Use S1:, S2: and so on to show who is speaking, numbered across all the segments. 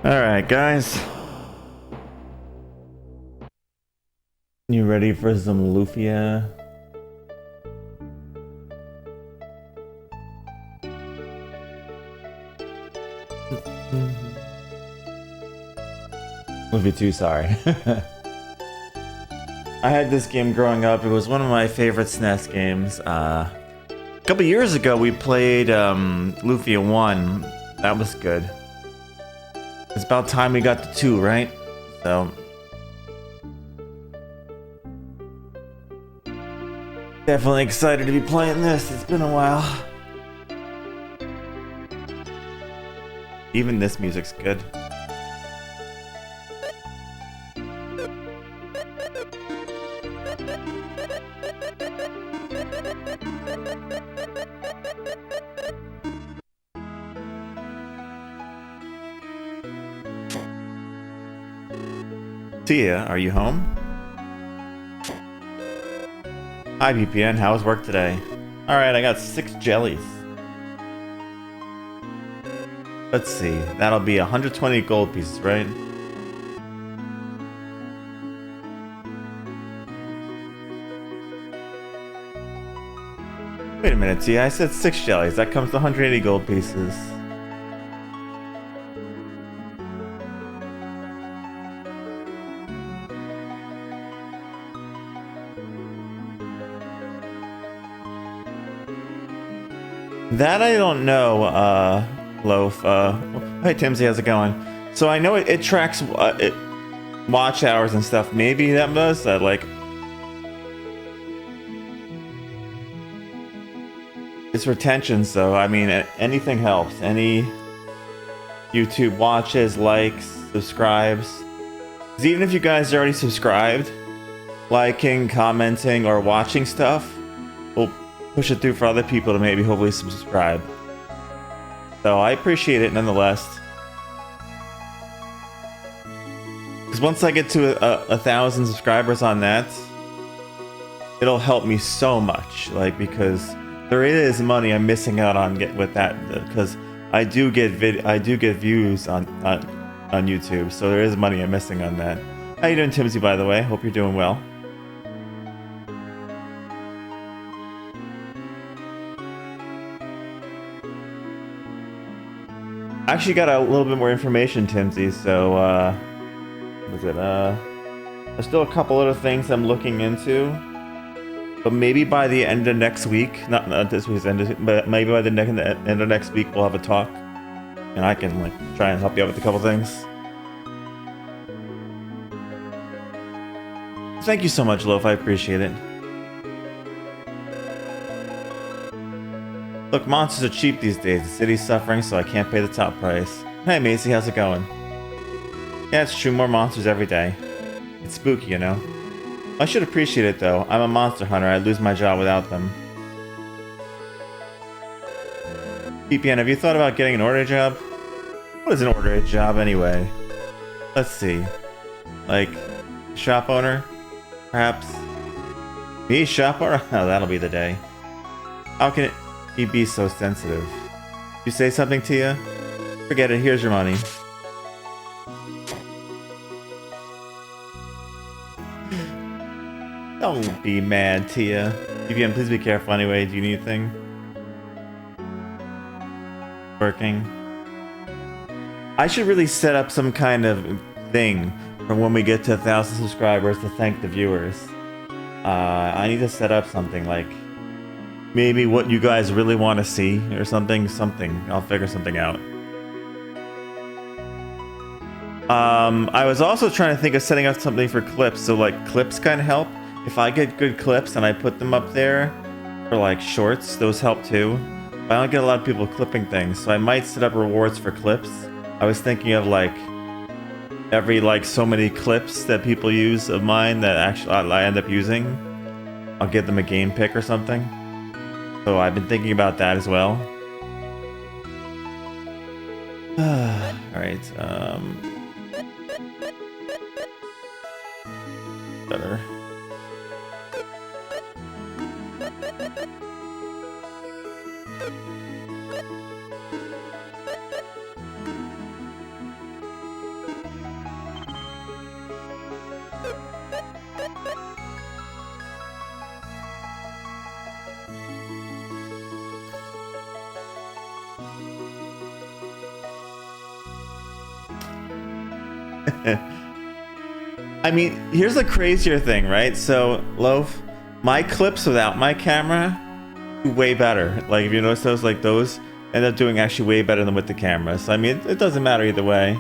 S1: Alright, guys. You ready for some Lufia? Lufia 2, sorry. I had this game growing up. It was one of my favorite SNES games. A couple years ago, we played Lufia 1. That was good. It's about time we got to 2, right? So... definitely excited to be playing this. It's been a while. Even this music's good. Tia, are you home? Hi VPN, how was work today? Alright, I got 6 jellies. Let's see, that'll be 120 gold pieces, right? Wait a minute, Tia, I said 6 jellies, that comes to 180 gold pieces. That I don't know, Loaf. Hey Timsy, how's it going? So I know it tracks watch hours and stuff. Maybe that does that, like... it's retention, so I mean, anything helps. Any YouTube watches, likes, subscribes. 'Cause even if you guys are already subscribed, liking, commenting, or watching stuff will push it through for other people to maybe hopefully subscribe. So I appreciate it nonetheless. Because once I get to 1,000 subscribers on that, it'll help me so much. Like, because there is money I'm missing out on with that. Because I do get views on YouTube, so there is money I'm missing on that. How you doing, Timsy? By the way, hope you're doing well. I actually got a little bit more information, Timsy, so, there's still a couple other things I'm looking into, but maybe by the end of next week, not this week's end, but maybe by the end of next week, we'll have a talk, and I can, like, try and help you out with a couple things. Thank you so much, Loaf, I appreciate it. Look, monsters are cheap these days. The city's suffering, so I can't pay the top price. Hey, Macy, how's it going? Yeah, it's true. More monsters every day. It's spooky, you know? I should appreciate it, though. I'm a monster hunter. I'd lose my job without them. PPN, have you thought about getting an order job? What is an order job, anyway? Let's see. Like, shop owner? Perhaps? Me, shop owner? Oh, that'll be the day. How can he be so sensitive? You say something, Tia? Forget it, here's your money. Don't be mad, Tia. PPM, please be careful anyway. Do you need anything? Working. I should really set up some kind of thing for when we get to 1,000 subscribers to thank the viewers. I need to set up something like maybe what you guys really want to see or something. I'll figure something out. I was also trying to think of setting up something for clips, so like clips kind of help. If I get good clips and I put them up there for like shorts, those help too. But I don't get a lot of people clipping things, so I might set up rewards for clips. I was thinking of like every like so many clips that people use of mine that actually I end up using, I'll give them a game pick or something. So I've been thinking about that as well. Alright, better. I mean, here's the crazier thing, right? So, Loaf, my clips without my camera do way better. Like, if you notice those, like those end up doing actually way better than with the camera. So, I mean, it doesn't matter either way.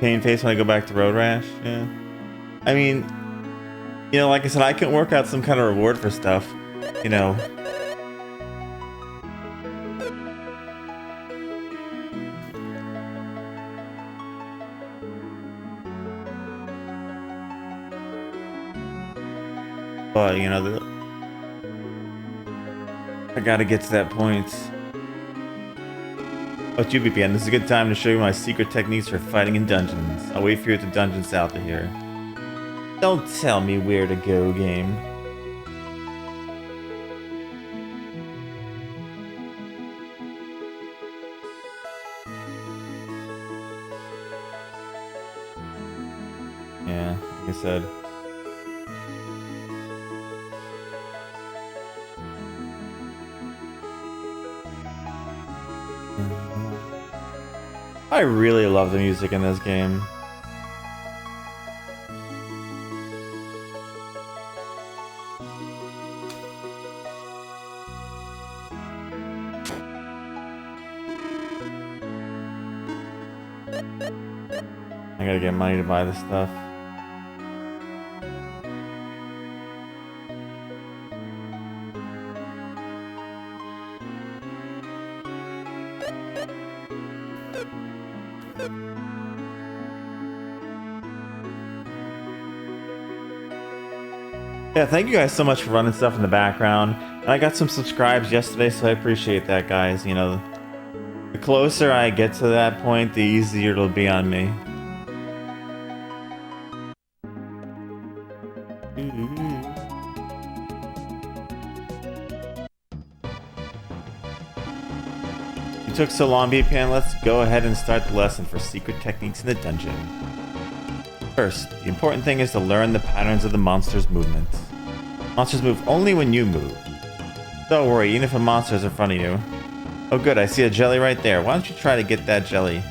S1: Pain face when I go back to Road Rash. Yeah. I mean, you know, like I said, I can work out some kind of reward for stuff, you know. But, you know, I gotta get to that point. Oh, GBPN, this is a good time to show you my secret techniques for fighting in dungeons. I'll wait for you at the dungeon south of here. Don't tell me where to go, game. Yeah, like I said. I really love the music in this game. I gotta get money to buy this stuff. Yeah, thank you guys so much for running stuff in the background. And I got some subscribes yesterday, so I appreciate that, guys. You know, the closer I get to that point, the easier it'll be on me. You took so long, BPN. Let's go ahead and start the lesson for secret techniques in the dungeon. First, the important thing is to learn the patterns of the monster's movements. Monsters move only when you move. Don't worry, even if a monster is in front of you. Oh good, I see a jelly right there. Why don't you try to get that jelly?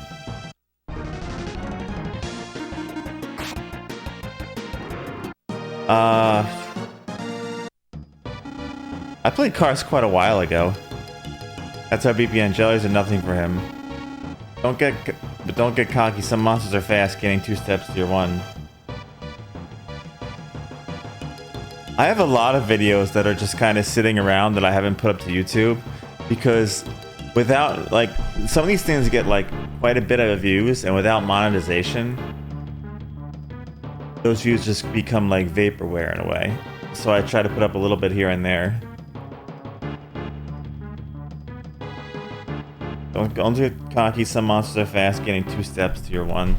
S1: I played Cars quite a while ago. That's how BPN jellies are nothing for him. Don't get cocky. Some monsters are fast, getting 2 steps to your 1. I have a lot of videos that are just kind of sitting around that I haven't put up to YouTube because without, like, some of these things get like quite a bit of views, and without monetization, those views just become like vaporware in a way. So I try to put up a little bit here and there. Don't get cocky. Some monsters are fast, getting 2 steps to your 1.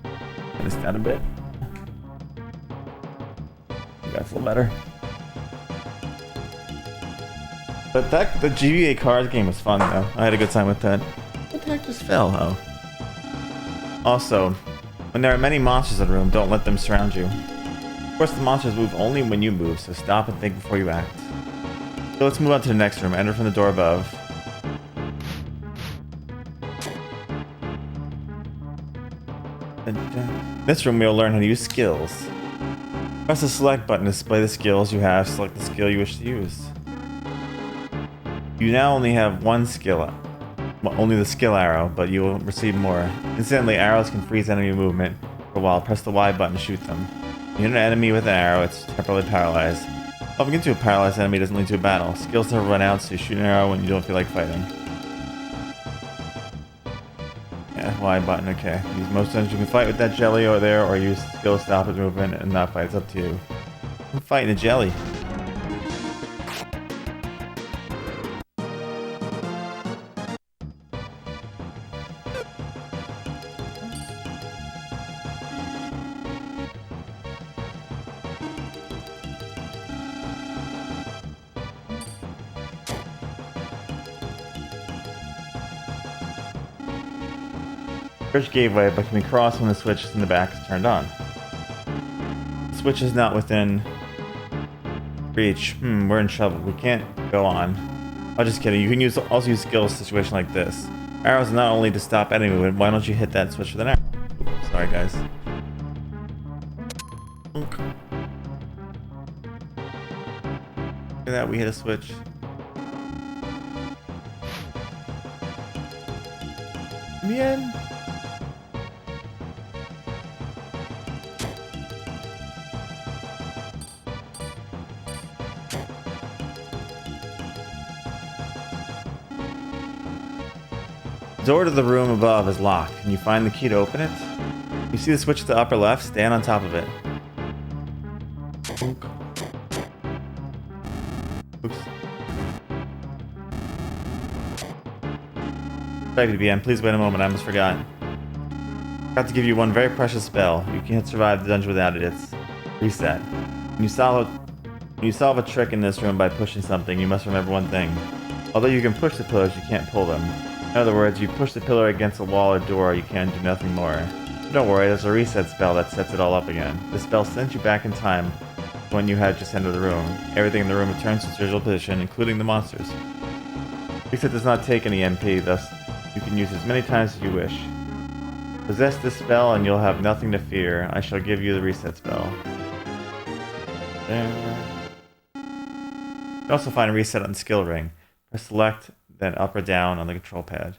S1: Turn this down a bit. That's a little better. But the GBA Cars game was fun though. I had a good time with that. What the heck just fell? Oh. Also, when there are many monsters in the room, don't let them surround you. Of course, the monsters move only when you move, so stop and think before you act. So let's move on to the next room. Enter from the door above. In this room, we'll learn how to use skills. Press the select button to display the skills you have. Select the skill you wish to use. You now only have 1 skill, well, only the skill arrow, but you will receive more. Incidentally, arrows can freeze enemy movement for a while. Press the Y button to shoot them. When you hit an enemy with an arrow, it's temporarily paralyzed. Bumping into a paralyzed enemy doesn't lead to a battle. Skills never run out, so you shoot an arrow when you don't feel like fighting. Yeah, Y button, okay. Use most times you can fight with that jelly over there, or use skill to stop its movement and not fight. It's up to you. I'm fighting a jelly. Bridge gave way, but can be crossed when the switch in the back is turned on. The switch is not within reach. We're in trouble. We can't go on. Oh, just kidding. You can also use skills in a situation like this. Arrows are not only to stop enemy movement. Why don't you hit that switch with an arrow? Sorry, guys. Look at that, we hit a switch. Bien. The door to the room above is locked. Can you find the key to open it? You see the switch to the upper left? Stand on top of it. Oops. Beg to BM, please wait a moment, I almost forgot. I forgot to give you one very precious spell. You can't survive the dungeon without it. It's reset. When you solve a trick in this room by pushing something, you must remember one thing. Although you can push the pillars, you can't pull them. In other words, you push the pillar against a wall or door, you can do nothing more. But don't worry, there's a reset spell that sets it all up again. This spell sends you back in time when you had just entered the room. Everything in the room returns to its original position, including the monsters. Reset does not take any MP, thus you can use it as many times as you wish. Possess this spell and you'll have nothing to fear. I shall give you the reset spell. There. You can also find a reset on skill ring. Press select, then up or down on the control pad.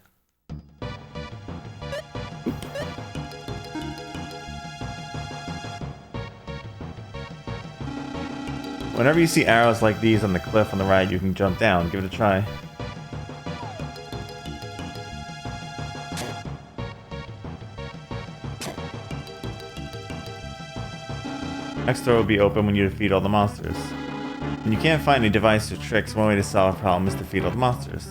S1: Whenever you see arrows like these on the cliff on the right, you can jump down. Give it a try. Next door will be open when you defeat all the monsters. When you can't find any device or tricks, one way to solve a problem is to defeat all the monsters.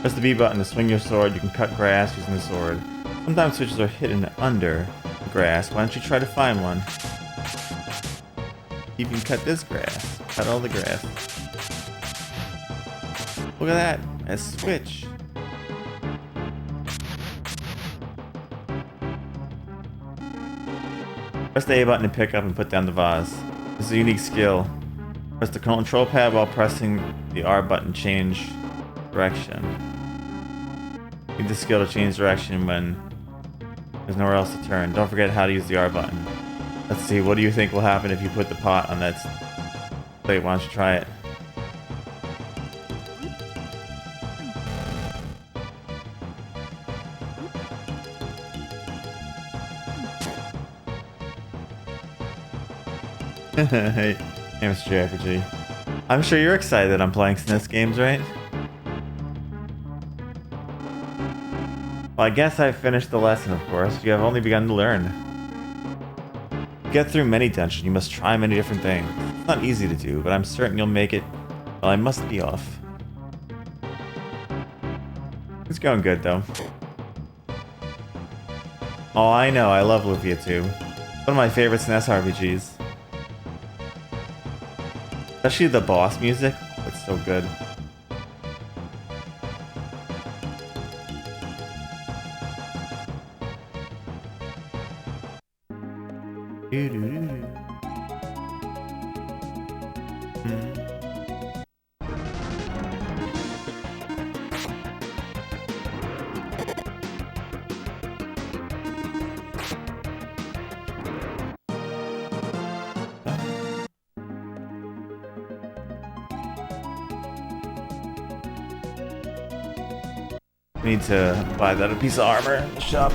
S1: Press the B button to swing your sword. You can cut grass using the sword. Sometimes switches are hidden under the grass. Why don't you try to find one? You can cut this grass. Cut all the grass. Look at that. A switch. Press the A button to pick up and put down the vase. This is a unique skill. Press the control pad while pressing the R button. Change direction. Use the skill to change direction when there's nowhere else to turn. Don't forget how to use the R button. Let's see, what do you think will happen if you put the pot on that plate? Why don't you try it? Hey, Mr. JRPG. I'm sure you're excited that I'm playing SNES games, right? Well, I guess I've finished the lesson, of course. You have only begun to learn. To get through many dungeons, you must try many different things. It's not easy to do, but I'm certain you'll make it. Well, I must be off. It's going good, though. Oh, I know. I love Lufia, too. One of my favorite SNES RPGs. Especially the boss music. It's so good. Need to buy that a piece of armor in the shop.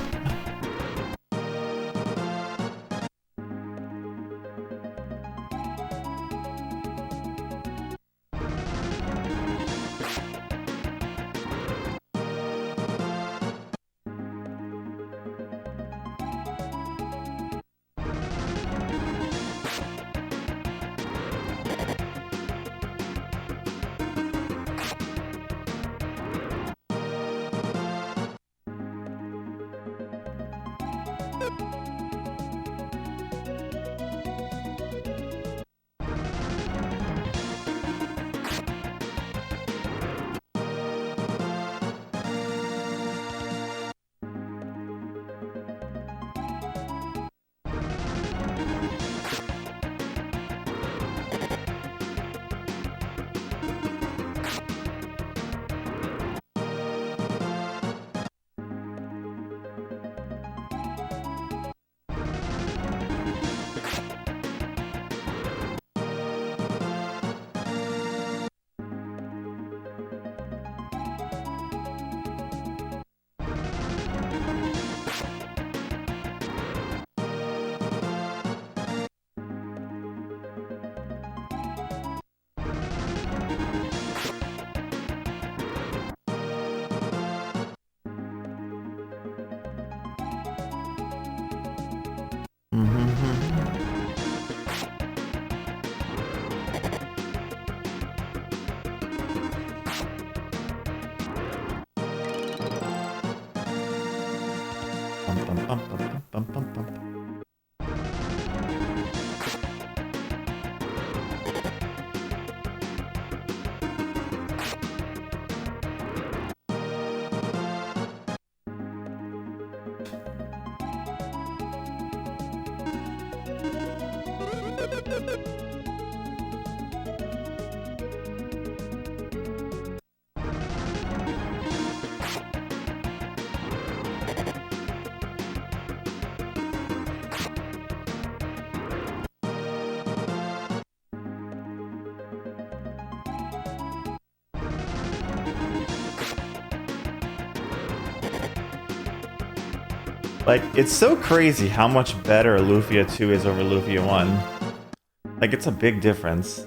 S1: Like, it's so crazy how much better Lufia 2 is over Lufia 1. Like, it's a big difference.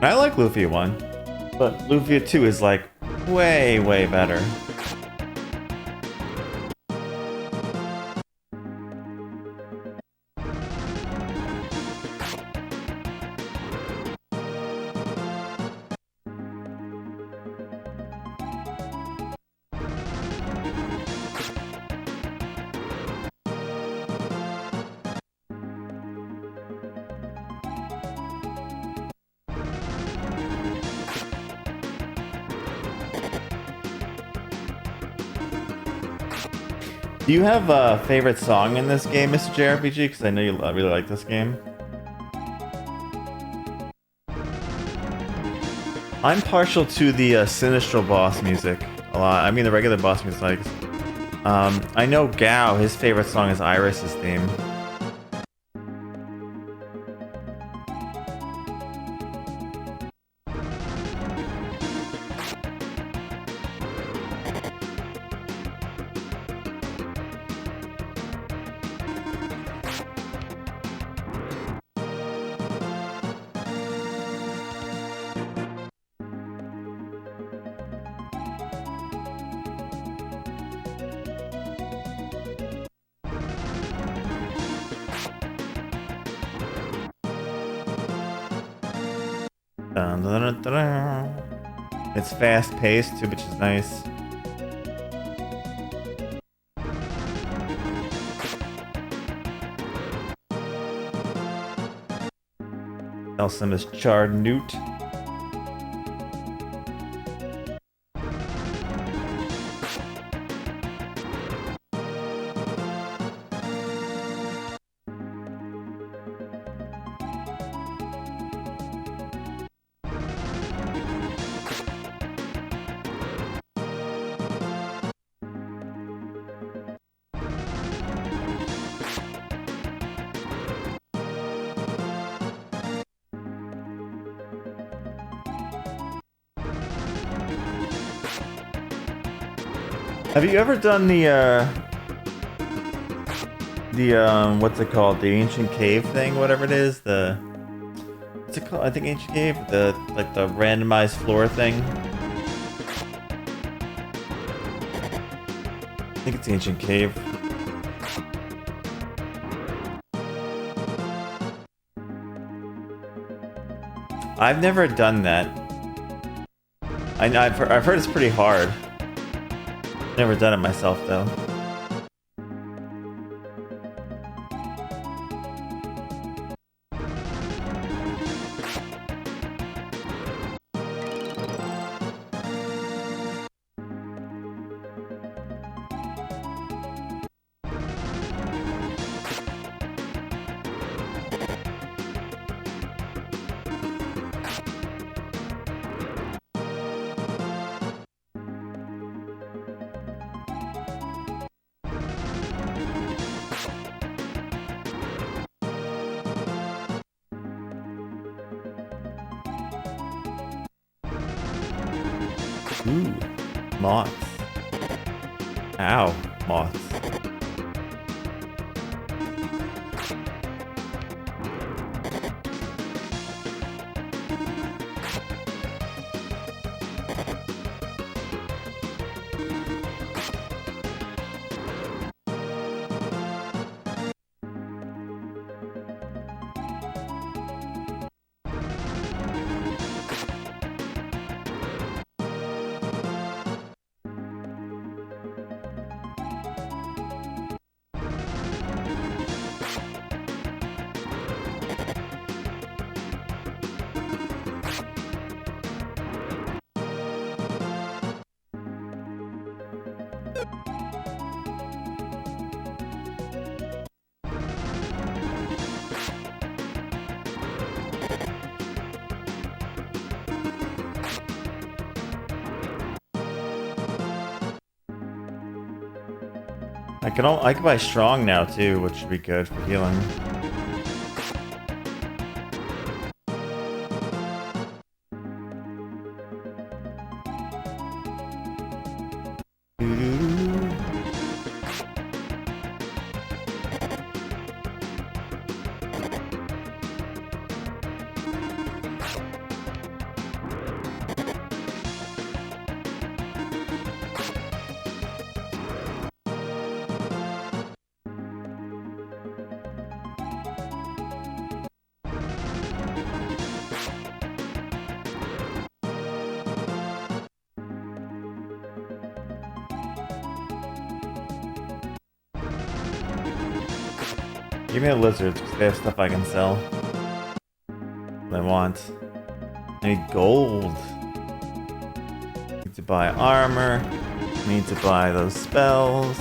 S1: I like Lufia 1, but Lufia 2 is like way, way better. Do you have a favorite song in this game, Mr. JRPG? Because I know you really like this game. I'm partial to the Sinistral boss music a lot. I mean the regular boss music. Like, I know Gao, his favorite song is Iris's theme. Dun, dun, dun, dun. It's fast paced too, which is nice. Elsem is charred newt. Have you ever done the what's it called? The ancient cave thing, whatever it is. What's it called? I think ancient cave. The randomized floor thing. I think it's ancient cave. I've never done that. I've heard it's pretty hard. Never done it myself though. Ooh, moths. Ow, moths. I can buy strong now too, which should be good for healing. Give me the lizards, because they have stuff I can sell. What I want. I need gold. Need to buy armor. Need to buy those spells.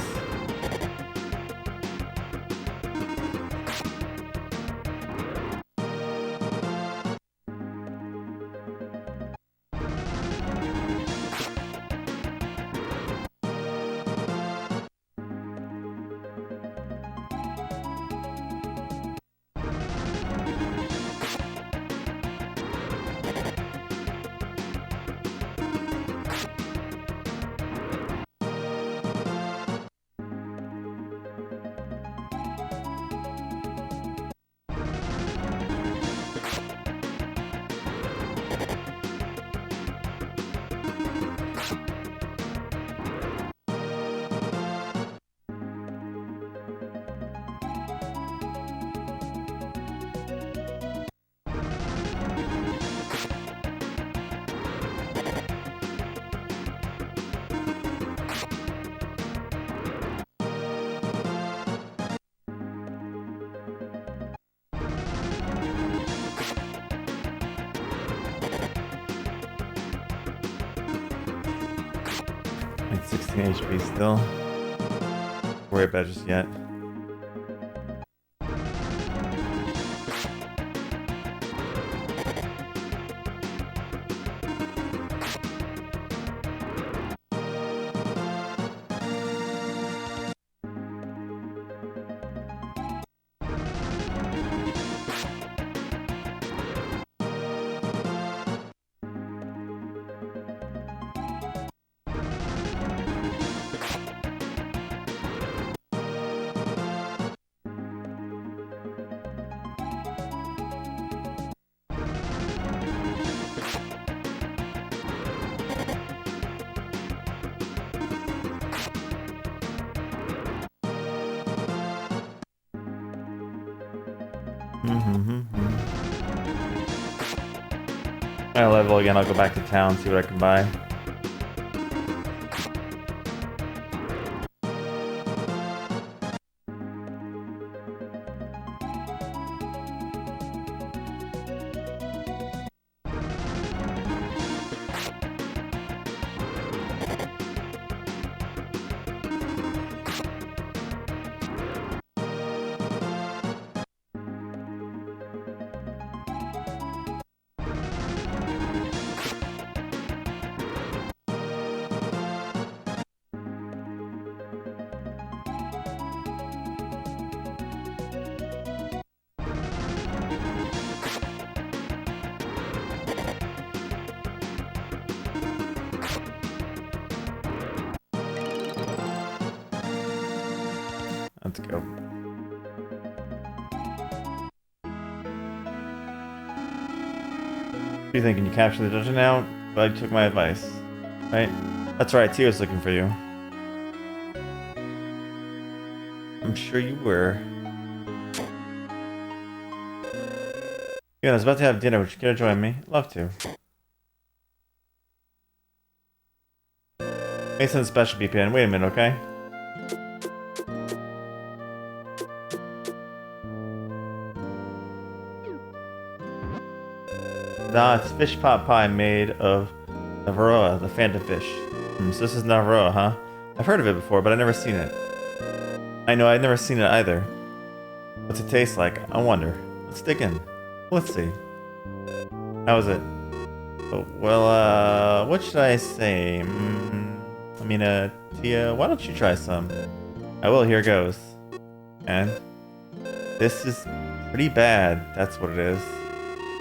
S1: Like 16 HP still. Don't worry about it just yet. I level again, I'll go back to town, see what I can buy. Let's go. What do you think? Can you capture the dungeon now? But I took my advice. Right? That's right, Tio's looking for you. I'm sure you were. Yeah, I was about to have dinner. Would you care to join me? Love to. Mason's special VPN. Wait a minute, okay? Ah, it's fish pot pie made of Navaroa, the phantom fish. So this is Navaroa, huh? I've heard of it before, but I've never seen it. I know, I've never seen it either. What's it taste like? I wonder. Let's dig in. Let's see. How is it? Oh, well, what should I say? I mean, Tia, why don't you try some? I will, here goes. And this is pretty bad, that's what it is.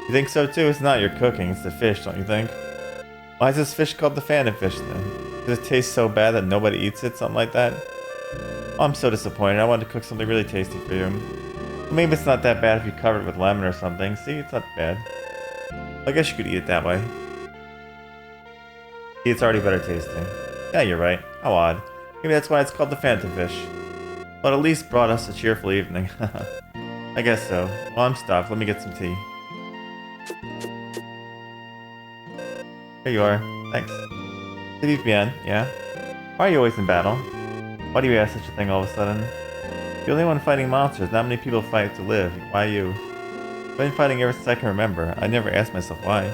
S1: You think so too? It's not your cooking, it's the fish, don't you think? Why is this fish called the phantom fish then? Does it taste so bad that nobody eats it? Something like that? Oh, I'm so disappointed. I wanted to cook something really tasty for you. Maybe it's not that bad if you cover it with lemon or something. See, it's not bad. I guess you could eat it that way. See, it's already better tasting. Yeah, you're right. How odd. Maybe that's why it's called the phantom fish. But at least brought us a cheerful evening. I guess so. Well, I'm stuffed. Let me get some tea. Here you are. Thanks. CVPN, yeah? Why are you always in battle? Why do you ask such a thing all of a sudden? You're the only one fighting monsters. Not many people fight to live. Why you? I've been fighting ever since I can remember. I never asked myself why.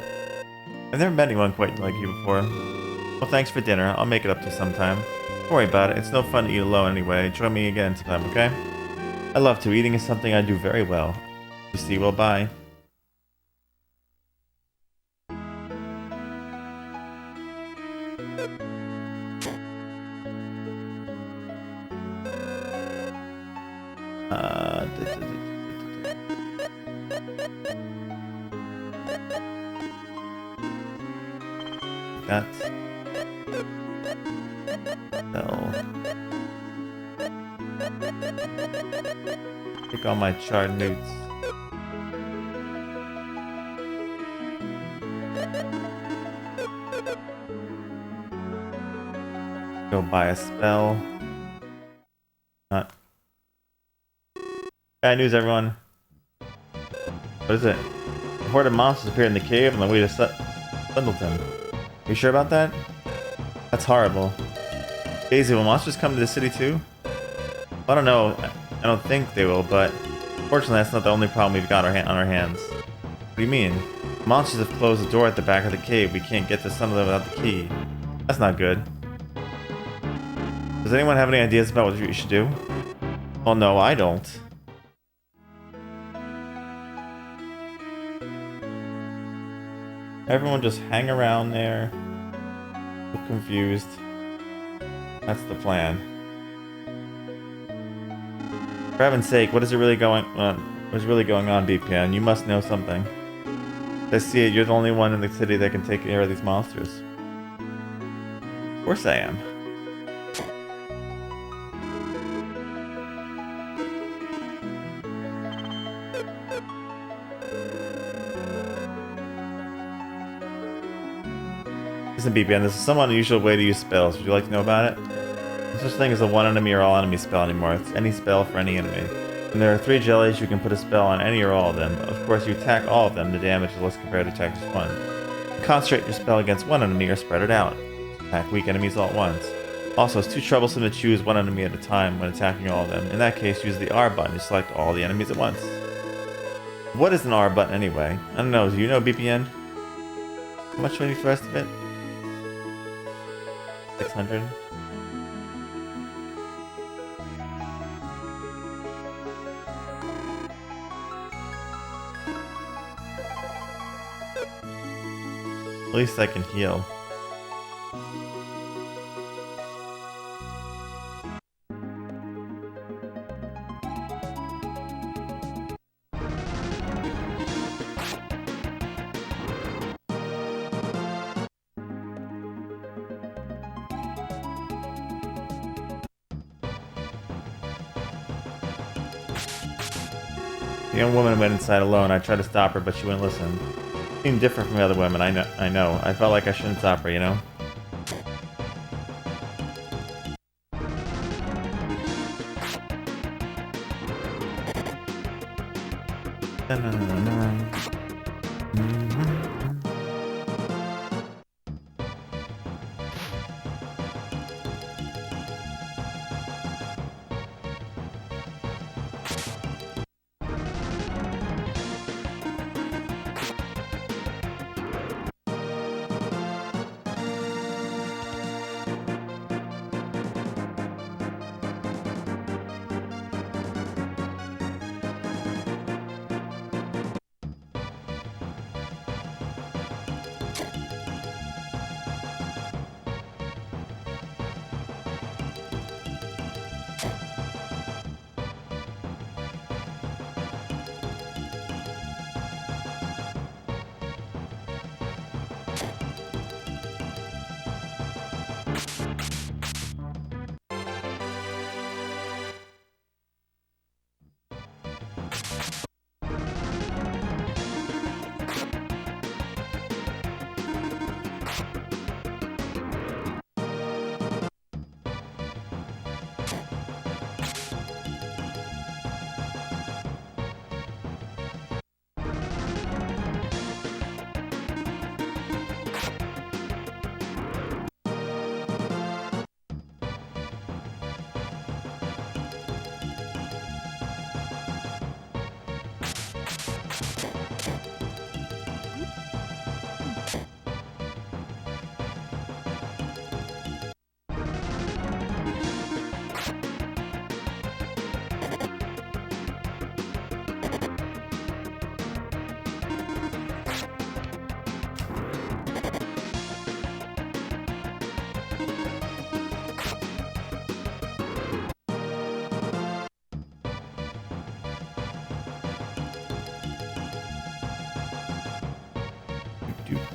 S1: I've never met anyone quite like you before. Well, thanks for dinner. I'll make it up to you sometime. Don't worry about it. It's no fun to eat alone anyway. Join me again sometime, okay? I love to. Eating is something I do very well. You see, well, bye. That. No. Click on my chart notes. Go buy a spell. Not. Bad news, everyone. What is it? A horde of monsters appeared in the cave on the way to Sundleton. Are you sure about that? That's horrible. Daisy, will monsters come to the city too? I don't know. I don't think they will, but fortunately that's not the only problem we've got on our hands. What do you mean? Monsters have closed the door at the back of the cave. We can't get to Sundleton without the key. That's not good. Does anyone have any ideas about what we should do? Well, no, I don't. Everyone just hang around there. Look confused. That's the plan. For heaven's sake, what is really going on? What is really going on, BPN? You must know something. I see it. You're the only one in the city that can take care of these monsters. Of course I am. Listen, BPN, this is some unusual way to use spells. Would you like to know about it? There's such thing as a one enemy or all enemy spell anymore. It's any spell for any enemy. And there are 3 jellies, you can put a spell on any or all of them. Of course, you attack all of them, the damage is less compared to attack just one. Concentrate your spell against one enemy or spread it out. Attack weak enemies all at once. Also, it's too troublesome to choose one enemy at a time when attacking all of them. In that case, use the R button to select all the enemies at once. What is an R button anyway? I don't know, do you know, BPN? How much do I need for the rest of it? 600? At least I can heal. The young woman went inside alone. I tried to stop her, but she wouldn't listen. She seemed different from the other women. I know. I felt like I shouldn't stop her, you know?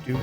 S1: do.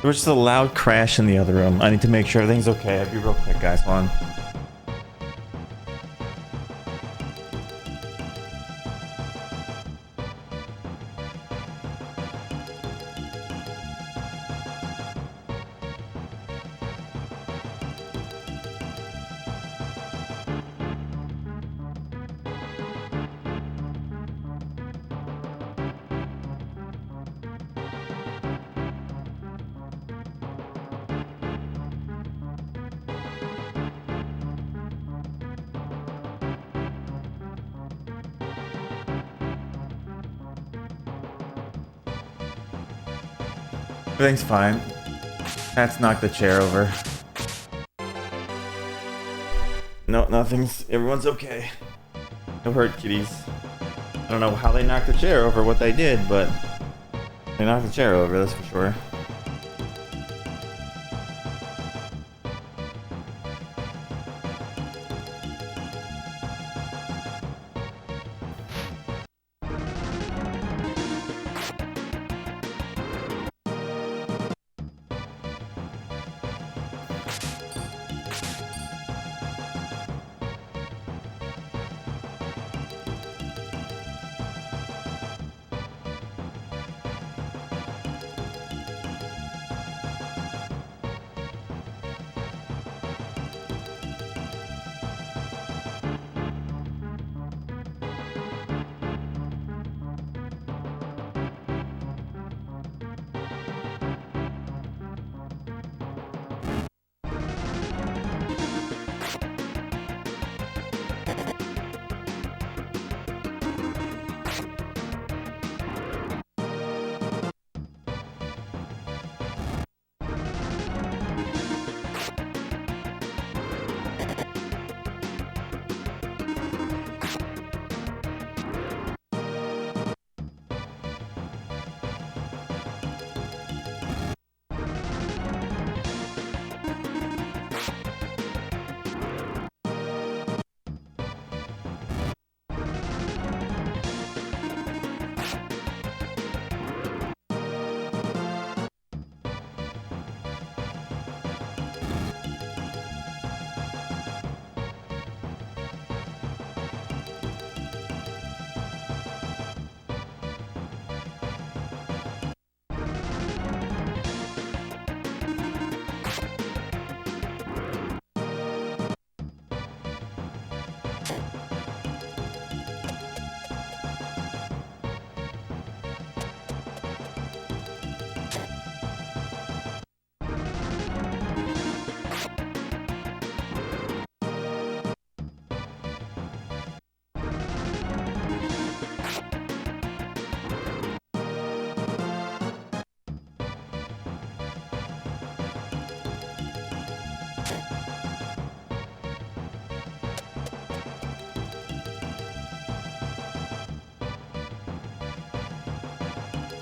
S1: There was just a loud crash in the other room. I need to make sure everything's okay. I'll be real quick, guys. Hold on. Everything's fine. That's knocked the chair over. No, nothing's... Everyone's okay. No hurt, kitties. I don't know how they knocked the chair over, what they did, but... They knocked the chair over, that's for sure.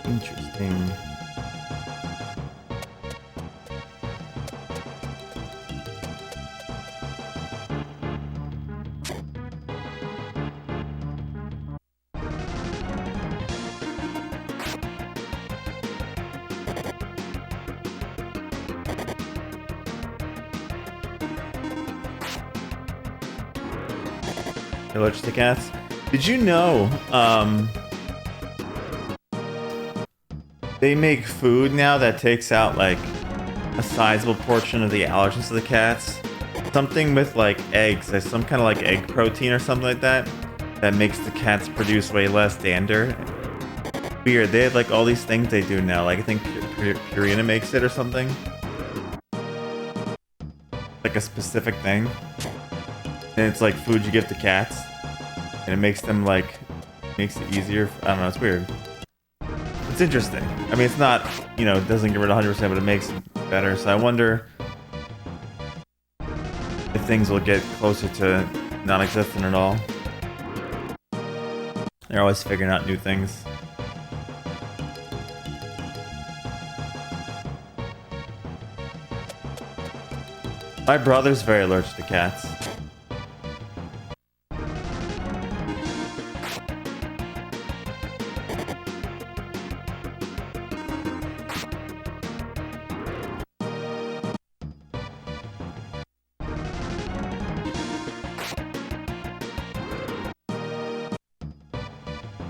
S1: Interesting. Allergic to cats. Did you know, they make food now that takes out, like, a sizable portion of the allergens to the cats? Something with, like, eggs. There's some kind of, like, egg protein or something like that that makes the cats produce way less dander. Weird. They have, like, all these things they do now. Like, I think Purina makes it or something. Like, a specific thing. And it's, like, food you give to cats. And it makes them, like, makes it easier. I don't know, it's weird. It's interesting. I mean, it's not, you know, it doesn't get rid of 100%, but it makes it better. So I wonder if things will get closer to non-existent at all. They're always figuring out new things. My brother's very allergic to cats.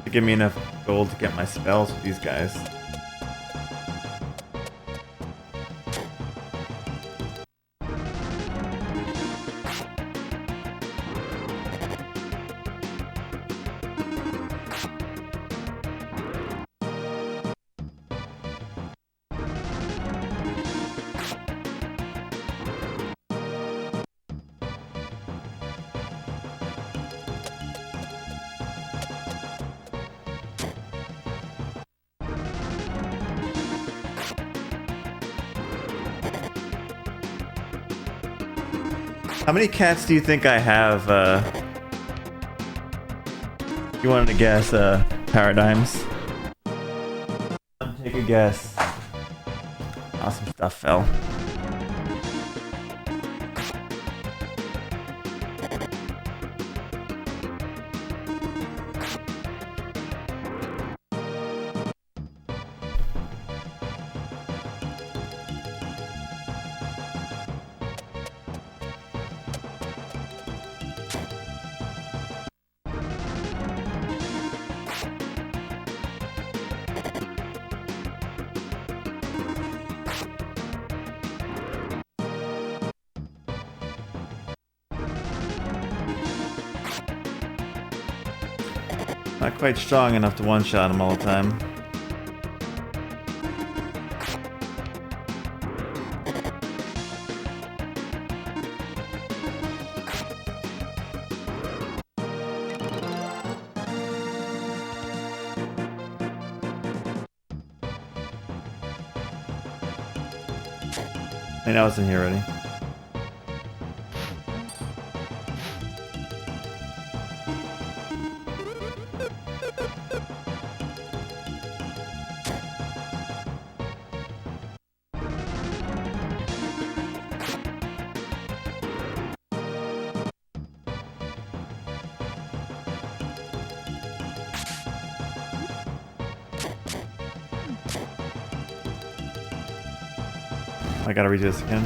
S1: To give me enough gold to get my spells with these guys. How many cats do you think I have? You wanted to guess, Paradigms? Take a guess. Awesome stuff, Phil. Not quite strong enough to one-shot him all the time. I know it's in here already. I gotta redo this again.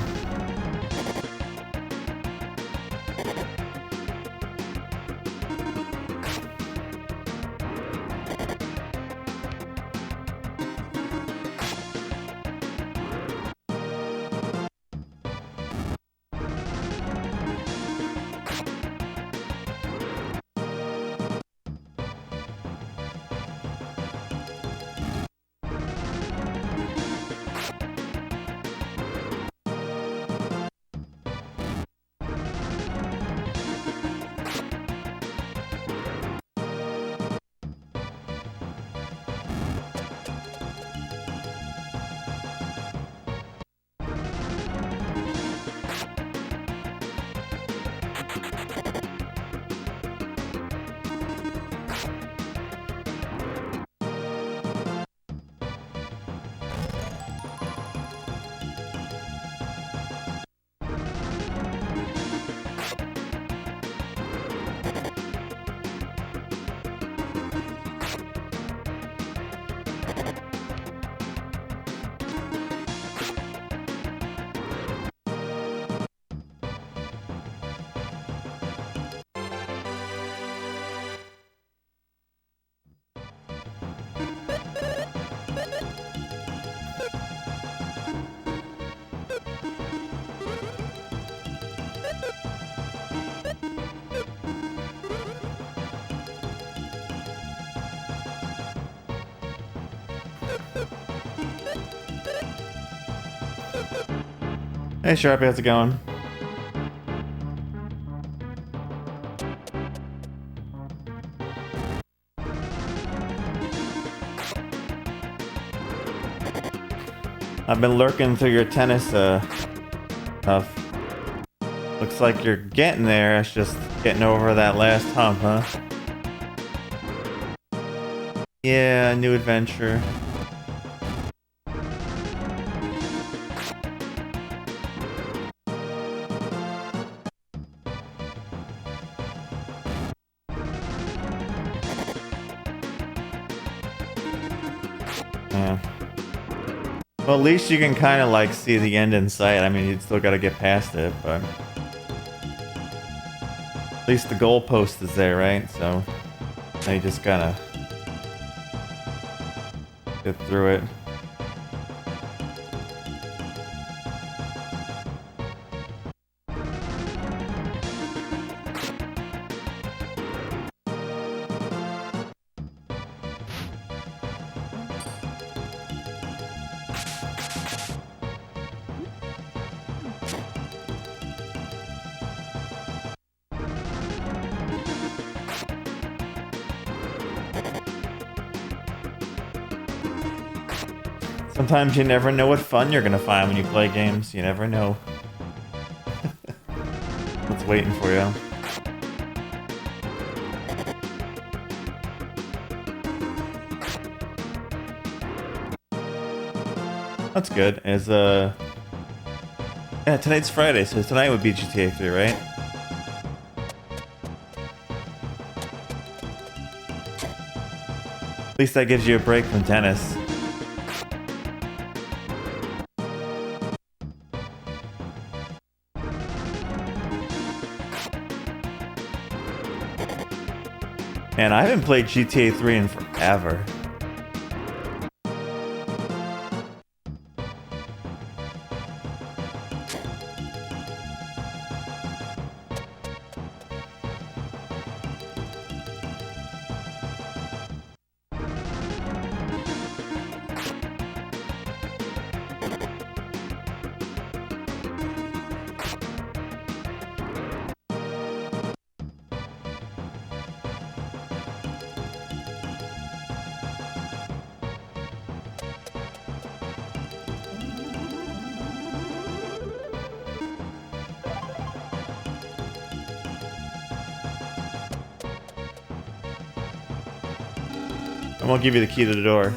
S1: Hey Sharpie, how's it going? I've been lurking through your tennis stuff. Looks like you're getting there. It's just getting over that last hump, huh? Yeah, new adventure. Yeah. Well, at least you can kind of like see the end in sight. I mean, you still got to get past it, but at least the goalpost is there, right? So now you just gotta get through it. Sometimes you never know what fun you're gonna find when you play games. You never know. What's waiting for you? That's good. Yeah, tonight's Friday, so tonight would be GTA 3, right? At least that gives you a break from tennis. Man, I haven't played GTA 3 in forever. I won't give you the key to the door.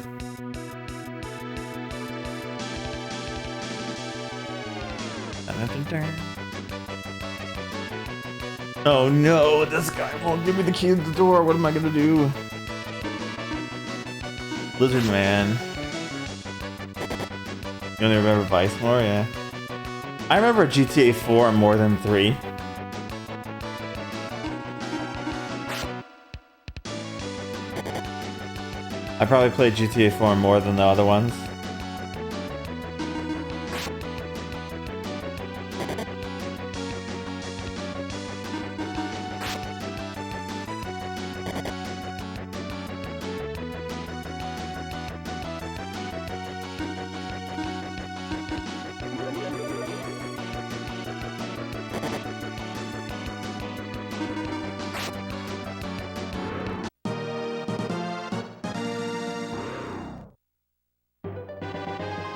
S1: Oh no, this guy won't give me the key to the door. What am I gonna do? Lizard Man. You only remember Vice more? Yeah. I remember GTA 4 more than 3. I probably played GTA 4 more than the other ones.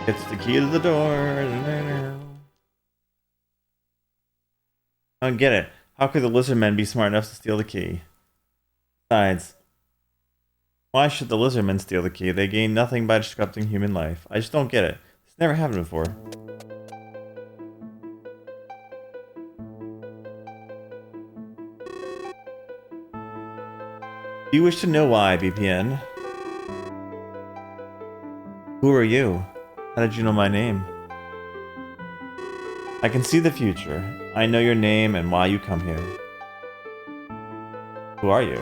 S1: It's the key to the door. I don't get it. How could the lizard men be smart enough to steal the key? Besides, why should the lizard men steal the key? They gain nothing by disrupting human life. I just don't get it. It's never happened before. Do you wish to know why, BPN? Who are you? How did you know my name? I can see the future. I know your name and why you come here. Who are you?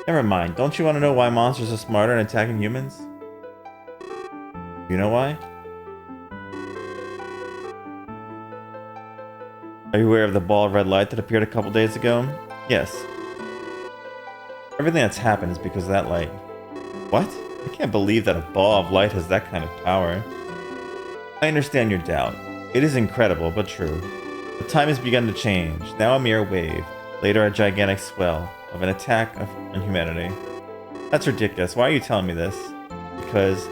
S1: Never mind. Don't you want to know why monsters are smarter and attacking humans? You know why? Are you aware of the ball of red light that appeared a couple days ago? Yes. Everything that's happened is because of that light. What? I can't believe that a ball of light has that kind of power. I understand your doubt. It is incredible, but true. The time has begun to change. Now a mere wave, later a gigantic swell of an attack on humanity. That's ridiculous. Why are you telling me this? Because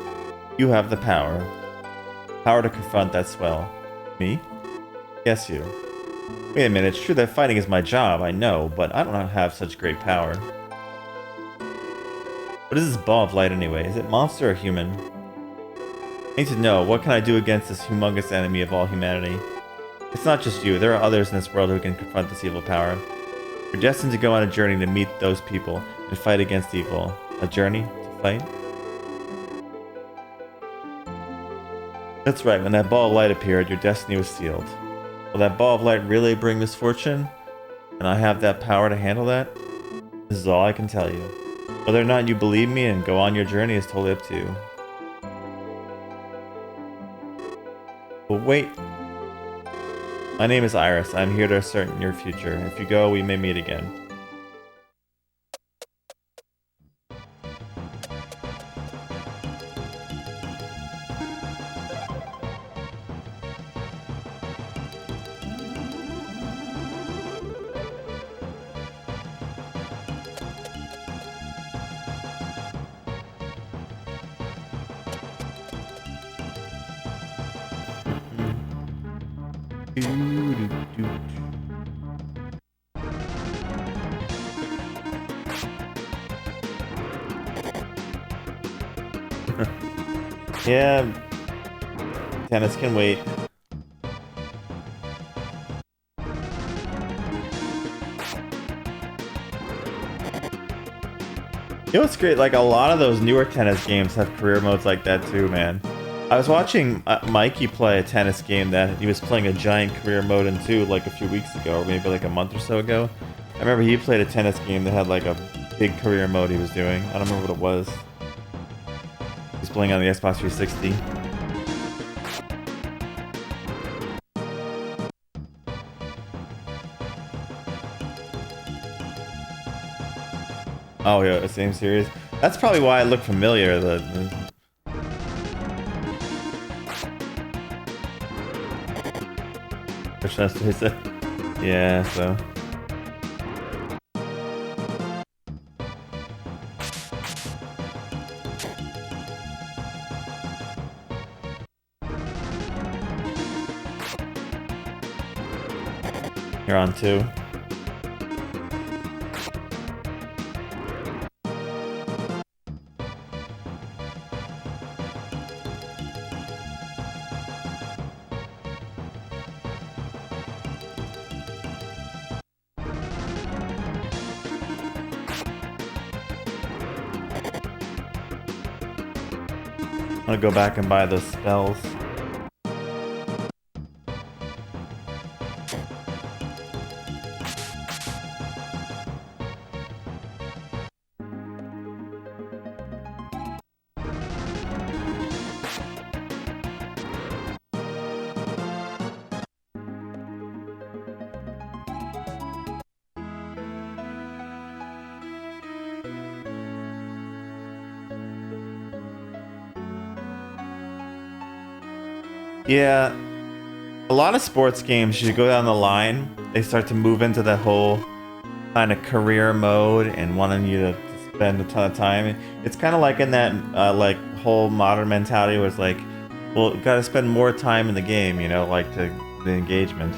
S1: you have the power. Power to confront that swell. Me? Yes, you. Wait a minute, it's true that fighting is my job, I know, but I don't have such great power. What is this ball of light anyway? Is it monster or human? I need to know, what can I do against this humongous enemy of all humanity? It's not just you, there are others in this world who can confront this evil power. You're destined to go on a journey to meet those people and fight against evil. A journey to fight? That's right, when that ball of light appeared, your destiny was sealed. Will that ball of light really bring misfortune? And I have that power to handle that? This is all I can tell you. Whether or not you believe me and go on your journey is totally up to you. But wait. My name is Iris. I'm here to ascertain your future. If you go, we may meet again. Yeah, tennis can wait. You know what's great? Like, a lot of those newer tennis games have career modes like that too, man. I was watching Mikey play a tennis game that he was playing a giant career mode into like a few weeks ago, or maybe like a month or so ago. I remember he played a tennis game that had like a big career mode he was doing. I don't remember what it was. He was playing on the Xbox 360. Oh yeah, the same series. That's probably why it looked familiar. Yeah, so. You're on 2. I'm gonna go back and buy those spells. Yeah, a lot of sports games, you go down the line, they start to move into that whole kind of career mode and wanting you to spend a ton of time. It's kind of like in that like whole modern mentality where it's like, well, you gotta spend more time in the game, you know, like the engagement.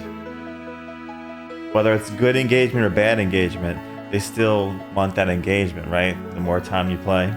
S1: Whether it's good engagement or bad engagement, they still want that engagement, right? The more time you play.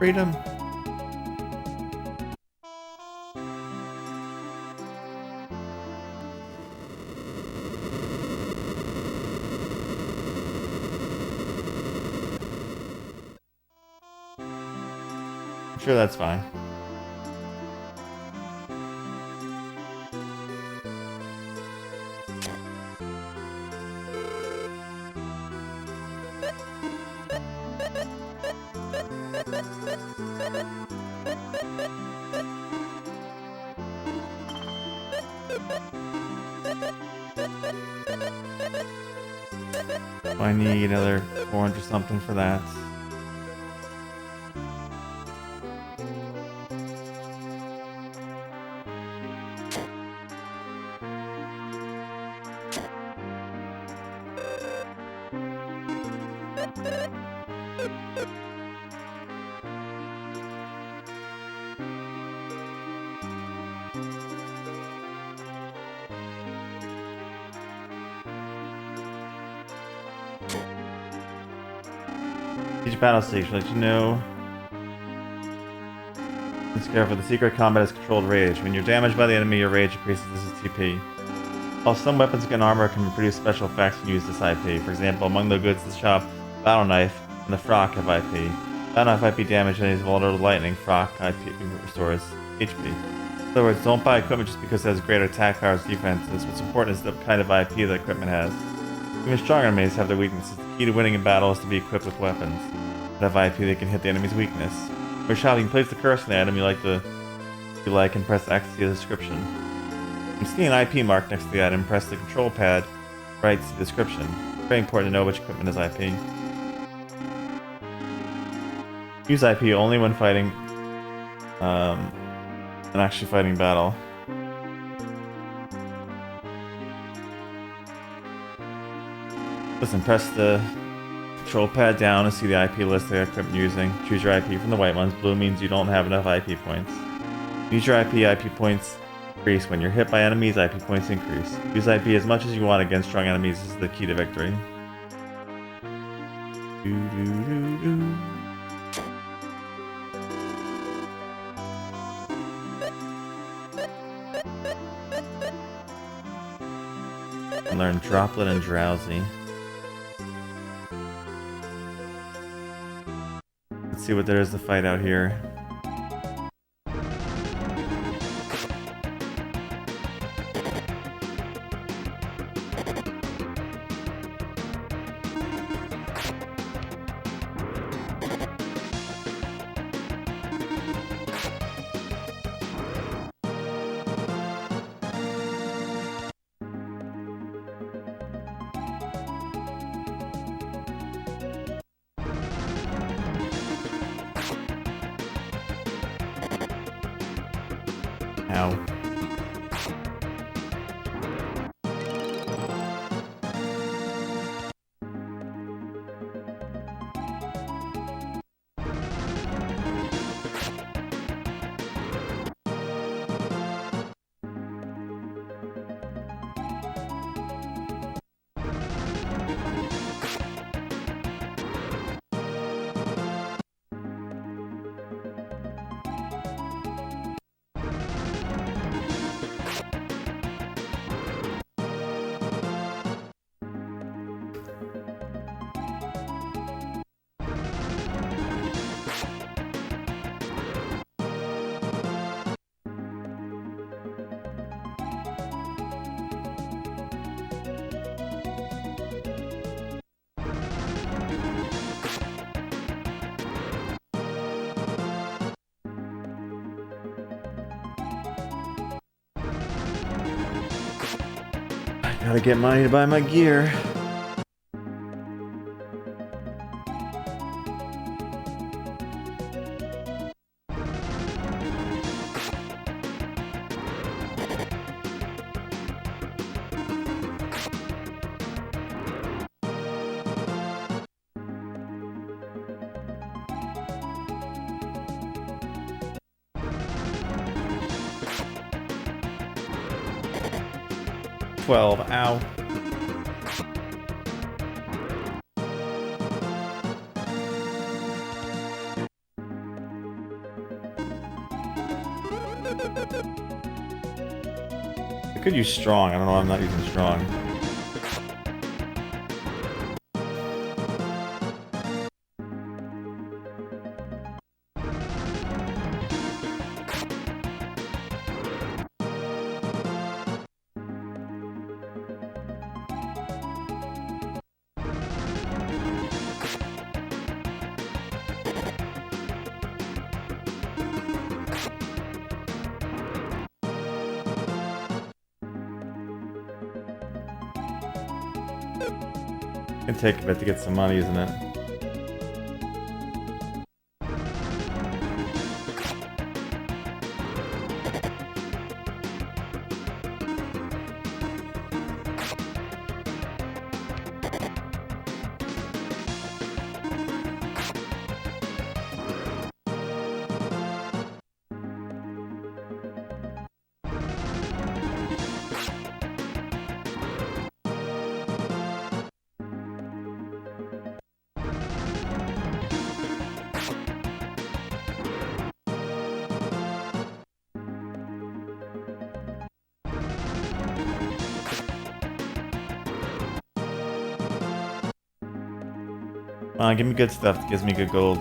S1: Freedom. I'm sure that's fine. I need another 400 something for that. Each battle stage will let you know. It's careful, the secret combat is controlled rage. When you're damaged by the enemy, your rage increases this TP. While some weapons and armor can produce special effects when you use this IP. For example, among the goods in the shop, Battle Knife and the Frock have IP. Battle Knife IP damage and is vulnerable to lightning. Frock IP restores HP. In other words, don't buy equipment just because it has greater attack powers and defenses. What's important is the kind of IP that equipment has. Even stronger enemies have their weaknesses. The key to winning in battle is to be equipped with weapons that have IP that can hit the enemy's weakness. When you're shopping, place the curse on the item you like and press X to see the description. When you see an IP mark next to the item, press the control pad right to the description. It's very important to know which equipment is IP. Use IP only when fighting and actually fighting battle. Listen, press the control pad down to see the IP list of the equipment you're using. Choose your IP from the white ones. Blue means you don't have enough IP points. Use your IP points increase. When you're hit by enemies, IP points increase. Use IP as much as you want against strong enemies. This is the key to victory. Learn Droplet and Drowsy. Let's see what there is to fight out here. Ow. Gotta get money to buy my gear. Ow. could use strong. I don't know why I'm not using strong. It can take a bit to get some money, isn't it? Give me good stuff that gives me good gold.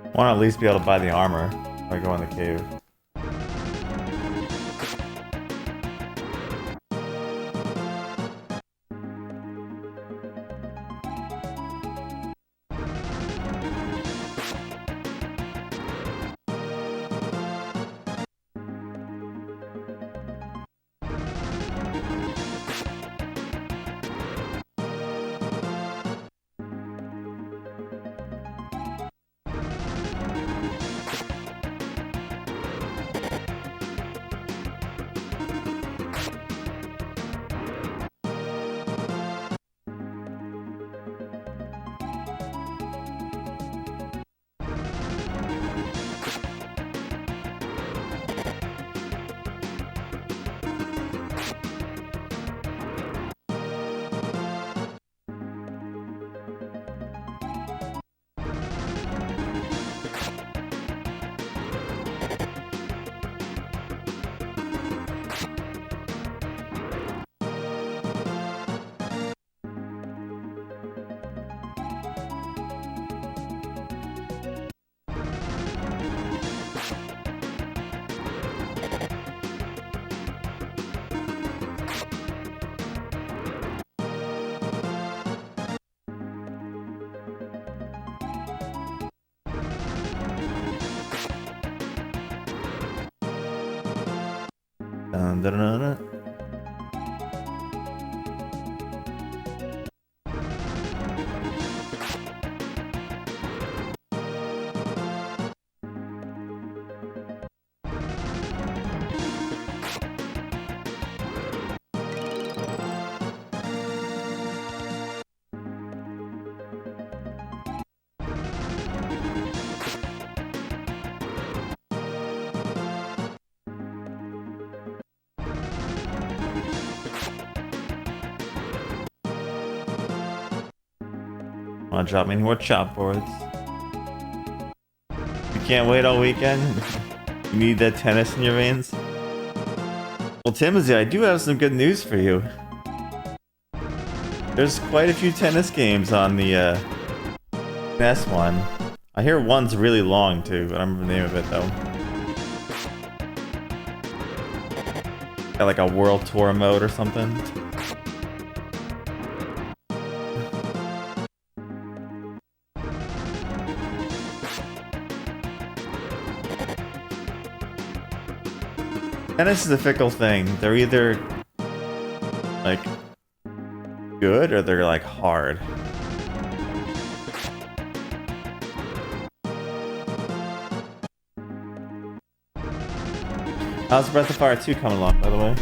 S1: I want to at least be able to buy the armor if I go in the cave. Dun, dun, dun, dun. Wanna drop me any more chop boards? You can't wait all weekend? You need that tennis in your veins? Well, Timothy, I do have some good news for you. There's quite a few tennis games on the That's one. I hear one's really long too, but I don't remember the name of it though. Got like a world tour mode or something. Tennis is a fickle thing. They're either like good or they're like hard. How's Breath of Fire 2 coming along, by the way?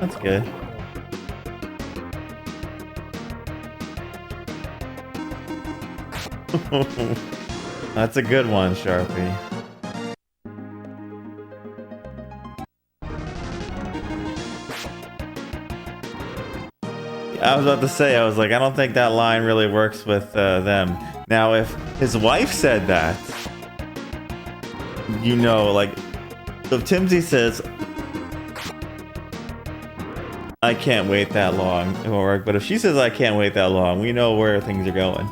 S1: That's good. That's a good one, Sharpie. I was about to say, I was like, I don't think that line really works with them. Now, if his wife said that, you know, like, if Timsy says, I can't wait that long, it won't work. But if she says, I can't wait that long, we know where things are going.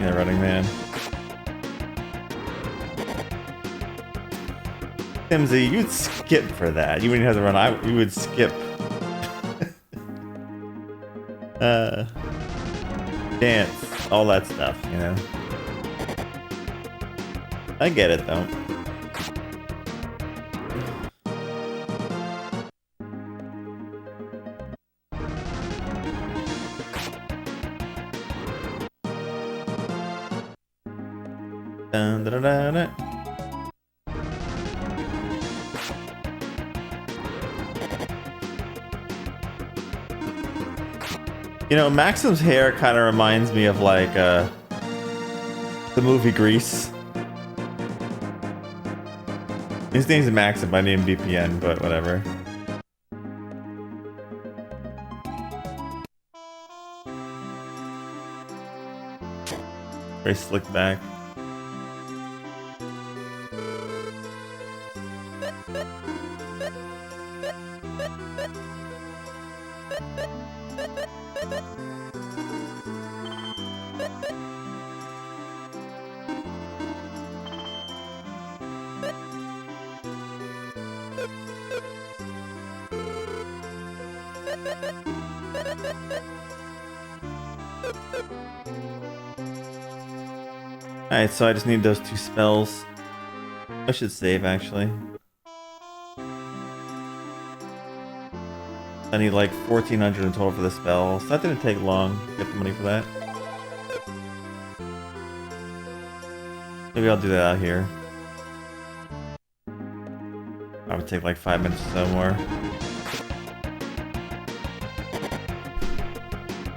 S1: Yeah, Running Man. Timsy, you'd skip for that. You wouldn't have to run. You would skip. Dance, all that stuff, you know. I get it though. Dun, dun, dun, dun. You know, Maxim's hair kind of reminds me of like the movie Grease. His name's Maxim, I named VPN, but whatever. Very slick back. Alright, so I just need those 2 spells. I should save, actually. I need like 1,400 in total for the spell, so that didn't take long to get the money for that. Maybe I'll do that out here. I would take like 5 minutes or so more.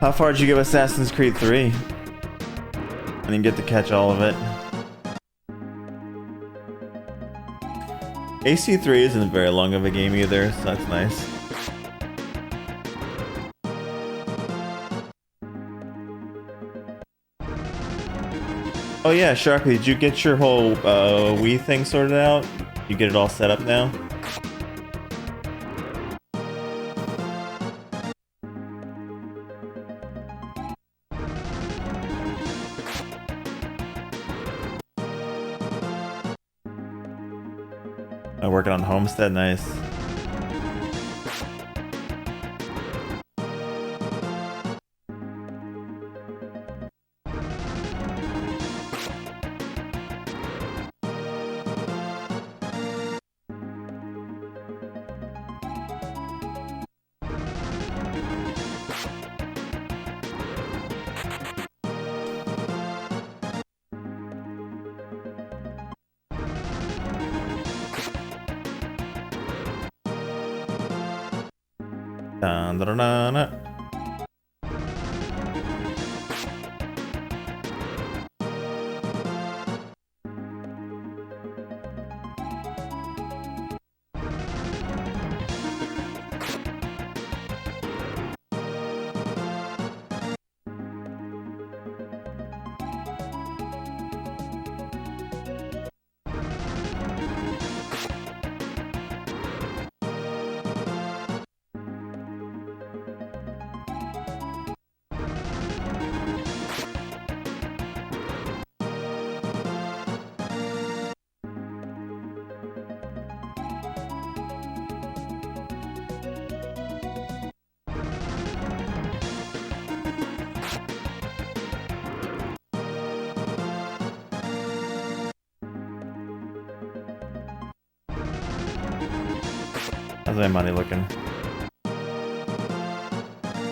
S1: How far did you give Assassin's Creed 3? I didn't get to catch all of it. AC3 isn't very long of a game either, so that's nice. Oh yeah, Sharpie, did you get your whole Wii thing sorted out? You get it all set up now? I'm working on Homestead, nice. Dun, dun, dun, dun. How's my money looking?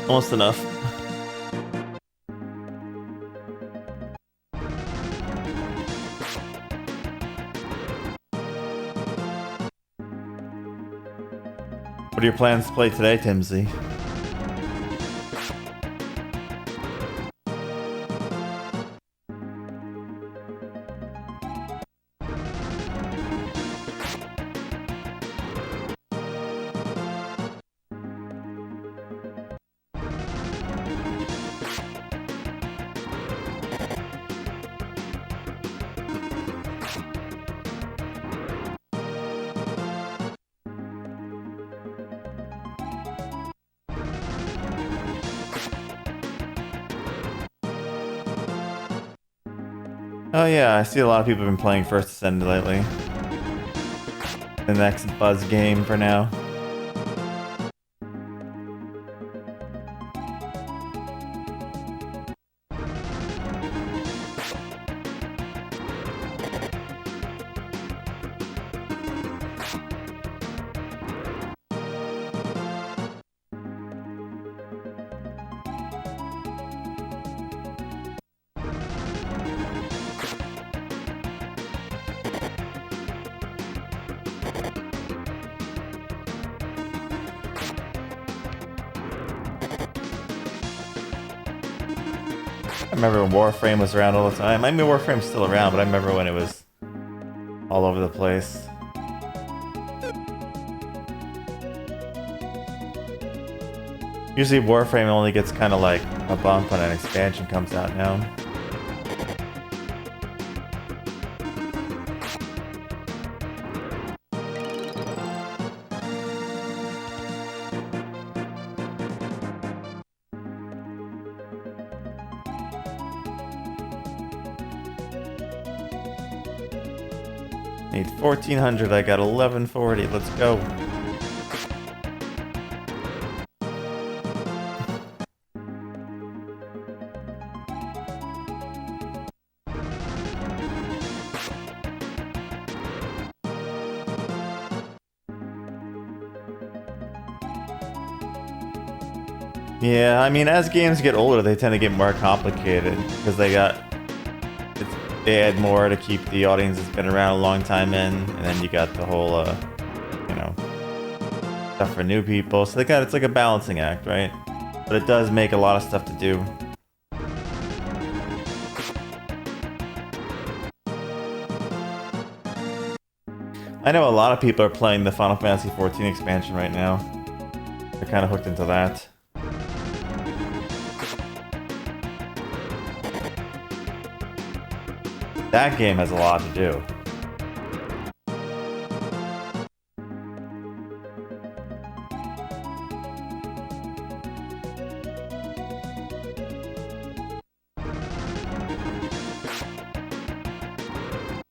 S1: Almost enough. What are your plans to play today, Timsy? Oh yeah, I see a lot of people have been playing First Ascend lately. The next buzz game for now. I remember when Warframe was around all the time. I mean, Warframe's still around, but I remember when it was all over the place. Usually Warframe only gets kind of like a bump when an expansion comes out now. Need 1400, I got 1140, let's go. Yeah, I mean, as games get older, they tend to get more complicated because they add more to keep the audience that's been around a long time in, and then you got the whole, you know, stuff for new people. So it's like a balancing act, right? But it does make a lot of stuff to do. I know a lot of people are playing the Final Fantasy XIV expansion right now. They're kind of hooked into that. That game has a lot to do.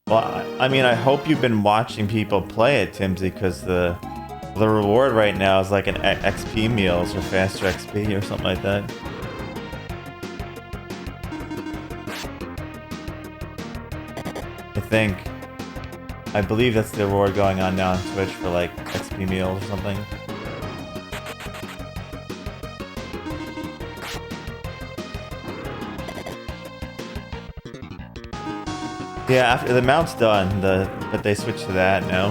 S1: Well, I mean, I hope you've been watching people play it, Timsy, because the reward right now is like an XP meals or faster XP or something like that. I believe that's the reward going on now on Twitch for like XP meals or something. Yeah, after the mount's done, but they switched to that now.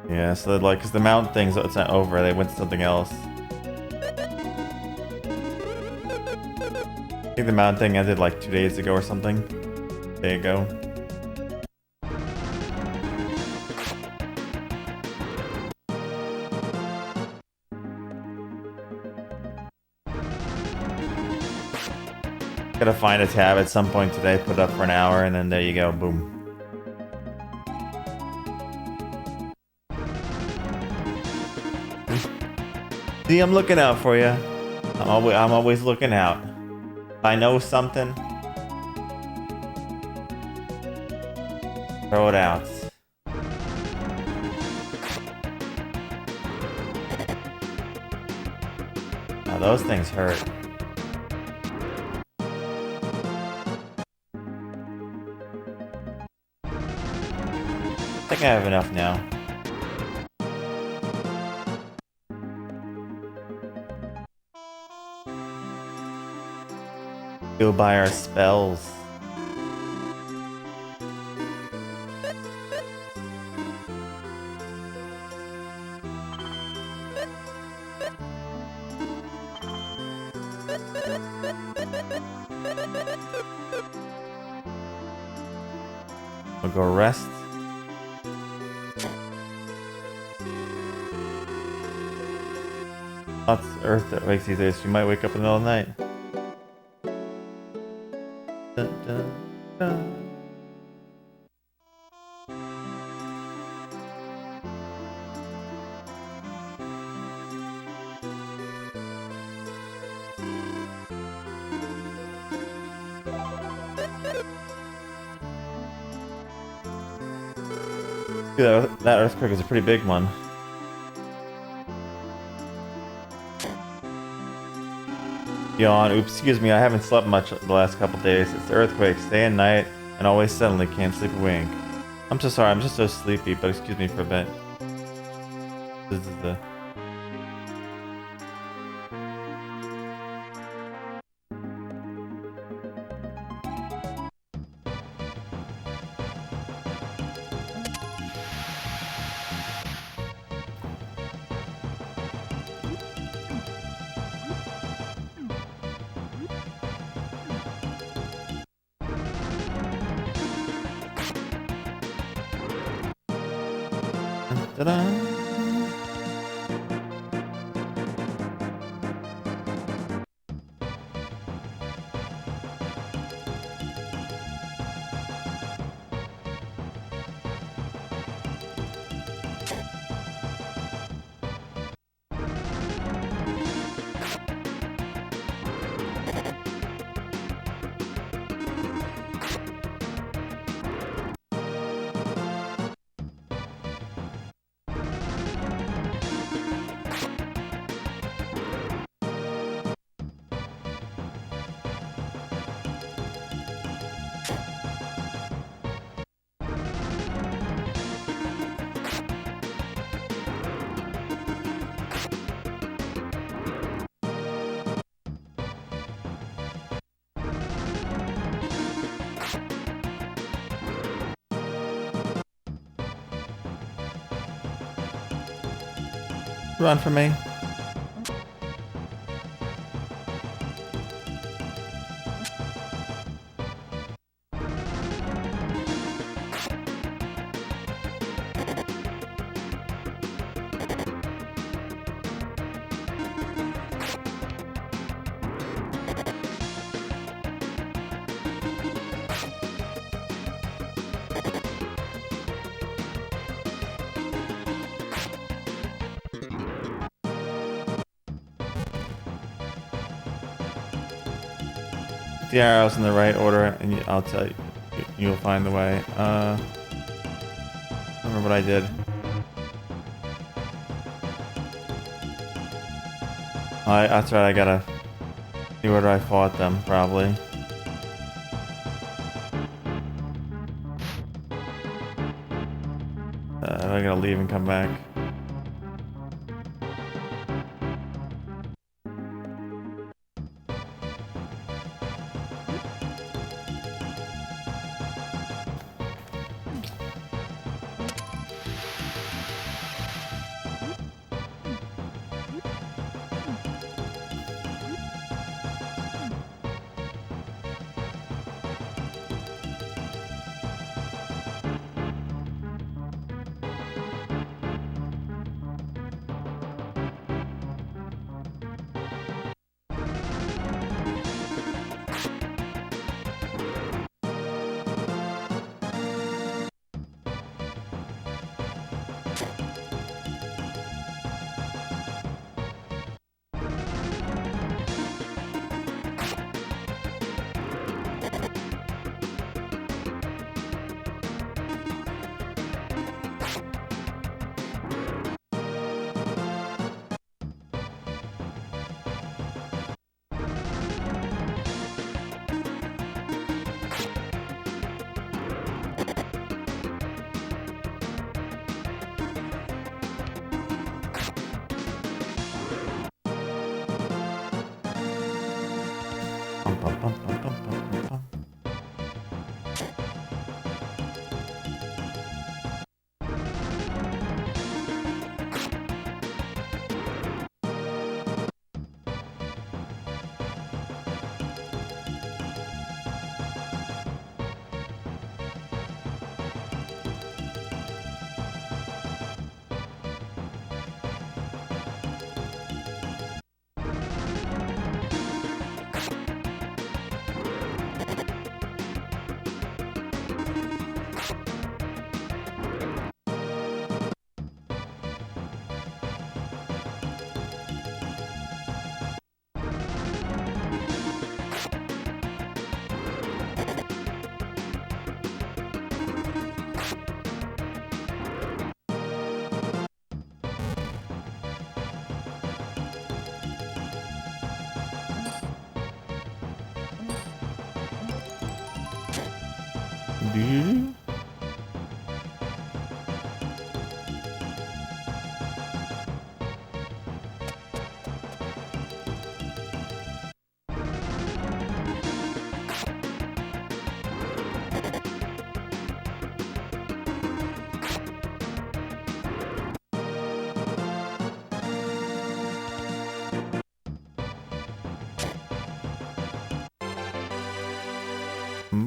S1: Yeah, so like, cause the mountain things, it's not over. They went to something else. I think the mountain thing ended like 2 days ago or something. There you go. Gotta find a tab at some point today, put it up for an hour, and then there you go, boom. See, I'm looking out for you. I'm always looking out. If I know something, throw it out. Now those things hurt. I think I have enough now. Go buy our spells. We'll go rest. Lots of earth that wakes these days. You might wake up in the middle of the night. Dun, dun, dun. Dude, that earthquake is a pretty big one. Yawn. Oops, excuse me, I haven't slept much the last couple days. It's the earthquake. Stay at night and always suddenly can't sleep a wink. I'm so sorry, I'm just so sleepy, but excuse me for a bit. This is the... Ta-da! Run for me. The arrows in the right order, and I'll tell you, you'll find the way. I don't remember what I did. That's right, I gotta see where I fought them, probably. I gotta leave and come back.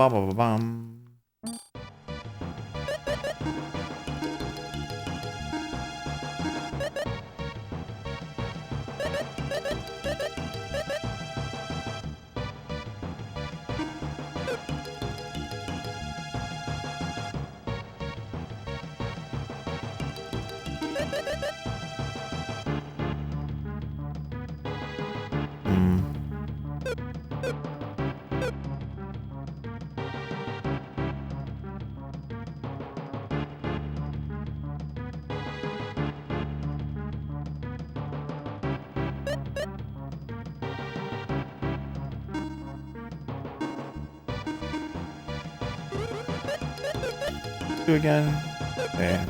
S1: Bum, bum, bum. Do again. Okay.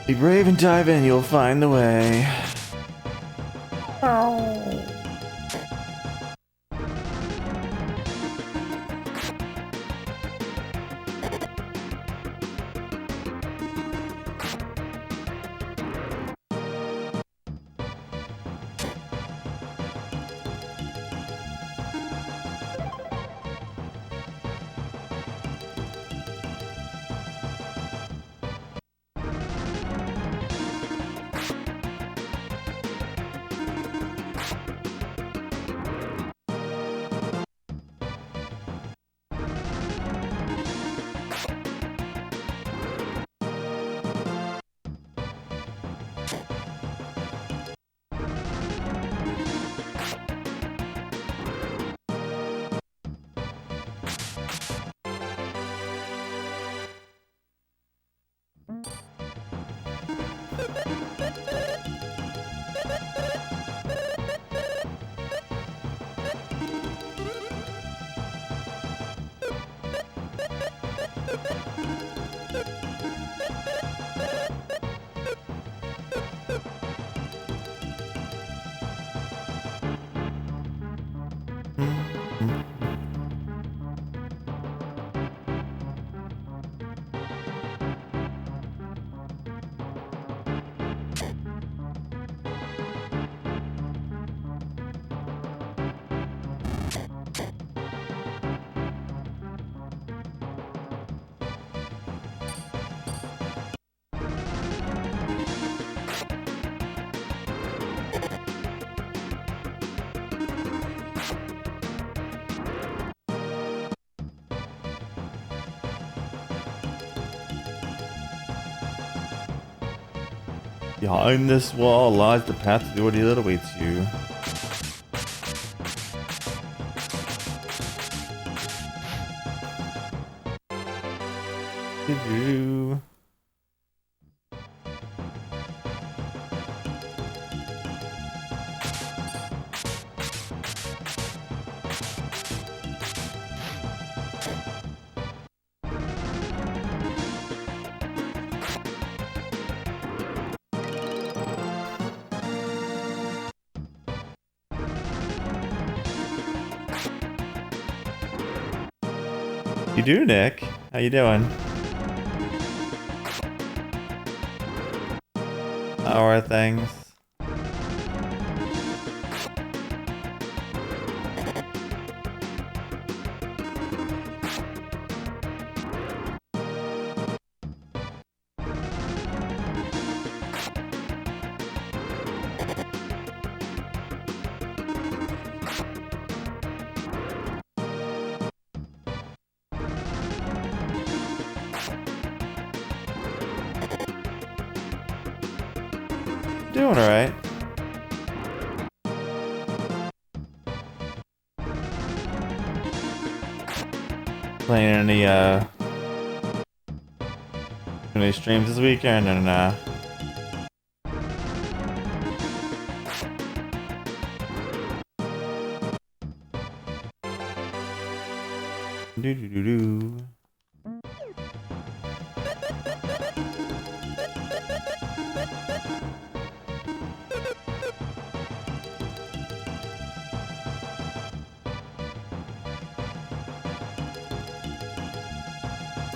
S1: Be brave and dive in, you'll find the way. Behind this wall lies the path to the ordeal that awaits you. Doo-doo. You do, Nick. How you doing? How are things? Doing alright. Playing any streams this weekend or nah? Do do do do.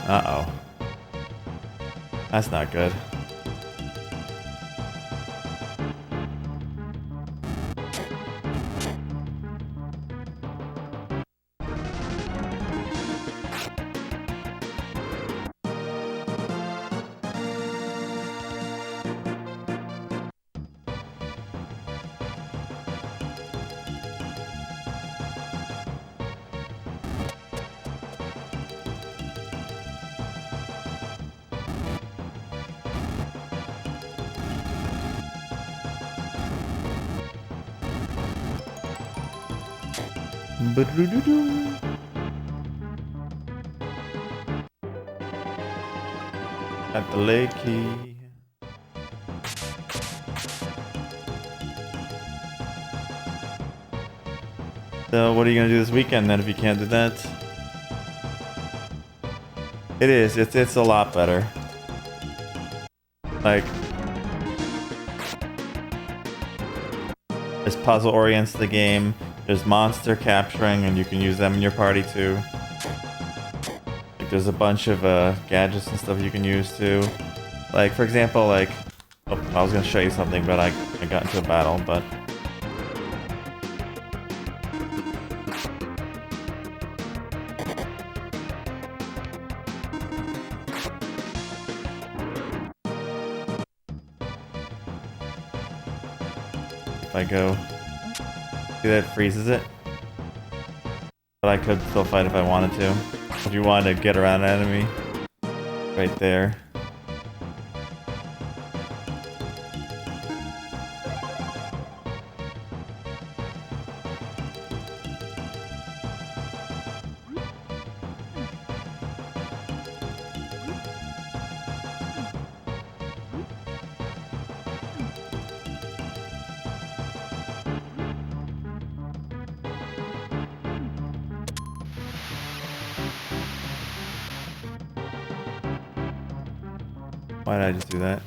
S1: Uh-oh. That's not good. Ba-do-do-do. At the lake key. So what are you gonna do this weekend then if you can't do that? It is, it's a lot better. Like there's puzzle orients to the game. There's monster capturing, and you can use them in your party too. Like, there's a bunch of gadgets and stuff you can use too. Like, for example, like... Oh, I was gonna show you something, but I got into a battle, but... If I go... See that freezes it? But I could still fight if I wanted to. If you wanted to get around an enemy. Right there. Why did I just do that?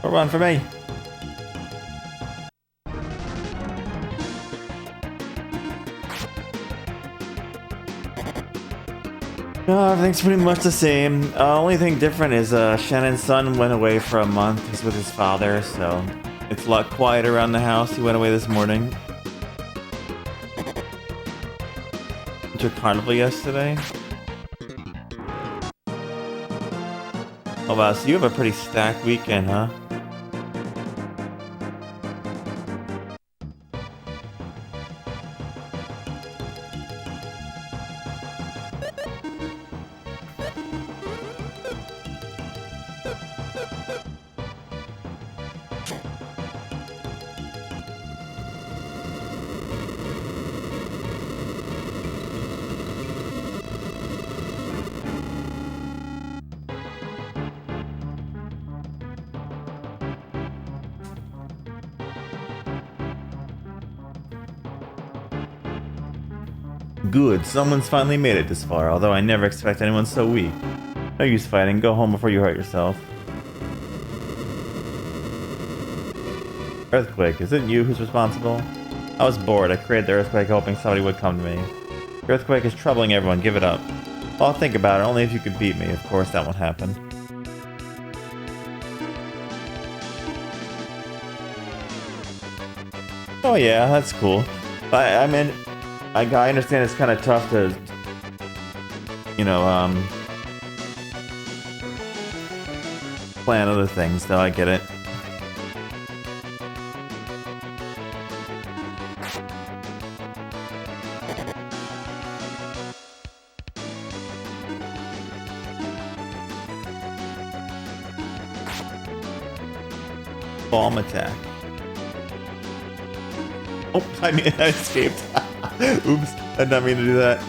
S1: A run for me. No, everything's pretty much the same. Only thing different is Shannon's son went away for a month. He's with his father, so it's a lot quieter around the house. He went away this morning. I'm Winter Carnival yesterday. Oh wow, so you have a pretty stacked weekend, huh? Good, someone's finally made it this far, although I never expect anyone so weak. No use fighting, go home before you hurt yourself. Earthquake, is it you who's responsible? I was bored, I created the earthquake hoping somebody would come to me. The earthquake is troubling everyone, give it up. Well, I'll think about it, only if you could beat me. Of course, that won't happen. Oh yeah, that's cool. But, I mean, I understand it's kind of tough to, you know, plan other things, though, I get it. Bomb attack. Oh, I mean, I escaped. Oops, I did not mean to do that.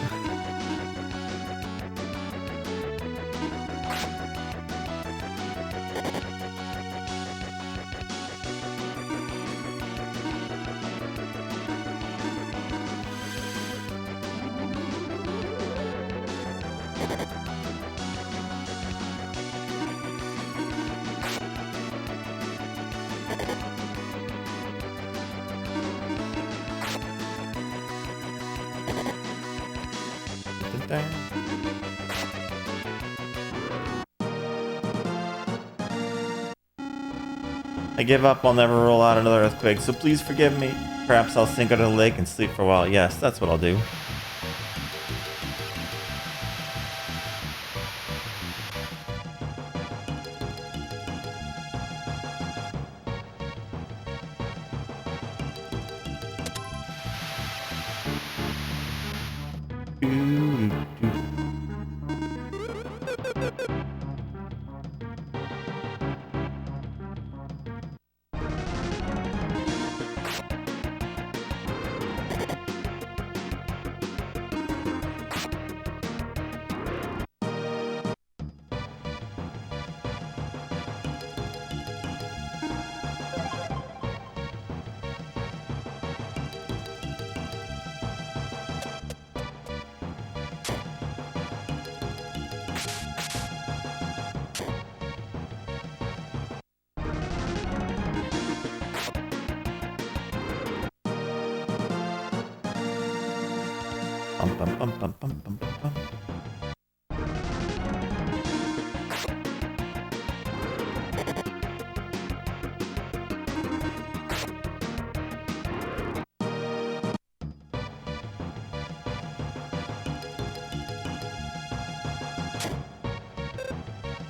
S1: I give up, I'll never roll out another earthquake, so please forgive me. Perhaps I'll sink under the lake and sleep for a while. Yes, that's what I'll do.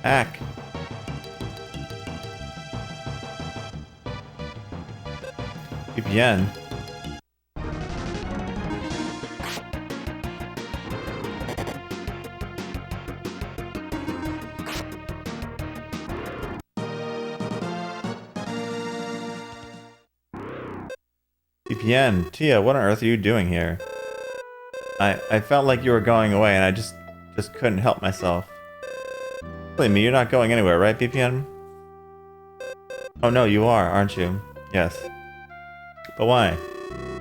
S1: Hack. VPN. VPN. Tia, what on earth are you doing here? I felt like you were going away and I just couldn't help myself. Believe me, you're not going anywhere, right, VPN? Oh no, you are, aren't you? Yes. But why?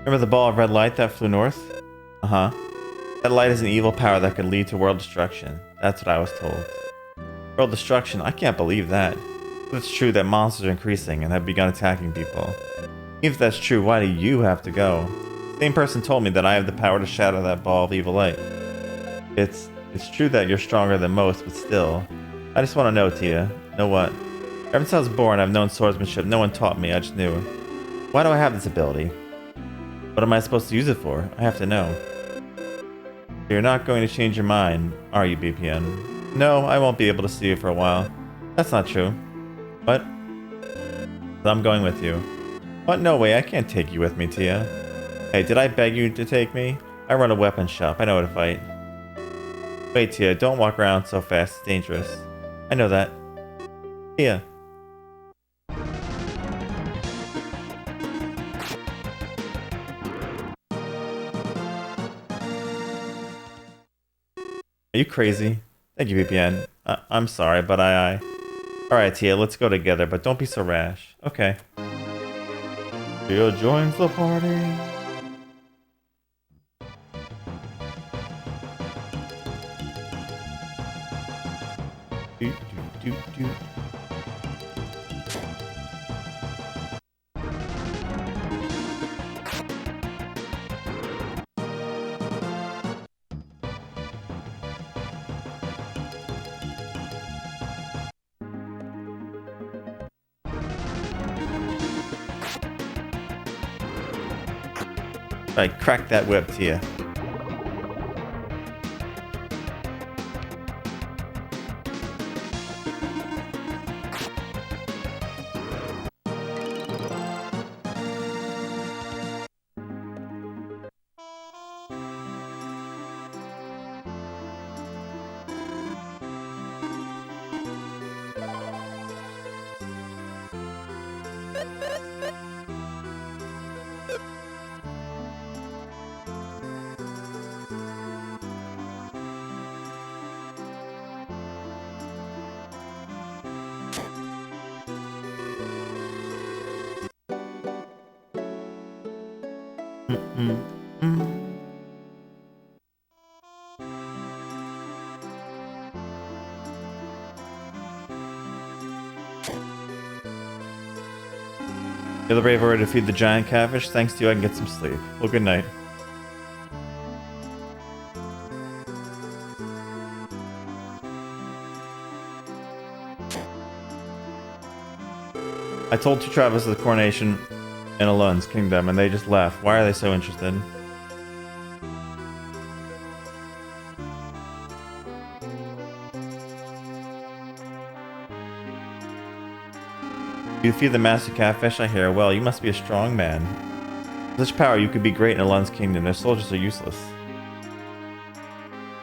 S1: Remember the ball of red light that flew north? Uh-huh. That light is an evil power that could lead to world destruction. That's what I was told. World destruction? I can't believe that. If it's true that monsters are increasing and have begun attacking people. If that's true, why do you have to go? The same person told me that I have the power to shatter that ball of evil light. It's true that you're stronger than most, but still. I just want to know, Tia. Know what? Ever since I was born, I've known swordsmanship. No one taught me, I just knew. Why do I have this ability? What am I supposed to use it for? I have to know. You're not going to change your mind, are you, BPN? No, I won't be able to see you for a while. That's not true. What? I'm going with you. What? No way, I can't take you with me, Tia. Hey, did I beg you to take me? I run a weapon shop. I know how to fight. Wait, Tia, don't walk around so fast. It's dangerous. I know that. Tia. Are you crazy? Thank you, VPN. I'm sorry, but I... Alright, Tia, let's go together, but don't be so rash. Okay. Tia joins the party. Do, do, do, do. Alright, crack that whip, Tia. You're the brave warrior to feed the giant catfish. Thanks to you, I can get some sleep. Well, good night. I told two travelers of the coronation in Alun's kingdom, and they just left. Why are they so interested? You feed the master catfish, I hear. Well, you must be a strong man. With such power, you could be great in Alun's kingdom. Their soldiers are useless.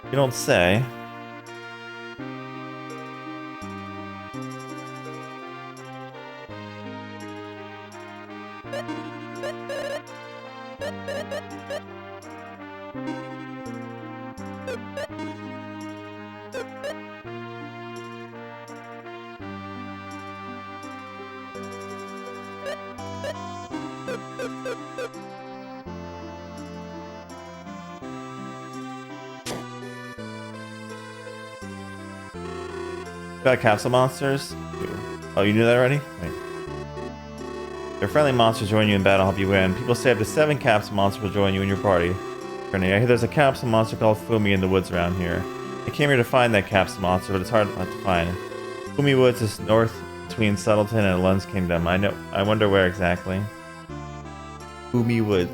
S1: You don't say. Got capsule monsters? Oh, you knew that already? Wait. Your friendly monsters join you in battle, help you win. People say up to 7 capsule monsters will join you in your party. I hear there's a capsule monster called Fumi in the woods around here. I came here to find that capsule monster, but it's hard to find. Fumi Woods is north between Subtleton and Alun's kingdom. I wonder where exactly. Fumi Woods.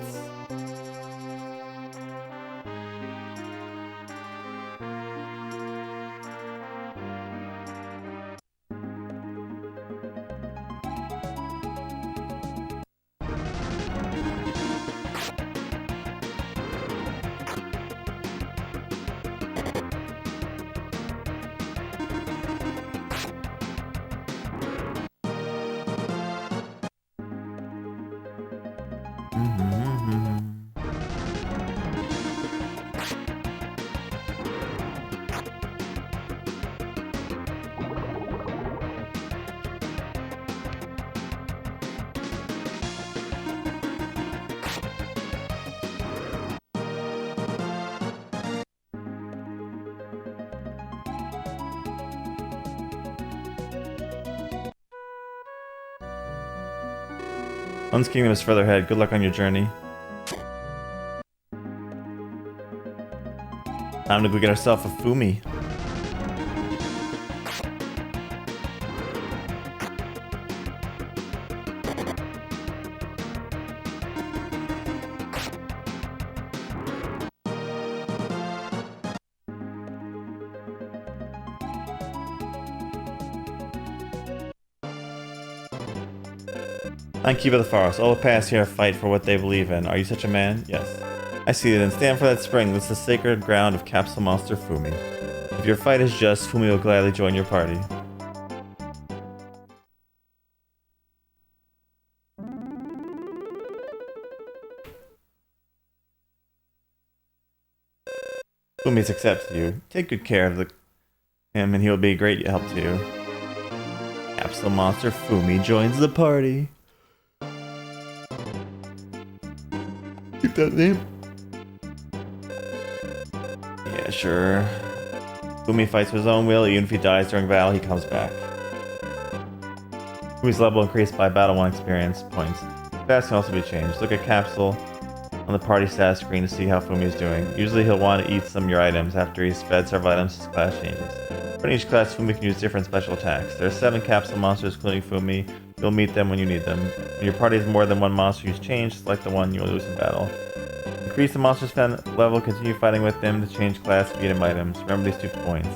S1: Alun's kingdom is further ahead. Good luck on your journey. Time to go get ourselves a Fumi. I'm Keeper of the Forest. All the past here fight for what they believe in. Are you such a man? Yes. I see it, and stand for that spring. This is the sacred ground of Capsule Monster Fumi. If your fight is just, Fumi will gladly join your party. Fumi's accepted you. Take good care of him, and he'll be a great help to you. Capsule Monster Fumi joins the party. Keep that name. Yeah, sure. Fumi fights for his own will. Even if he dies during battle, he comes back. Fumi's level increased by Battle 1 experience points. Stats can also be changed. Look at Capsule on the party status screen to see how Fumi is doing. Usually he'll want to eat some of your items. After he's fed several items, his class changes. For each class, Fumi can use different special attacks. There are 7 capsule monsters, including Fumi. You'll meet them when you need them. When your party has more than one monster who's changed, select the one you'll lose in battle. Increase the monster's level, continue fighting with them to change class, feed him items. Remember these 2 points.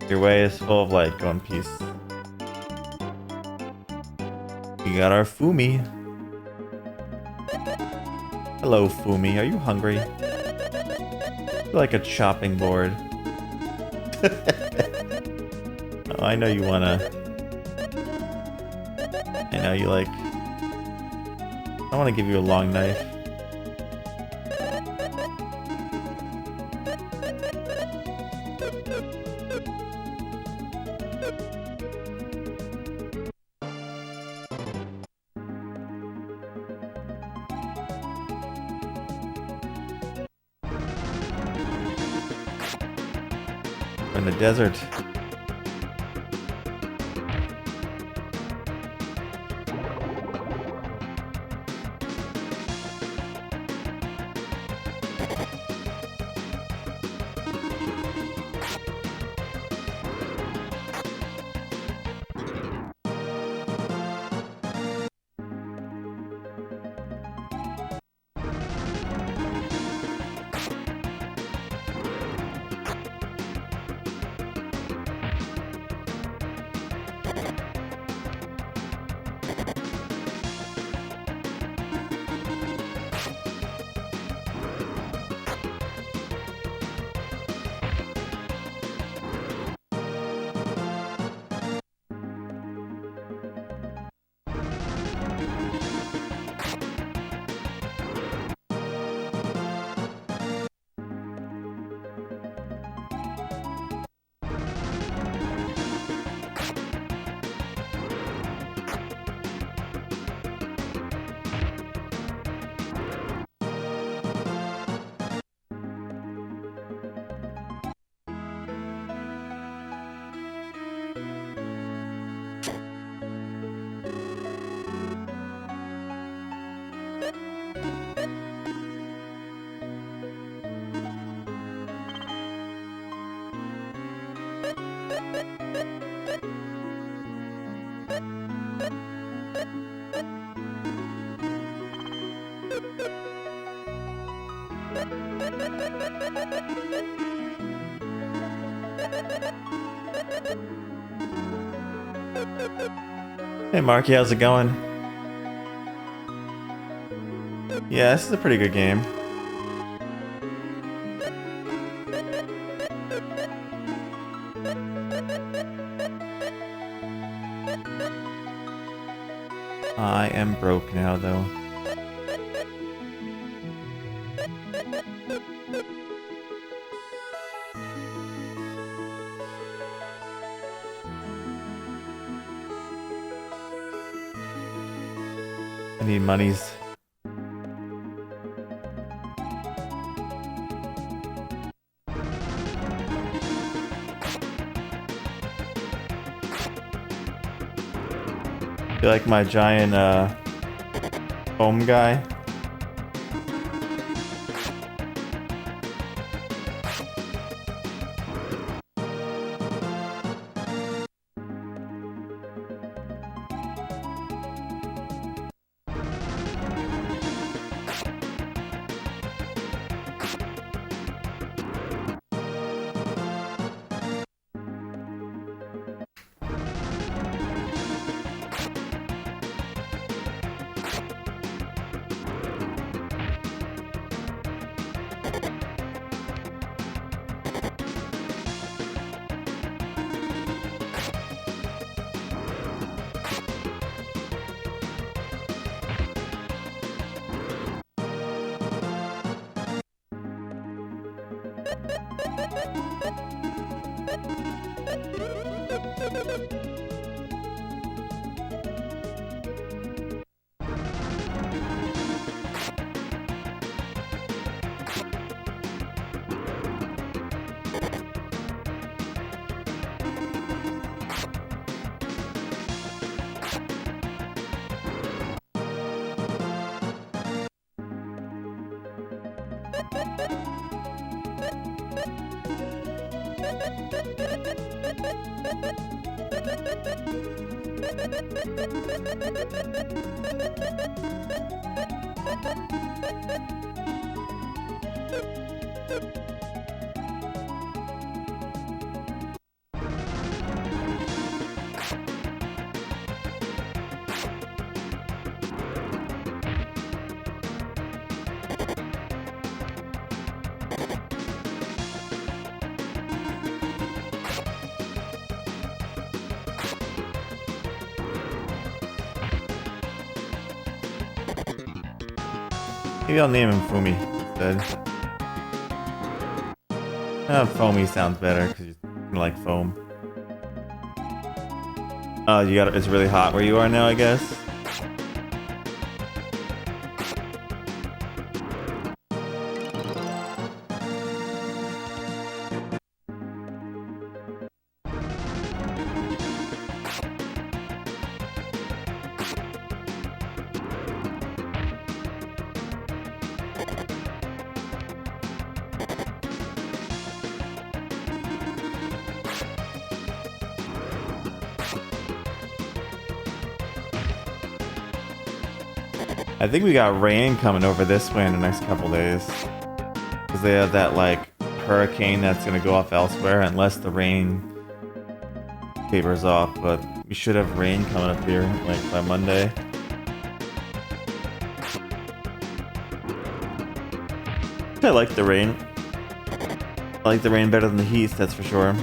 S1: Your way is full of light. Go in peace. We got our Fumi. Hello, Fumi. Are you hungry? You're like a chopping board. Oh, I know you wanna... I know you like... I wanna give you a long knife. We're in the desert. Hey Marky, how's it going? Yeah, this is a pretty good game. I am broke now, though. I need monies. You like my giant foam guy? Maybe I'll name him Fumi instead. Foamy sounds better because you like foam. Oh, it's really hot where you are now, I guess. I think we got rain coming over this way in the next couple days. Because they have that, like, hurricane that's going to go off elsewhere unless the rain tapers off. But we should have rain coming up here, like, by Monday. I like the rain. I like the rain better than the heat, that's for sure.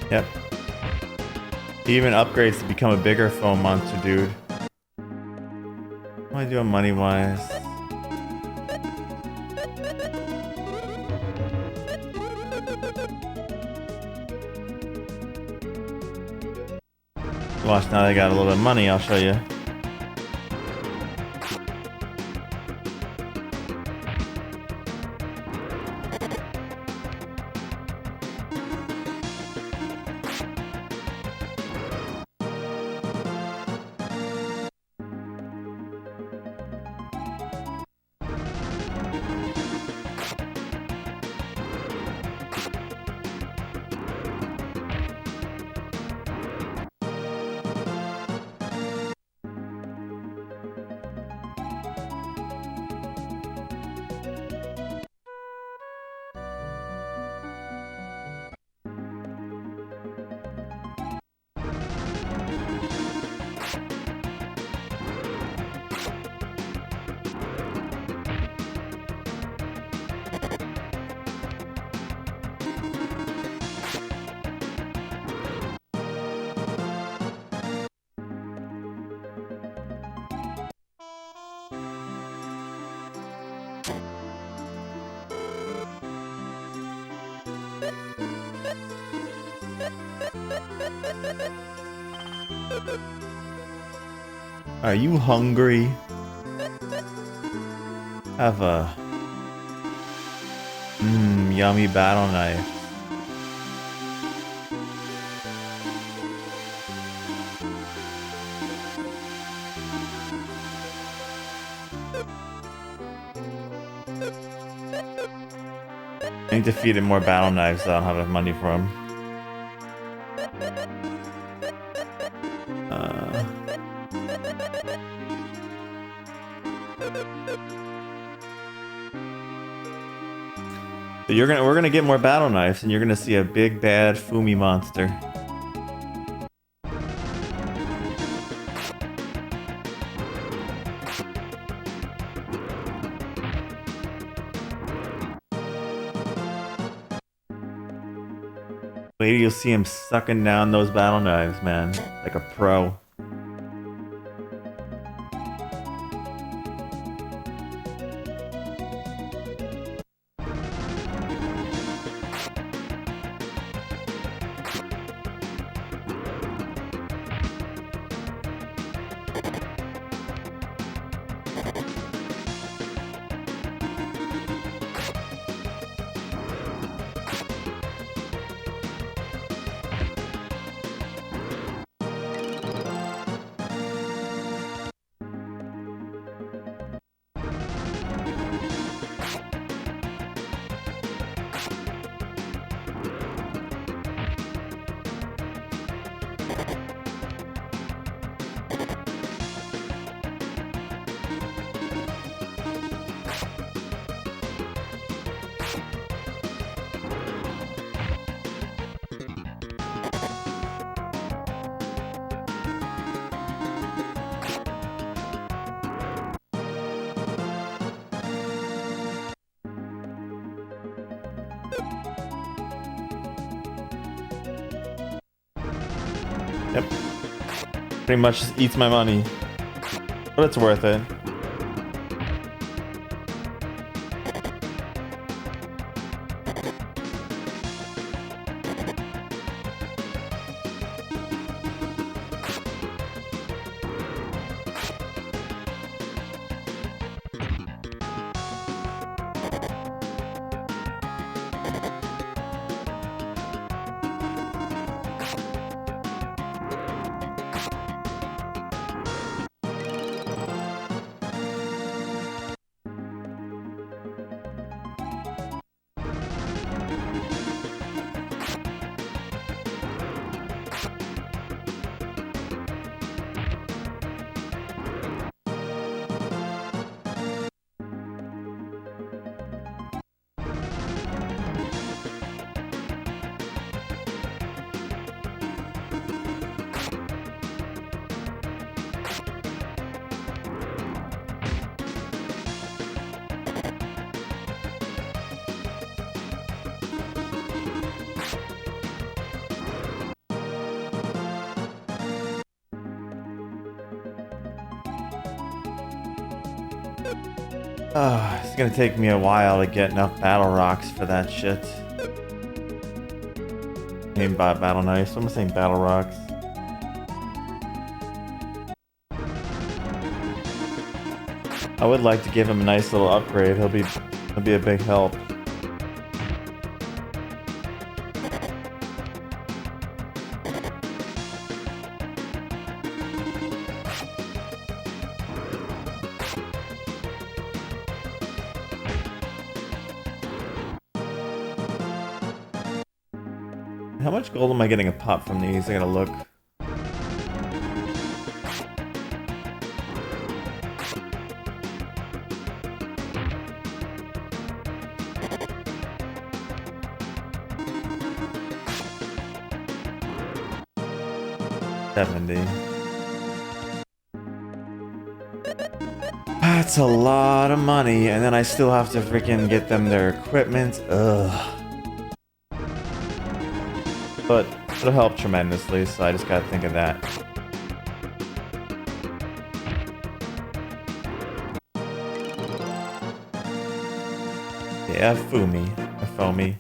S1: Yep. He even upgrades to become a bigger foam monster, dude. What am I doing money-wise? Watch, now I got a little bit of money, I'll show you. Are you hungry? Have a yummy battle knife. I need to feed it more battle knives, so I don't have enough money for them. We're gonna get more battle knives, and you're gonna see a big bad Fumi monster. Wait till you'll see him sucking down those battle knives, man, like a pro. Yep. Pretty much just eats my money. But it's worth it. It's gonna take me a while to get enough battle rocks for that shit. I mean, battle knives. I'm saying battle rocks. I would like to give him a nice little upgrade. He'll be a big help. How much gold am I getting a pop from these? I gotta look. That's a lot of money, and then I still have to freaking get them their equipment. Ugh. But it'll help tremendously, so I just gotta think of that. Yeah, Foamy.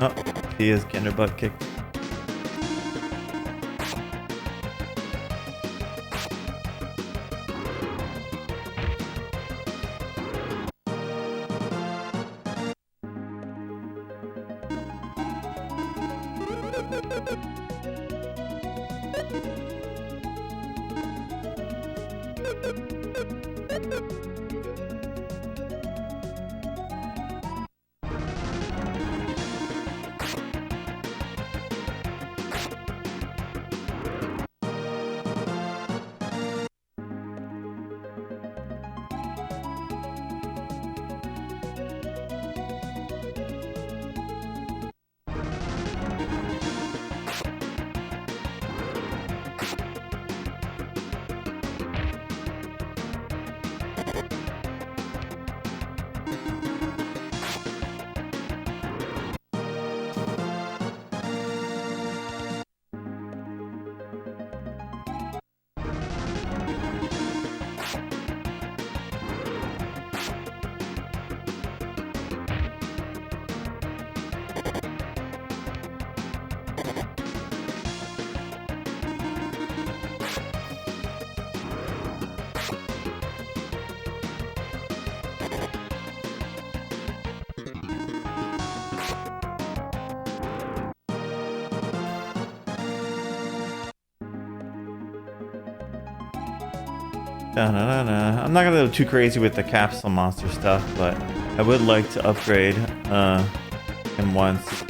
S1: Oh, he is getting her butt kicked. Da-na-na-na. I'm not gonna go too crazy with the capsule monster stuff, but I would like to upgrade him once.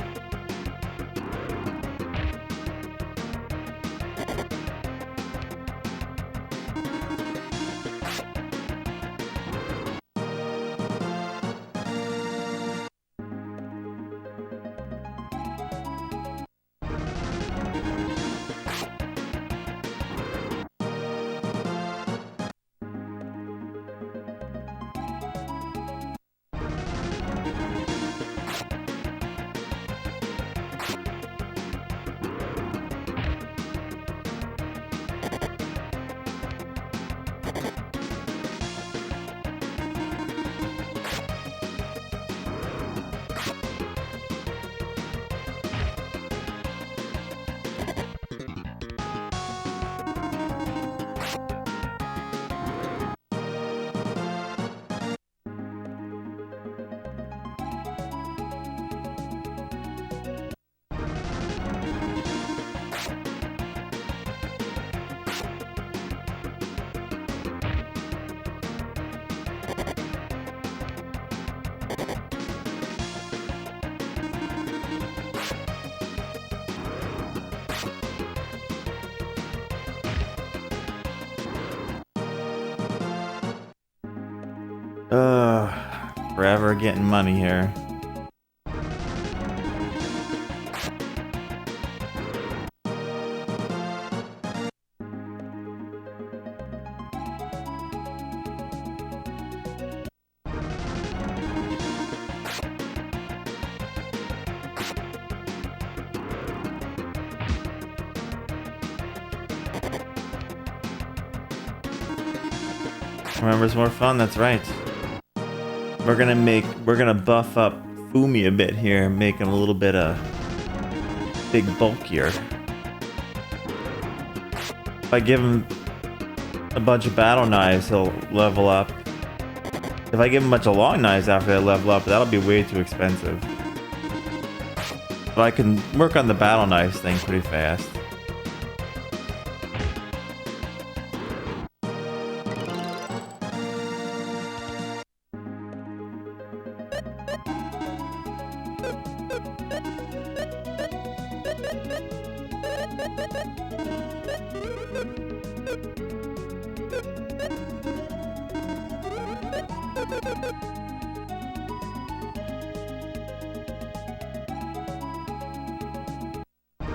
S1: Forever getting money here. Remember's more fun, that's right. We're gonna buff up Fumi a bit here, make him a little bit big bulkier. If I give him a bunch of battle knives, he'll level up. If I give him a bunch of long knives after they level up, that'll be way too expensive. But I can work on the battle knives thing pretty fast.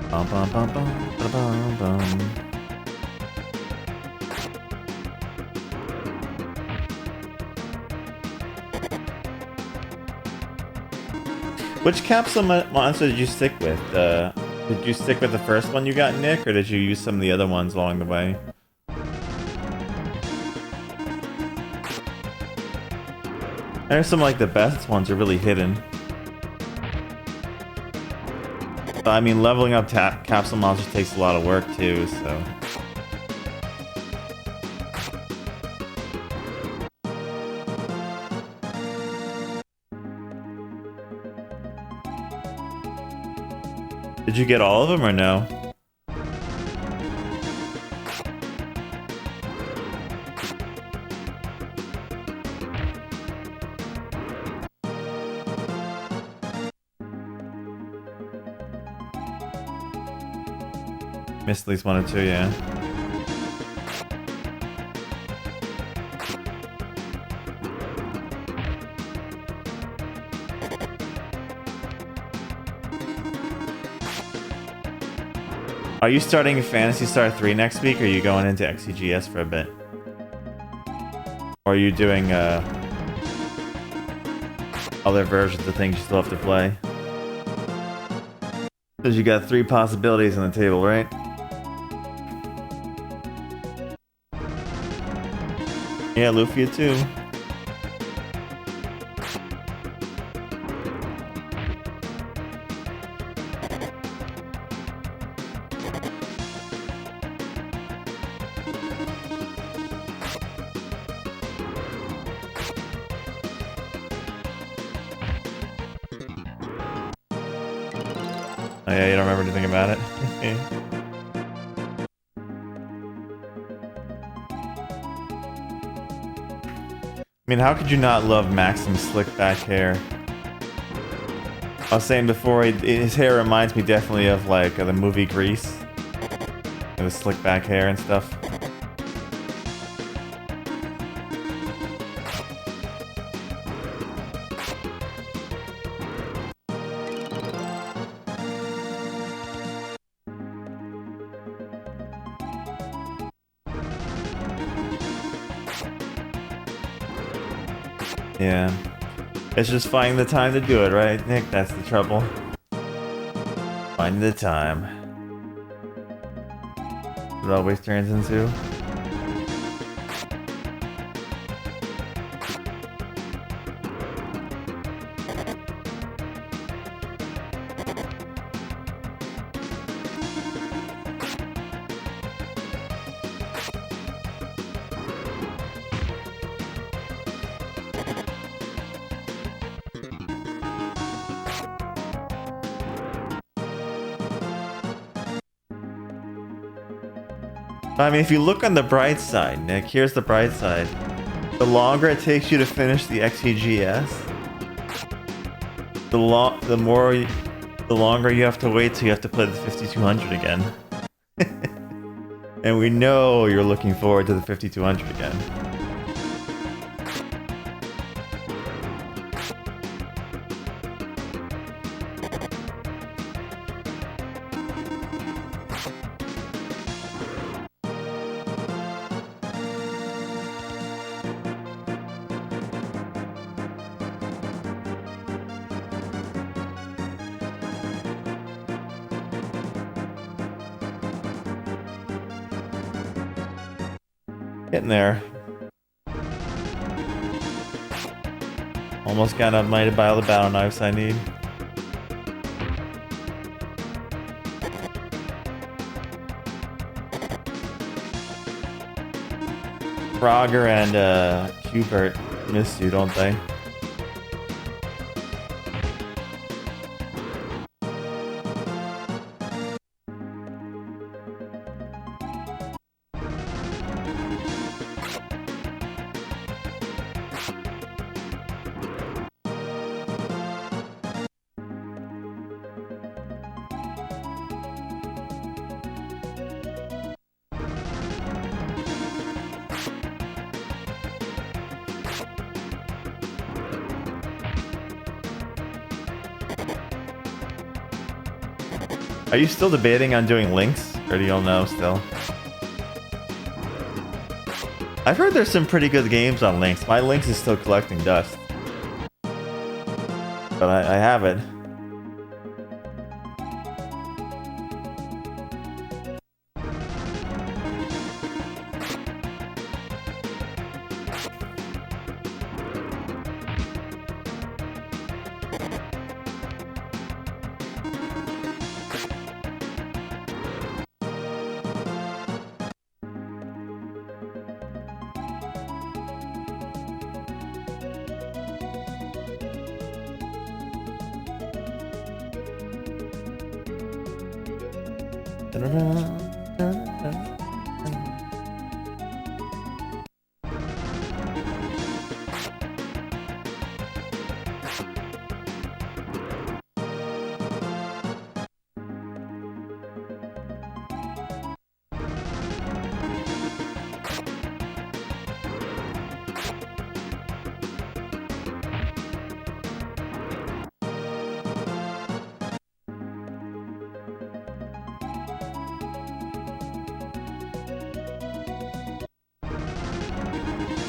S1: Bum, bum, bum, bum, bum, bum. Which capsule monster did you stick with? Did you stick with the first one you got, Nick, or did you use some of the other ones along the way? There's some like the best ones are really hidden. But I mean, leveling up capsule monsters takes a lot of work too, so. Did you get all of them or no? Missed at least one or two, yeah. Are you starting Phantasy Star 3 next week, or are you going into XCGS for a bit? Or are you doing other versions of things you still have to play? Because you got 3 possibilities on the table, right? Yeah, Lufia too. Oh yeah, you don't remember anything about it? I mean, how could you not love Maxim's slick back hair? I was saying before, his hair reminds me definitely of like the movie Grease. The slick back hair and stuff. Yeah. It's just finding the time to do it, right, Nick? That's the trouble. Finding the time. It always turns into. I mean, if you look on the bright side, Nick, here's the bright side. The longer it takes you to finish the XEGS, the longer you have to wait till you have to play the 5200 again. And we know you're looking forward to the 5200 again. Getting there. Almost got enough money to buy all the battle knives I need. Frogger and Hubert miss you, don't they? Are you still debating on doing links? Or do you all know still? I've heard there's some pretty good games on links. My links is still collecting dust. But I have it.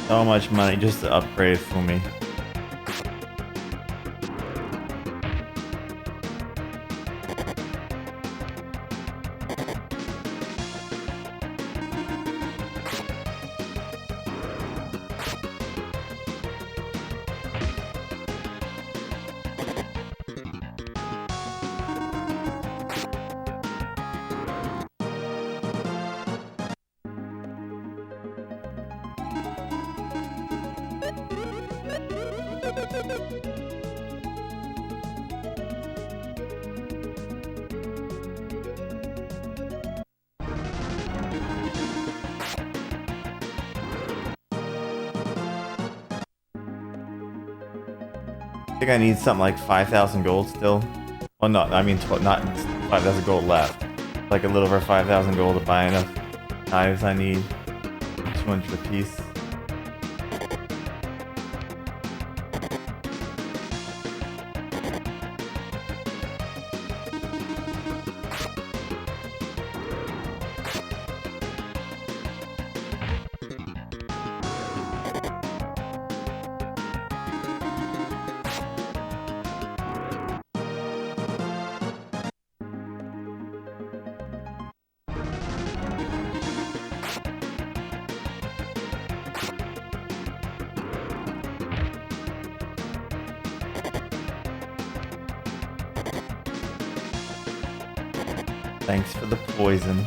S1: So much money just to upgrade for me. I think I need something like 5,000 gold still. Well, no, I mean not 5,000 gold left. Like a little over 5,000 gold to buy enough knives I need. 200 apiece. Thanks for the poison.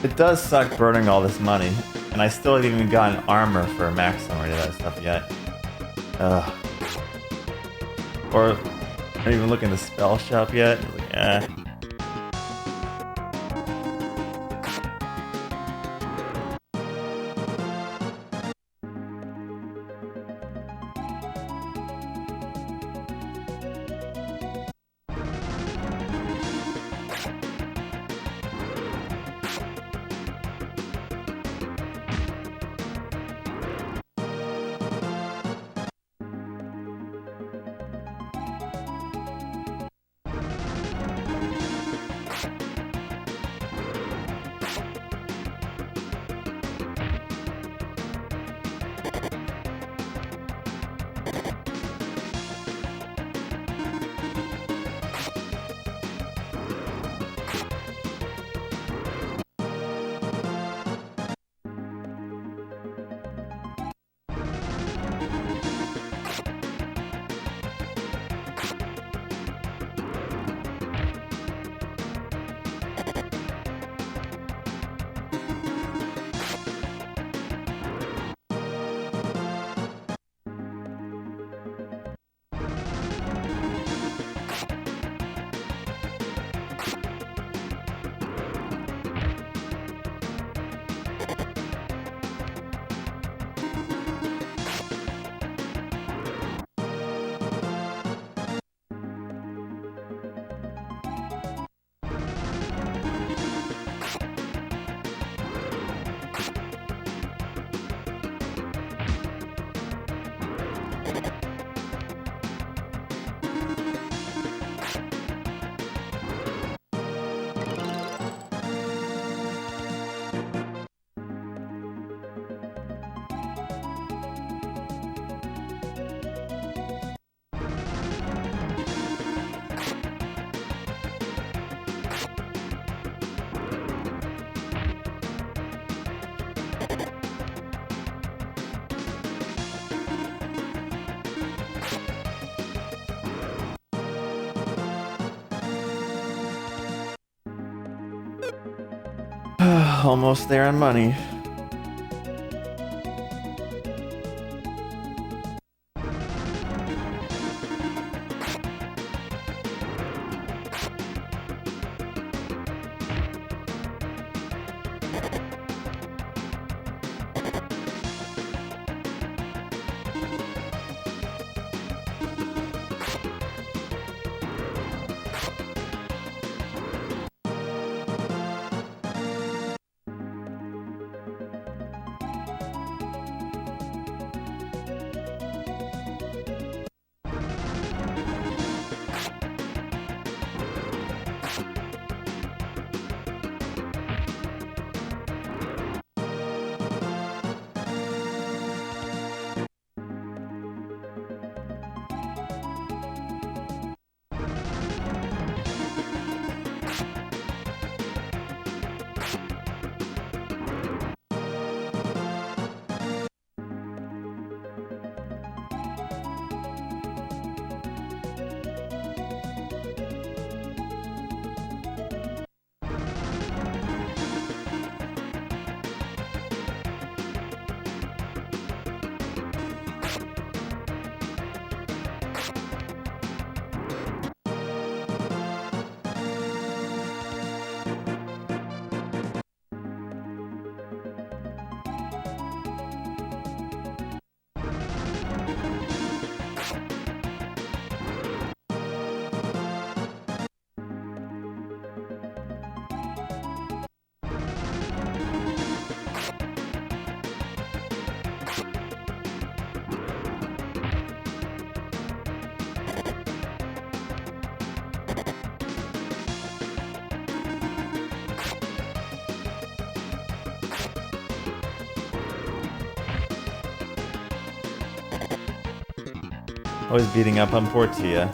S1: It does suck burning all this money, and I still haven't even gotten armor for maximum or any of that stuff yet. Ugh. Or not even looking at the spell shop yet. Like, eh. Almost there on money. Always beating up on Portia.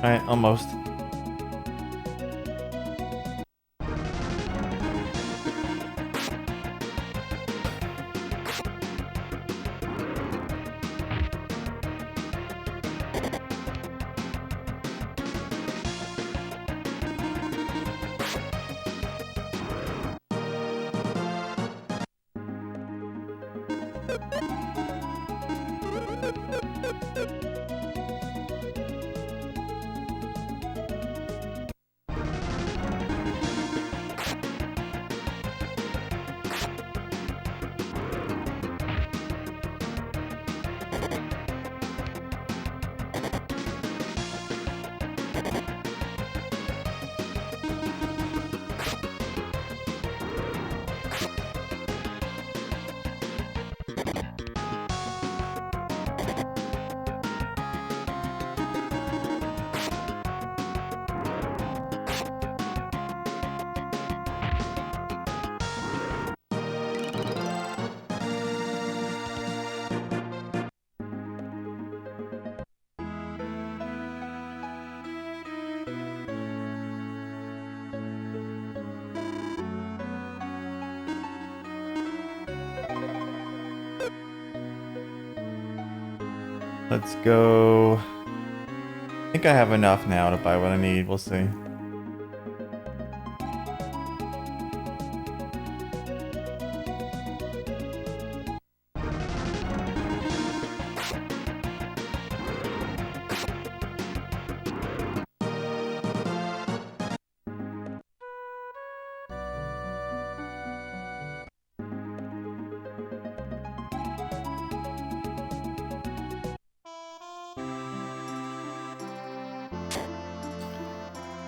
S1: Alright, almost. Let's go. I think I have enough now to buy what I need. We'll see.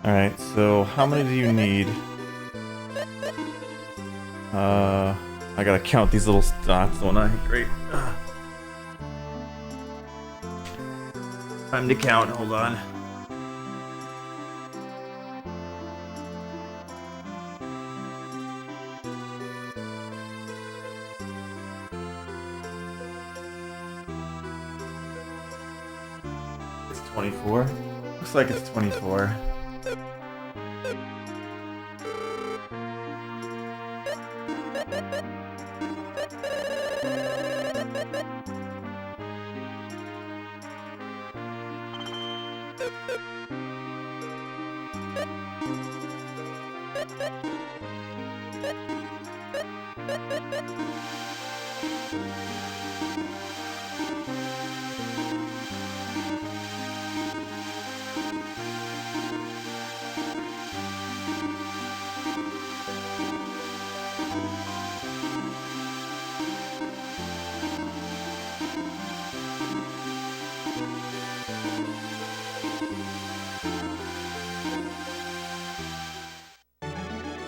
S1: Alright, so how many do you need? I gotta count these little dots, don't I? Great. Time to count, hold on. It's 24. Looks like it's 24.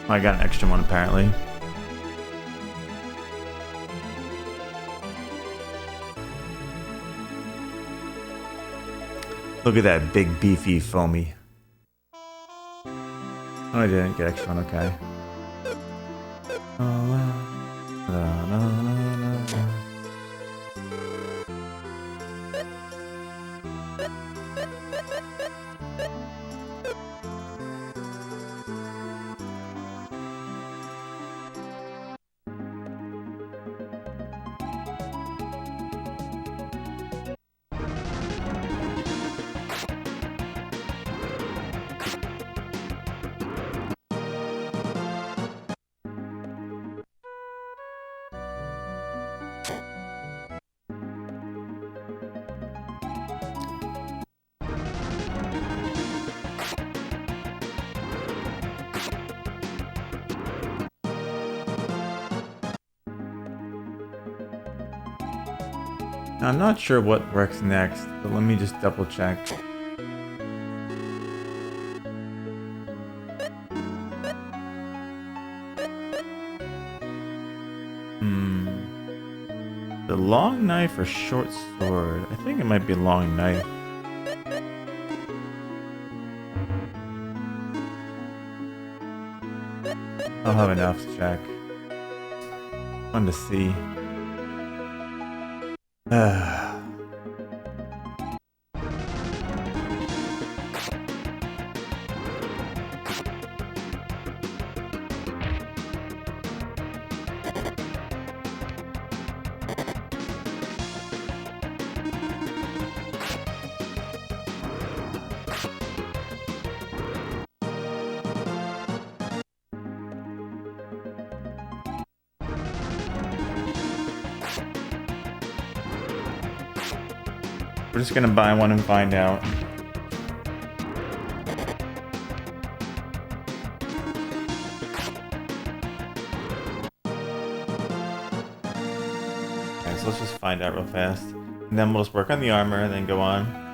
S1: I got an extra one apparently. Look at that big, beefy, foamy. Oh, I didn't get extra one, okay. I'm not sure what works next, but let me just double check. The long knife or short sword? I think it might be long knife. I'll have enough to check. Fun to see. We're just gonna buy one and find out. Okay, so let's just find out real fast. And then we'll just work on the armor and then go on.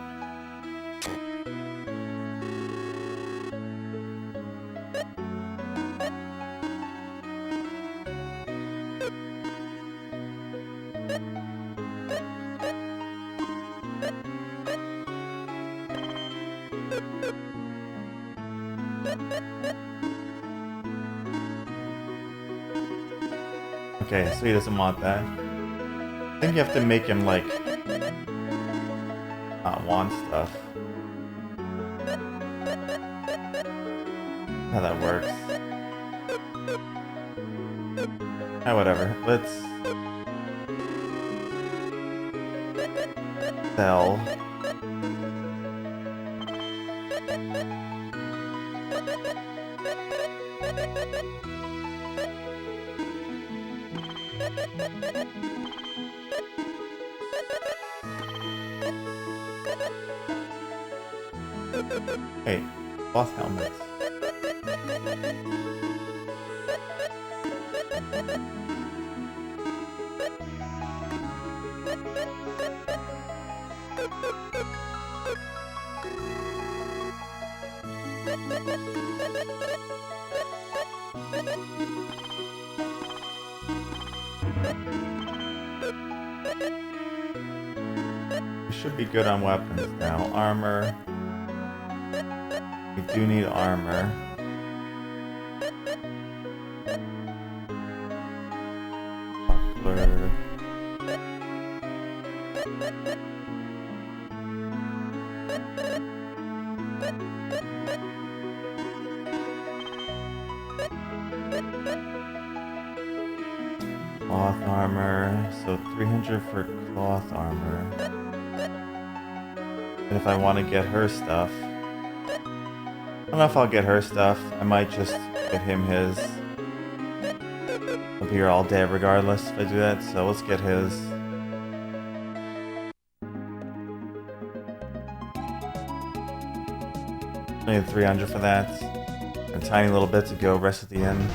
S1: Okay, so he doesn't want that. I think you have to make him, like, not want stuff. How that works. Whatever. Let's sell. Hey, boss helmets. We should be good on weapons now. Armor. We do need armor. Buckler. Cloth armor. So 300 for cloth armor. And if I want to get her stuff, I don't know if I'll get her stuff. I might just give him his. I'll be here all day regardless if I do that, so let's get his. I need 300 for that. A tiny little bit to go, rest at the end.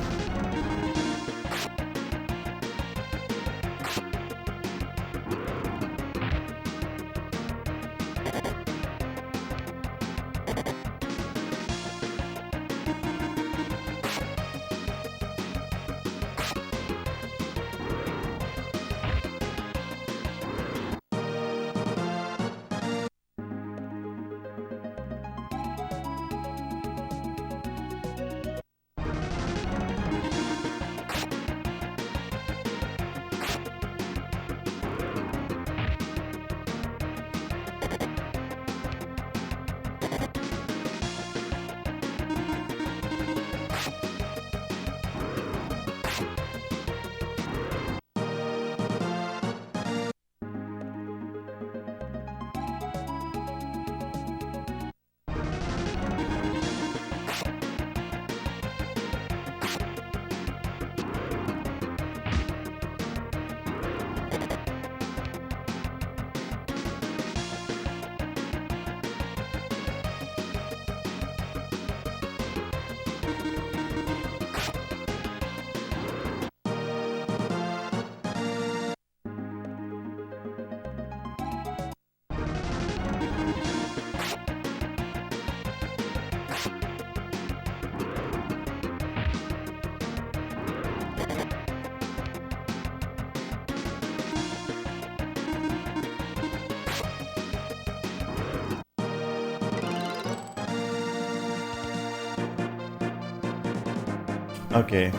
S1: Okay.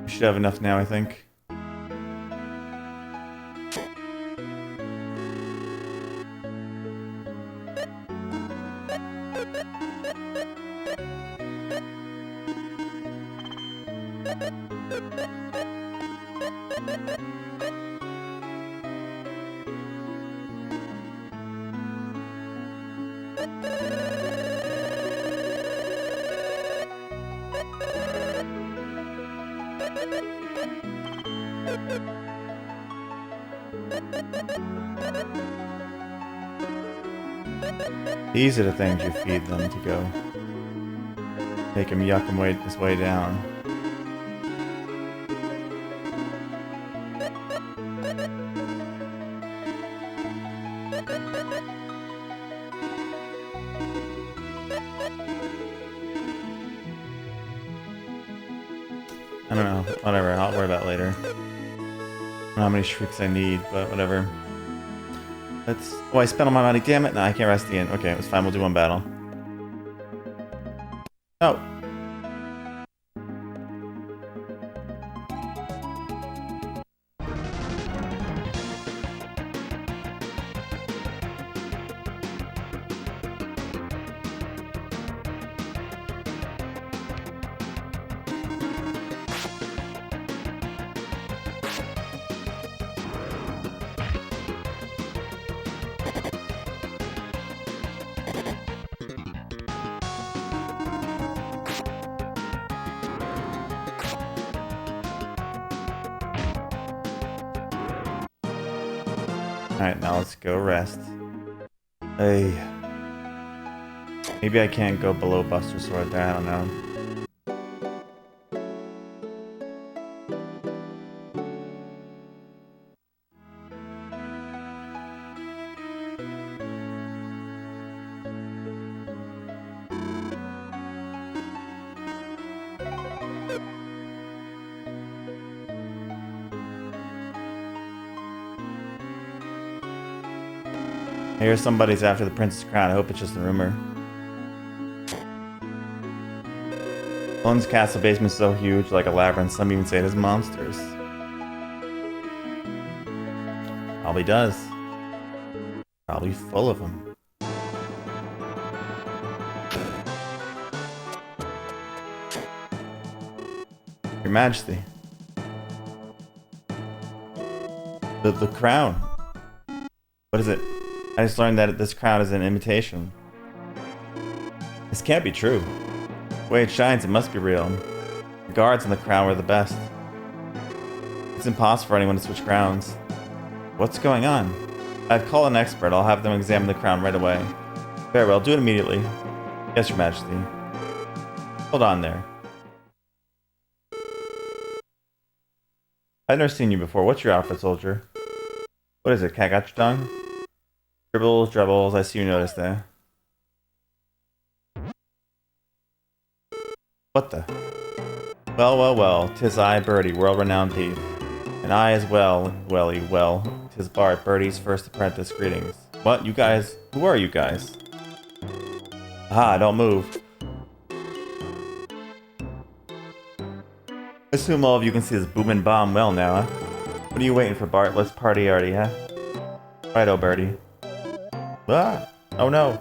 S1: We should have enough now, I think. These are the things you feed them to go. Make him yuck his way down. I don't know. Whatever. I'll worry about it later. I don't know how many shrieks I need, but whatever. Let's... Oh, I spent all my money. Damn it. No, I can't rest the end. Okay, it was fine. We'll do one battle. Oh. Alright, now let's go rest. Hey. Maybe I can't go below Buster Sword there, I don't know. I hear somebody's after the Prince's crown. I hope it's just a rumor. One's castle basement's so huge, like a labyrinth. Some even say it has monsters. Probably does. Probably full of them. Your Majesty. The crown. What is it? I just learned that this crown is an imitation. This can't be true. The way it shines, it must be real. The guards on the crown were the best. It's impossible for anyone to switch crowns. What's going on? I've called an expert. I'll have them examine the crown right away. Very well, do it immediately. Yes, Your Majesty. Hold on there. I've never seen you before. What's your outfit, soldier? What is it, cat got your tongue? Dribbles, dribbles, I see you noticed that. What the? Well, well, well, 'tis I, Birdie, world-renowned thief. And I as well, welly, well, 'tis Bart, Birdie's first apprentice, greetings. What, you guys? Who are you guys? Aha, don't move. I assume all of you can see this booming bomb well now, huh? What are you waiting for, Bart? Let's party already, huh? Righto, Birdie. Ah! Oh no!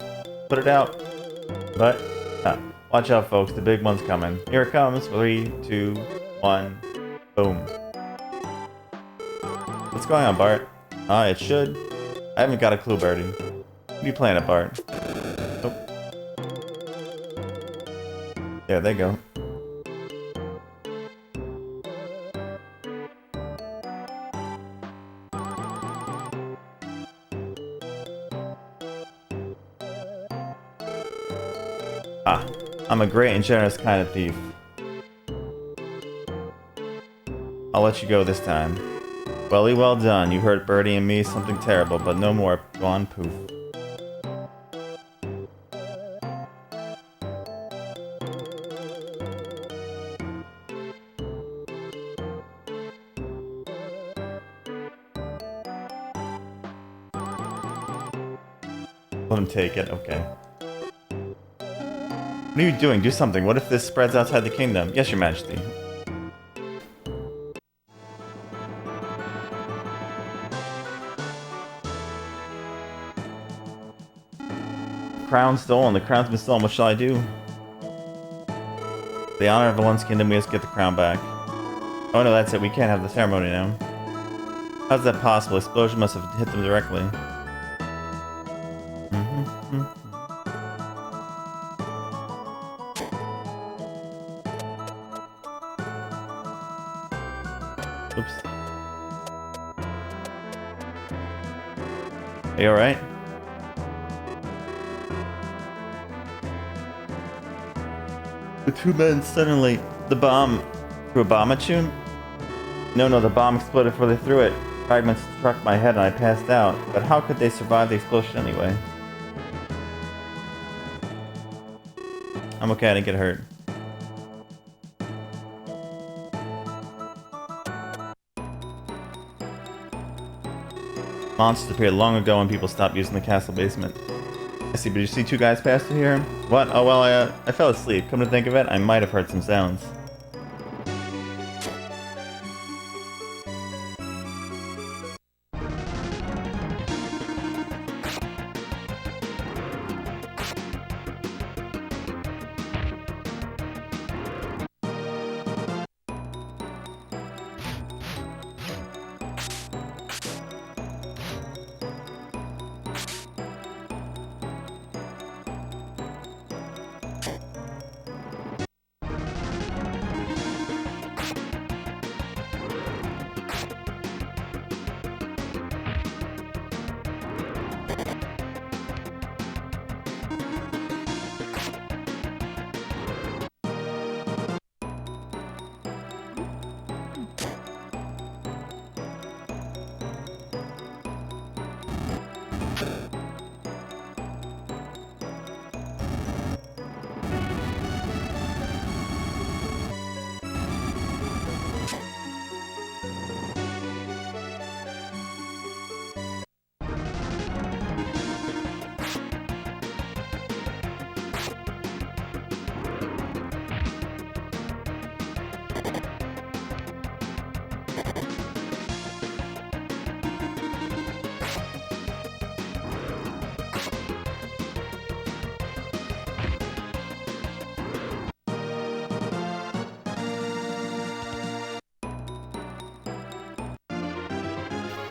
S1: Put it out! But, watch out folks, the big one's coming. Here it comes! 3, 2, 1, boom. What's going on, Bart? It should. I haven't got a clue, Birdie. What are you playing at, Bart? Oh. Yeah, there you go. I'm a great and generous kind of thief. I'll let you go this time. Welly, well done. You hurt Birdie and me something terrible, but no more. Go on, poof. Let him take it, okay. What are you doing? Do something. What if this spreads outside the kingdom? Yes, Your Majesty. crown stolen. The crown's been stolen. What shall I do? The honor of Valon's kingdom, we have to get the crown back. Oh no, that's it. We can't have the ceremony now. How's that possible? Explosion must have hit them directly. Oops. Are you alright? The two men suddenly... The bomb... Threw a bomb at you? No, the bomb exploded before they threw it. Fragments struck my head and I passed out. But how could they survive the explosion anyway? I'm okay, I didn't get hurt. Monsters appeared long ago when people stopped using the castle basement. I see, but you see two guys pass through here? What? Oh well, I fell asleep. Come to think of it, I might have heard some sounds.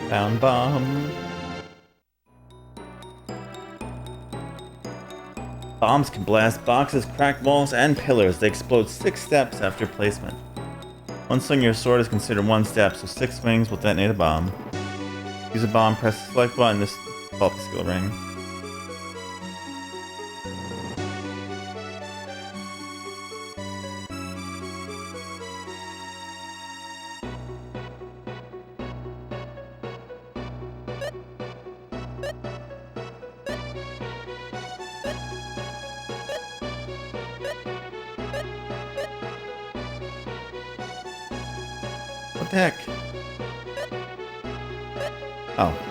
S1: Found bomb. Bombs can blast boxes, crack walls, and pillars. They explode 6 steps after placement. One swing of your sword is considered 1 step, so 6 swings will detonate a bomb. Use a bomb, press the select button, this called the skill ring. What the heck? Oh.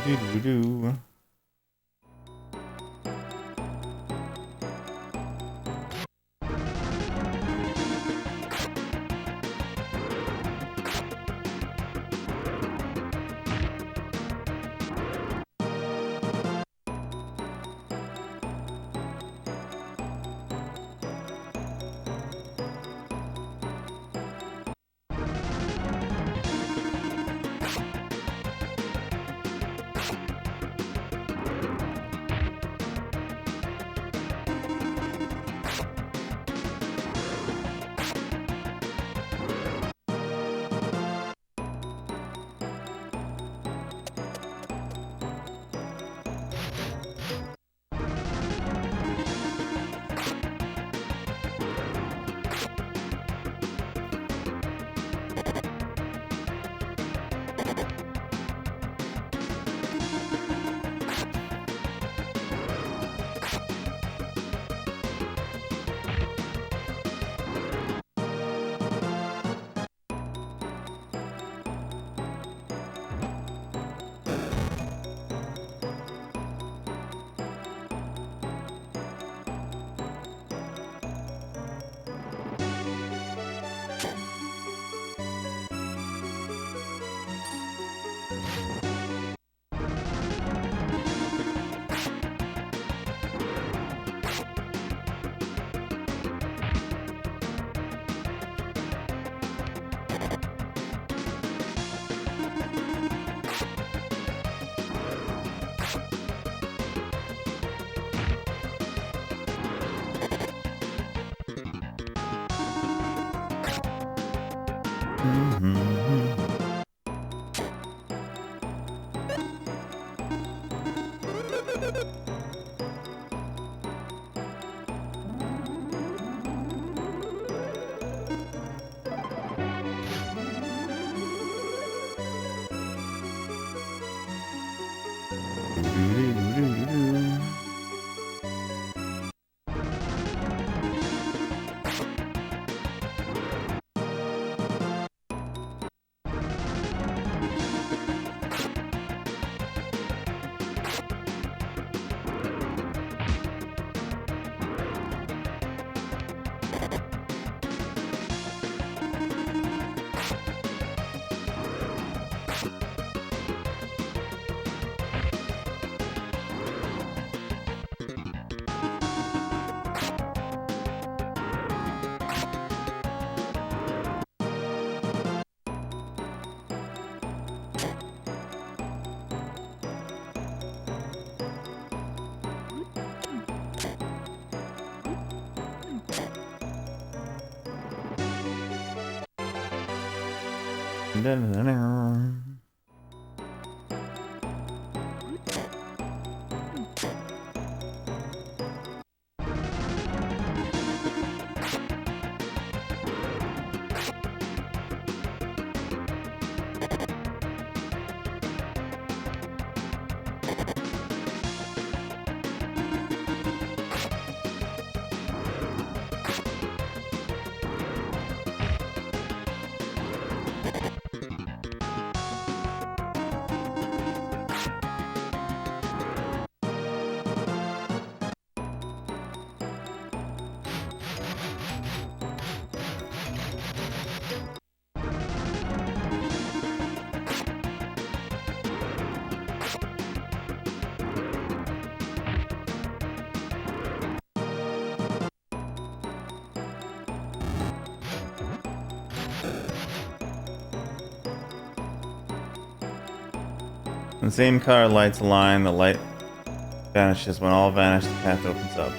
S1: Do-do-do-do. The same color lights align, the light vanishes. When all vanish, the path opens up.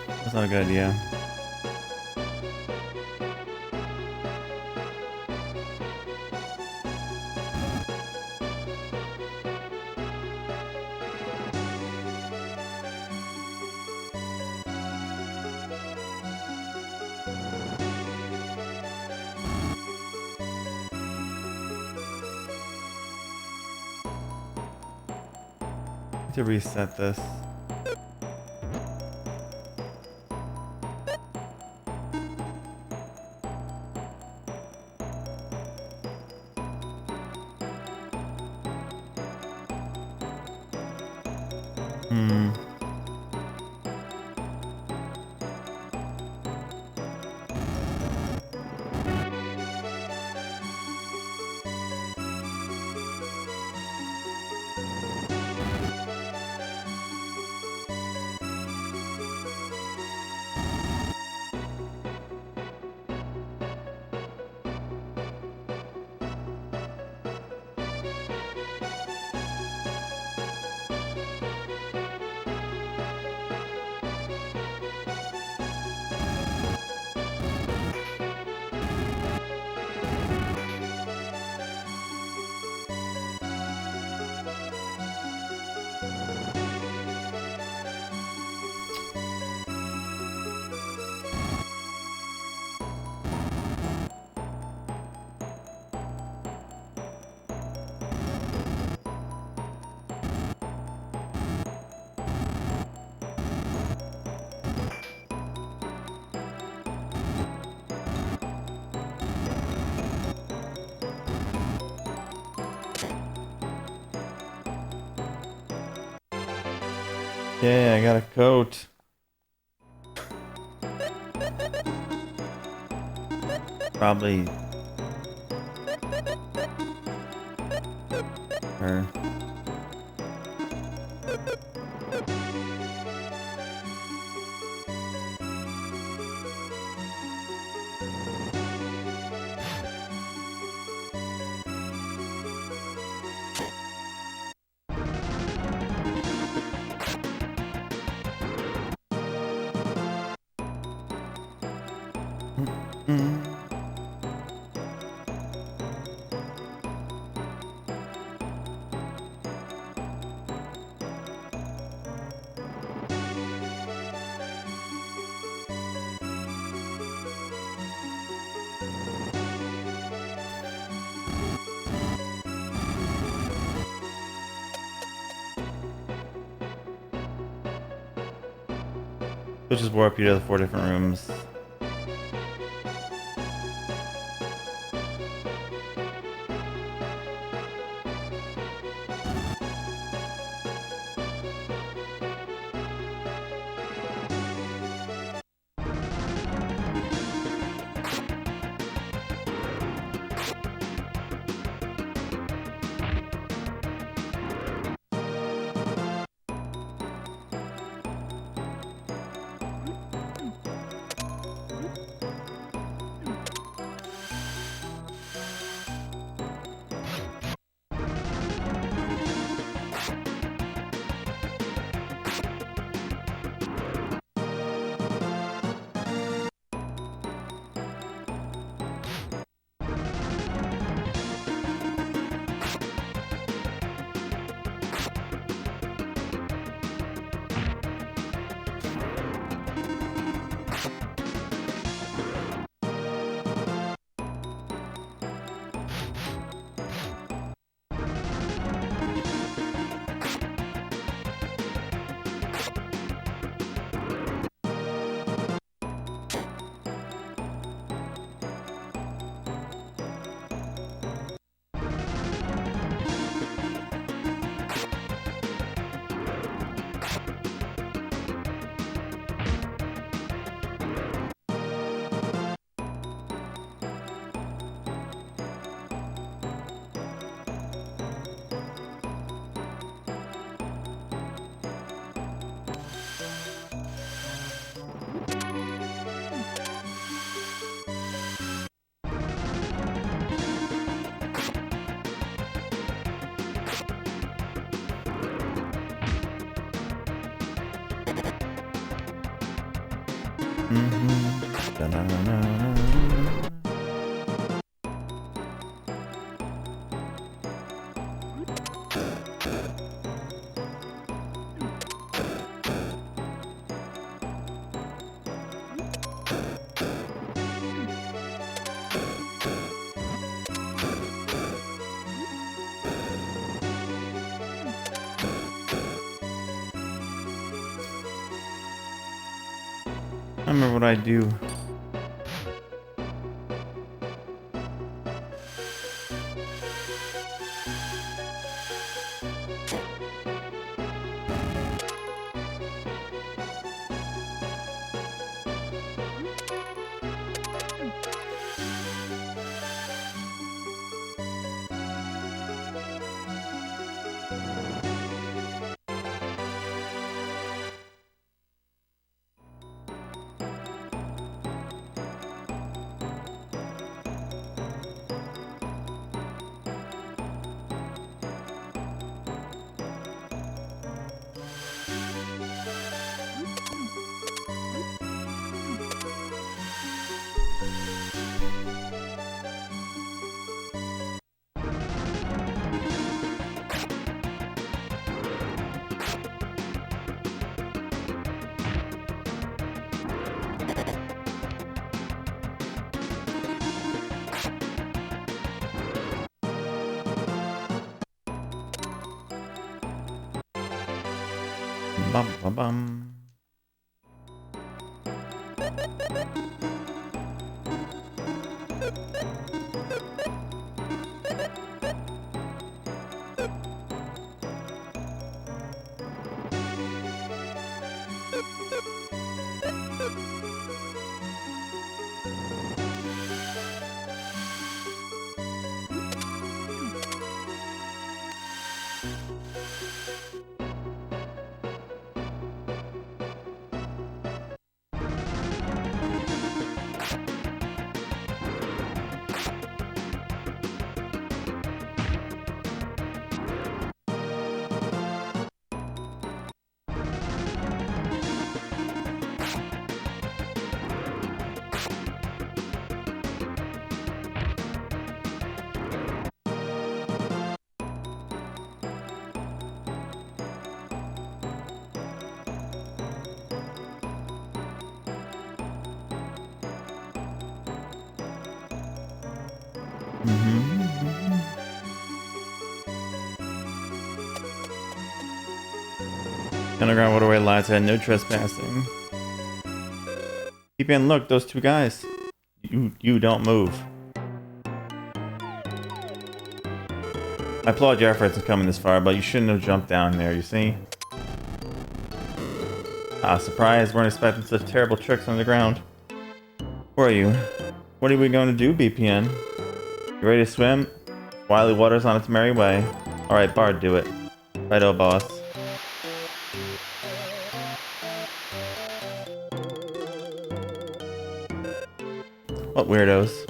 S1: That's not a good idea. To reset this. Yeah, I got a coat. Probably her. We'll just warp you to the 4 different rooms. remember what I do. Bum bum bum. Underground waterway lies ahead, no trespassing. Keep in, look, those two guys. You don't move. I applaud your efforts in coming this far, but you shouldn't have jumped down there, you see? Ah, surprise, weren't expecting such terrible tricks on the ground. Who are you? What are we going to do, BPN? You ready to swim? Wily Water's on its merry way. Alright, Bard, do it. Righto, boss. What weirdos.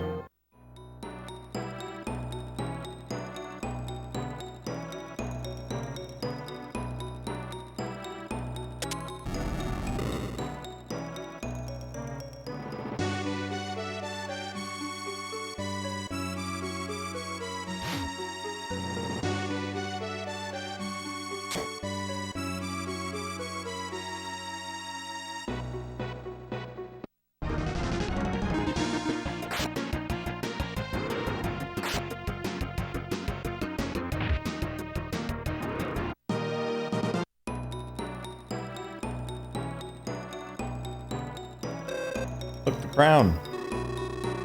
S1: Look at the ground.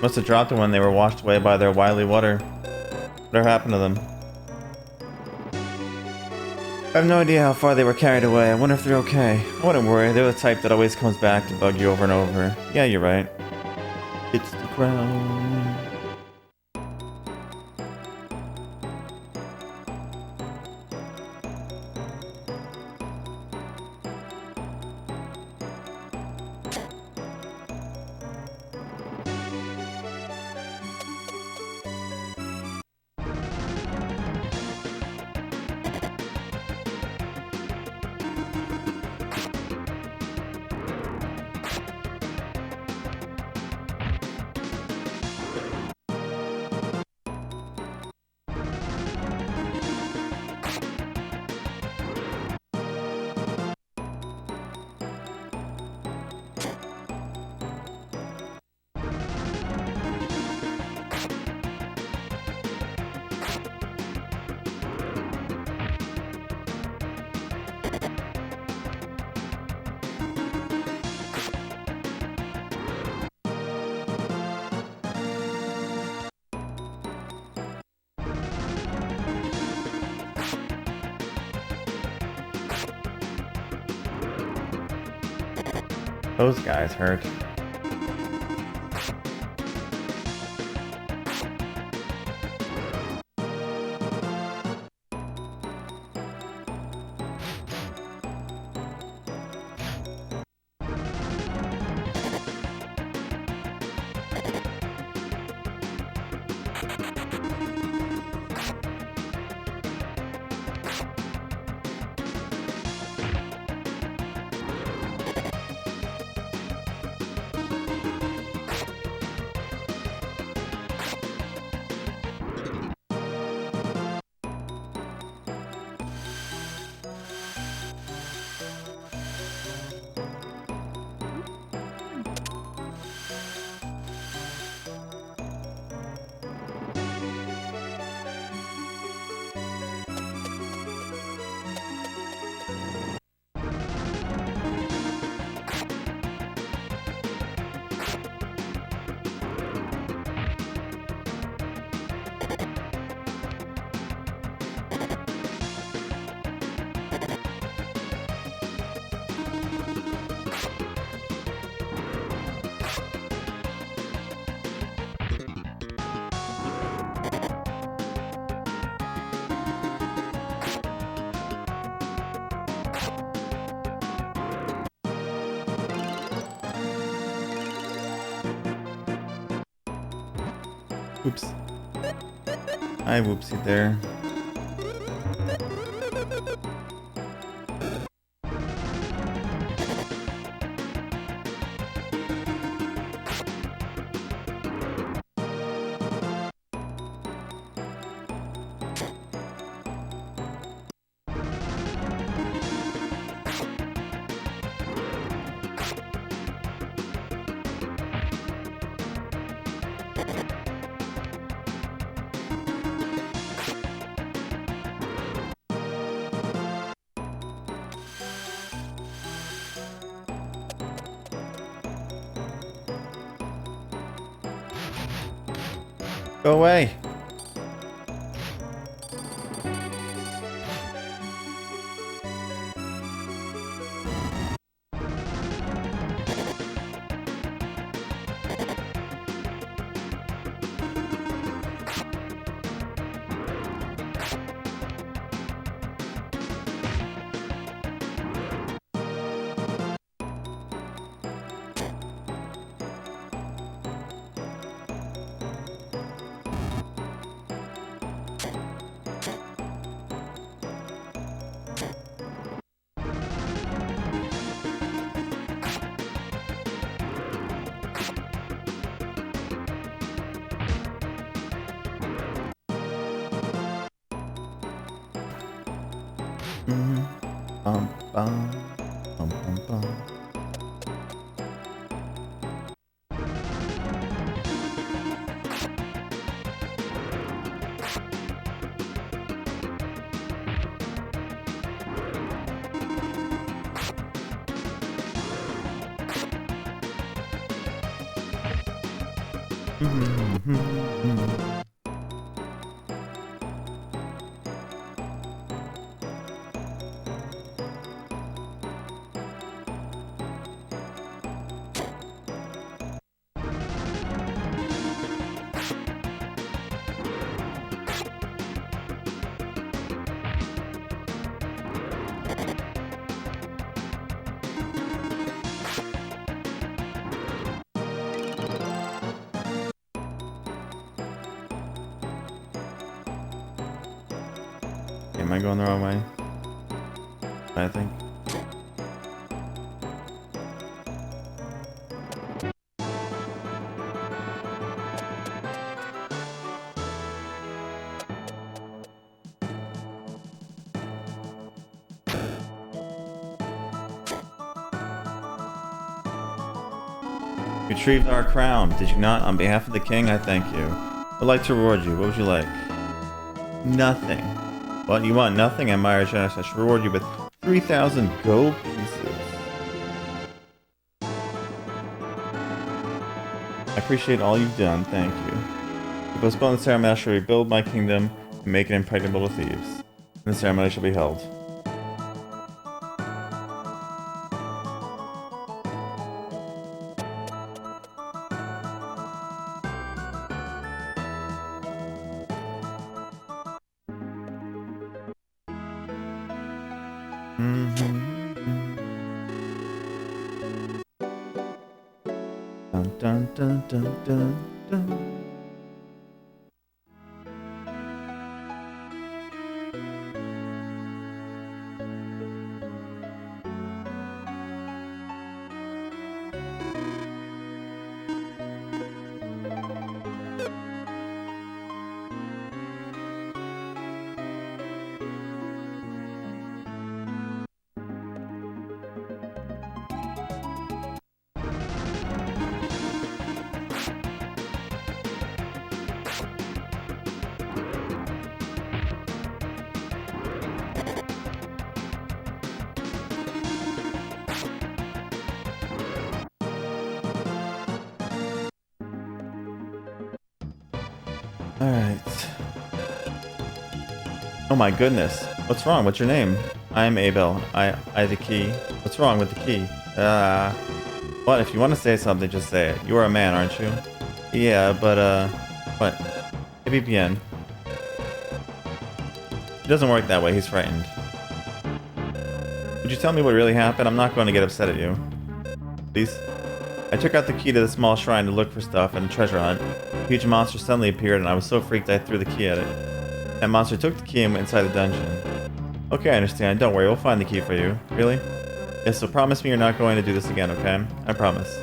S1: Must have dropped them when they were washed away by their wily water. Whatever happened to them? I have no idea how far they were carried away. I wonder if they're okay. I wouldn't worry. They're the type that always comes back to bug you over and over. Yeah, you're right. It's the ground. Those guys hurt. Oops. I whoopsie there. Go away. Bum, bum, bum, bum, bum. Am I going the wrong way? I think. You retrieved our crown, did you not? On behalf of the king, I thank you. I'd like to reward you. What would you like? Nothing. What, you want nothing? I'm Myra Janice. I should reward you with 3,000 gold pieces. I appreciate all you've done, thank you. To postpone the ceremony, I shall rebuild my kingdom and make it impregnable to thieves. And the ceremony shall be held. Dun, dun, dun, dun, dun, dun. Alright. Oh my goodness. What's wrong? What's your name? I'm Abel. I the key. What's wrong with the key? What? If you want to say something, just say it. You are a man, aren't you? Yeah, but, what? VPN. It doesn't work that way. He's frightened. Would you tell me what really happened? I'm not going to get upset at you. Please? I took out the key to the small shrine to look for stuff and a treasure hunt. A huge monster suddenly appeared and I was so freaked I threw the key at it. That monster took the key and went inside the dungeon. Okay, I understand. Don't worry, we'll find the key for you. Really? Yes, so promise me you're not going to do this again, okay? I promise.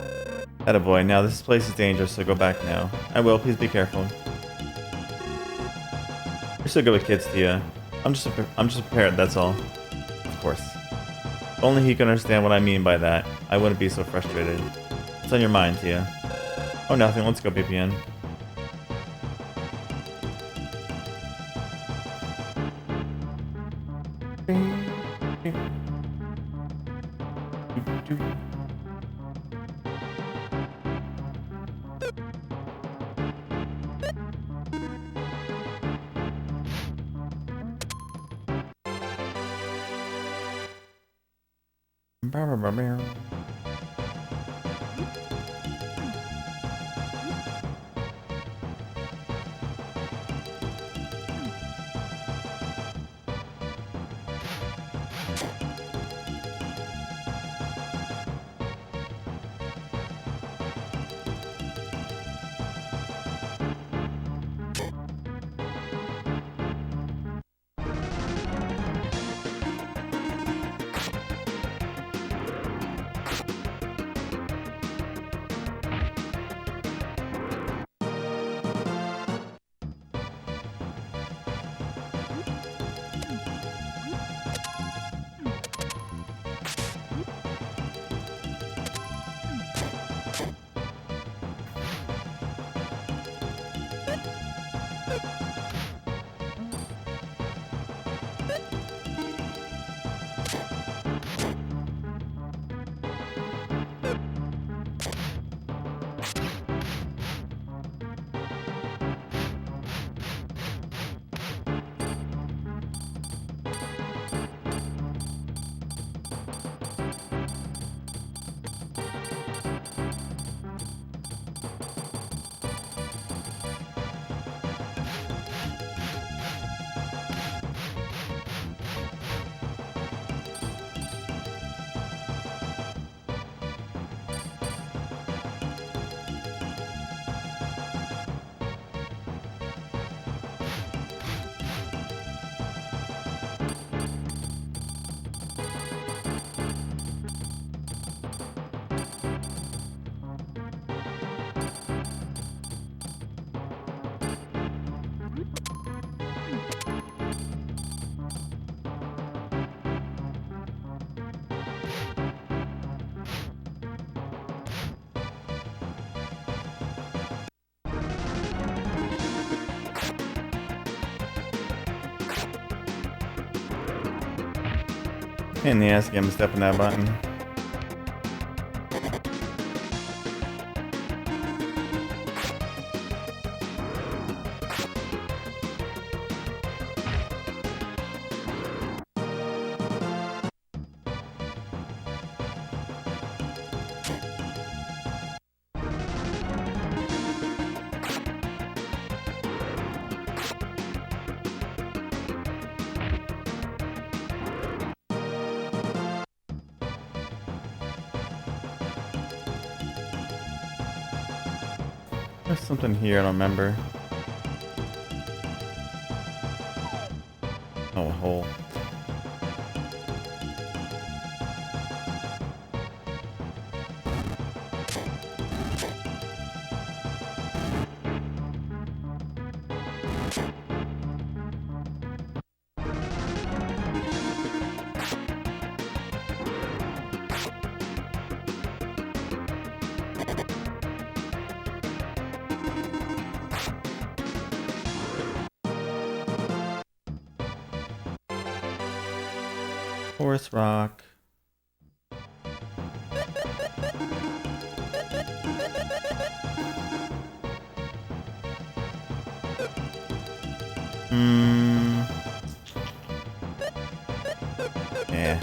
S1: Attaboy, now this place is dangerous, so go back now. I will, please be careful. You're so good with kids, Tia. I'm just prepared, that's all. Of course. If only he could understand what I mean by that, I wouldn't be so frustrated. What's on your mind, Tia? Oh, nothing. Let's go, BPN. In the ass again, stepping that button. There's something here, I don't remember. Oh, a hole. Forest rock. Yeah.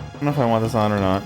S1: I don't know if I want this on or not.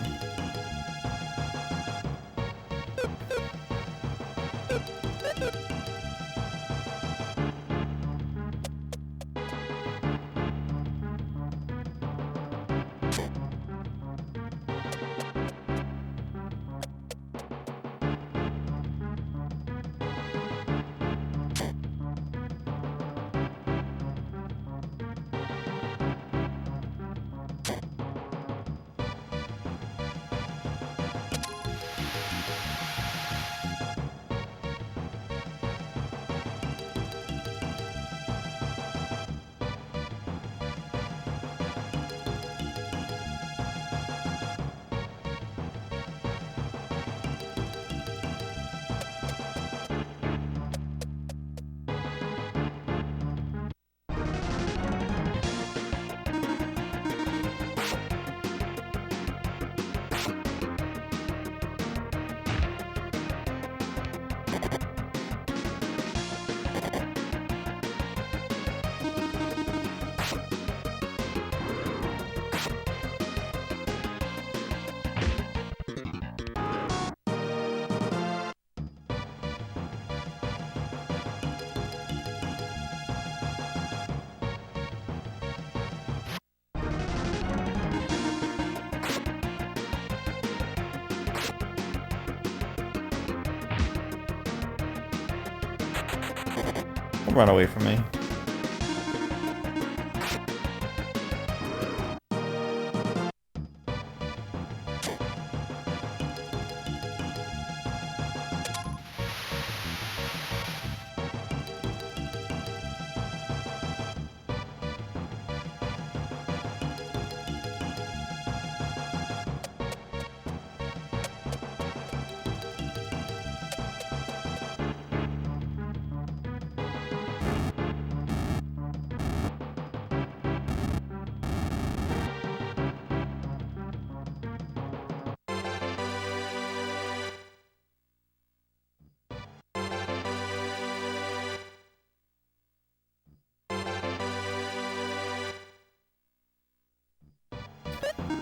S1: Don't run away from me.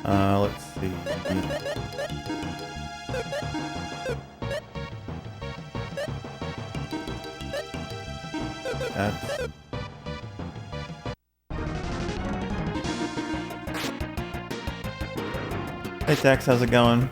S1: Let's see. That's... Hey Tex, how's it going?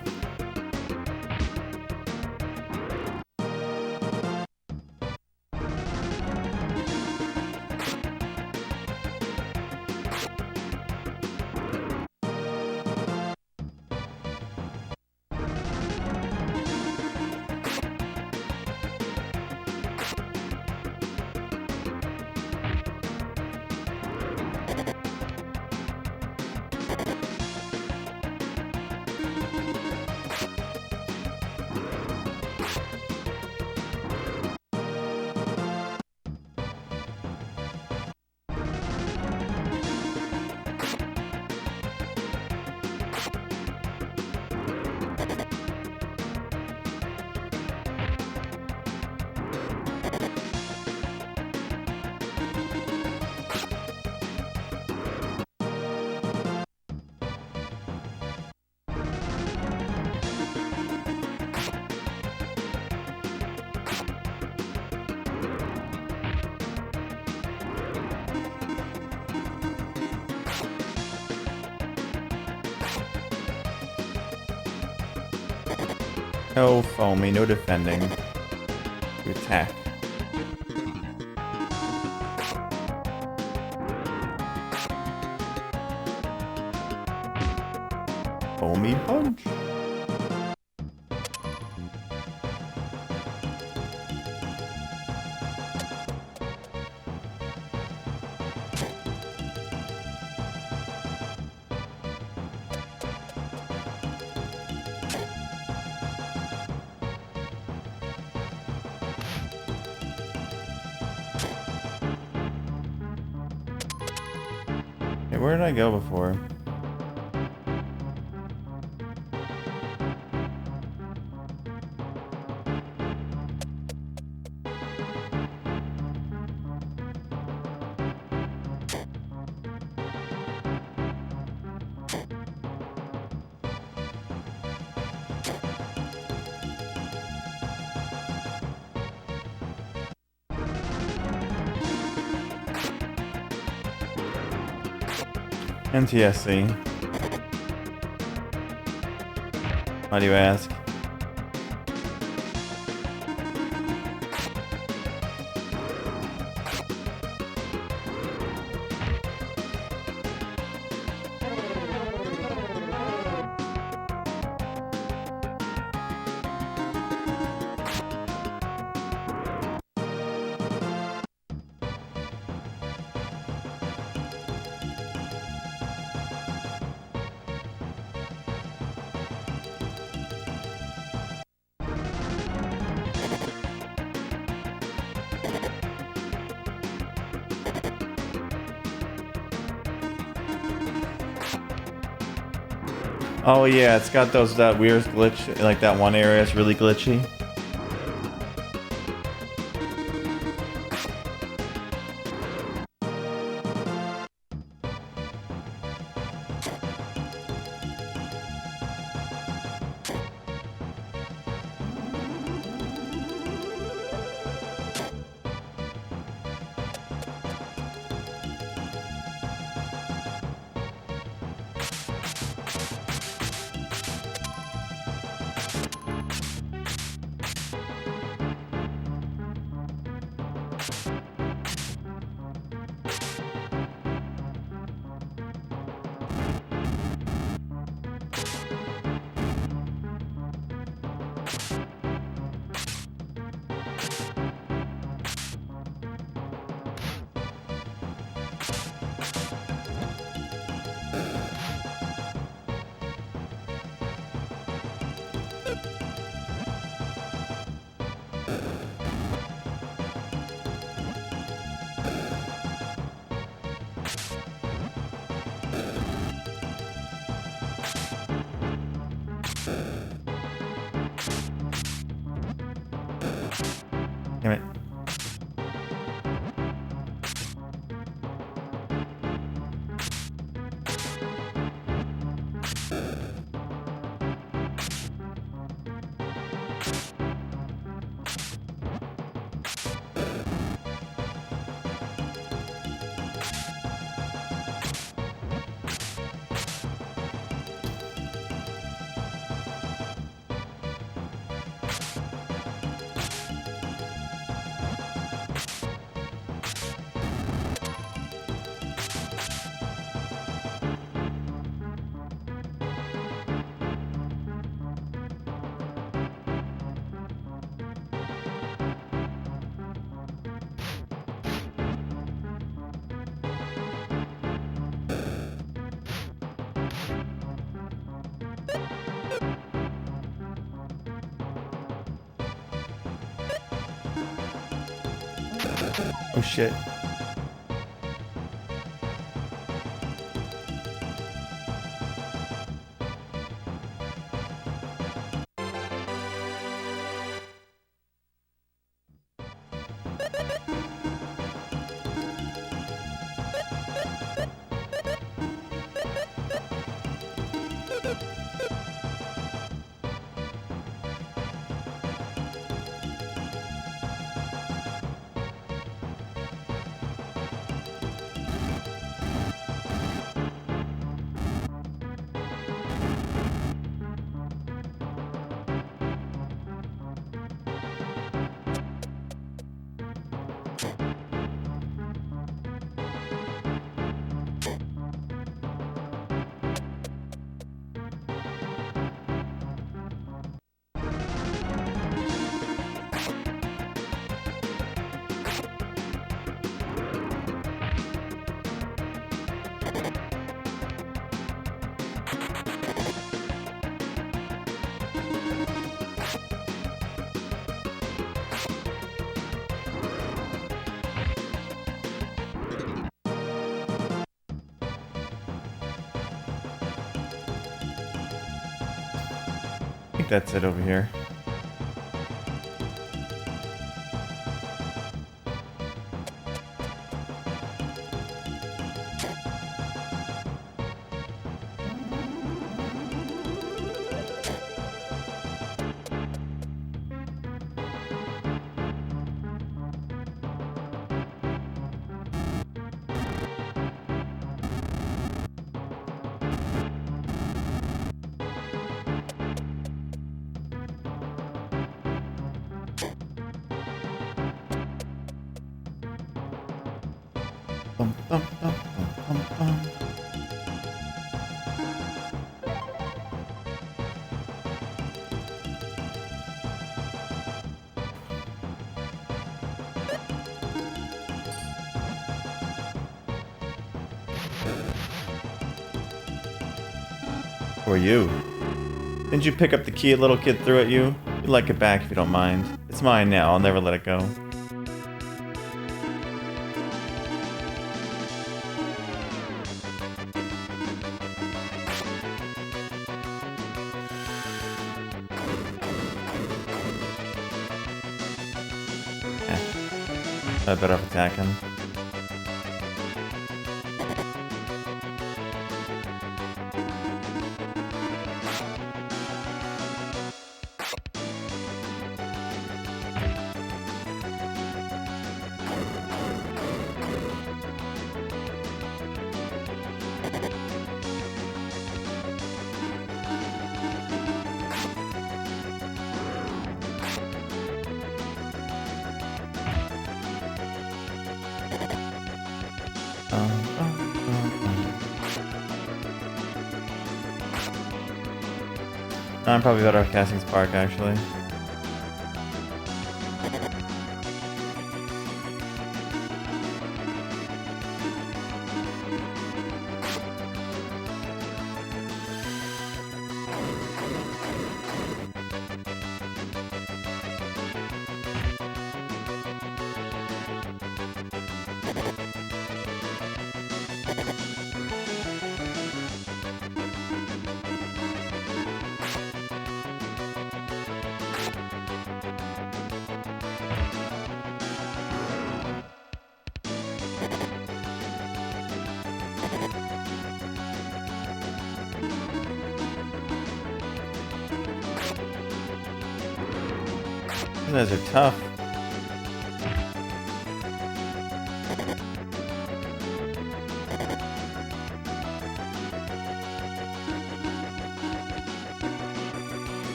S1: No foamy, no defending. To attack. Foamy punch. Hey, where did I go before? NTSC. Why do you ask? Oh yeah, it's got that weird glitch, like that one area is really glitchy. Damn it. Oh shit. I think that's it over here. Bum, bum, bum, bum, bum, bum. Who are you? Didn't you pick up the key a little kid threw at you? You'd like it back if you don't mind. It's mine now. I'll never let it go. I better off attack him. I'm probably better off casting Spark, actually. These guys are tough.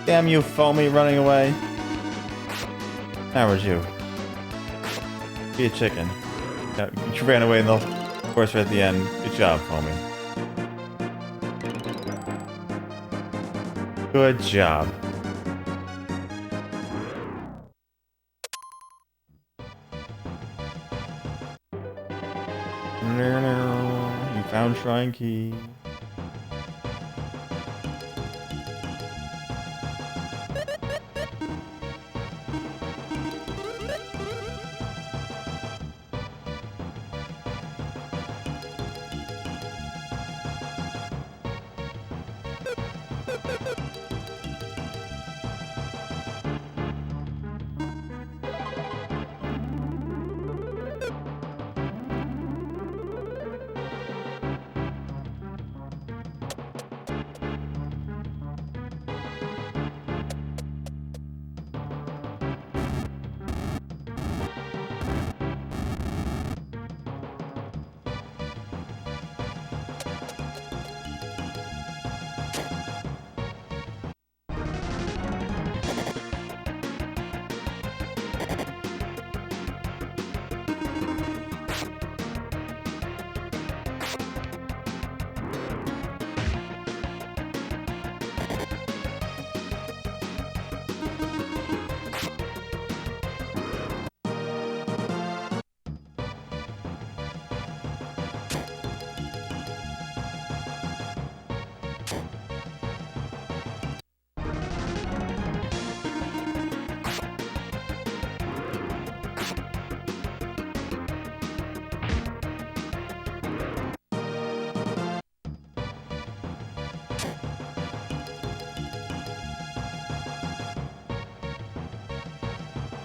S1: Damn you, foamy, running away. How was you? Be a chicken. Yeah, you ran away in the course right at the end. Good job, foamy. Good job. You found shrine key.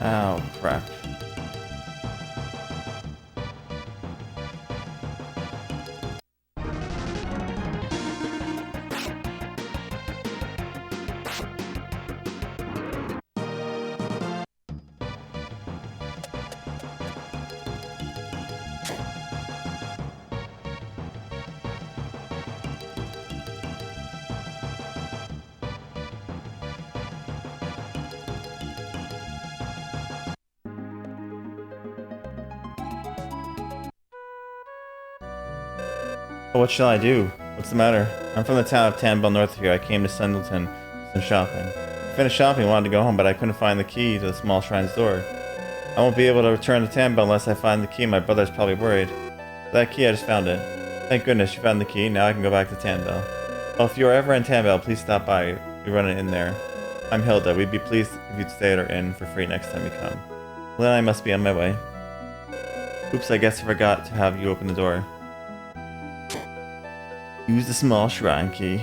S1: Oh, crap. What shall I do? What's the matter? I'm from the town of Tambell north of here. I came to Sendleton for some shopping. I finished shopping and wanted to go home, but I couldn't find the key to the small shrine's door. I won't be able to return to Tambell unless I find the key. My brother's probably worried. That key, I just found it. Thank goodness you found the key. Now I can go back to Tambell. Well, if you are ever in Tambell, please stop by. We run it in there. I'm Hilda. We'd be pleased if you'd stay at our inn for free next time you come. Well, then I must be on my way. Oops, I guess I forgot to have you open the door. Use the small shrine key.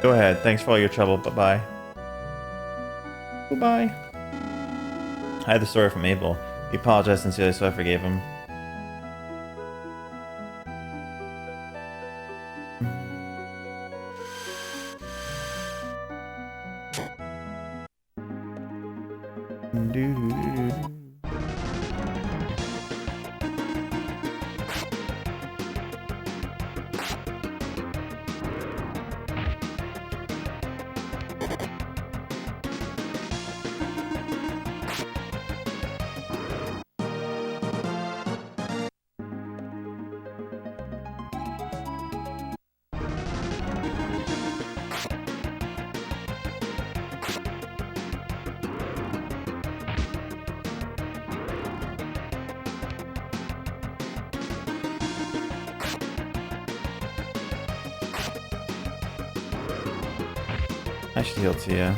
S1: Go ahead. Thanks for all your trouble. Bye-bye. Goodbye. I had the story from Abel. He apologized sincerely, so I forgave him. I should heal Tia.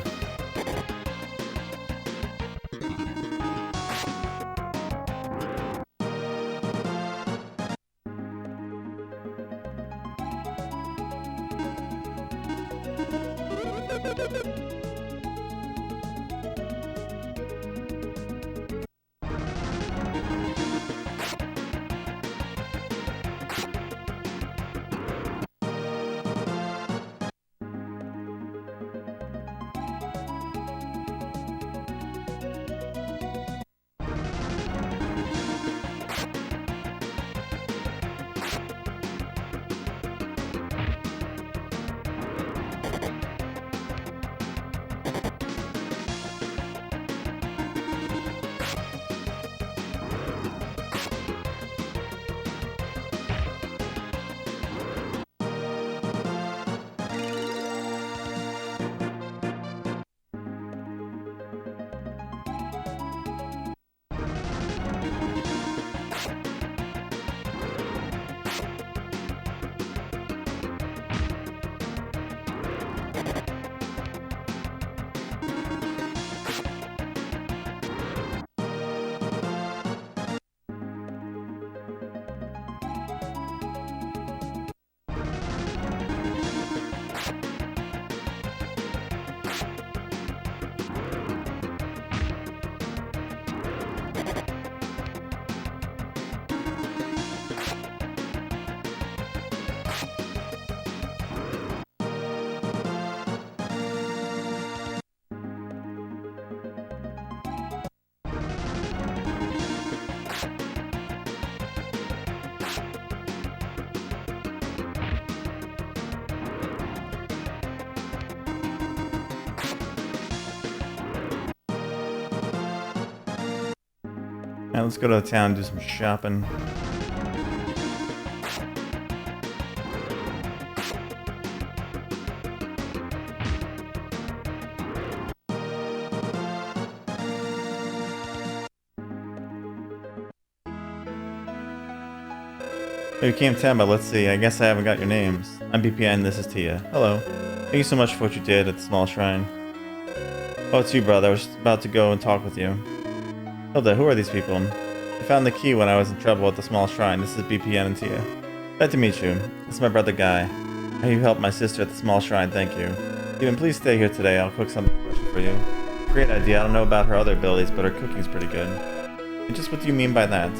S1: Alright, let's go to the town and do some shopping. You can't tell, but let's see. I guess I haven't got your names. I'm BPN, this is Tia. Hello. Thank you so much for what you did at the small shrine. Oh, it's you, brother. I was just about to go and talk with you. Hilda, who are these people? I found the key when I was in trouble at the small shrine. This is BPN and Tia. Glad to meet you. This is my brother Guy. How you helped my sister at the small shrine, thank you. Even please stay here today. I'll cook something special for you. Great idea. I don't know about her other abilities, but her cooking's pretty good. And just what do you mean by that?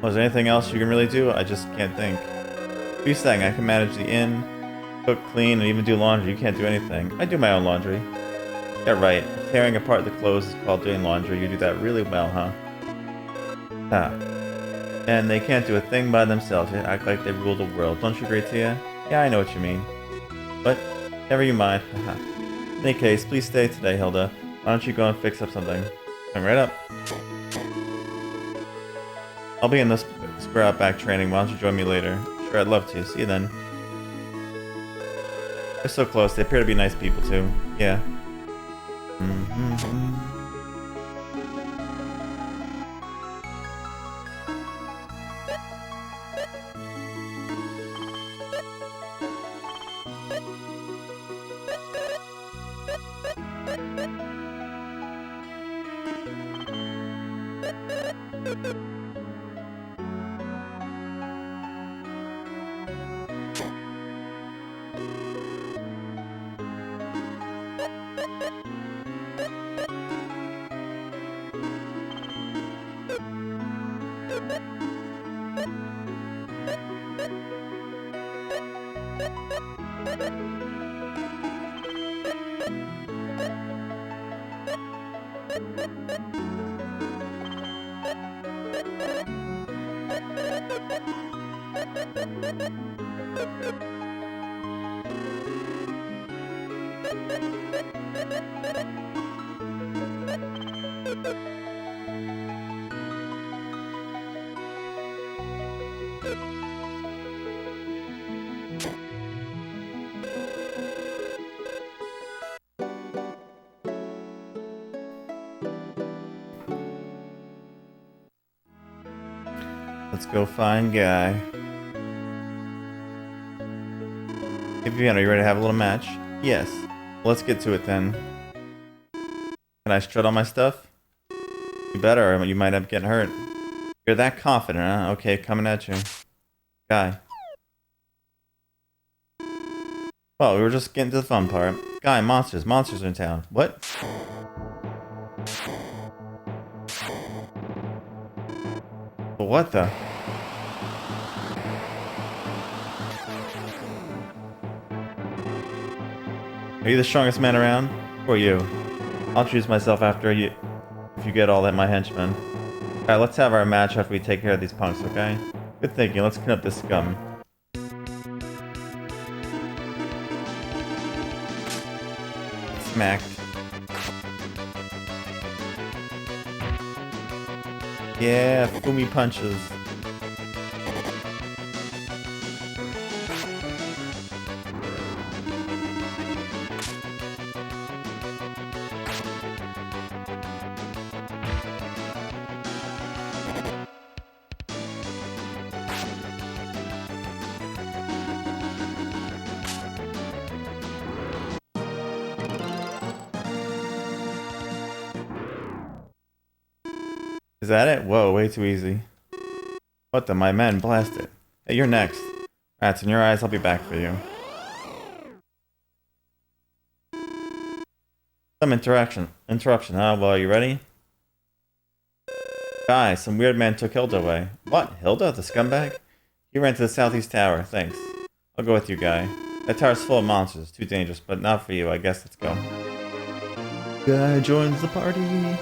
S1: Was there anything else you can really do? I just can't think. What are you saying? I can manage the inn, cook, clean, and even do laundry. You can't do anything. I do my own laundry. Yeah, right. Tearing apart the clothes is called doing laundry. You do that really well, huh? Ha. And they can't do a thing by themselves. They act like they rule the world. Don't you agree, Tia? Yeah, I know what you mean. But, never you mind. Haha. In any case, please stay today, Hilda. Why don't you go and fix up something? Come right up. I'll be in this square outback training. Why don't you join me later? Sure, I'd love to. See you then. They're so close. They appear to be nice people, too. Yeah. Let's go find Guy. Hey Vivian, are you ready to have a little match? Yes. Let's get to it then. Can I strut on my stuff? You better, or you might end up getting hurt. You're that confident, huh? Okay, coming at you. Guy. Well, we were just getting to the fun part. Guy, monsters. Monsters are in town. What? What the? Are you the strongest man around? Or you? I'll choose myself after you, if you get all that my henchmen. Alright, let's have our match after we take care of these punks, okay? Good thinking, let's clean up this scum. Smacked. Yeah, Fumi punches. Is that it? Whoa, way too easy. What the? My men blasted. Hey, you're next. Rats in your eyes, I'll be back for you. Some interruption, huh? Well, are you ready? Guys, some weird man took Hilda away. What? Hilda? The scumbag? He ran to the southeast tower. Thanks. I'll go with you, Guy. That tower's full of monsters. Too dangerous, but not for you. I guess let's go. Guy joins the party.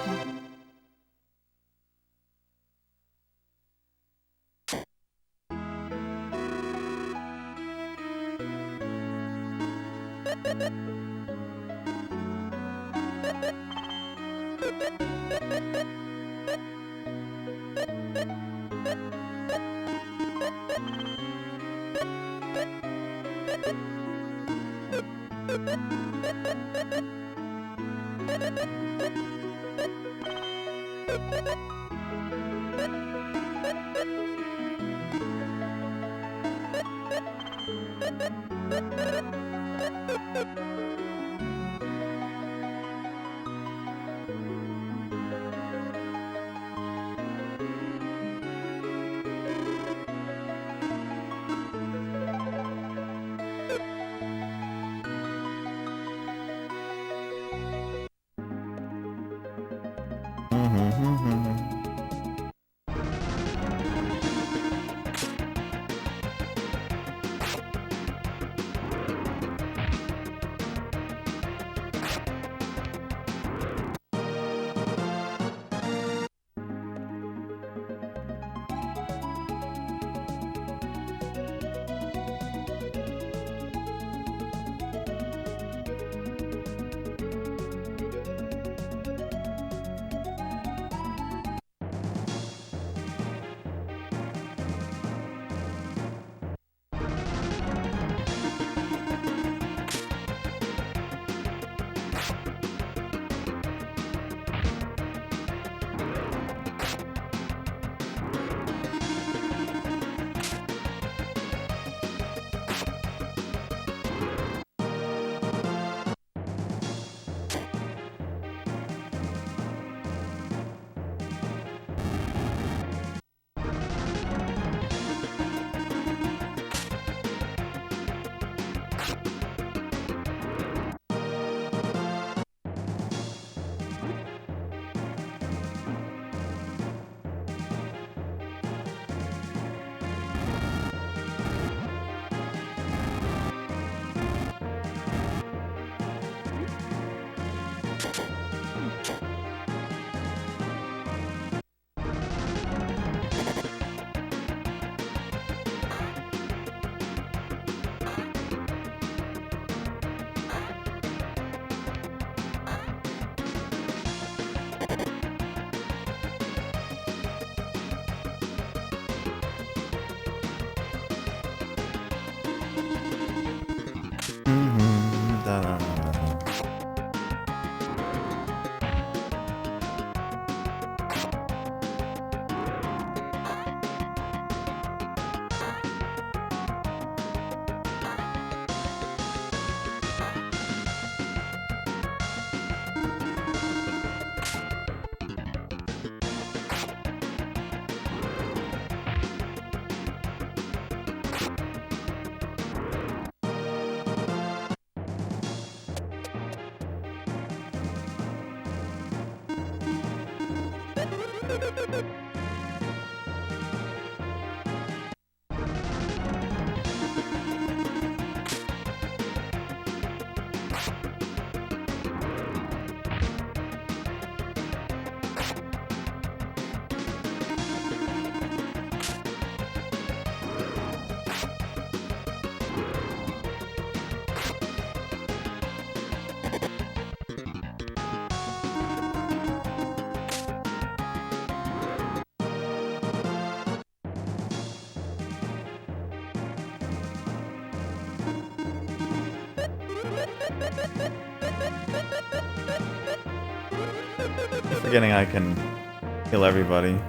S1: Forgetting I can kill everybody.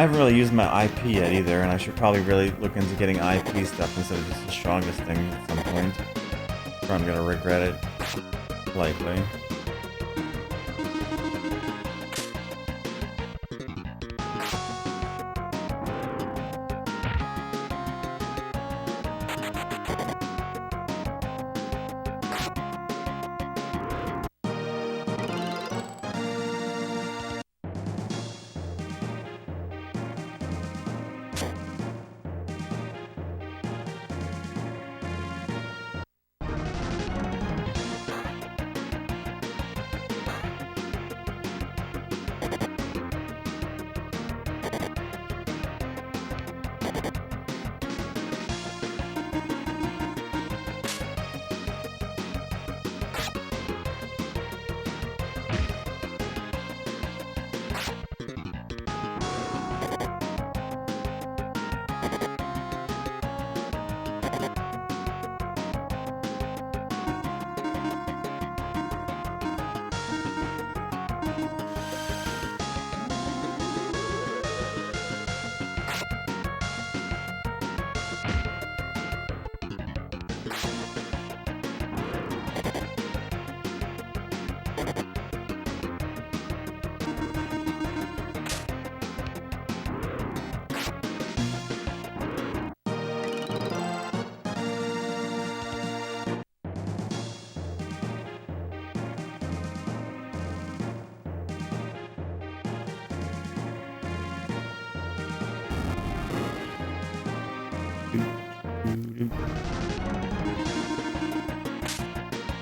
S1: I haven't really used my IP yet either, and I should probably really look into getting IP stuff instead of just the strongest thing at some point. Or I'm gonna regret it. Likely.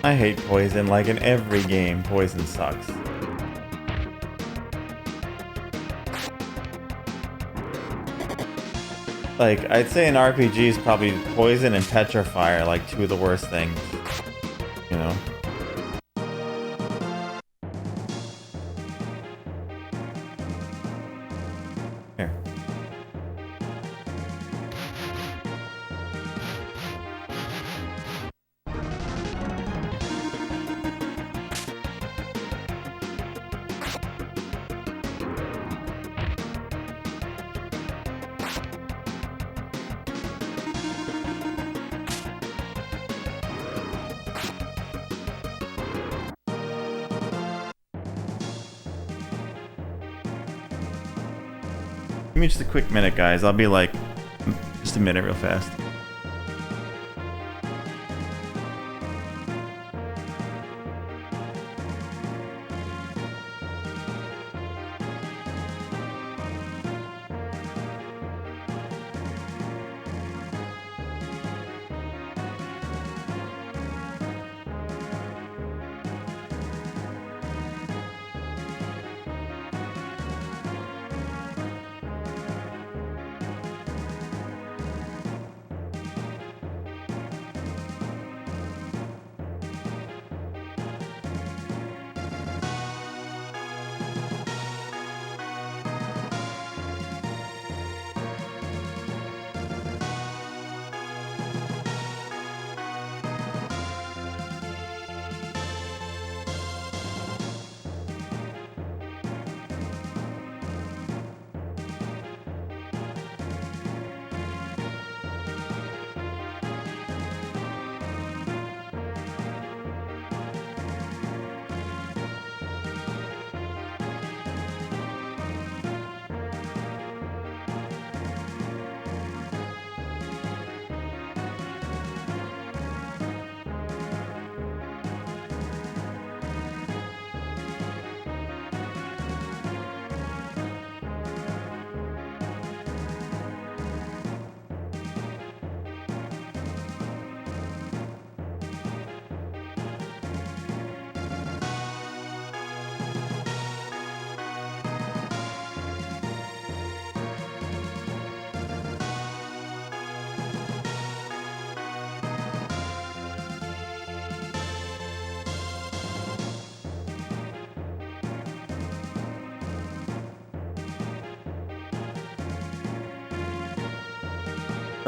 S1: I hate poison, like in every game, poison sucks. Like, I'd say in RPGs, probably poison and petrify are like two of the worst things. You know? Here. Give me just a quick minute, guys. I'll be like, just a minute real fast.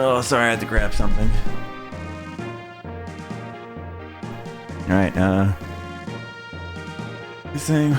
S1: Oh, sorry, I had to grab something. Alright, this thing.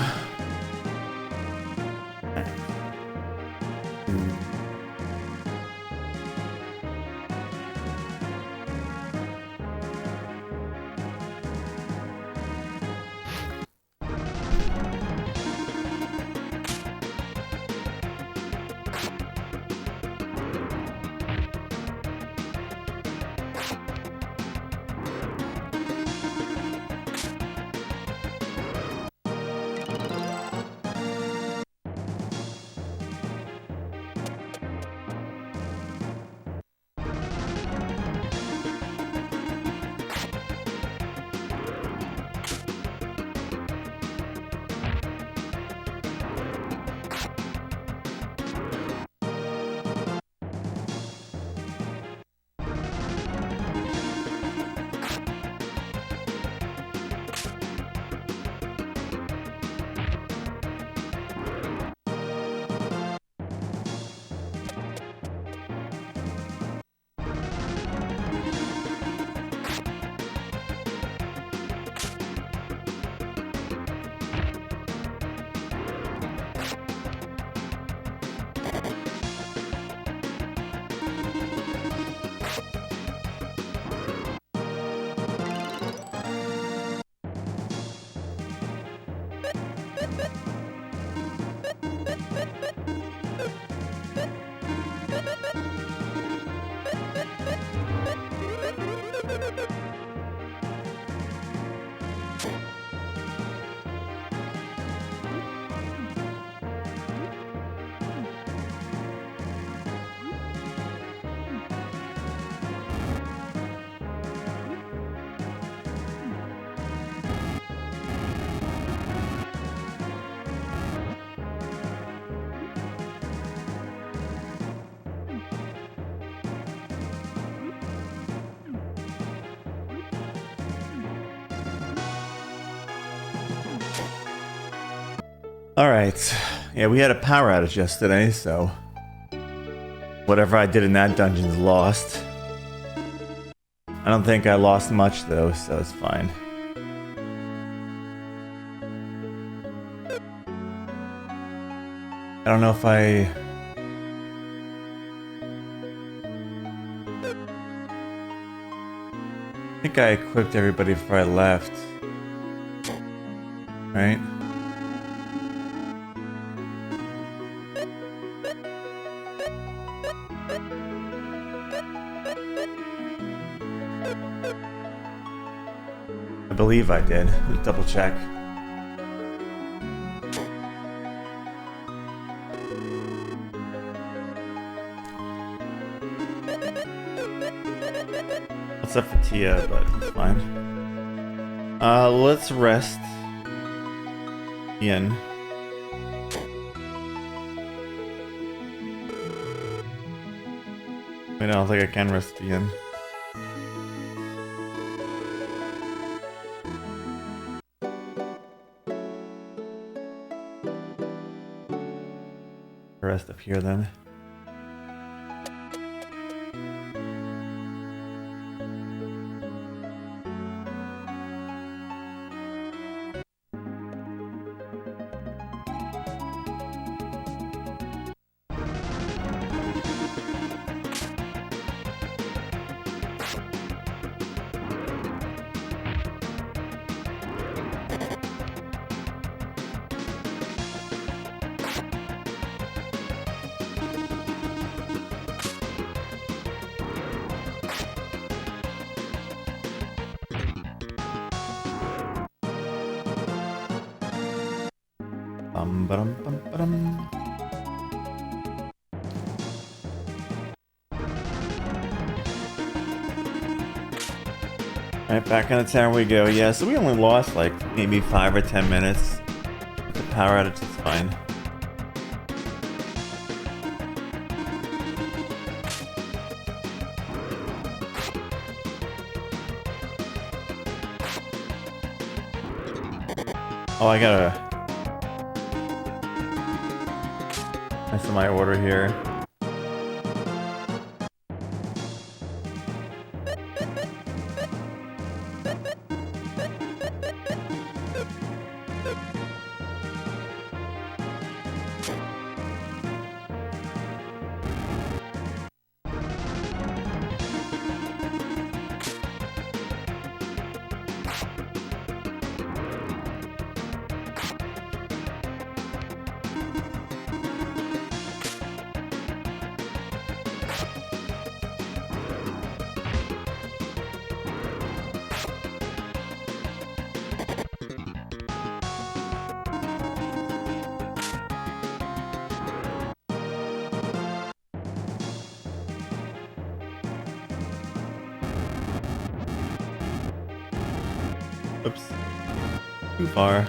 S1: Alright. Yeah, we had a power outage yesterday, so... whatever I did in that dungeon is lost. I don't think I lost much, though, so it's fine. I don't know if I think I equipped everybody before I left. Right? I believe I did. Let's double check. Except for Tia, but it's fine. Let's rest Ian. I don't think I can rest Ian. Rest up here then. Ba-dum. Alright, back on the town we go. Yeah, so we only lost like maybe 5 or 10 minutes. The power outage is fine. Oh, I gotta... That's my order here. Oops. Too far.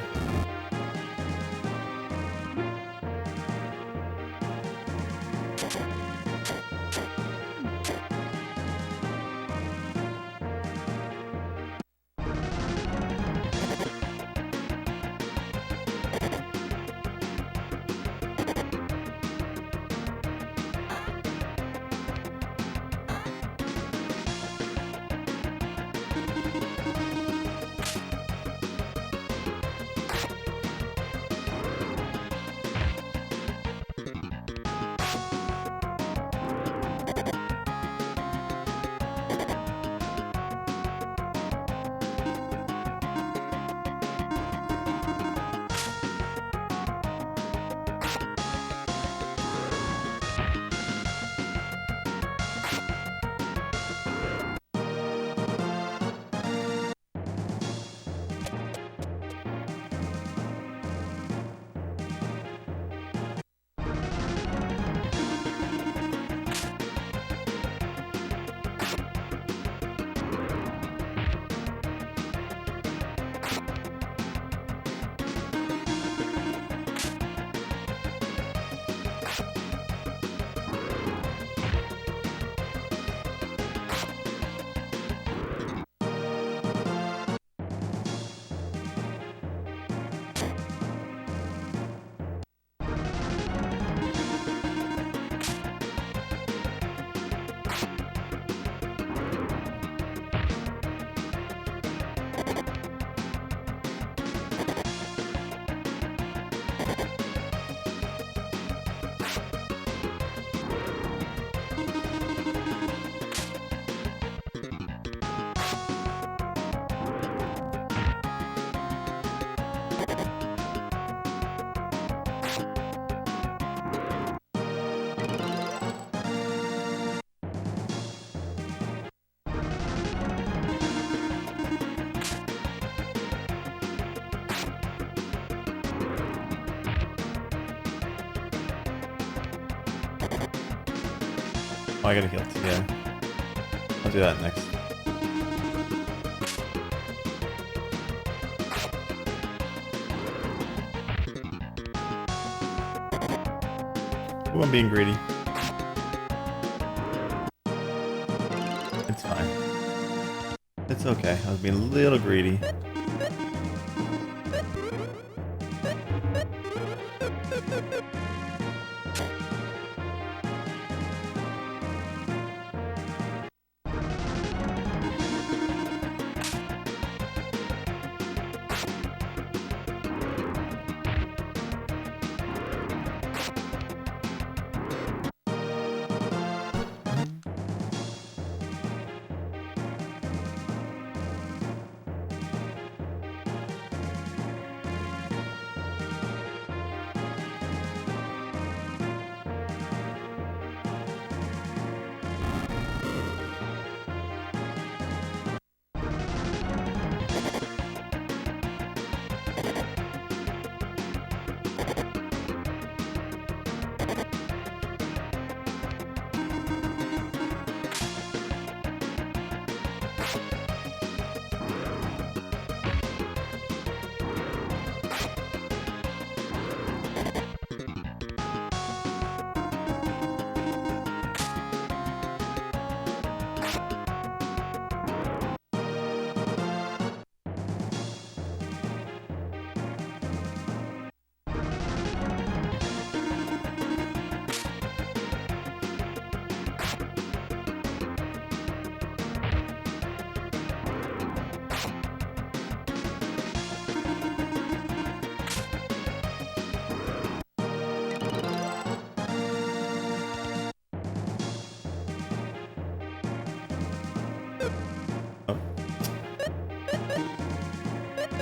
S1: Oh, I gotta heal too, yeah. I'll do that next. Ooh, I'm being greedy. It's fine. It's okay. I was being a little greedy.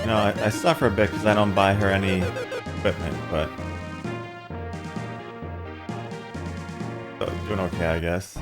S1: You know, I suffer a bit because I don't buy her any equipment, but... So, doing okay, I guess.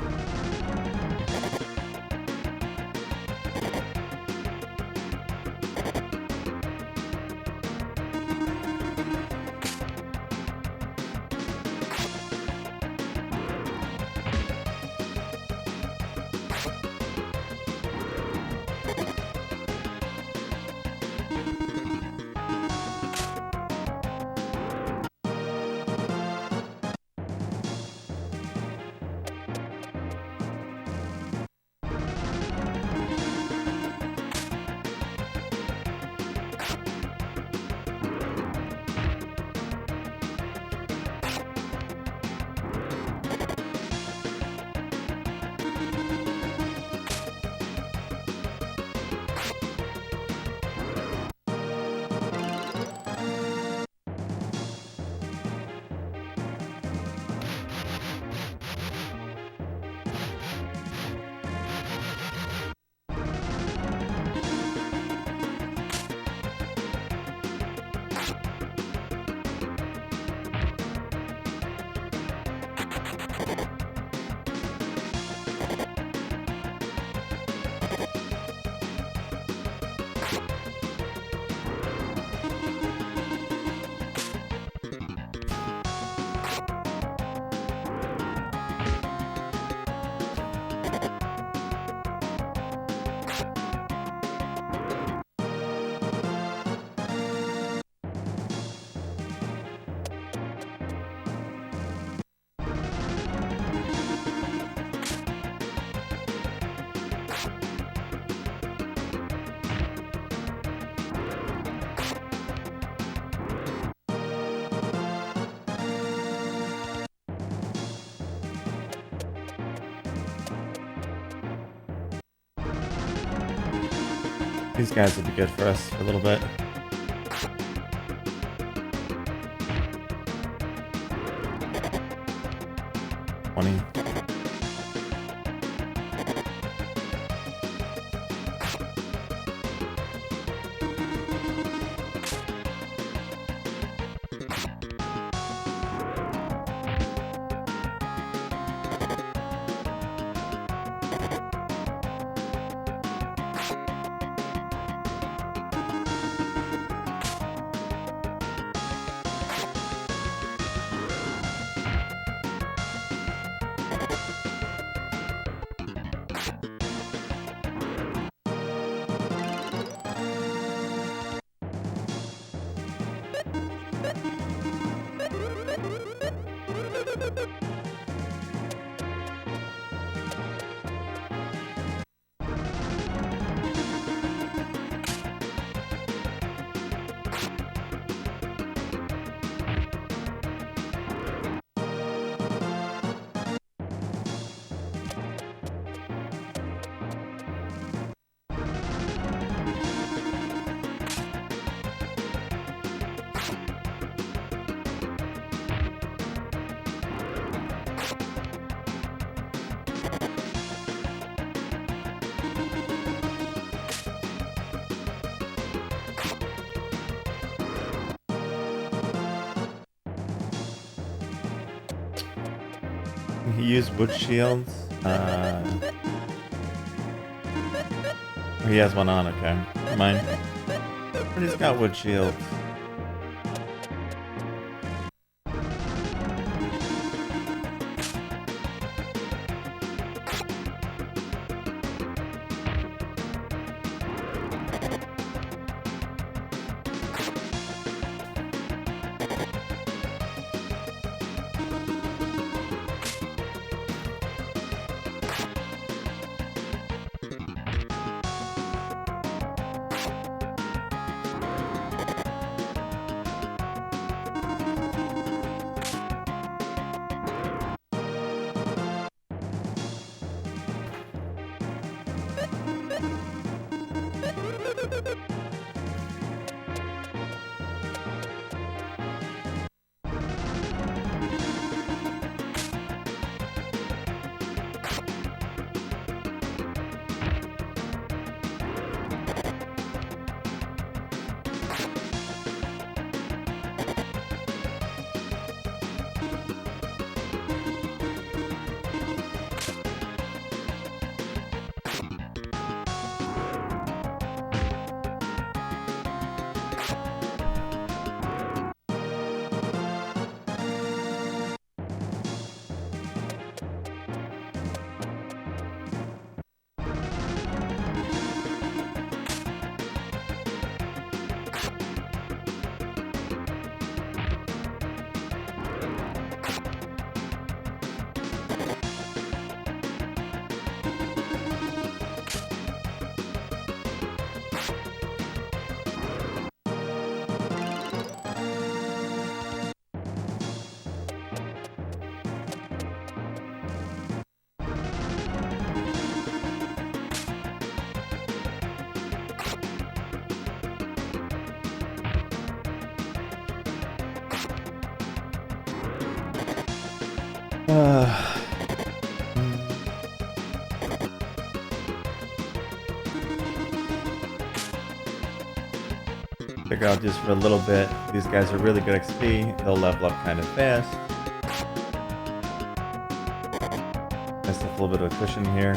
S1: These guys would be good for us for a little bit. He used wood shields. He has one on, okay. Never mind. But he's got wood shields. Figure out just for a little bit. These guys are really good XP. They'll level up kind of fast. Just a little bit of a cushion here.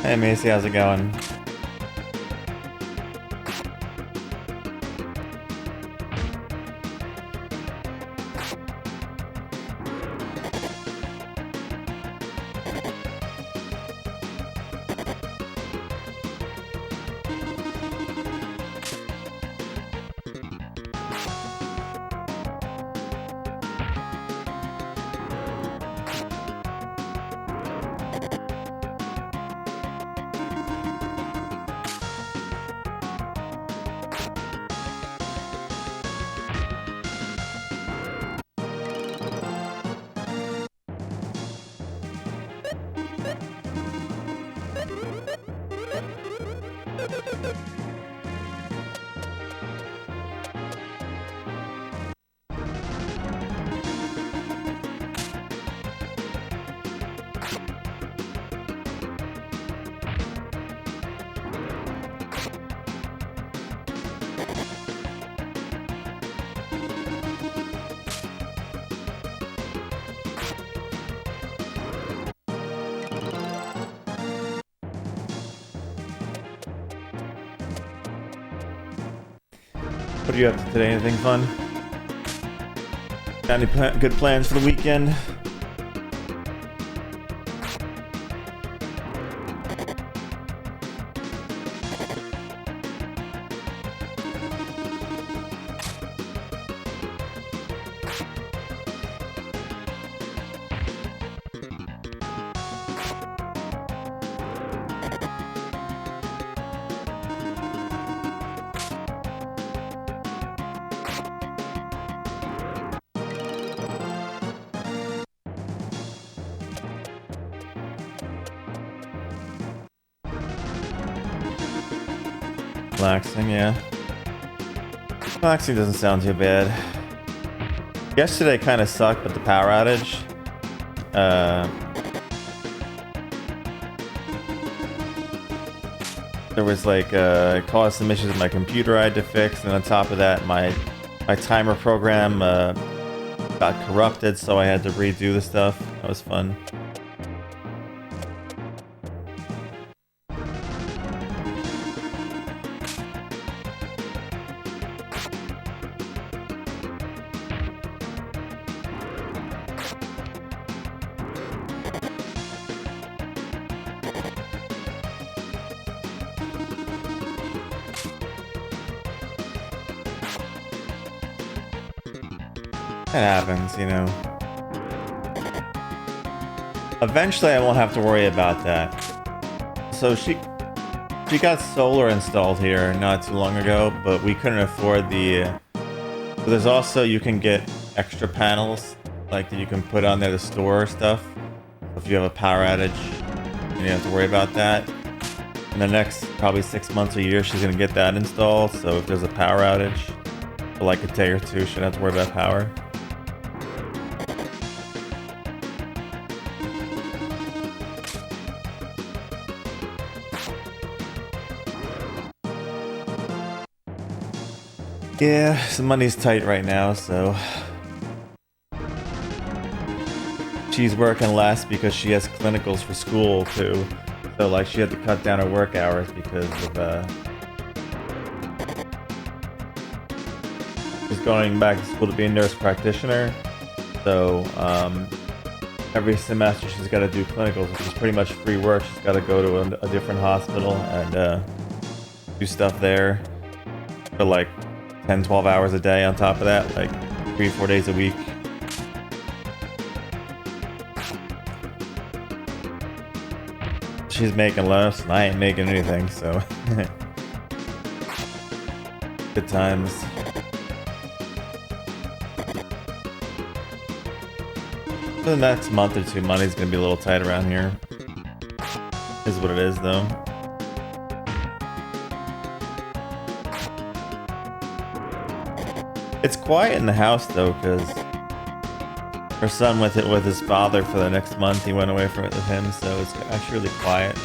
S1: Hey Macy, how's it going? What are you up to today? Anything fun? Got any good plans for the weekend? Relaxing, yeah. Relaxing doesn't sound too bad. Yesterday kind of sucked, but the power outage. There was like it caused some issues with my computer I had to fix, and on top of that, my timer program got corrupted, so I had to redo the stuff. That was fun. It happens, you know. Eventually I won't have to worry about that. So she got solar installed here not too long ago, but we couldn't afford the... There's also, you can get extra panels, like that you can put on there to store stuff. If you have a power outage, you don't have to worry about that. In the next probably 6 months or a year, she's gonna get that installed, so if there's a power outage for like a day or two, she don't have to worry about power. Yeah, some money's tight right now, so... She's working less because she has clinicals for school, too. So, like, she had to cut down her work hours because of, she's going back to school to be a nurse practitioner. So, every semester she's got to do clinicals, which is pretty much free work. She's got to go to a different hospital and, do stuff there. For, like, 10-12 hours a day on top of that, like 3-4 days a week. She's making less and I ain't making anything, so good times. For the next month or two, money's gonna be a little tight around here. Is what it is, though. It's quiet in the house though, because her son with his father for the next month. He went away from it with him, so it's actually really quiet.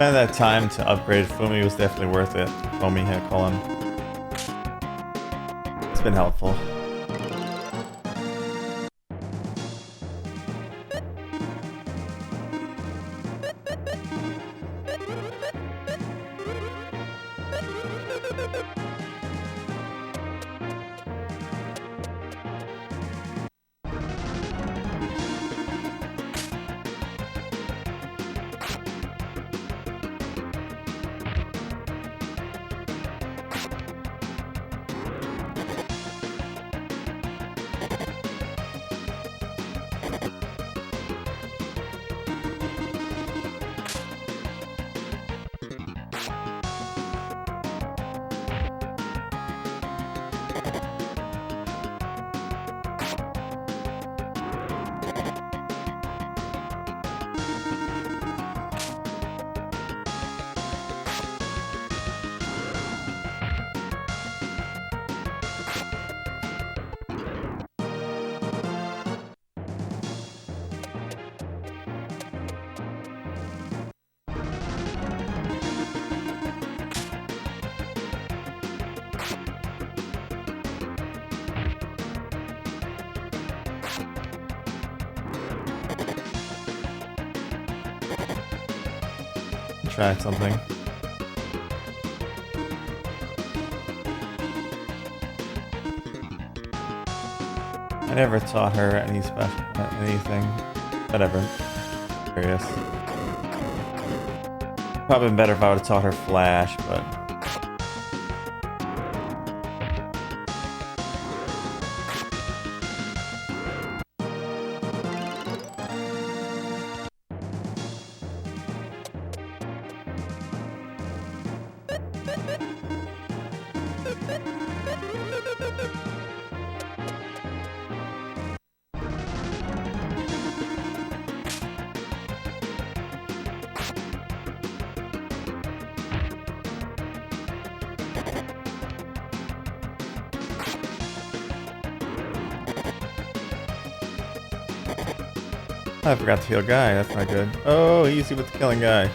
S1: And that time to upgrade Fumi was definitely worth it. Fumi, I call him. It's been helpful. Try something. I never taught her any special anything. Whatever. Curious. Probably been better if I would have taught her Flash, but I forgot to heal Guy. That's not good. Oh, easy with the killing Guy.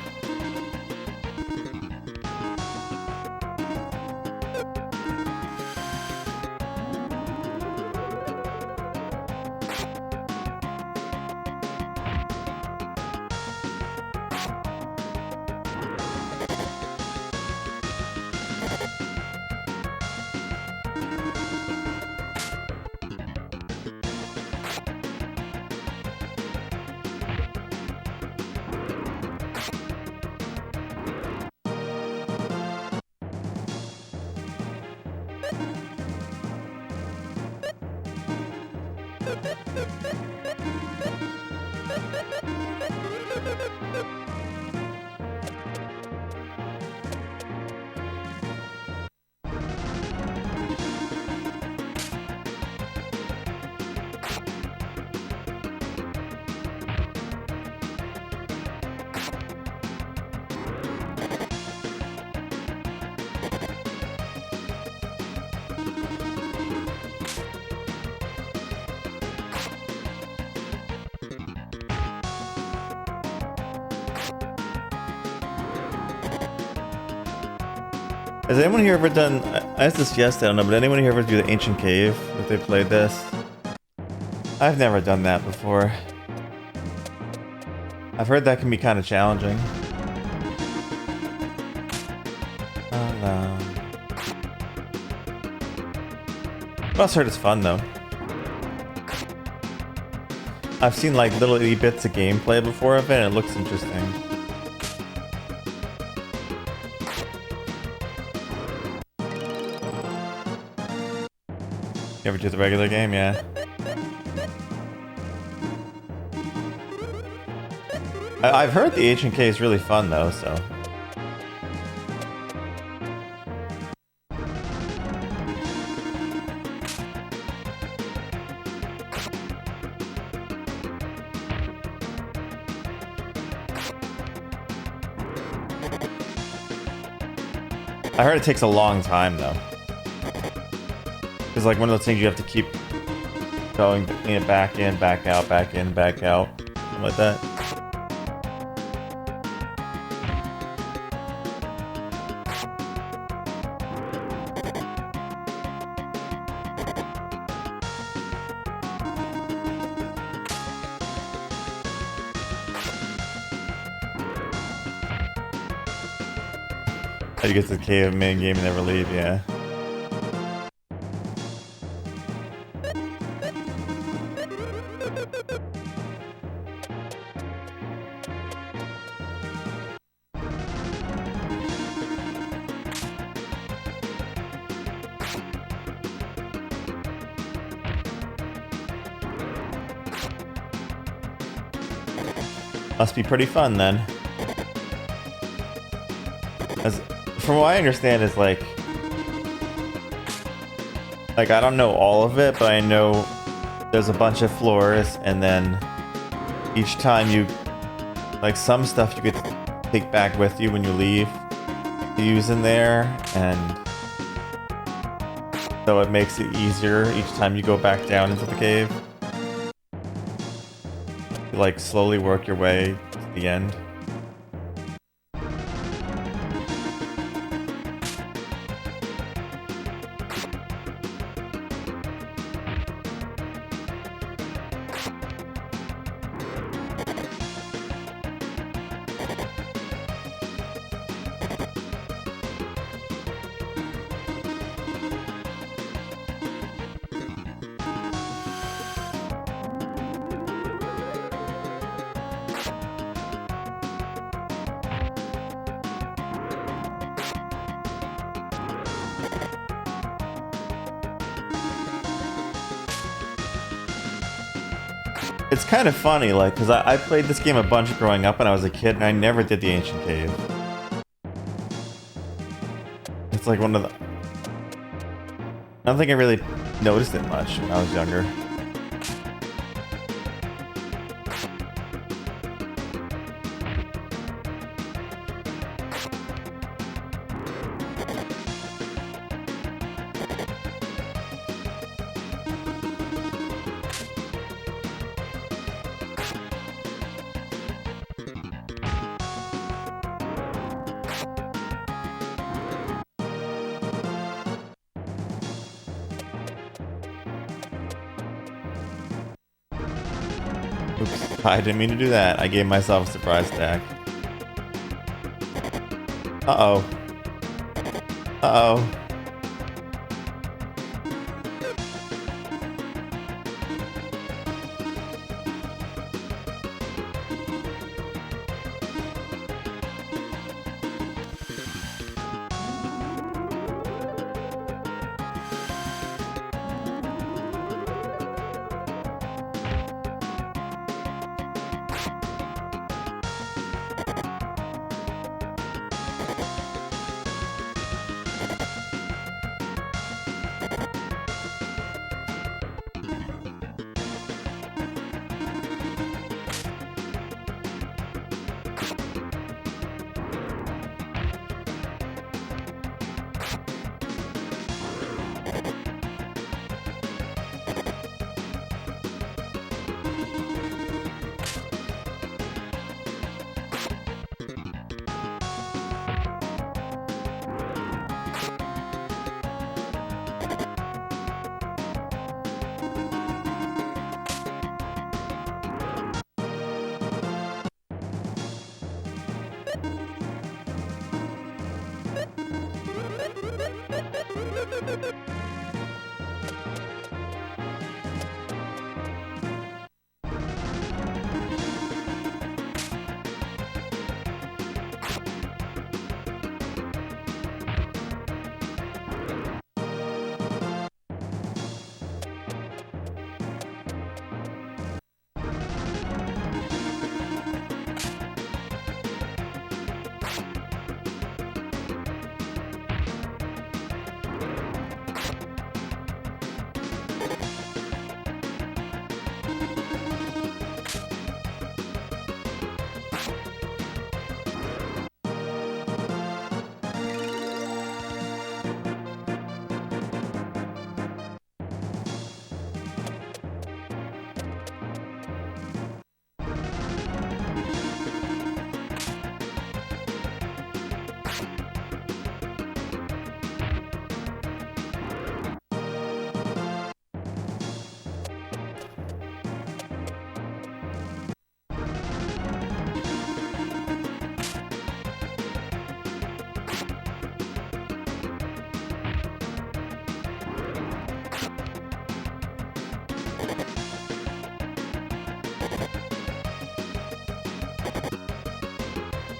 S1: Has anyone here ever done... I asked this yesterday, I don't know, but anyone here ever do the Ancient Cave if they played this? I've never done that before. I've heard that can be kind of challenging. Oh no. I've also heard it's fun though. I've seen like little itty bits of gameplay before of it and it looks interesting. You ever do the regular game? Yeah. I've heard the Ancient Cave is really fun though, so. I heard it takes a long time though. It's like one of those things you have to keep going back in, back out, back in, back out. Something like that. You get to the cave main game and never leave, yeah. Must be pretty fun then. As from what I understand is like I don't know all of it, but I know there's a bunch of floors, and then each time you like some stuff you could take back with you when you leave to use in there, and so it makes it easier each time you go back down into the cave. You like slowly work your way to the end. It's kind of funny, like, because I played this game a bunch growing up when I was a kid, and I never did the Ancient Cave. It's like one of the... I don't think I really noticed it much when I was younger. Oops, I didn't mean to do that. I gave myself a surprise attack. Uh-oh. Uh-oh.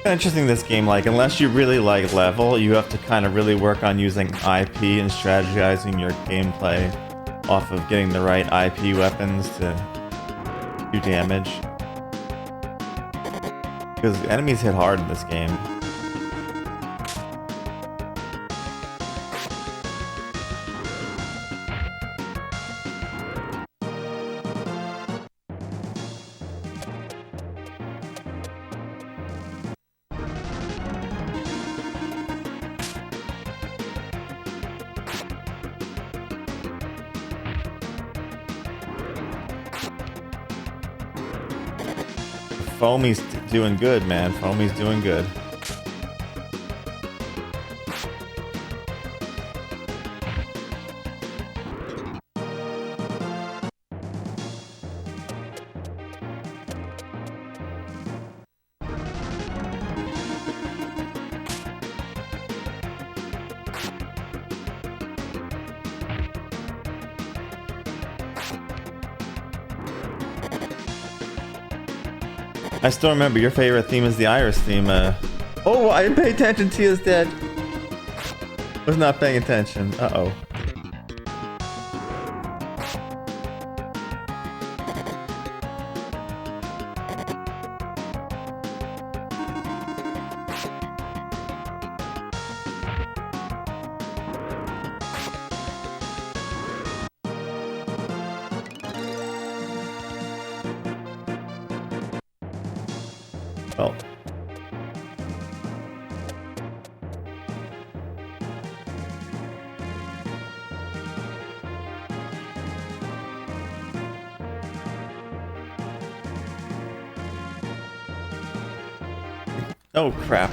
S1: Interesting, this game, like, unless you really like level, you have to kind of really work on using IP and strategizing your gameplay off of getting the right IP weapons to do damage. Because enemies hit hard in this game. Foamy's doing good, man. Foamy's doing good. I still remember your favorite theme is the Iris theme. Oh, I didn't pay attention. Tia's dead. Was not paying attention. Uh-oh. Well. Oh, crap.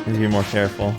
S1: Need to be more careful.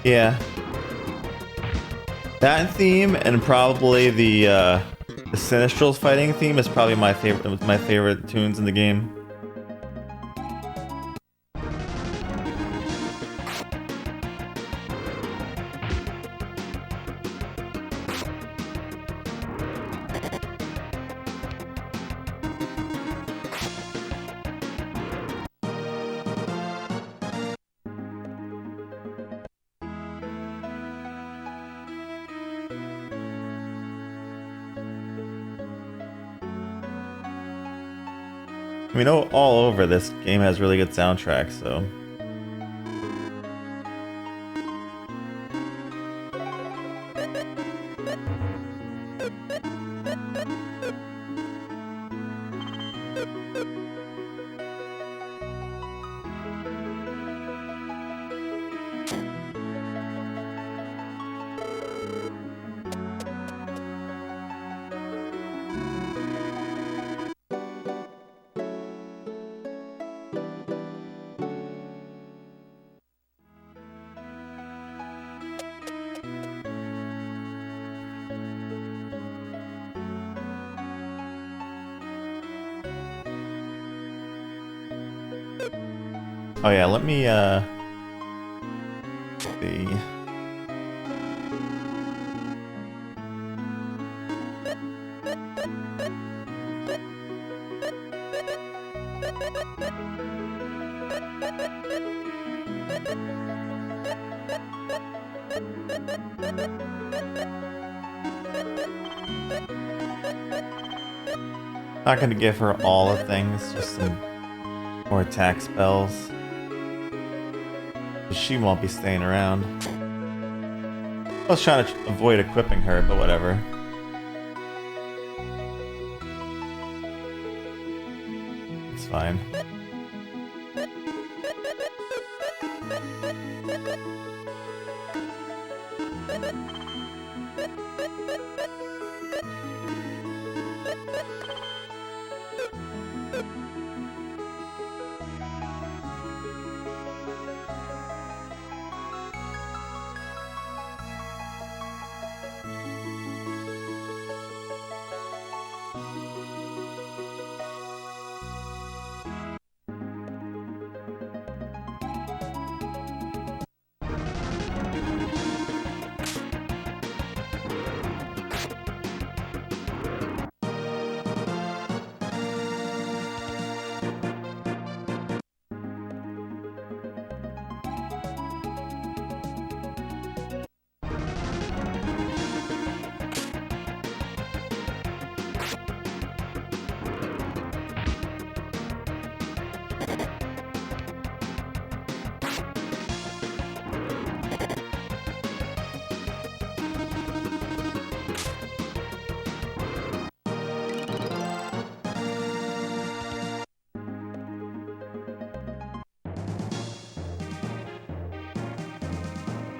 S1: Yeah. That theme and probably the Sinistrals fighting theme is probably my favorite tunes in the game. I mean, all over this game has really good soundtracks, so. Oh yeah, let me see. Not gonna give her all the things, just some more attack spells. She won't be staying around. I was trying to avoid equipping her, but whatever. It's fine.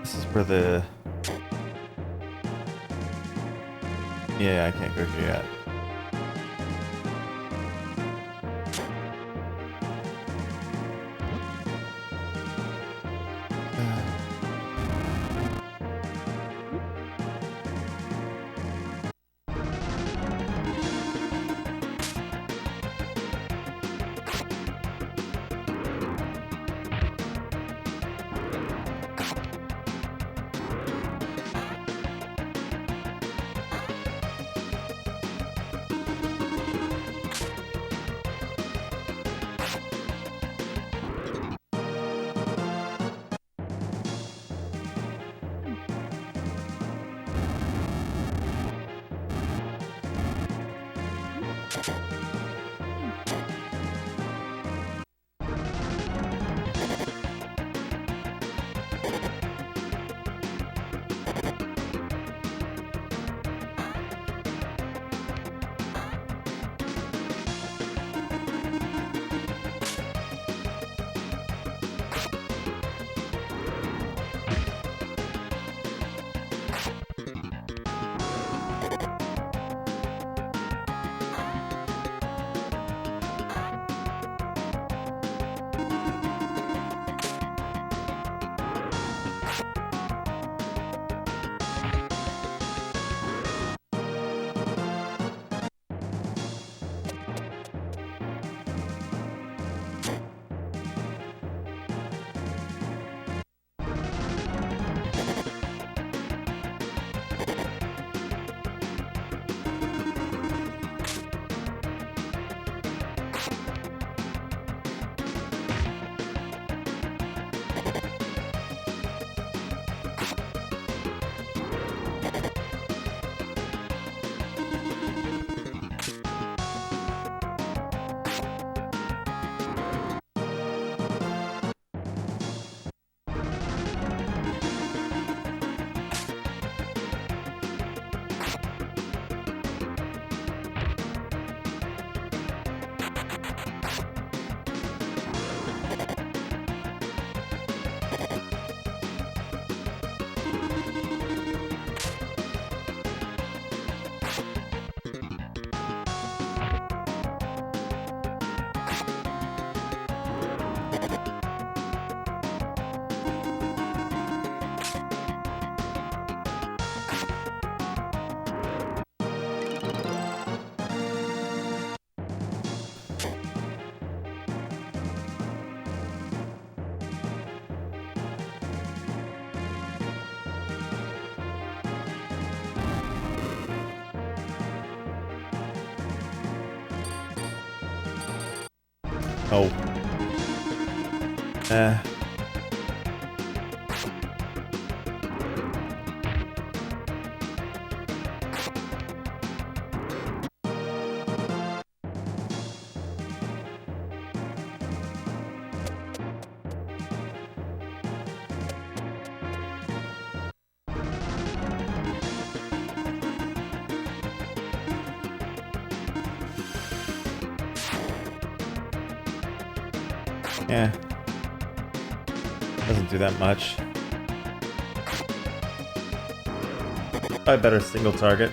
S1: This is where the... Yeah, I can't go here yet. Oh. Yeah. Doesn't do that much. Probably better single target.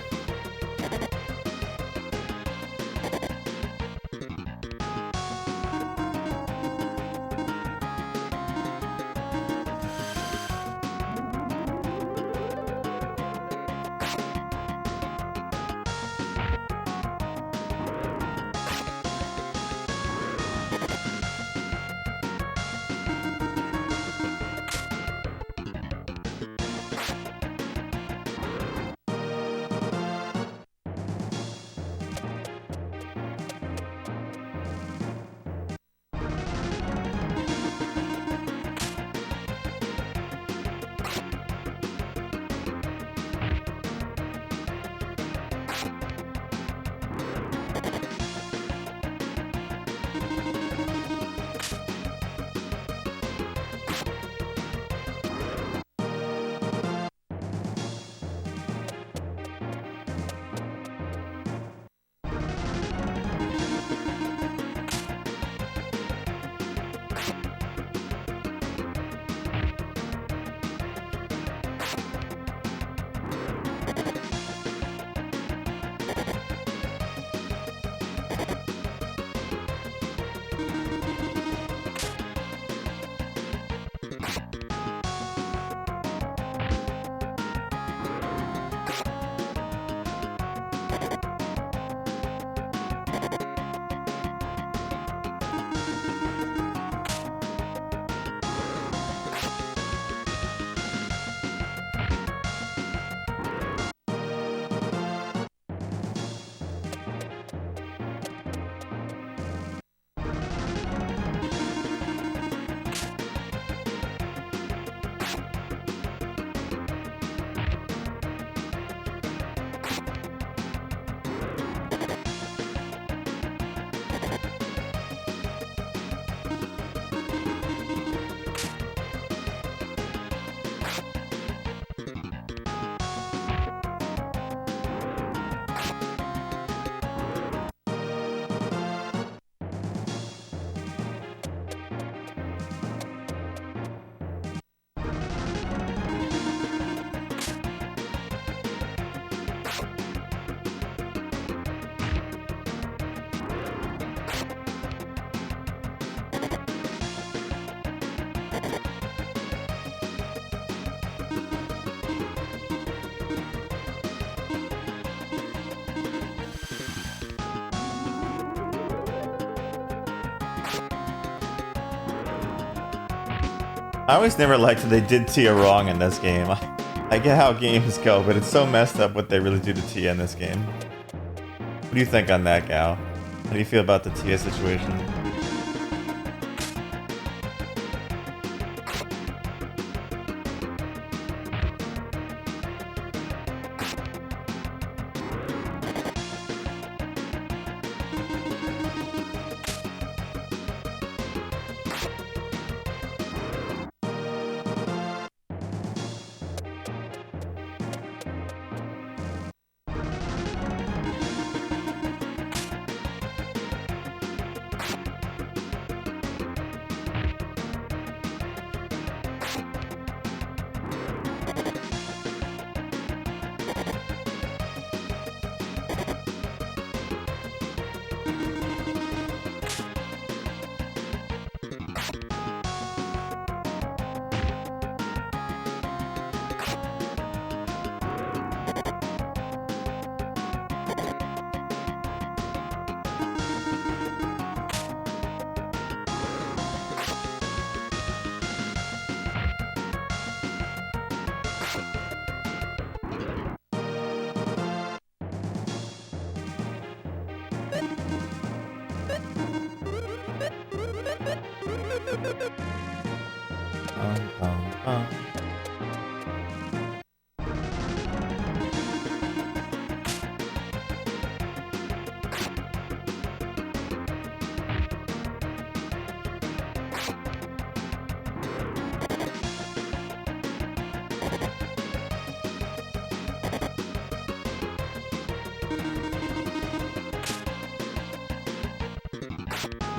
S1: I always never liked that they did Tia wrong in this game. I get how games go, but it's so messed up what they really do to Tia in this game. What do you think on that, Gal? How do you feel about the Tia situation?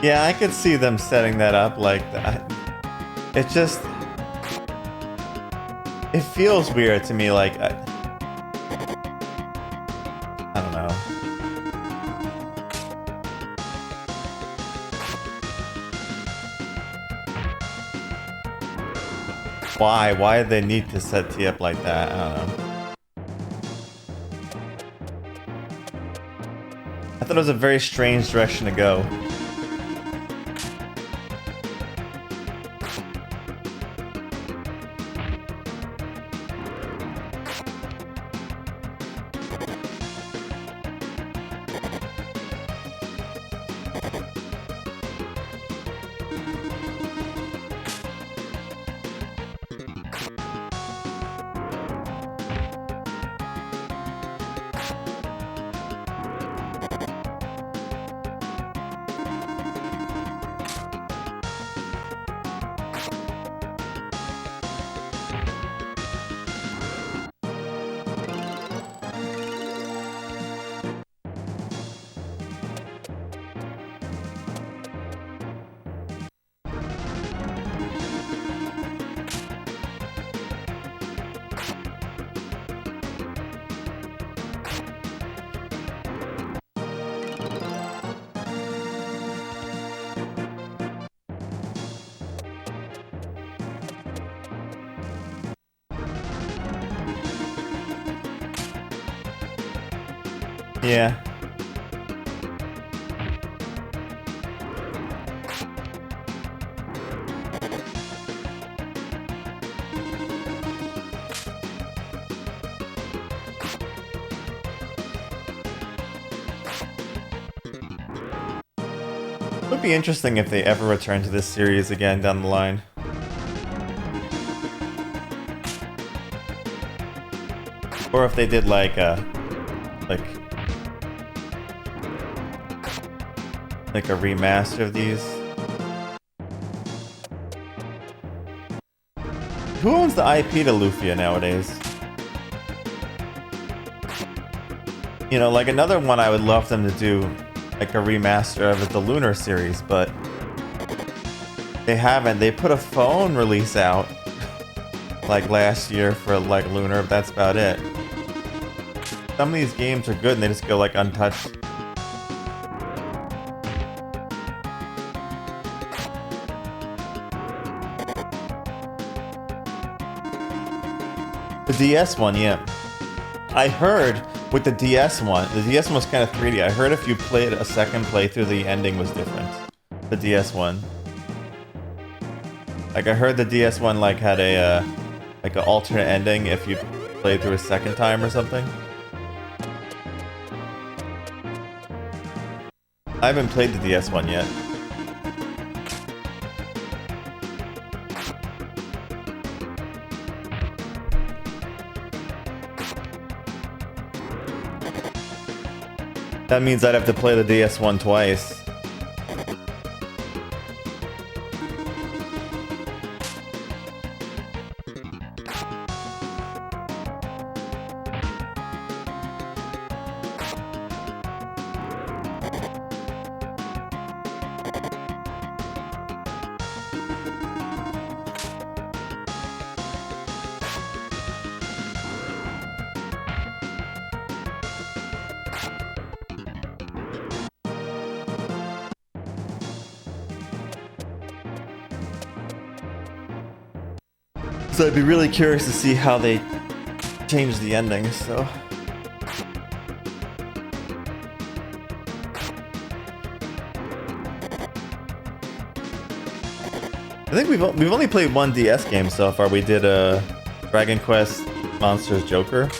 S1: Yeah, I could see them setting that up like that. It just... It feels weird to me, like... I don't know. Why? Why did they need to set T up like that? I don't know. I thought it was a very strange direction to go. Yeah. It would be interesting if they ever return to this series again down the line. Or if they did like a remaster of these. Who owns the IP to Lufia nowadays? You know, like another one I would love them to do, like a remaster of it, the Lunar series, but they haven't. They put a phone release out like last year for like Lunar, but that's about it. Some of these games are good and they just go like untouched. The DS one, yeah. I heard with the DS one was kind of 3D. I heard if you played a second playthrough, the ending was different. The DS one. Like I heard the DS one like had a like an alternate ending if you played through a second time or something. I haven't played the DS one yet. That means I'd have to play the DS one twice. So I'd be really curious to see how they change the ending, so... I think we've only played one DS game so far. We did a Dragon Quest Monsters Joker.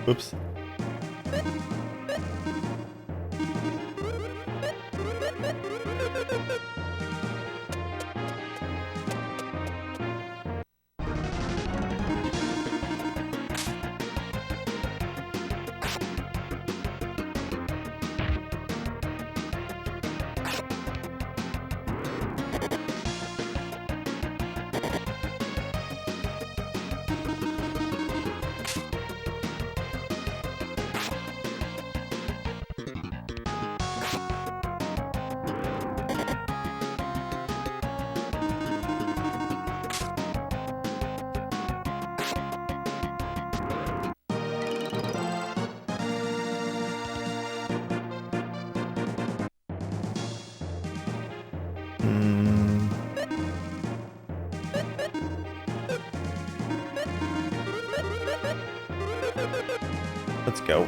S1: Oops. Let's go.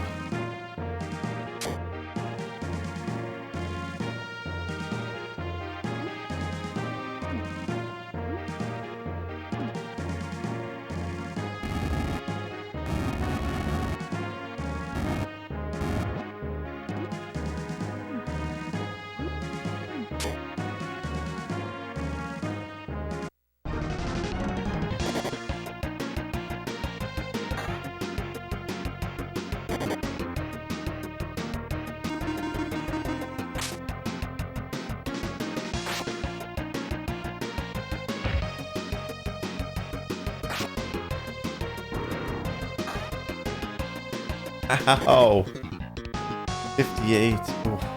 S1: Ow. 58. Oof.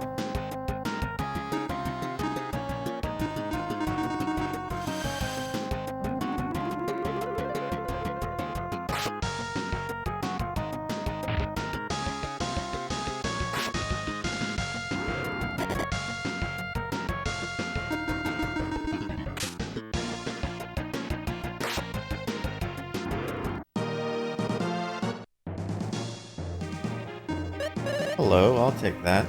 S1: Hello, I'll take that.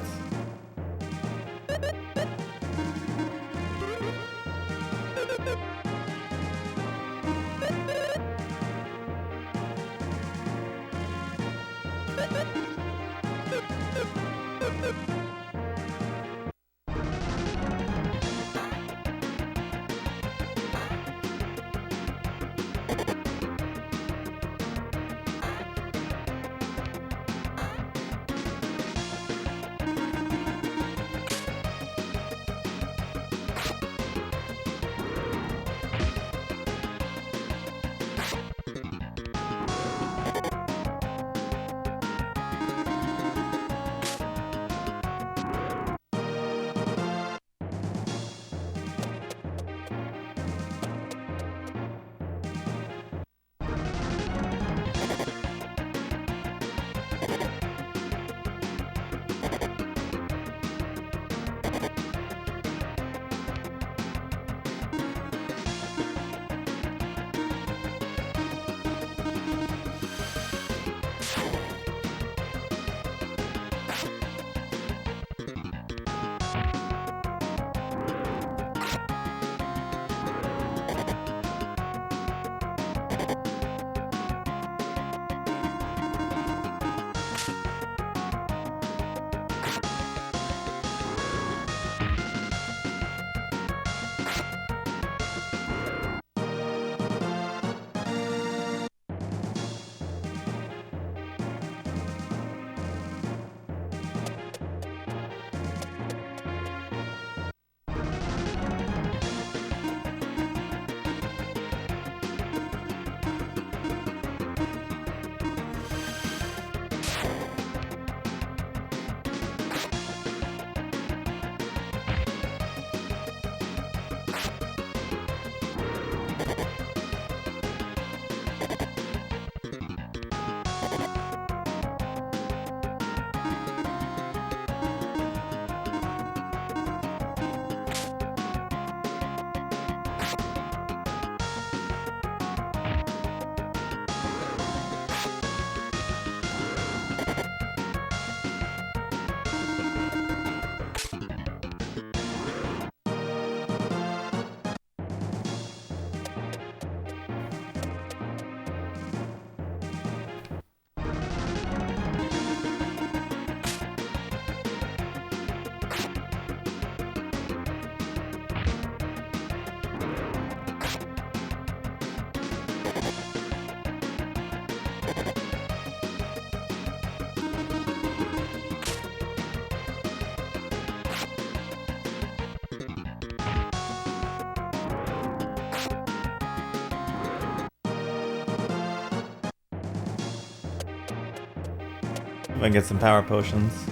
S1: If I can get some power potions.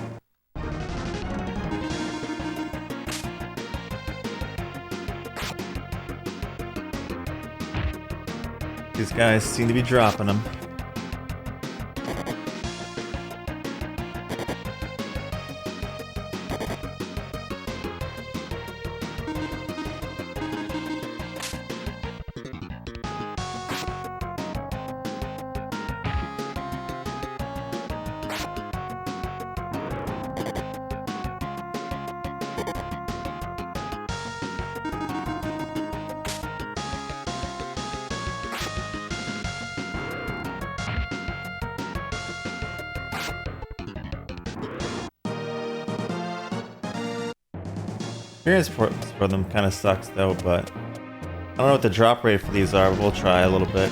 S1: These guys seem to be dropping them. Experience for them kind of sucks though, but I don't know what the drop rate for these are, but we'll try a little bit.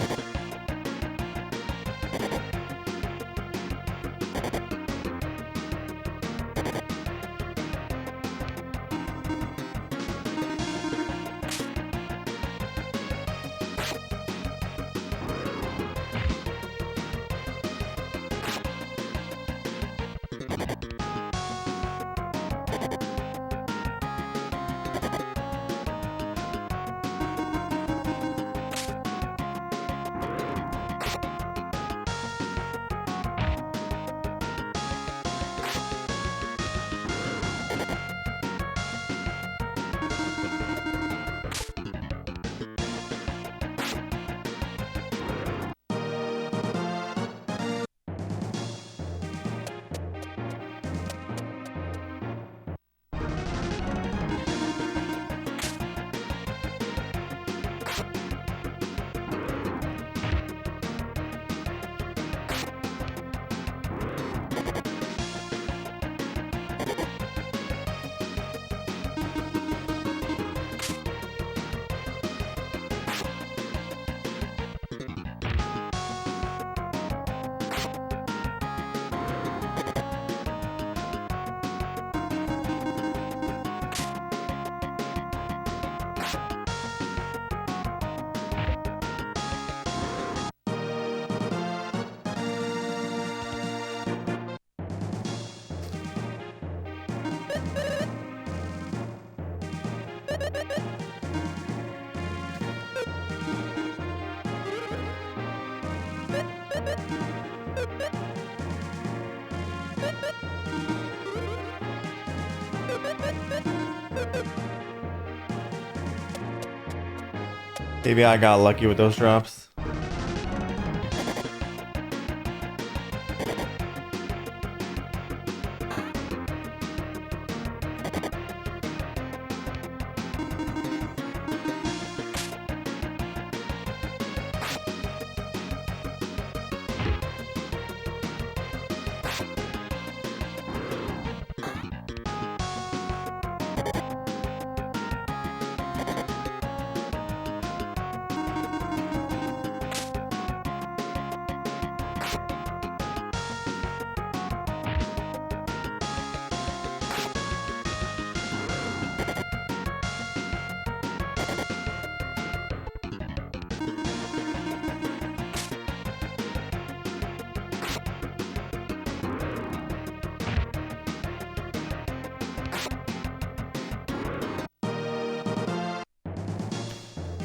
S1: Maybe I got lucky with those drops.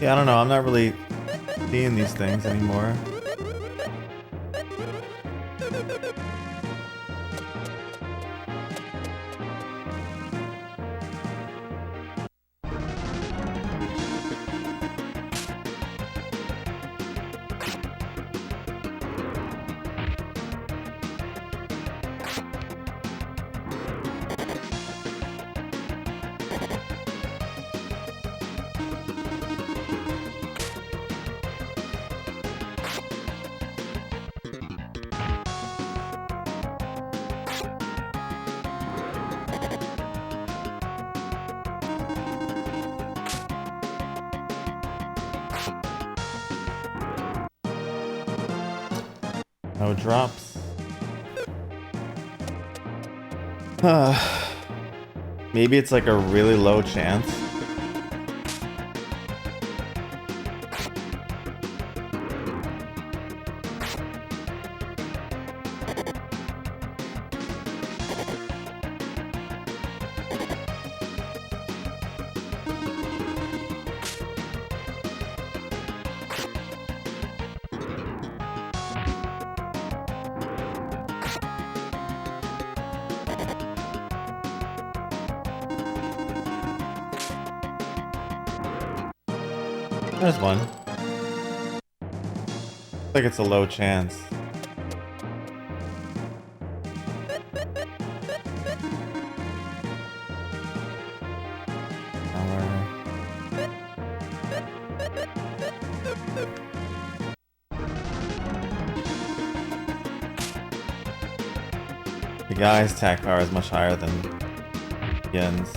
S1: Yeah, I don't know. I'm not really seeing these things anymore. No drops. Maybe it's like a really low chance. There's one. I think it's a low chance. The guy's attack power is much higher than Yen's.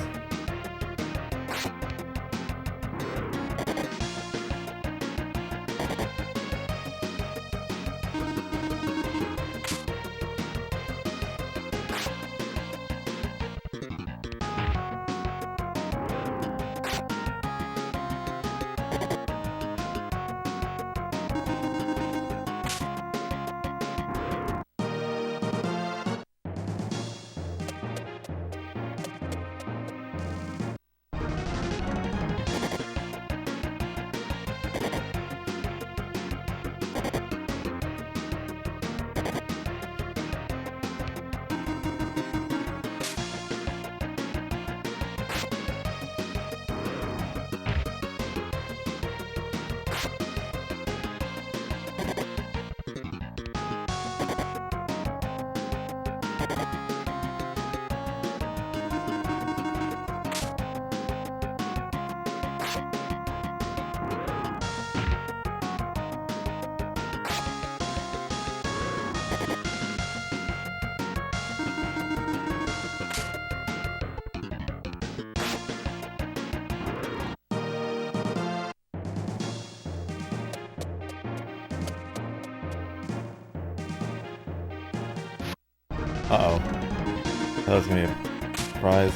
S1: Uh-oh. That was gonna be a surprise.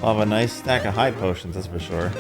S1: I'll have a nice stack of high potions, that's for sure.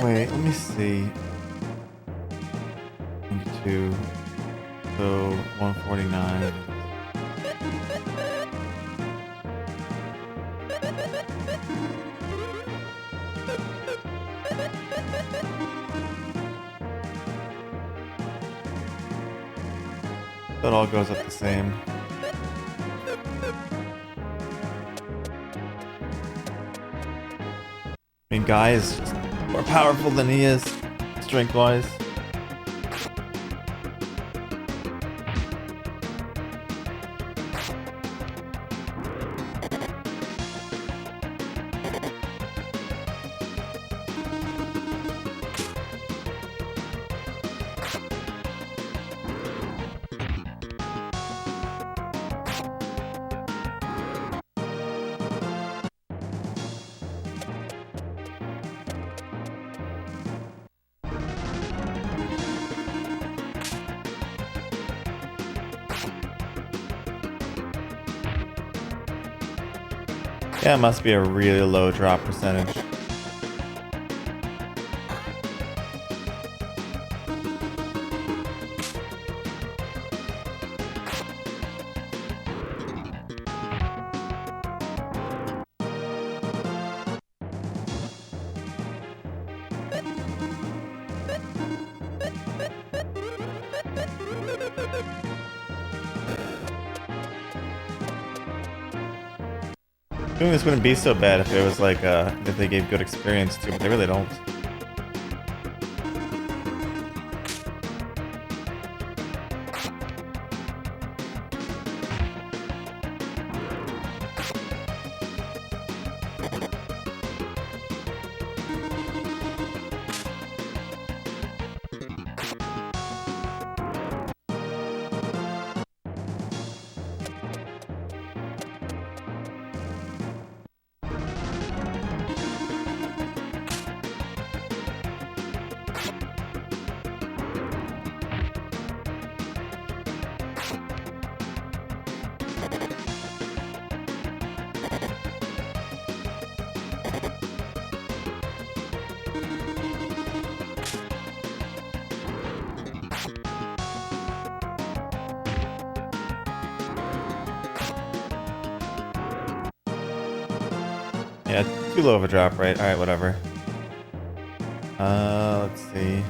S1: Wait, let me see. 2. So 149. That all goes up the same. I mean, Guy is just more powerful than he is, strength-wise. Yeah, it must be a really low drop percentage. Doing this wouldn't be so bad if it was like, if they gave good experience to, but they really don't. Yeah, too low of a drop, right? Alright, whatever. Let's see.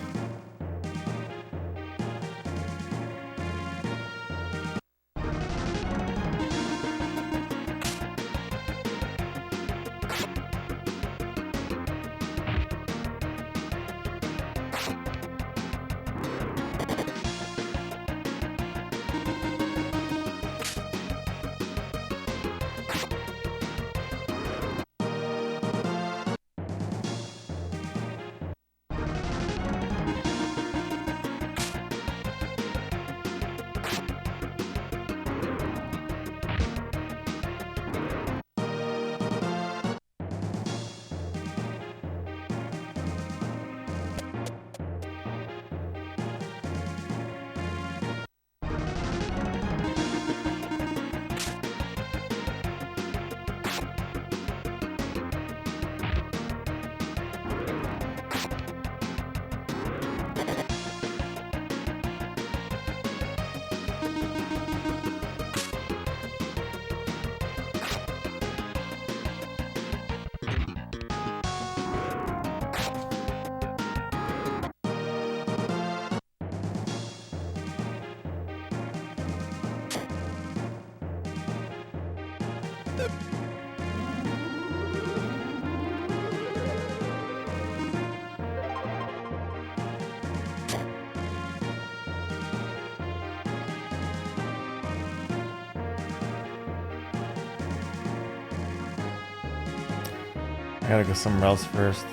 S1: I gotta go somewhere else first.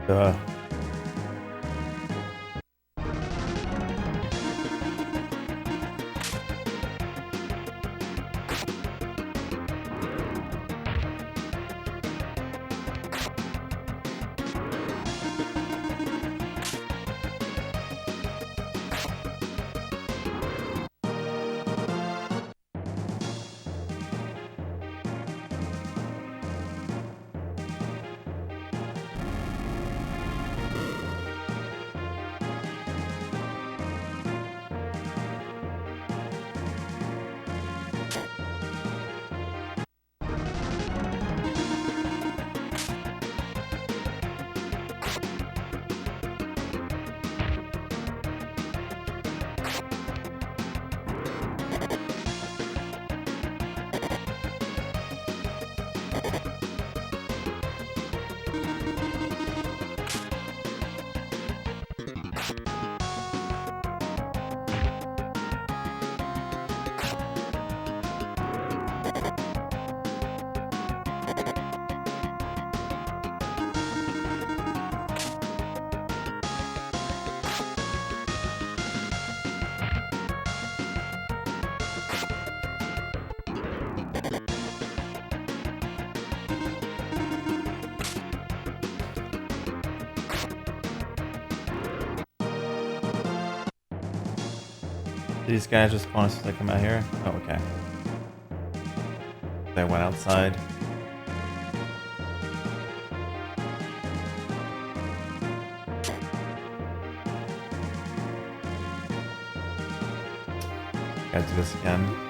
S1: Duh. These guys just want us to come out here? Oh, okay. They went outside. Gotta do this again.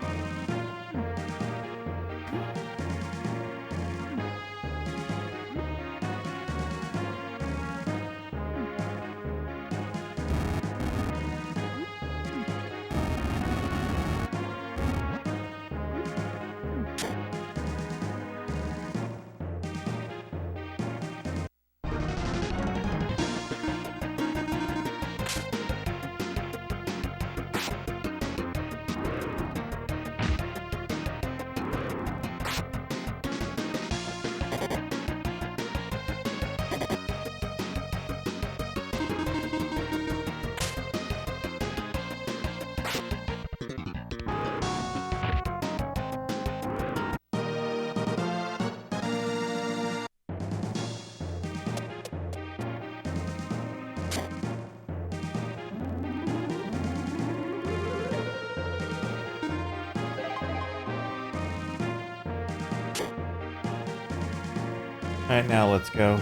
S1: Alright, now let's go.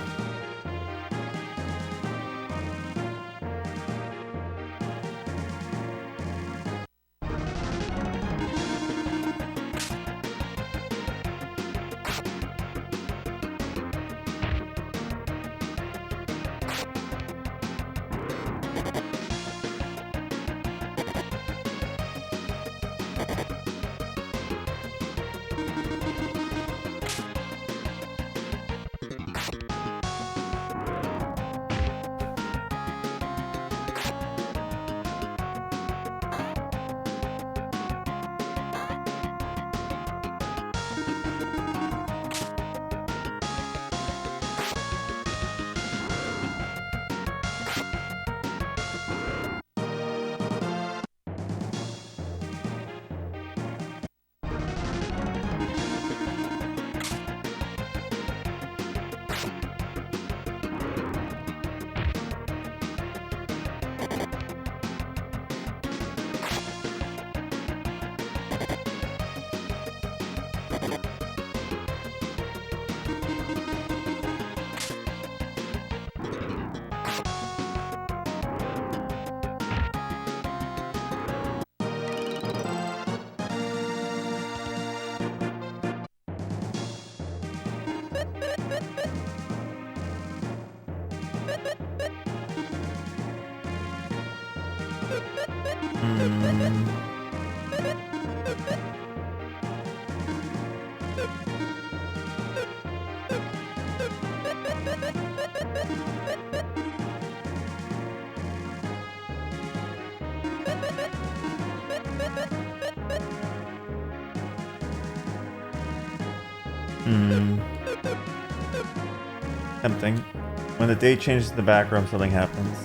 S1: Tempting. When the date changes in the back room, something happens.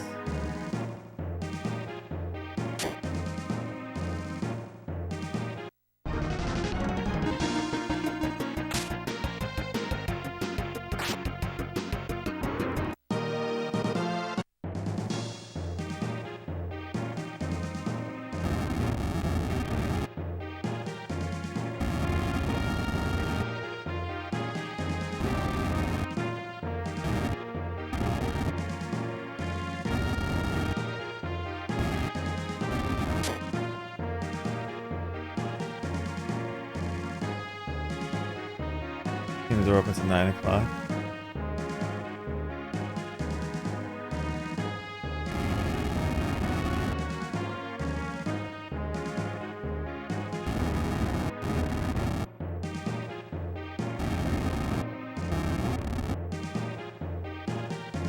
S1: The door opens at 9 o'clock.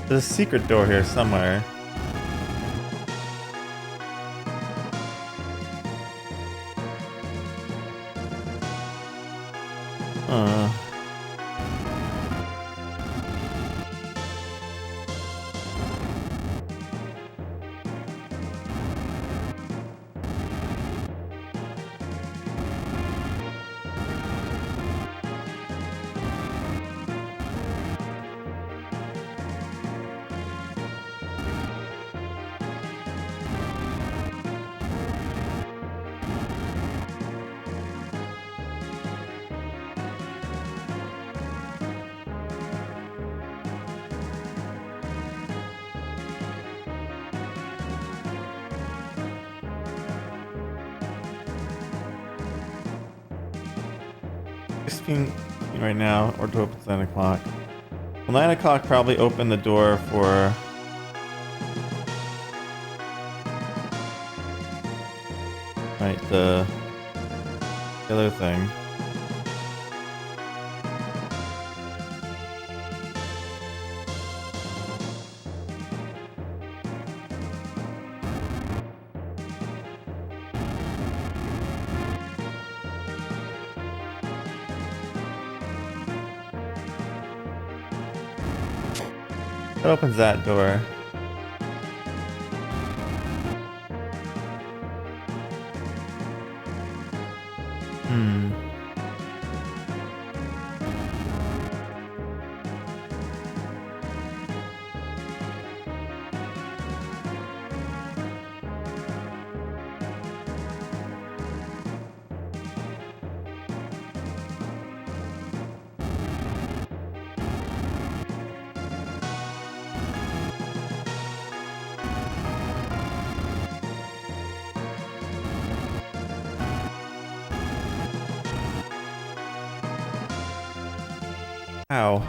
S1: There's a secret door here somewhere. Right now, or door opens 9 o'clock. Well, 9 o'clock probably opened the door for... Right, the other thing. That opens that door. Ow.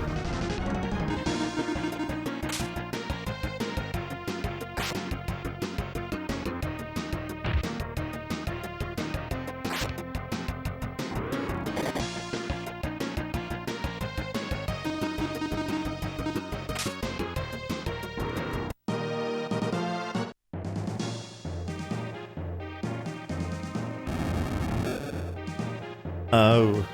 S1: Oh.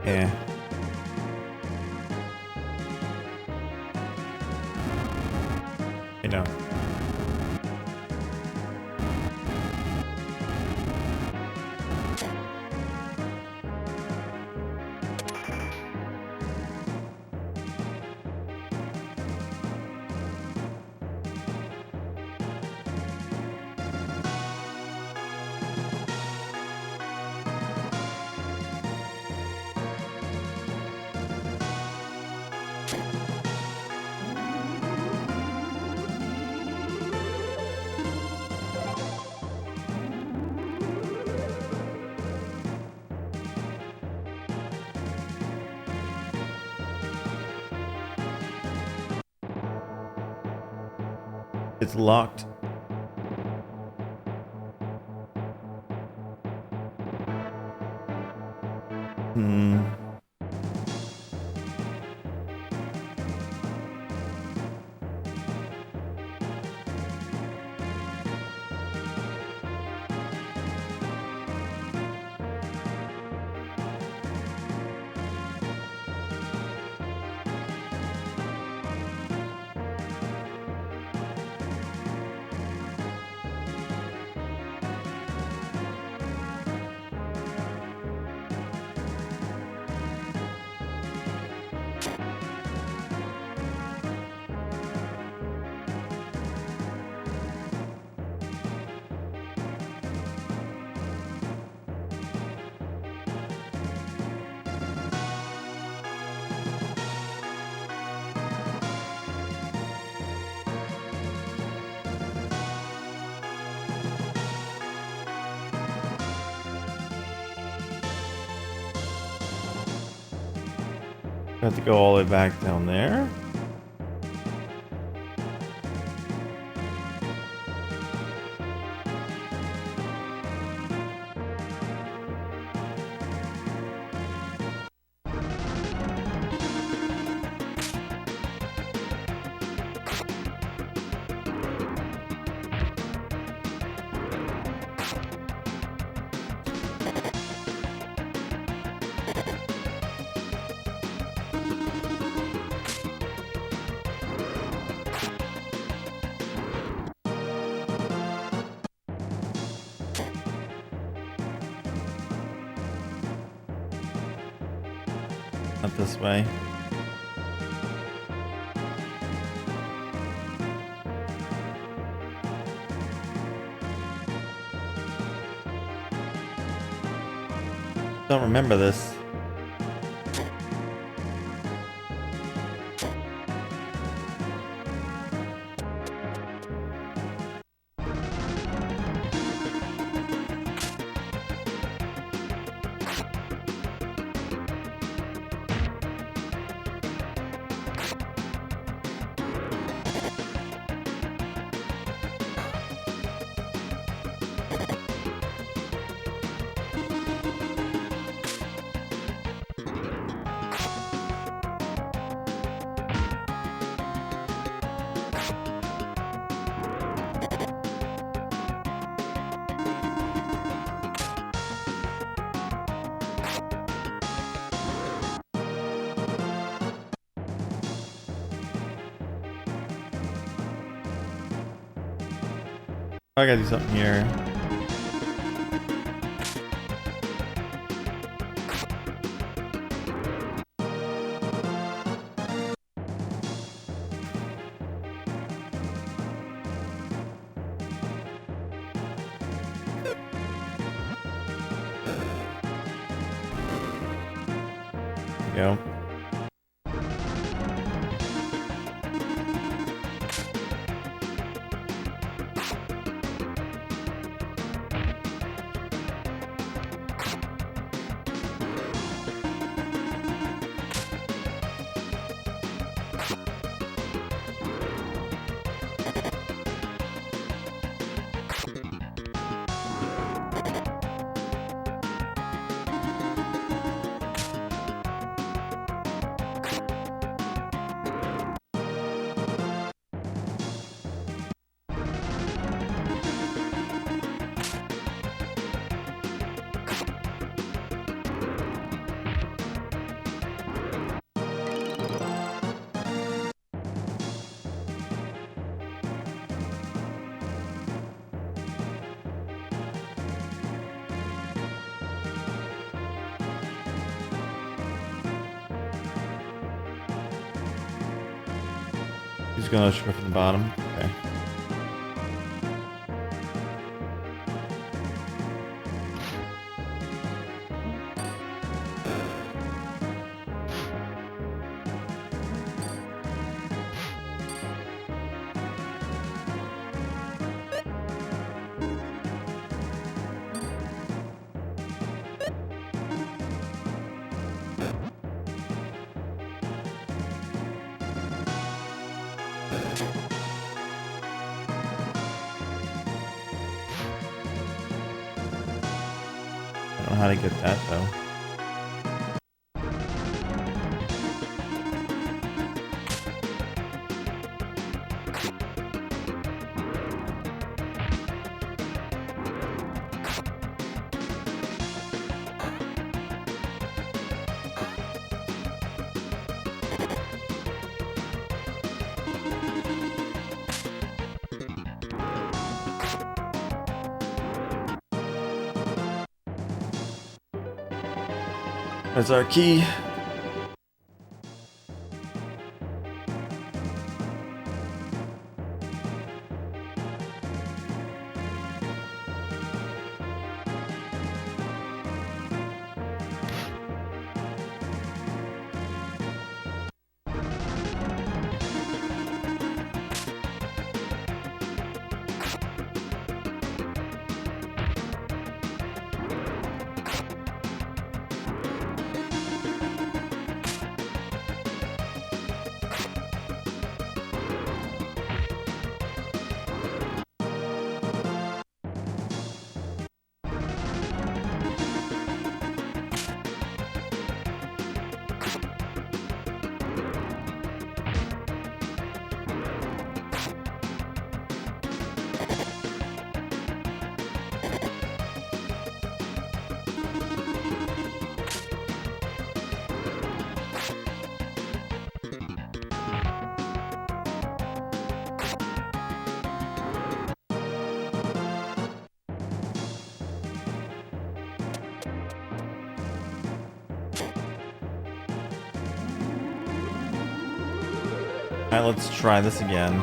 S1: Yeah. I know. It's locked. Have to go all the way back down there. Not this way. Don't remember this. I gotta do something here. There we go. He's gonna strip from the bottom. Okay. I don't know how to get that though. There's our key. Alright, let's try this again.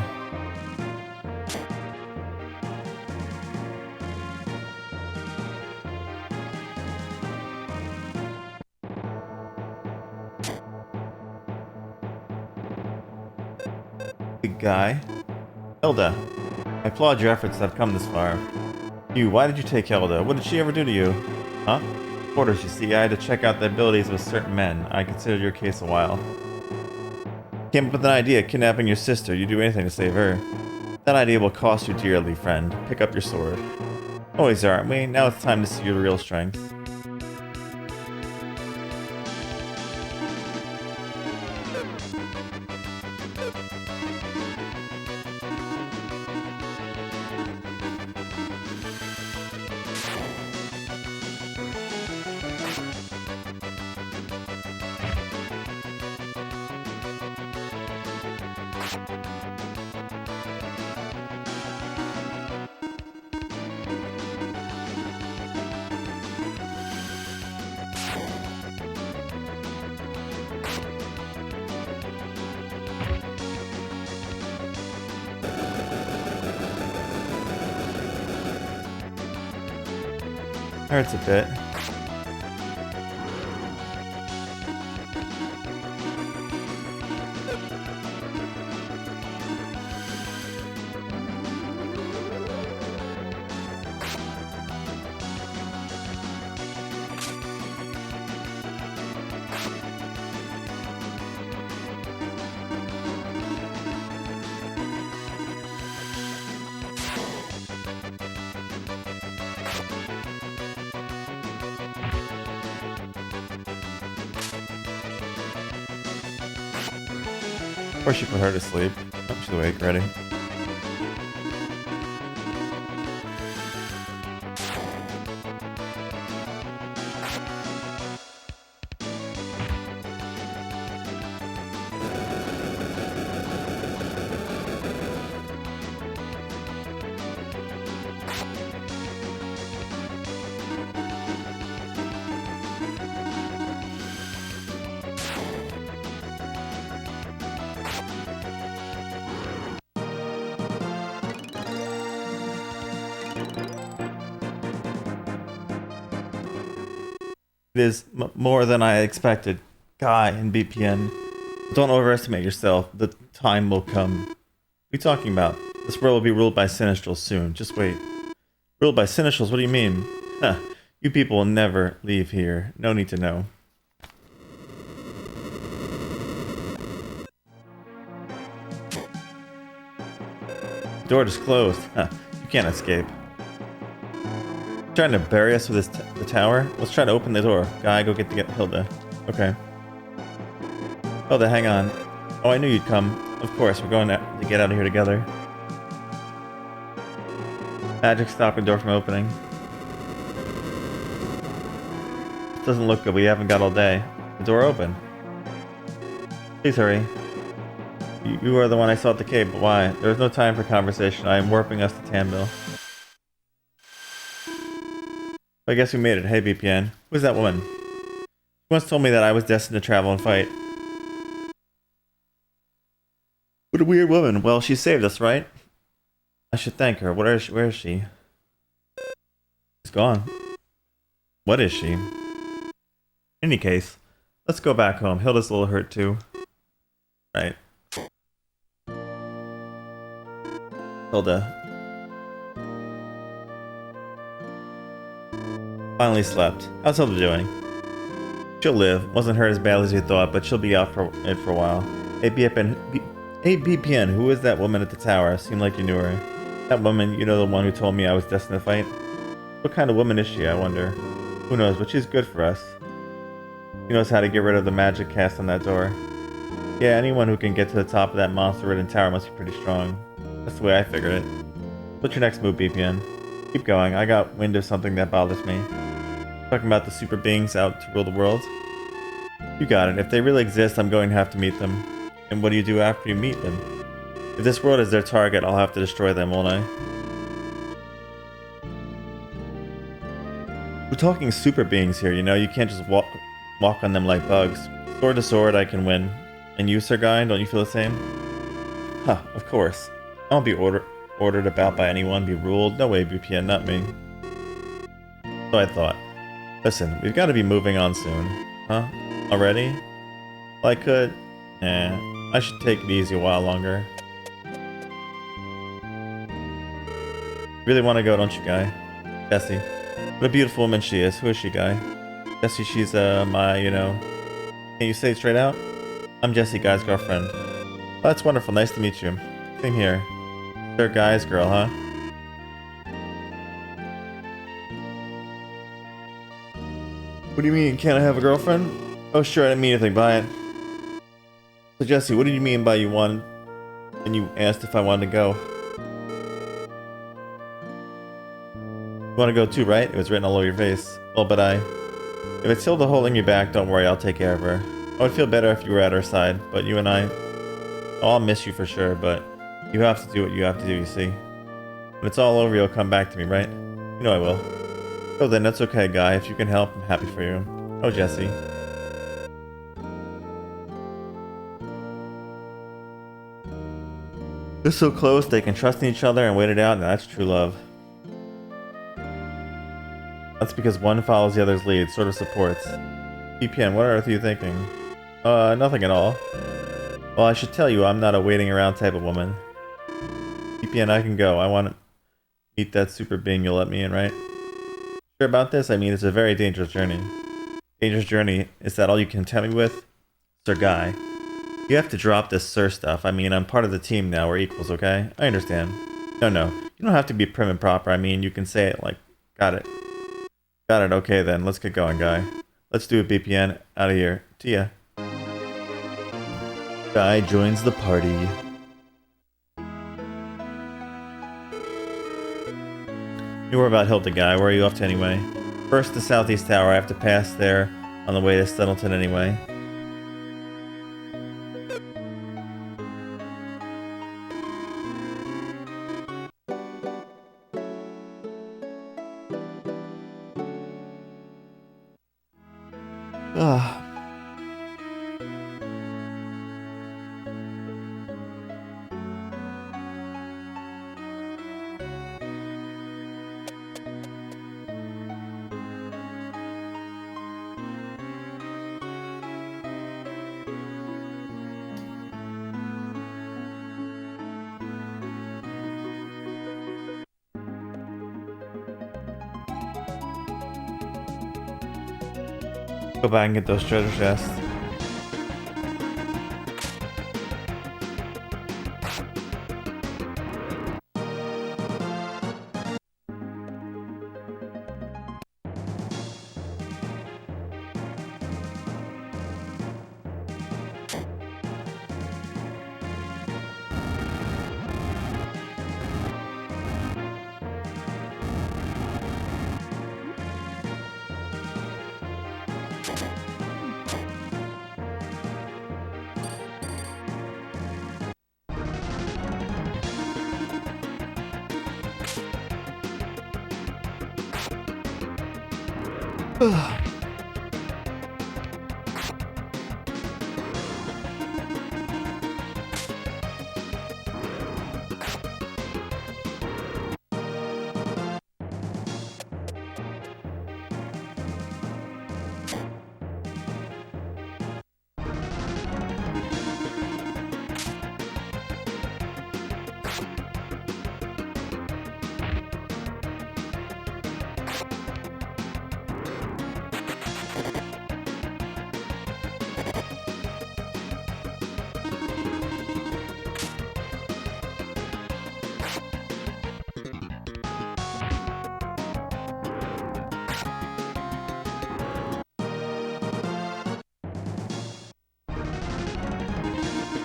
S1: Big guy. Hilda, I applaud your efforts to have come this far. Why did you take Hilda? What did she ever do to you? Huh? Orders, you see, I had to check out the abilities of certain men. I considered your case a while. Came up with an idea, kidnapping your sister. You'd do anything to save her. That idea will cost you dearly, friend. Pick up your sword. Always are, aren't we? Now it's time to see your real strength. Hurts a bit. Or she put her to sleep. Oh, she's awake, ready. It is more than I expected. Guy and BPN. Don't overestimate yourself. The time will come. What are you talking about? This world will be ruled by Sinistrals soon. Just wait. Ruled by Sinistrals? What do you mean? Huh. You people will never leave here. No need to know. The door is closed. Huh. You can't escape. Trying to bury us with the tower? Let's try to open the door. Guy, go get Hilda. Okay. Hilda, hang on. Oh, I knew you'd come. Of course, we're going to get out of here together. Magic stopping the door from opening. This doesn't look good. We haven't got all day. The door open. Please hurry. You are the one I saw at the cave, but why? There is no time for conversation. I am warping us to Tanville. I guess we made it. Hey, BPN. Who's that woman? She once told me that I was destined to travel and fight. What a weird woman. Well, she saved us, right? I should thank her. Where is she? She's gone. What is she? In any case, let's go back home. Hilda's a little hurt too. Right. Hilda. Finally slept. How's Hilda doing? She'll live. Wasn't hurt as badly as we thought, but she'll be out for a while. Hey, BPN, who is that woman at the tower? Seemed like you knew her. That woman, you know, the one who told me I was destined to fight? What kind of woman is she, I wonder? Who knows, but she's good for us. She knows how to get rid of the magic cast on that door. Yeah, anyone who can get to the top of that monster-ridden tower must be pretty strong. That's the way I figured it. What's your next move, BPN? Keep going. I got wind of something that bothers me. Talking about the super beings out to rule the world? You got it. If they really exist, I'm going to have to meet them. And what do you do after you meet them? If this world is their target, I'll have to destroy them, won't I? We're talking super beings here, you know? You can't just walk on them like bugs. Sword to sword, I can win. And you, Sir Guy, don't you feel the same? Huh, of course. I won't be ordered about by anyone, be ruled. No way, BPN, not me. So I thought. Listen, we've got to be moving on soon. Huh? Already? Well, I could. I should take it easy a while longer. Really want to go, don't you, Guy? Jessie. What a beautiful woman she is. Who is she, Guy? Jessie, she's, my, Can you say it straight out? I'm Jessie, Guy's girlfriend. Oh, that's wonderful. Nice to meet you. Same here. Sir Guy's girl, huh? What do you mean, can't I have a girlfriend? Oh, sure, I didn't mean anything by it. So, Jessie, what did you mean by you wanted... and you asked if I wanted to go? You want to go too, right? It was written all over your face. Well, but if it's Hilda holding you back, don't worry, I'll take care of her. I would feel better if you were at her side, but you and I... Oh, I'll miss you for sure, but... You have to do what you have to do, you see. When it's all over, you'll come back to me, right? You know I will. Oh, then that's okay, Guy. If you can help, I'm happy for you. Oh, Jessie. They're so close, they can trust in each other and wait it out, and that's true love. That's because one follows the other's lead, sort of supports. BPN, what on earth are you thinking? Nothing at all. Well, I should tell you, I'm not a waiting around type of woman. BPN, I can go. I want to meet that super being you'll let me in, right? Sure about this? I mean, it's a very dangerous journey. Dangerous journey? Is that all you can tempt me with? Sir Guy. You have to drop this sir stuff. I mean, I'm part of the team now. We're equals, okay? I understand. No. You don't have to be prim and proper. I mean, you can say it like, got it. Got it. Okay, then. Let's get going, Guy. Let's do it, BPN. Out of here. See ya. Guy joins the party. You were about Hilda, Guy. Where are you off to anyway? First, the Southeast Tower. I have to pass there on the way to Stuttleton anyway. Ugh. Go back and get those treasure chests.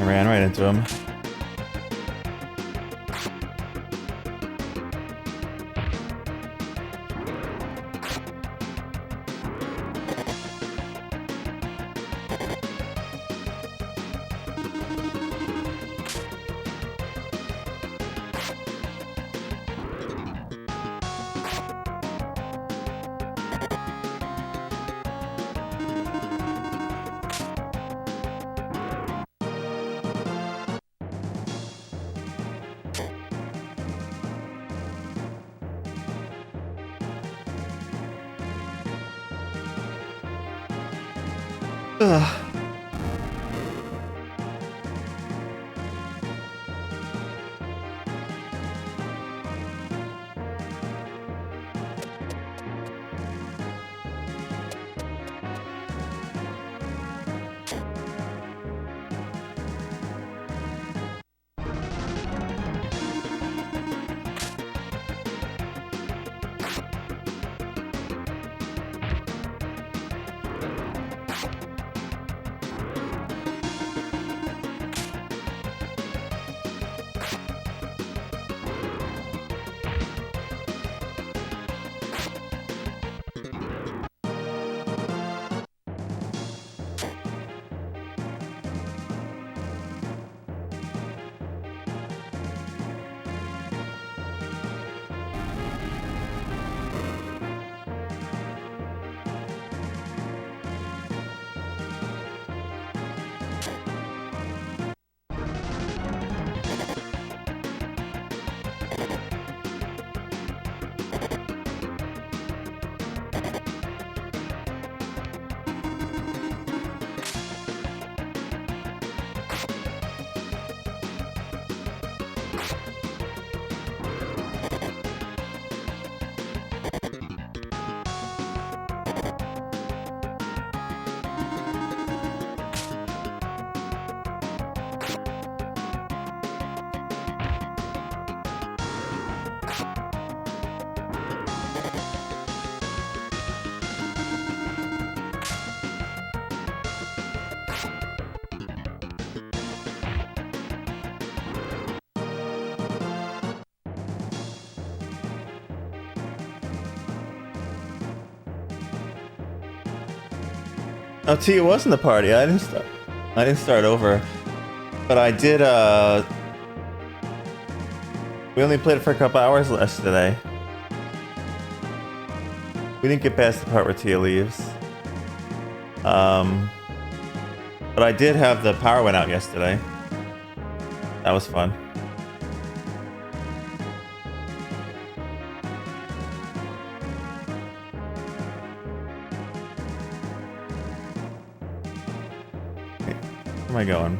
S1: I ran right into him. Ugh. Oh, T, it wasn't the party. I didn't start over. But I did, we only played it for a couple hours yesterday. We didn't get past the part where Tia leaves. But I did have the power went out yesterday. That was fun. Where am I going?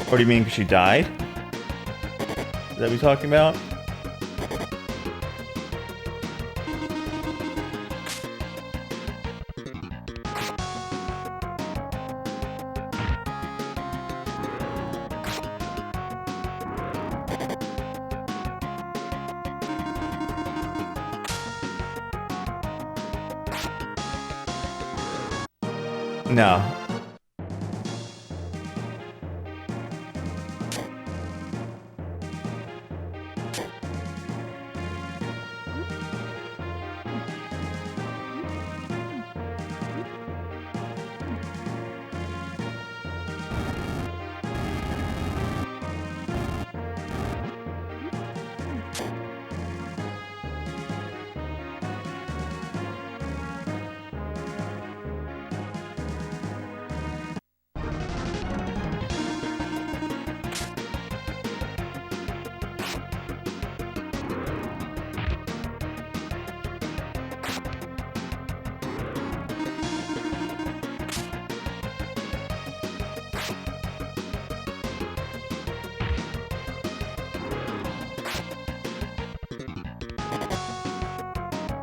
S1: What do you mean, because she died? Is that what you're talking about? No.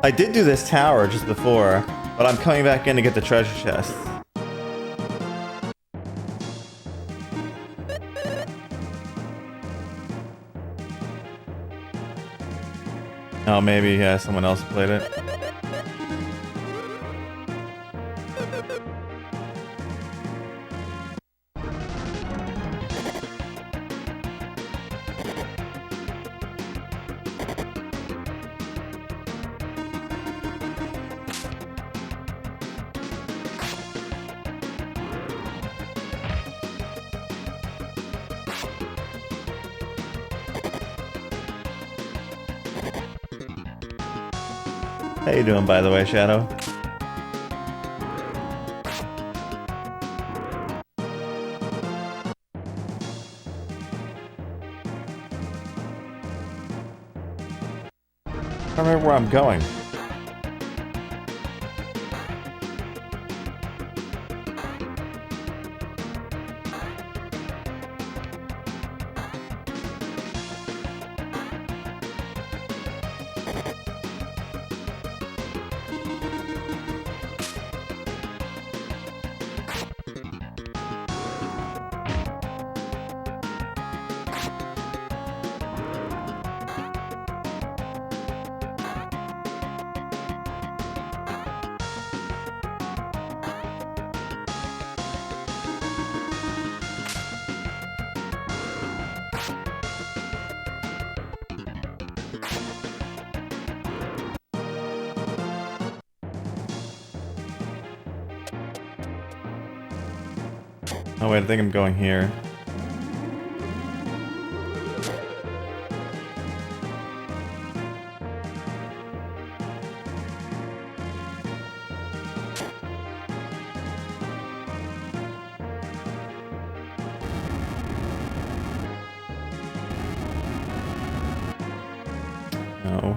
S1: I did do this tower just before, but I'm coming back in to get the treasure chest. Oh, maybe, yeah, someone else played it. How you doing, by the way, Shadow? I don't remember where I'm going. Oh wait, I think I'm going here. No.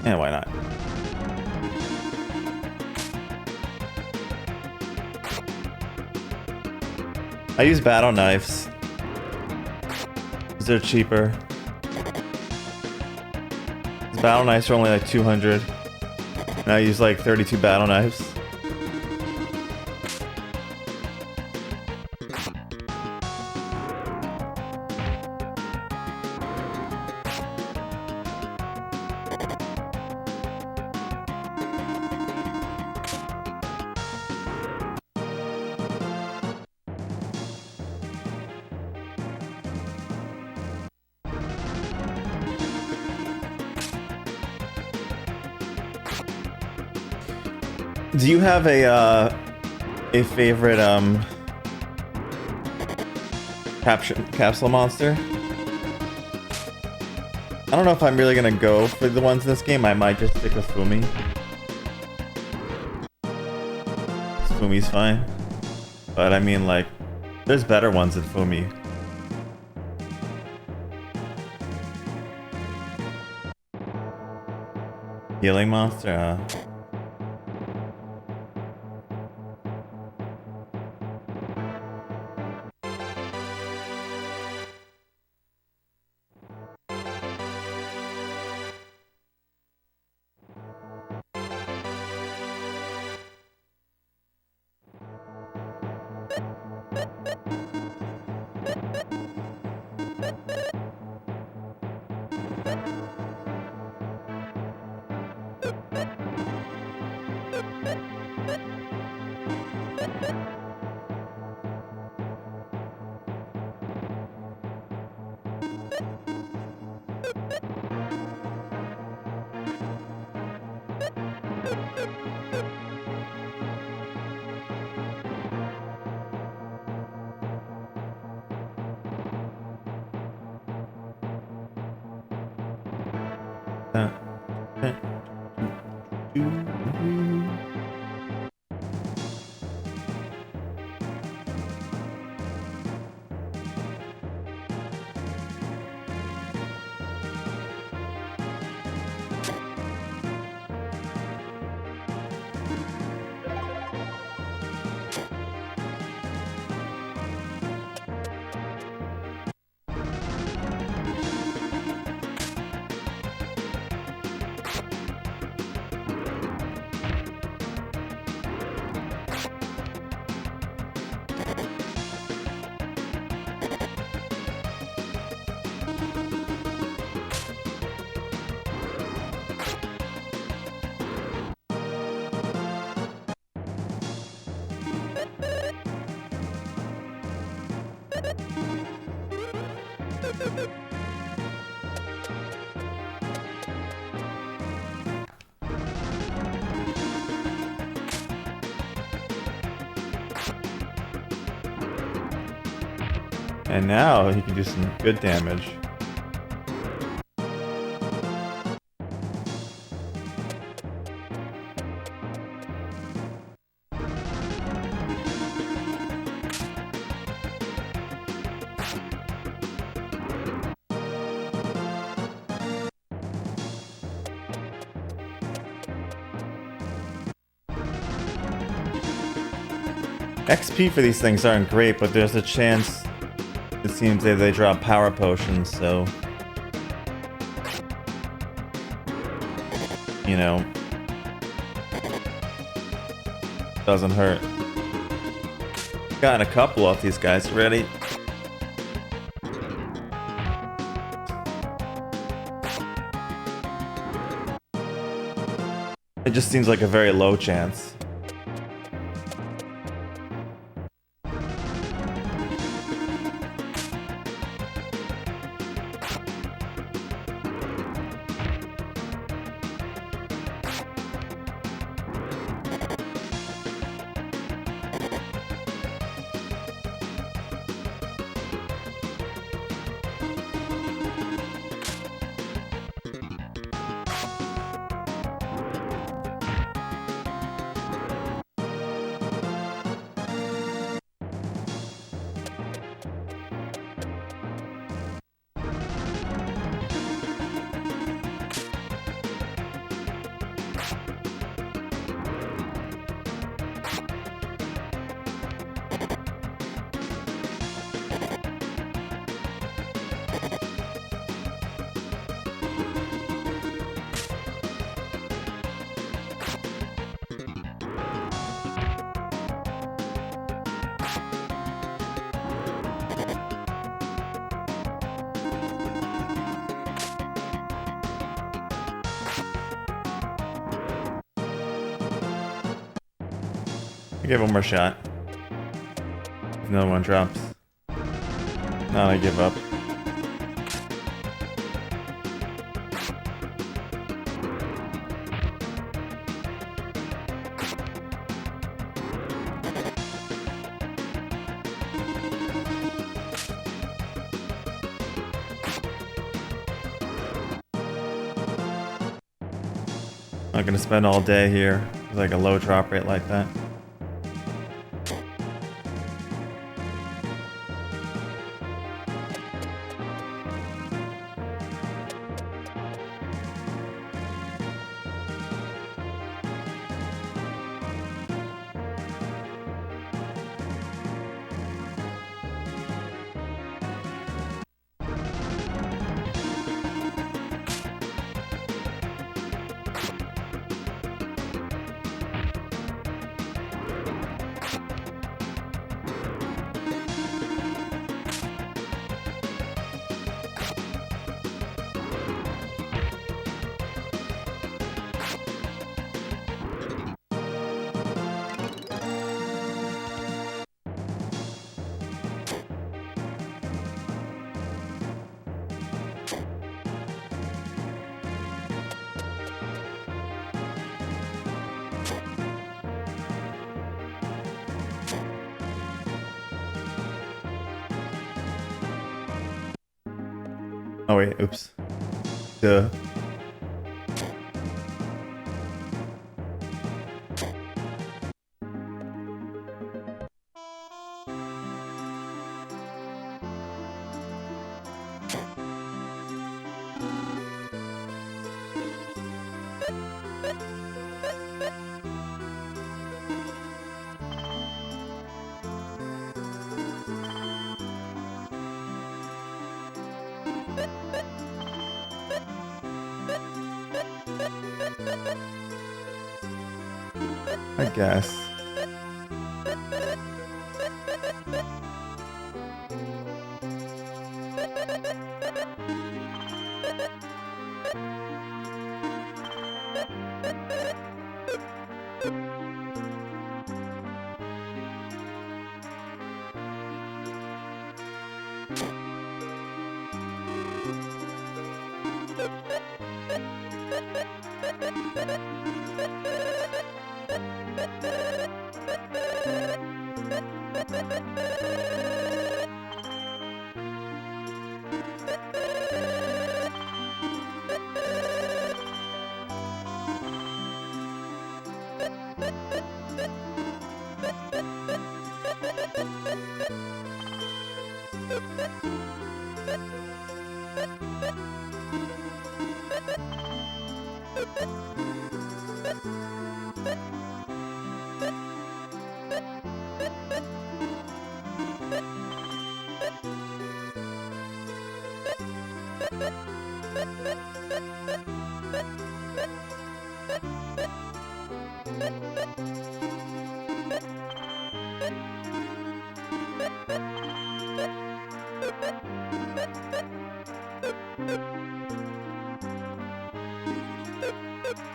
S1: Yeah, why not? I use battle knives. They're cheaper. These battle knives are only like 200. And I use like 32 battle knives. Do you have a favorite capsule monster? I don't know if I'm really gonna go for the ones in this game. I might just stick with Fumi. Fumi's fine, but I mean, like, there's better ones than Fumi. Healing monster. And now he can do some good damage. XP for these things aren't great, but there's a chance, it seems, that they drop power potions, so... You know... Doesn't hurt. Gotten a couple off these guys already. It just seems like a very low chance. Give one more shot. Another one drops. Now I give up. Not gonna spend all day here with like a low drop rate like that. Oh wait, oops. Duh. I guess.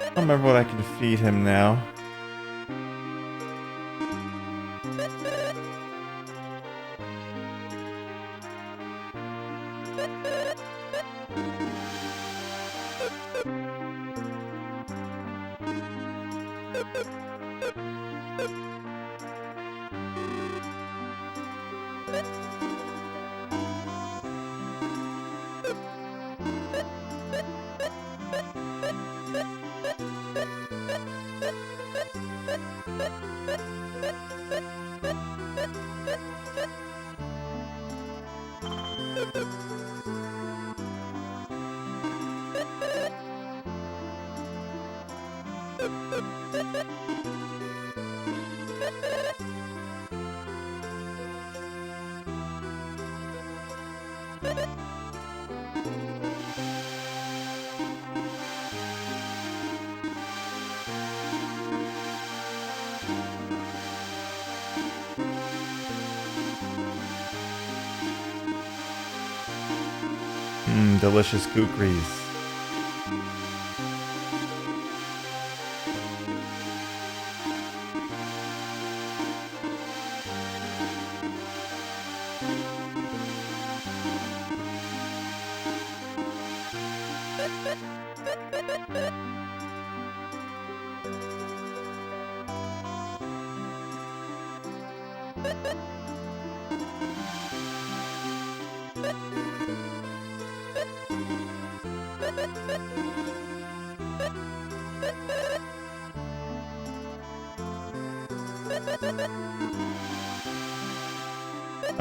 S1: I don't remember what I can feed him now. Delicious kukris.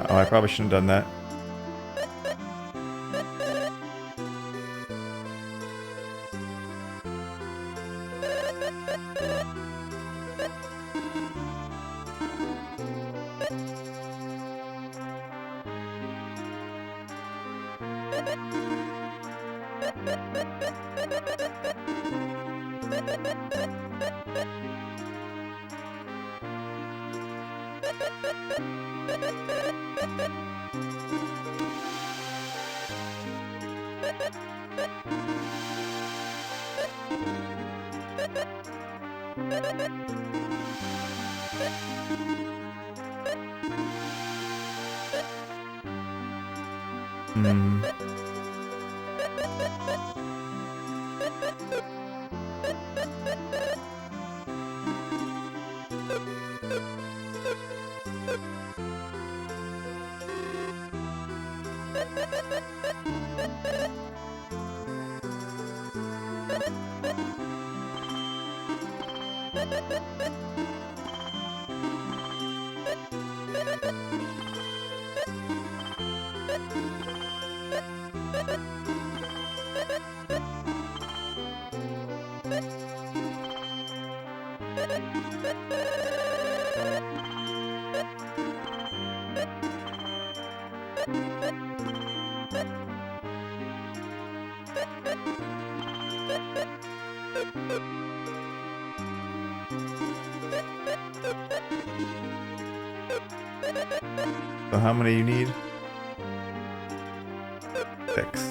S1: Oh, I probably shouldn't have done that. So how many you need? 6.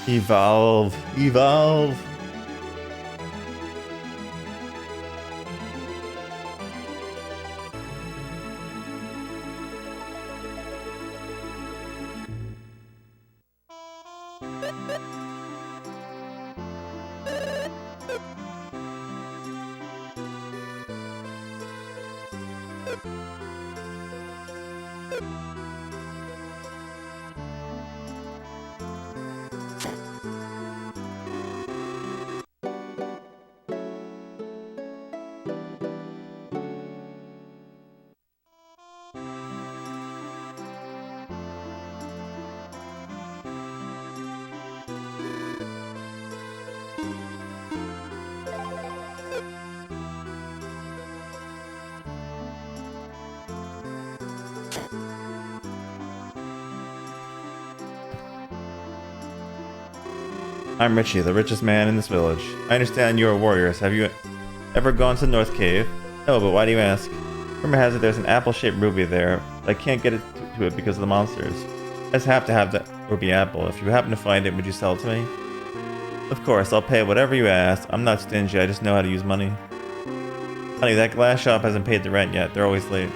S1: Evolve, evolve. I'm Richie, the richest man in this village. I understand you are warriors. Have you ever gone to the North Cave? No, but why do you ask? Rumor has it there's an apple-shaped ruby there, but I can't get it to it because of the monsters. I just have to have that ruby apple. If you happen to find it, would you sell it to me? Of course, I'll pay whatever you ask. I'm not stingy, I just know how to use money. Honey, that glass shop hasn't paid the rent yet. They're always late.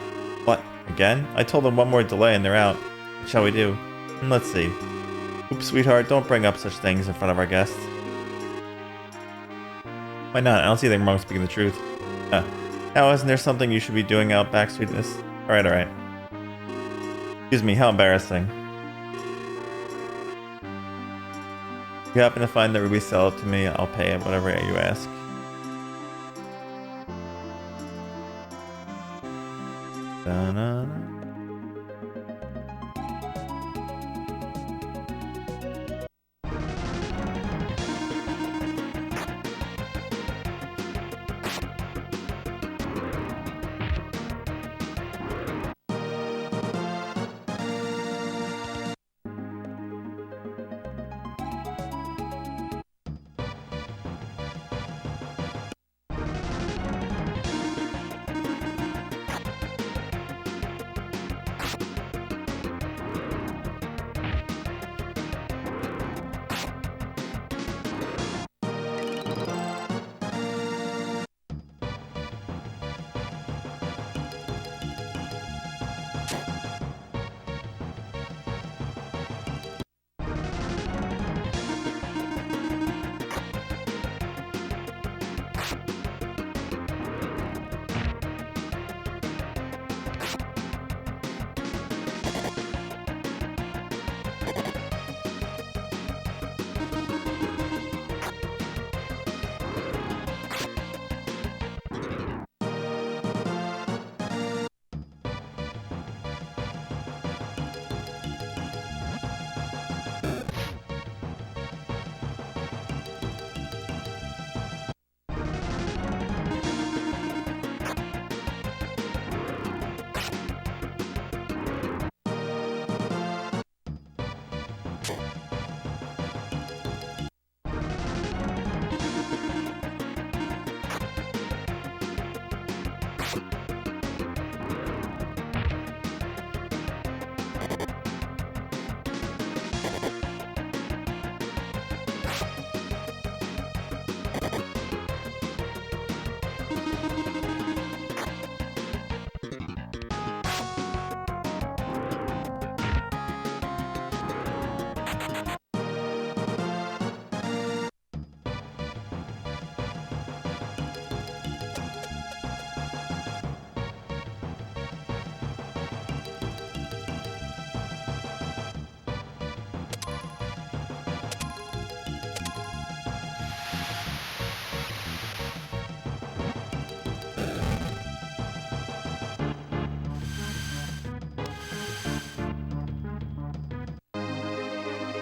S1: What? Again? I told them one more delay and they're out. What shall we do? Let's see. Oops, sweetheart, don't bring up such things in front of our guests. Why not? I don't see anything wrong with speaking the truth. Now, isn't there something you should be doing out back, sweetness? Alright, alright. Excuse me, how embarrassing. If you happen to find that ruby, sell it to me. I'll pay it, whatever you ask. Da-na-na.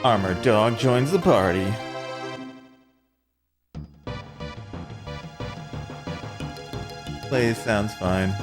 S1: Armored Dog joins the party. Plays sounds fine.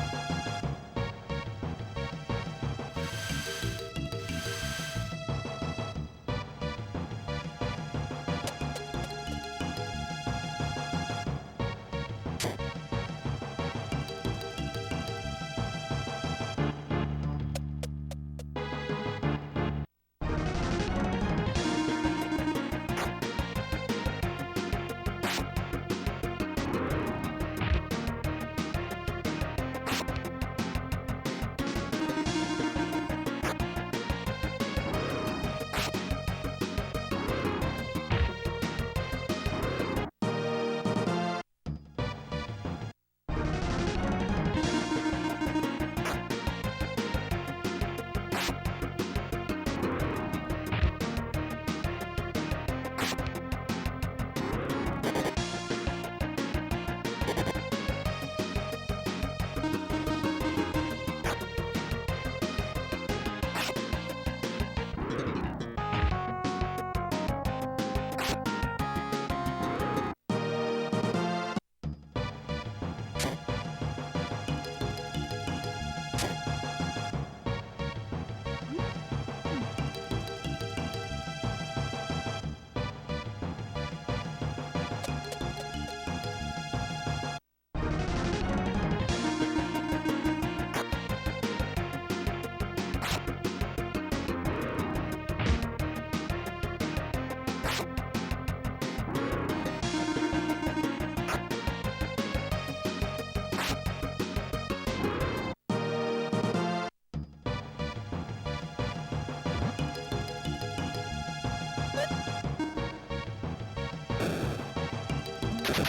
S1: Throw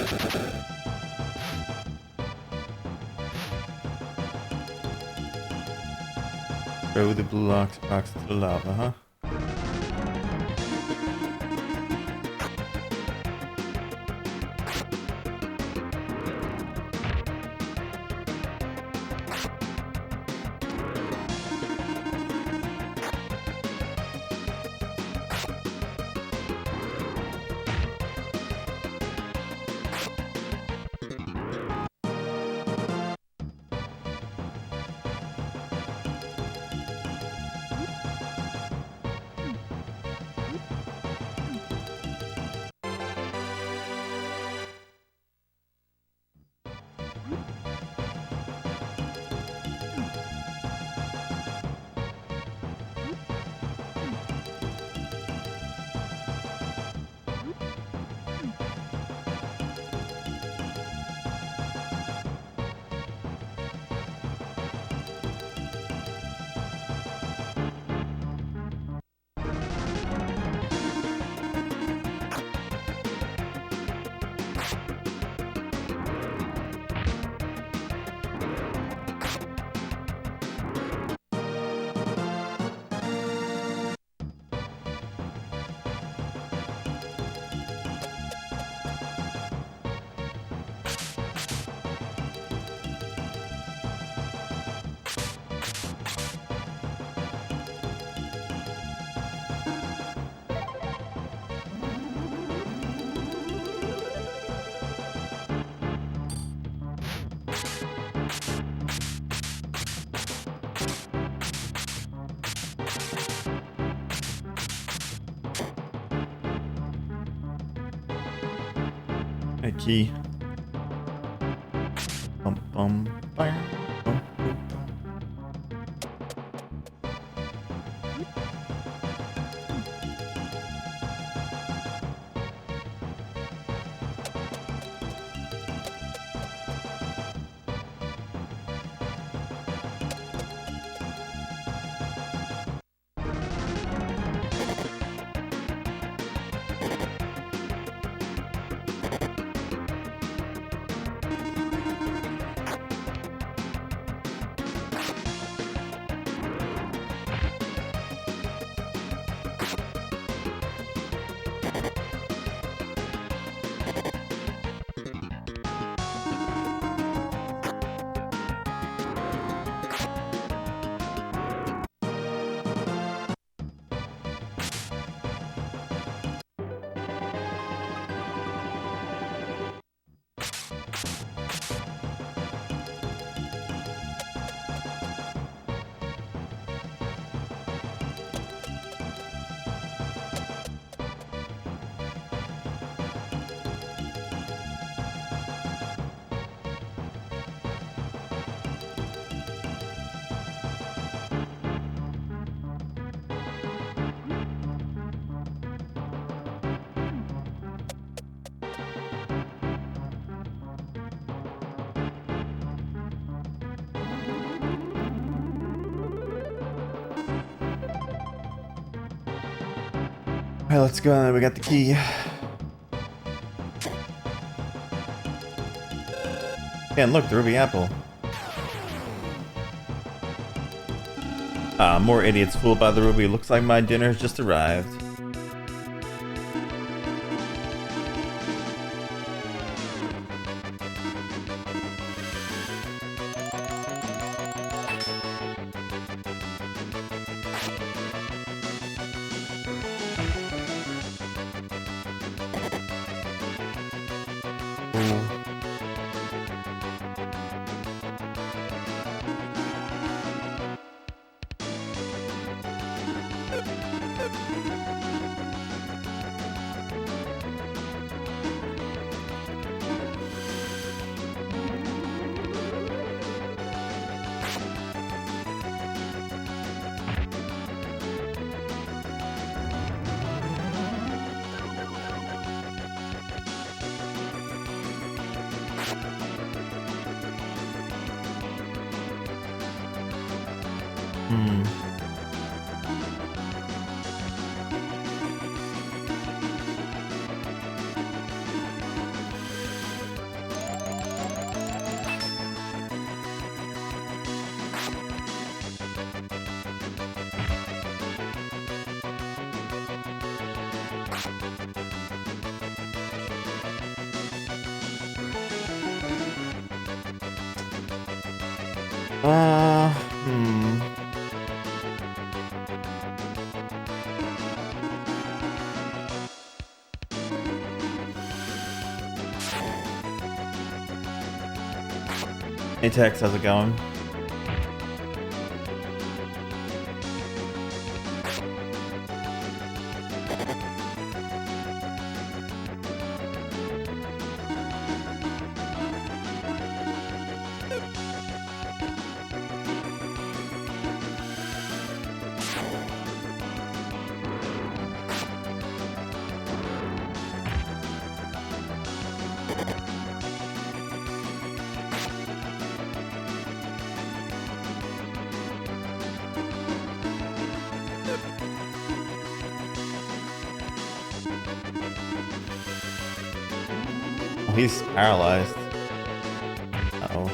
S1: the blue box to the lava, huh? A key. Bum bum bum bum. Alright, let's go. We got the key. And look, the ruby apple. Ah, more idiots fooled by the ruby. Looks like my dinner has just arrived. Hey Tex, how's it going? Oh, he's paralyzed. Uh-oh.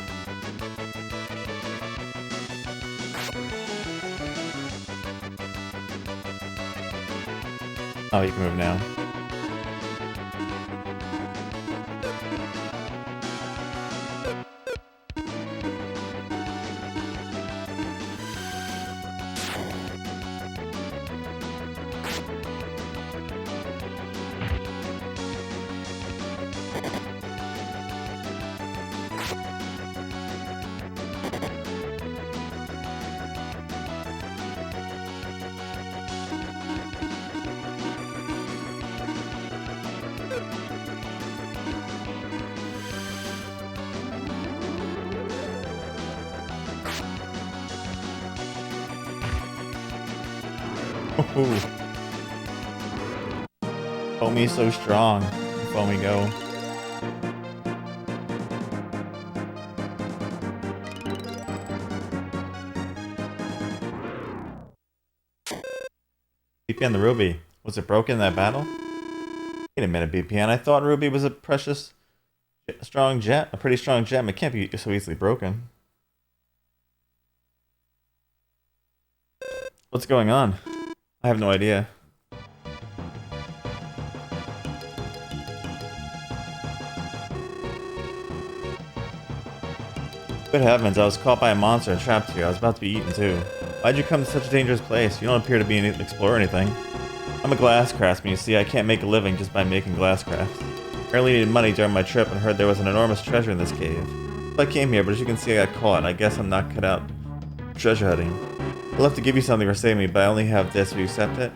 S1: Oh, you can move now. Ooh. Foamy's so strong. Foamy go. BPN the Ruby. Was it broken in that battle? Wait a minute, BPN. I thought Ruby was a precious, strong gem. A pretty strong gem. It can't be so easily broken. What's going on? I have no idea. Good heavens, I was caught by a monster and trapped here. I was about to be eaten too. Why'd you come to such a dangerous place? You don't appear to be an explorer or anything. I'm a glass craftsman, you see. I can't make a living just by making glass crafts. I apparently needed money during my trip and heard there was an enormous treasure in this cave. So I came here, but as you can see I got caught. I guess I'm not cut out for treasure hunting. I'd love to give you something for saving me, but I only have this. Will you accept it?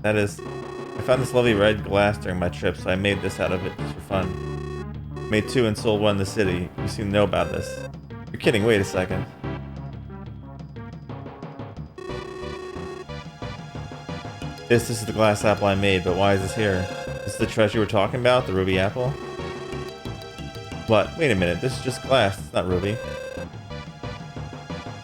S1: That is, I found this lovely red glass during my trip, so I made this out of it just for fun. I made two and sold one in the city. You seem to know about this. You're kidding, wait a second. This is the glass apple I made, but why is this here? This is the treasure we're talking about, the ruby apple? What? Wait a minute, this is just glass, it's not ruby.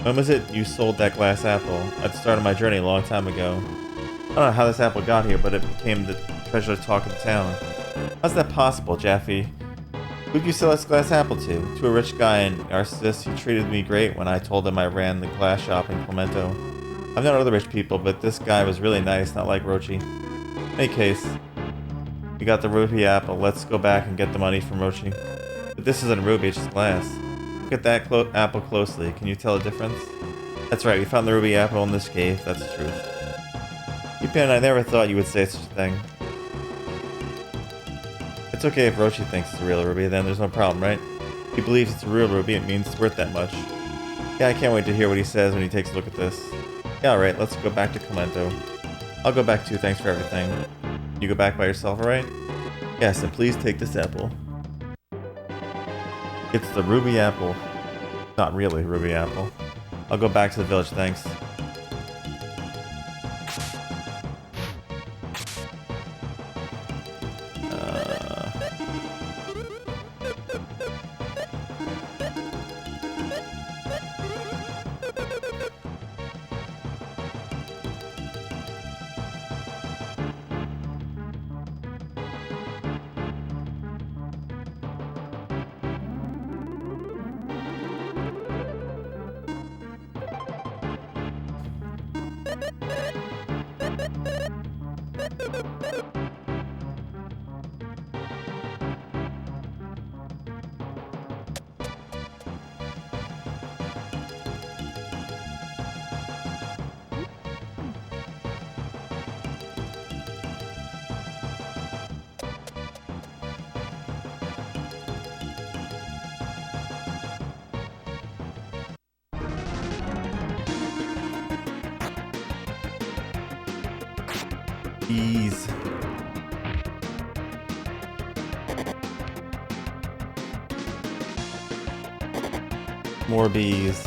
S1: When was it you sold that glass apple? At the start of my journey a long time ago. I don't know how this apple got here, but it became the treasure talk of the town. How's that possible, Jaffe? Who'd you sell this glass apple to? To a rich guy in Narcissus. He treated me great when I told him I ran the glass shop in Clemento. I've known other rich people, but this guy was really nice, not like Rochi. In any case, we got the ruby apple. Let's go back and get the money from Rochi. But this isn't ruby, it's just glass. Look at that apple closely. Can you tell the difference? That's right, we found the ruby apple in this cave. That's the truth. Yupin, I never thought you would say such a thing. It's okay if Rochi thinks it's a real ruby, then there's no problem, right? If he believes it's a real ruby, it means it's worth that much. Yeah, I can't wait to hear what he says when he takes a look at this. Yeah, alright, let's go back to Clemento. I'll go back too, thanks for everything. You go back by yourself, alright? Yes, and please take this apple. It's the ruby apple. Not really ruby apple. I'll go back to the village, thanks. Bees. More bees.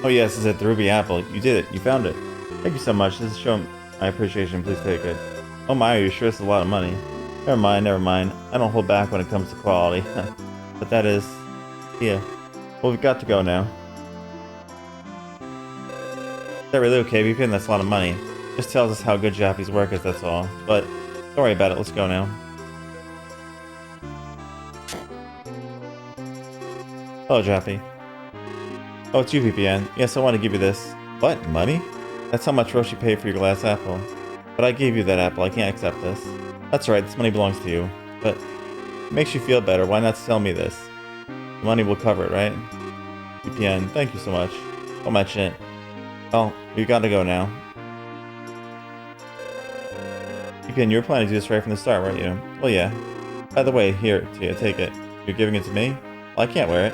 S1: Oh yes, this is it, the ruby apple. You did it. You found it. Thank you so much. This is showing my appreciation. Please take it. Oh my, are you sure it's a lot of money? Never mind, never mind. I don't hold back when it comes to quality. But that is... yeah. Well, we've got to go now. Is that really okay, VPN? That's a lot of money. Just tells us how good Jappy's work is, that's all. But don't worry about it. Let's go now. Hello, Jappy. Oh, it's you, VPN. Yes, I want to give you this. What? Money? That's how much Roshi paid for your glass apple. But I gave you that apple. I can't accept this. That's right. This money belongs to you. But it makes you feel better. Why not sell me this? The money will cover it, right? VPN, thank you so much. Don't mention it. Well, you gotta go now. VPN, you were planning to do this right from the start, weren't you? Well, yeah. By the way, here, Tia, take it. You're giving it to me? Well, I can't wear it.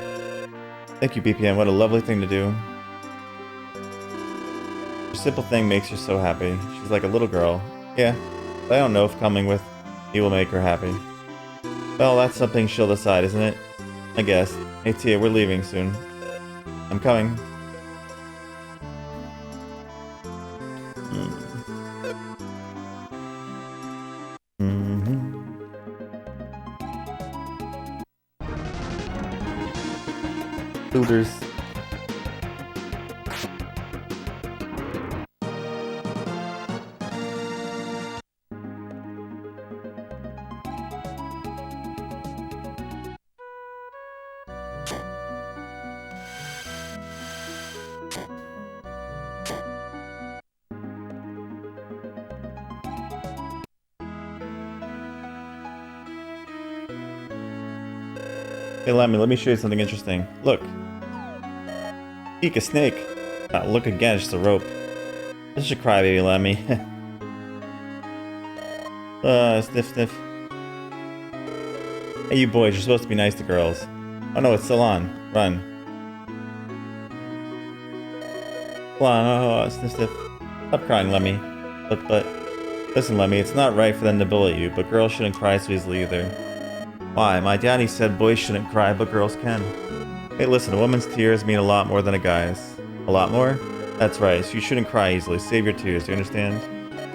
S1: Thank you, BPN. What a lovely thing to do. Your simple thing makes her so happy. She's like a little girl. Yeah, but I don't know if coming with me will make her happy. Well, that's something she'll decide, isn't it? I guess. Hey, Tia, we're leaving soon. I'm coming. Looters. Hey, Lemmy, let me show you something interesting. Look. Eek, a snake. Ah, look again, it's just a rope. This is a crybaby, Lemmy. Sniff, sniff. Hey, you boys, you're supposed to be nice to girls. Oh no, it's still on. Run. Come on, oh, sniff, sniff. Stop crying, Lemmy. But, listen, Lemmy, it's not right for them to bully you, but girls shouldn't cry so easily either. Why? My daddy said boys shouldn't cry, but girls can. Hey, listen, a woman's tears mean a lot more than a guy's. A lot more? That's right, so you shouldn't cry easily. Save your tears, do you understand?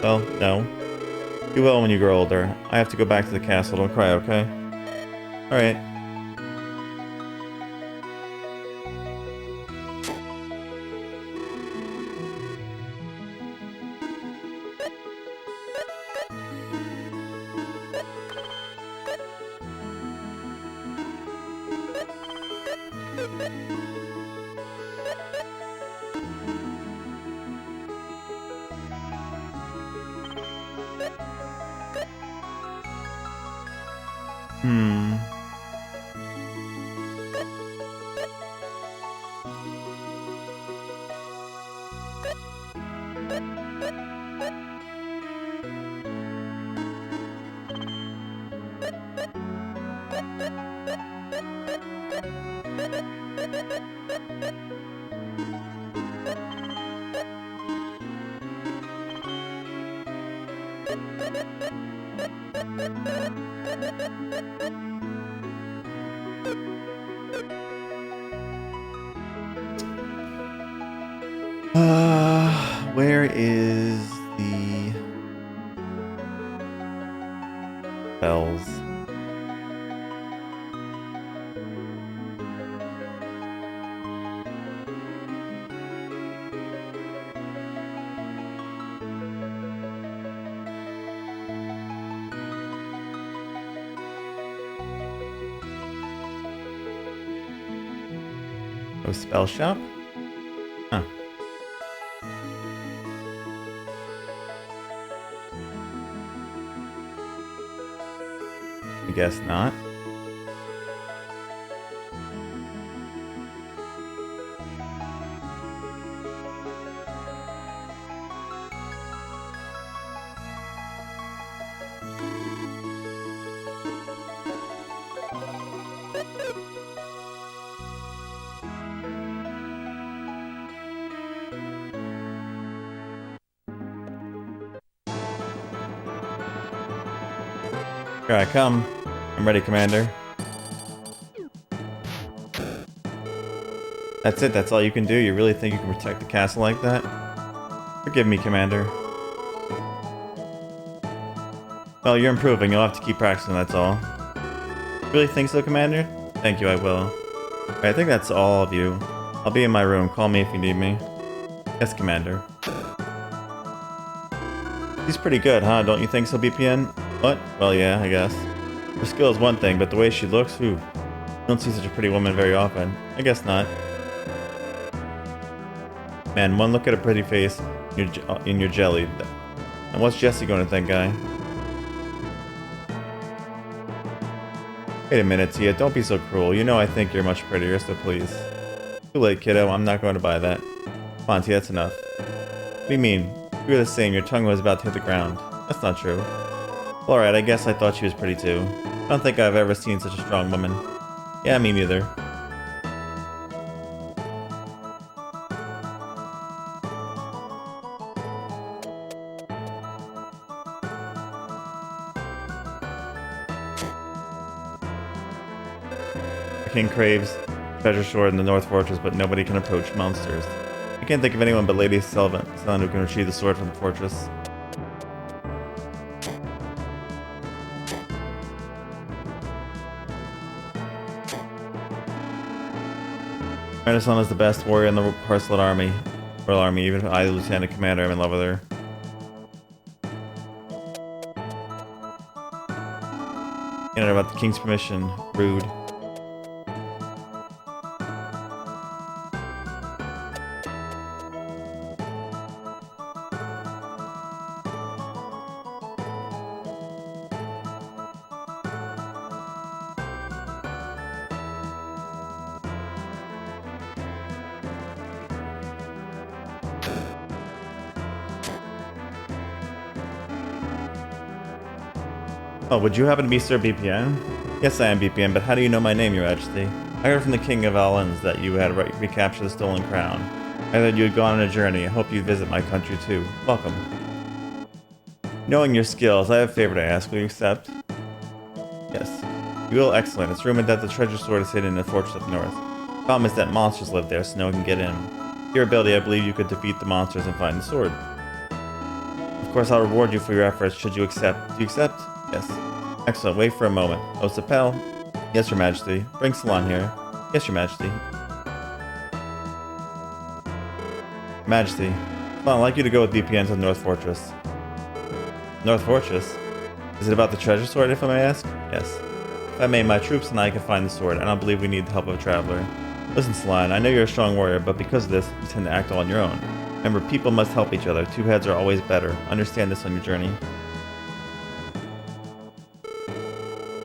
S1: Well, no. You will when you grow older. I have to go back to the castle, don't cry, okay? Alright. Hmm. Where is the bells? Oh, spell shop? Huh. I guess not. Here I come. I'm ready, Commander. That's it, that's all you can do? You really think you can protect the castle like that? Forgive me, Commander. Well, you're improving. You'll have to keep practicing, that's all. Really think so, Commander? Thank you, I will. Alright, I think that's all of you. I'll be in my room. Call me if you need me. Yes, Commander. She's pretty good, huh? Don't you think so, BPN? What? Well, yeah, I guess. Her skill is one thing, but the way she looks, whew. You don't see such a pretty woman very often. I guess not. Man, one look at a pretty face, in your jelly. And what's Jesse going to think, guy? Wait a minute, Tia. Don't be so cruel. You know I think you're much prettier, so please. Too late, kiddo. I'm not going to buy that. Come on, Tia. That's enough. What do you mean? You were the same. Your tongue was about to hit the ground. That's not true. Well, alright. I guess I thought she was pretty too. I don't think I've ever seen such a strong woman. Yeah, me neither. The king craves treasure stored in the North Fortress, but nobody can approach monsters. I can't think of anyone but Lady Sylvan who can retrieve the sword from the fortress. Madison is the best warrior in the Royal Army. Even if I, the Lieutenant Commander, am in love with her. You know about the king's permission. Rude. Oh, would you happen to be Sir BPN? Yes, I am BPN, but how do you know my name, Your Majesty? I heard from the King of Alans that you had recaptured the stolen crown. I heard you had gone on a journey. I hope you'd visit my country too. Welcome. Knowing your skills, I have a favor to ask. Will you accept? Yes. You will. Excellent. It's rumored that the treasure sword is hidden in the fortress up north. The problem is that monsters live there, so no one can get in. With your ability, I believe you could defeat the monsters and find the sword. Of course, I'll reward you for your efforts should you accept. Do you accept? Yes. Excellent. Wait for a moment. Oh, Sapel? Yes, Your Majesty. Bring Salon here. Yes, Your Majesty. Majesty. Well, I'd like you to go with BPN to the North Fortress. North Fortress? Is it about the treasure sword, if I may ask? Yes. If I may, my troops and I can find the sword. I don't believe we need the help of a traveler. Listen, Salon, I know you're a strong warrior, but because of this, you tend to act all on your own. Remember, people must help each other. Two heads are always better. Understand this on your journey.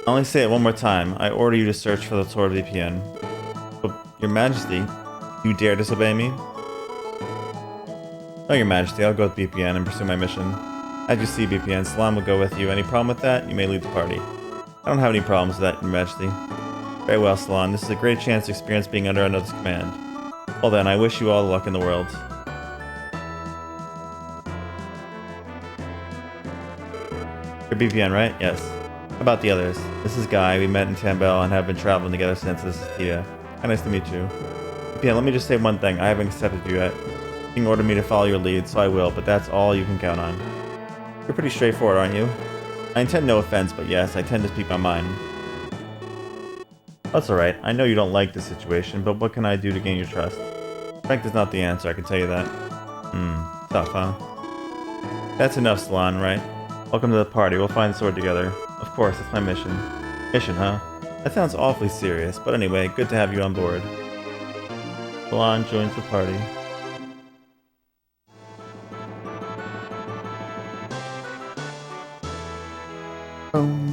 S1: I'll only say it one more time. I order you to search for the Tor VPN. But, Your Majesty, you dare disobey me? No, Your Majesty, I'll go with BPN and pursue my mission. As you see, BPN, Salam will go with you. Any problem with that? You may leave the party. I don't have any problems with that, Your Majesty. Very well, Salam. This is a great chance to experience being under another's command. Well then, I wish you all the luck in the world. You're BPN, right? Yes. How about the others? This is Guy. We met in Tambel and have been traveling together since. This is Tia. Hi, nice to meet you. BPN, let me just say one thing. I haven't accepted you yet. You ordered me to follow your lead, so I will, but that's all you can count on. You're pretty straightforward, aren't you? I intend no offense, but yes, I tend to speak my mind. That's alright. I know you don't like this situation, but what can I do to gain your trust? Strength is not the answer, I can tell you that. Tough, huh? That's enough, Salon, right? Welcome to the party. We'll find the sword together. Of course, that's my mission. Mission, huh? That sounds awfully serious, but anyway, good to have you on board. Salon joins the party. Boom.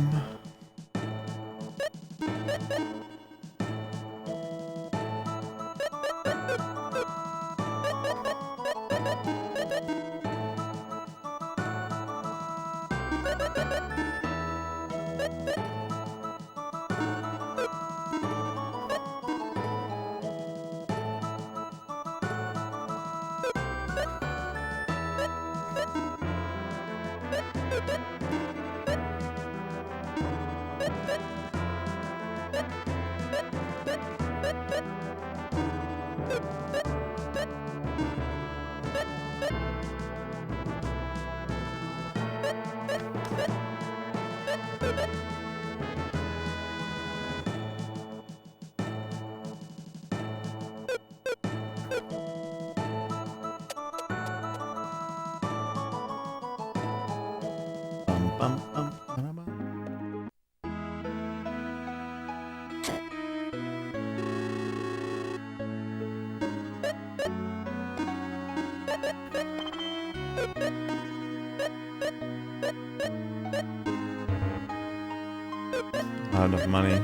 S1: Not enough money.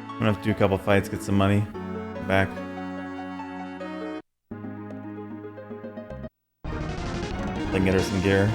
S1: I'm gonna have to do a couple fights, get some money back. I can get her some gear.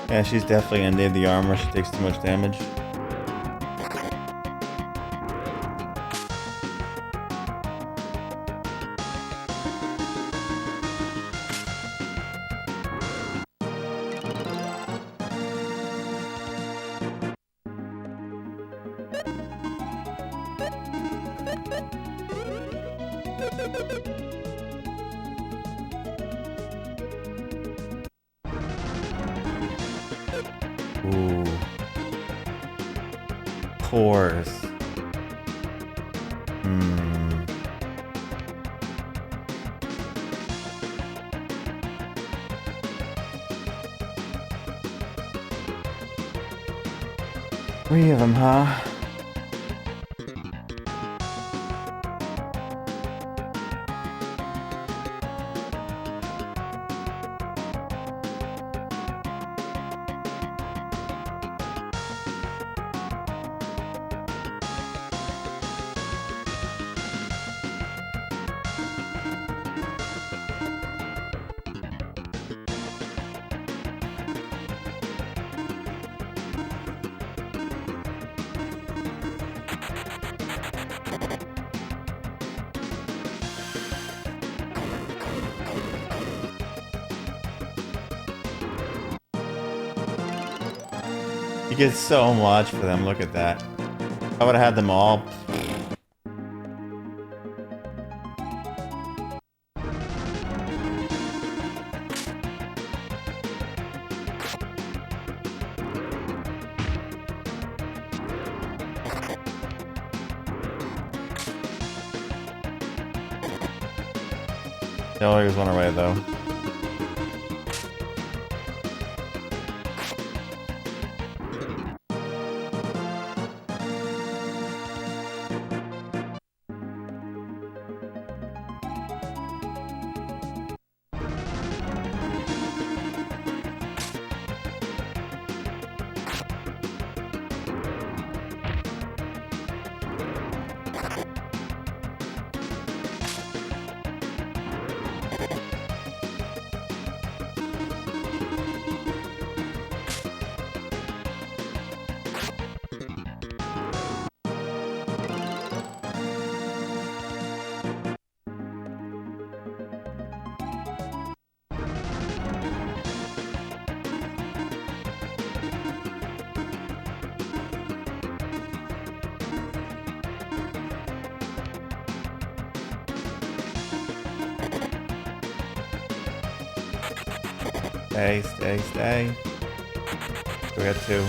S1: Yeah, she's definitely gonna need the armor. She takes too much damage. Ooh. Pores. Hmm. 3 of them, huh? You get so much for them, look at that. I would have had them all. They always went away though. Stay, stay, stay. We got 2.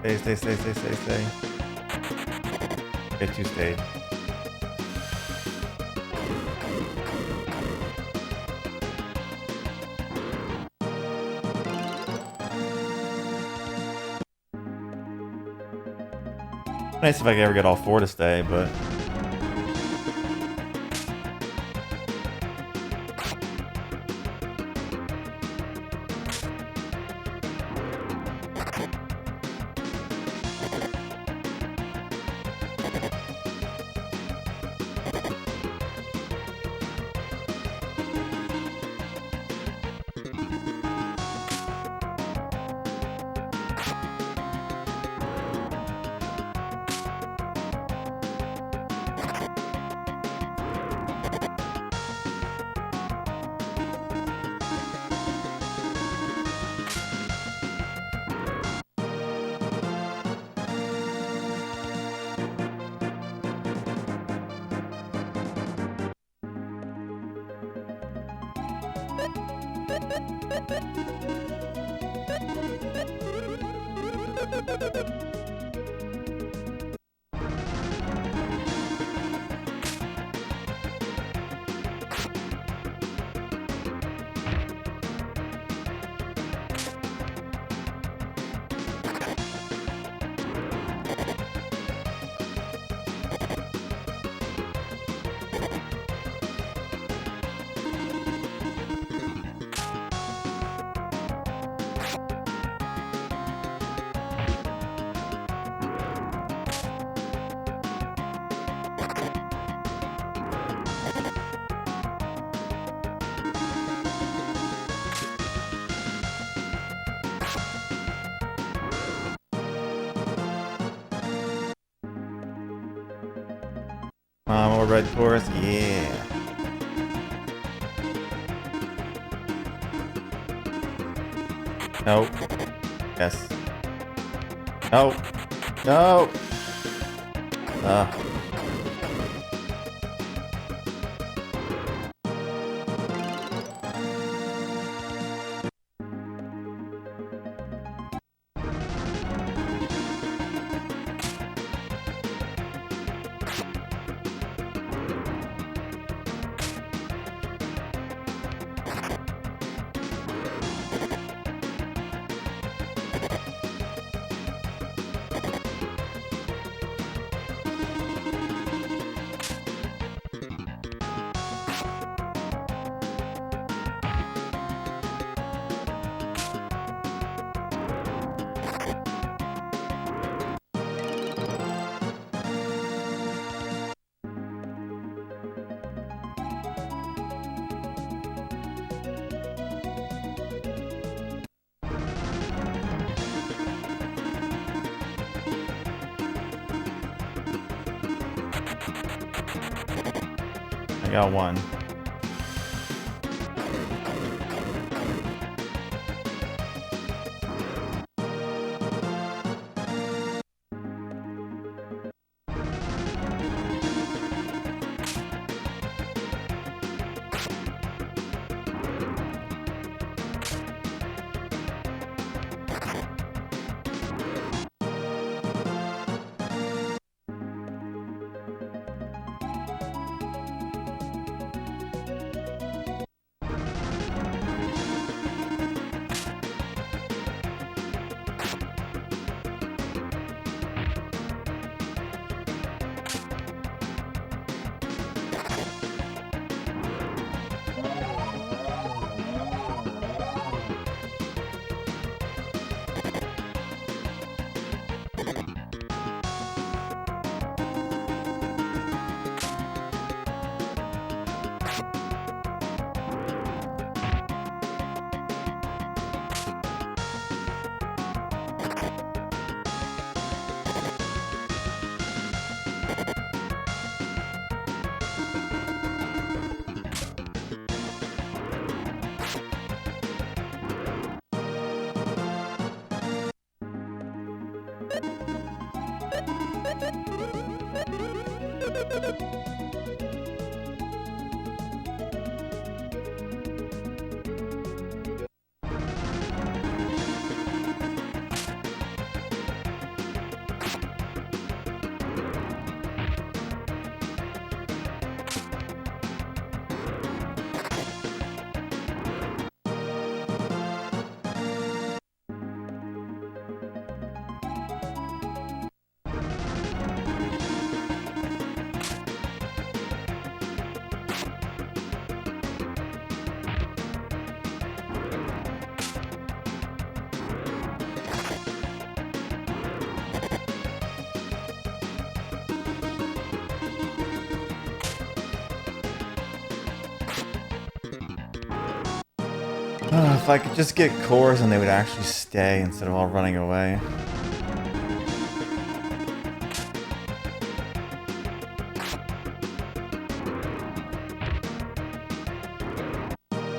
S1: Stay. Okay, 2 stayed. Nice if I could ever get all 4 to stay, but... More red chorus, yeah. Nope. Yes. No. No. I got 1. If I could just get cores and they would actually stay instead of all running away.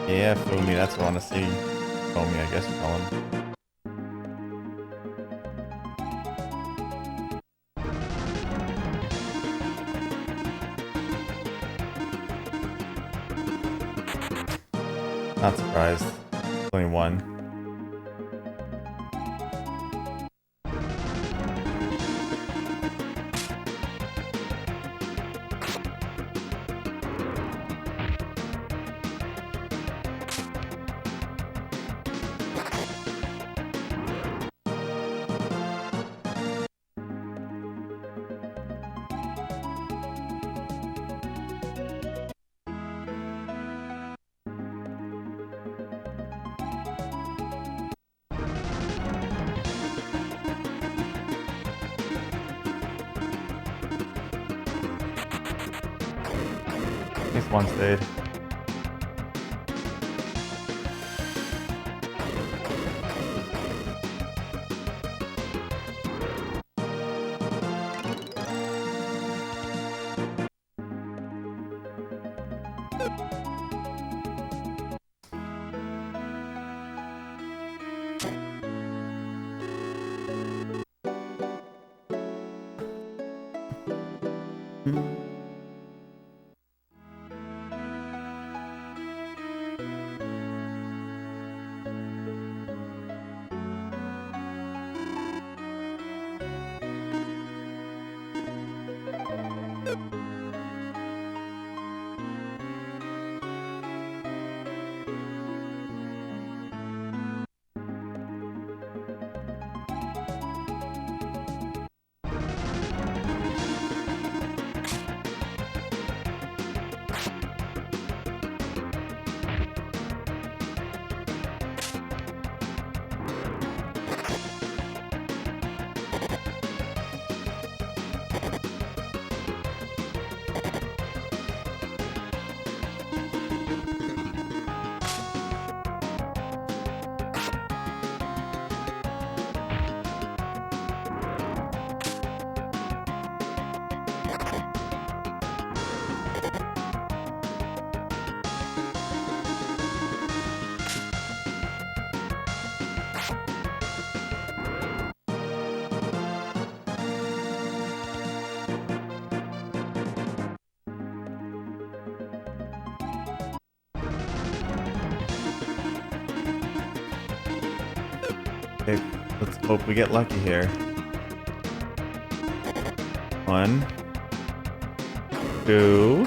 S1: Yeah, Fumi, that's what I want to see. Fumi, I guess you call him. Not surprised. Only one. At least one stayed. Okay, let's hope we get lucky here. 1, 2.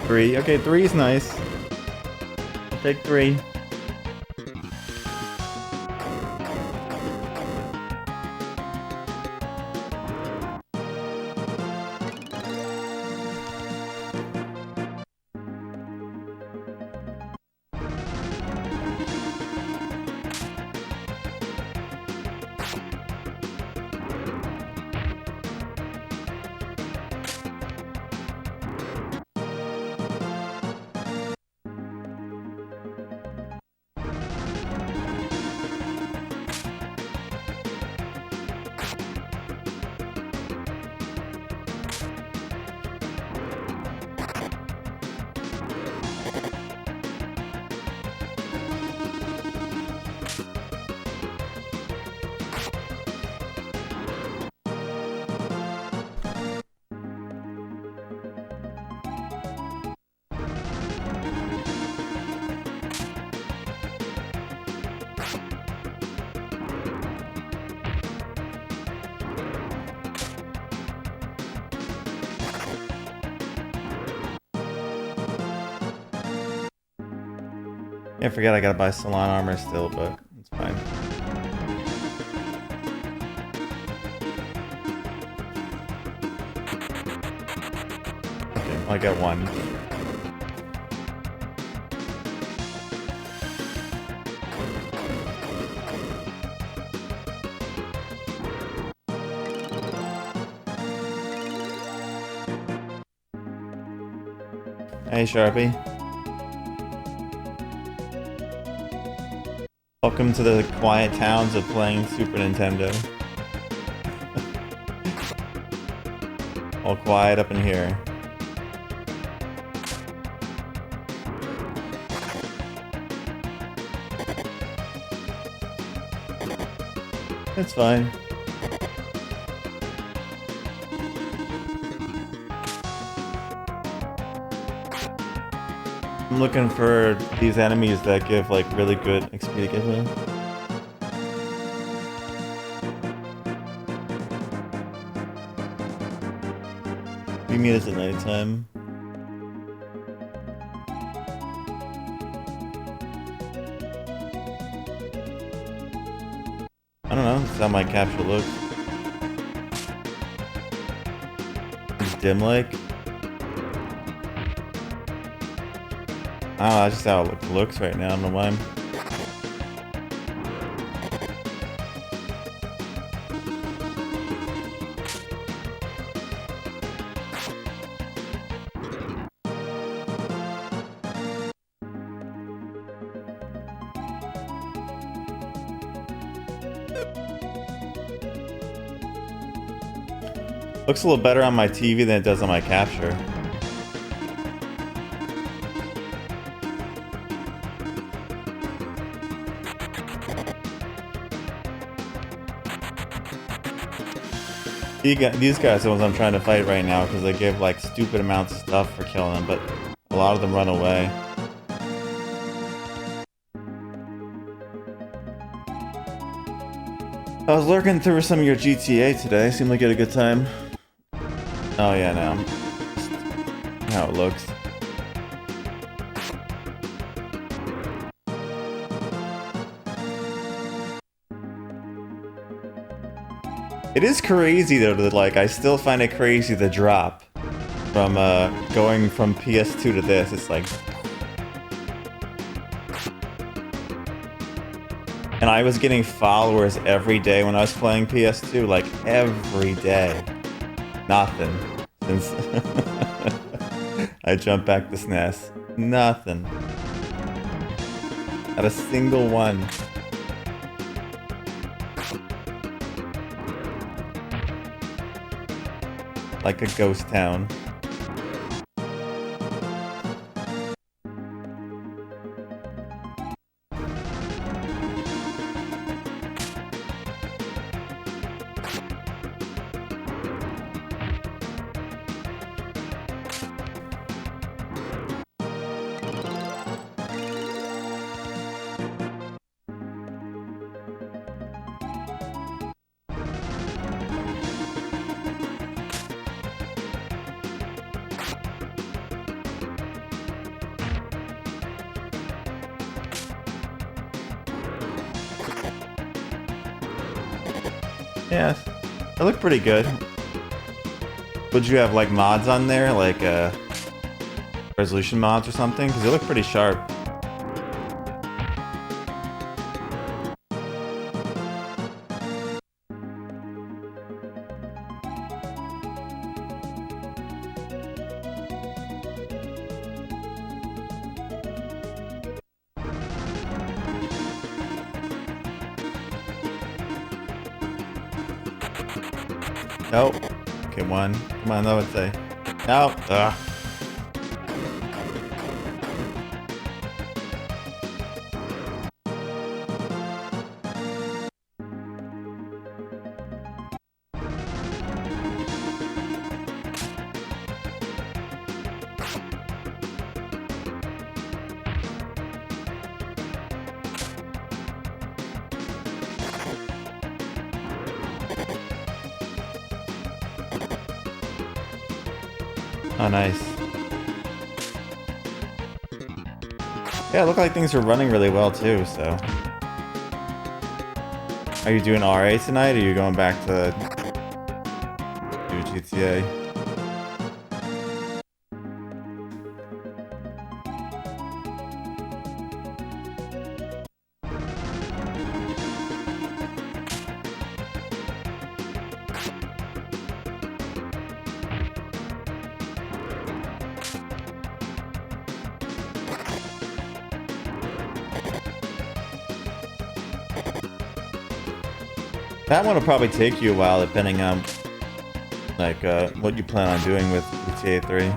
S1: 3. Okay, 3 is nice. I'll take 3. I forget I gotta buy Salon armor still, but it's fine. Okay, I got 1. Hey, Sharpie. Welcome to the quiet towns of playing Super Nintendo. All quiet up in here. It's fine. I'm looking for these enemies that give like really good XP to give me. We meet us at nighttime. I don't know, that's how my capture looks. It's dim like. I don't know, that's just how it looks right now, I don't know why. Looks a little better on my TV than it does on my capture. These guys are the ones I'm trying to fight right now because they give like stupid amounts of stuff for killing them, but a lot of them run away. I was lurking through some of your GTA today. Seemed like you had a good time. Oh yeah, no. Just how it looks. It is crazy though that like I still find it crazy the drop from going from PS2 to this. It's like, and I was getting followers every day when I was playing PS2, like every day. Nothing since I jumped back to SNES. Nothing. Not a single one. Like a ghost town. Yeah, they look pretty good. Would you have like mods on there, like resolution mods or something? Because they look pretty sharp. Nope. Okay, one. Come on, that would say. Nope. Ugh. Oh, nice. Yeah, it looked like things were running really well too, so. Are you doing RA tonight, or are you going back to do GTA? That one will probably take you a while, depending on like what you plan on doing with GTA 3.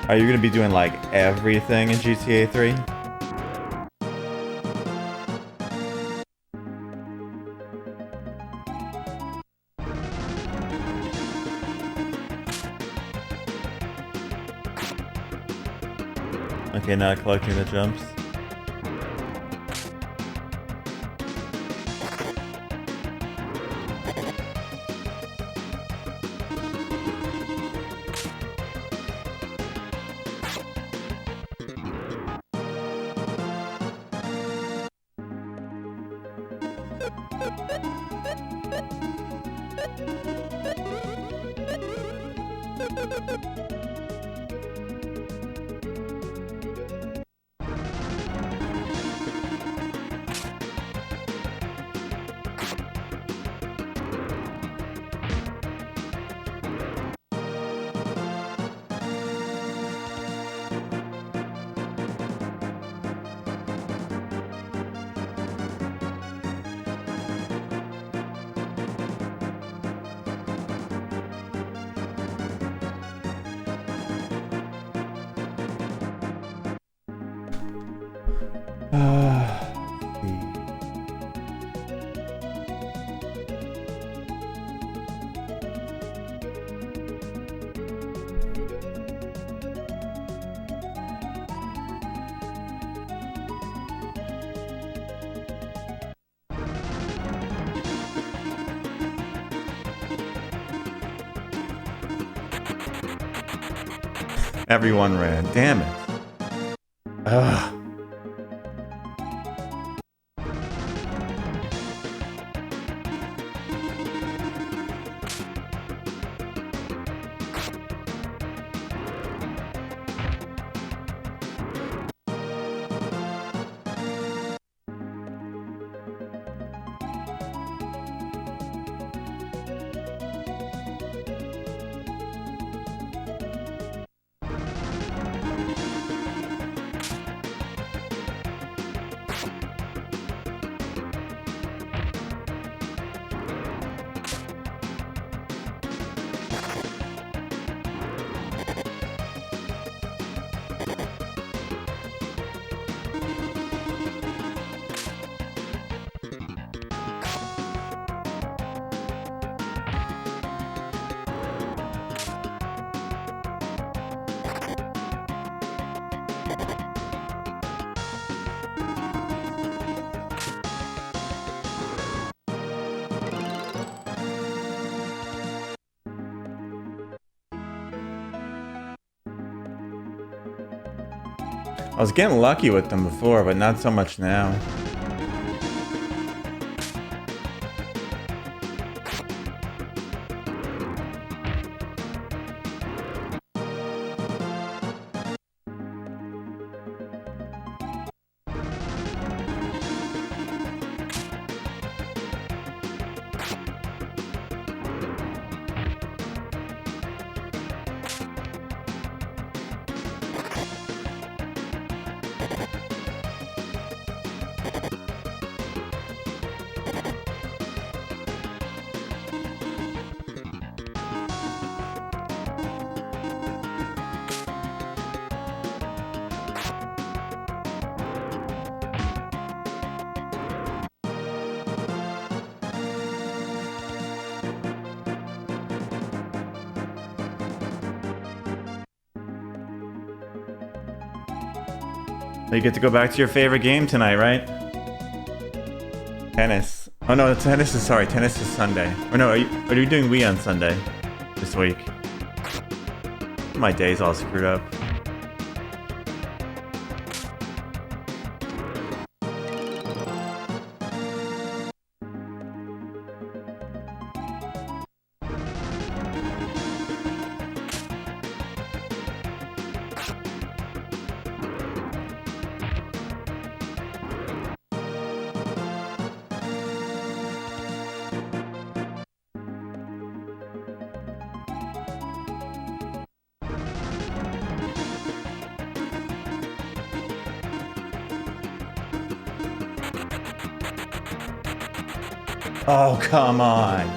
S1: Are you gonna be doing like everything in GTA 3? Okay, not collecting the jumps. Everyone ran. Damn it. Ugh. I was getting lucky with them before, but not so much now. You get to go back to your favorite game tonight, right? Tennis. Oh no, tennis is Sunday. Or no, are you doing Wii on Sunday this week? My day's all screwed up. Oh, come on.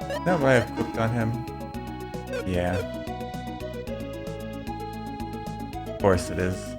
S1: Is that what I've cooked on him? Yeah. Of course it is.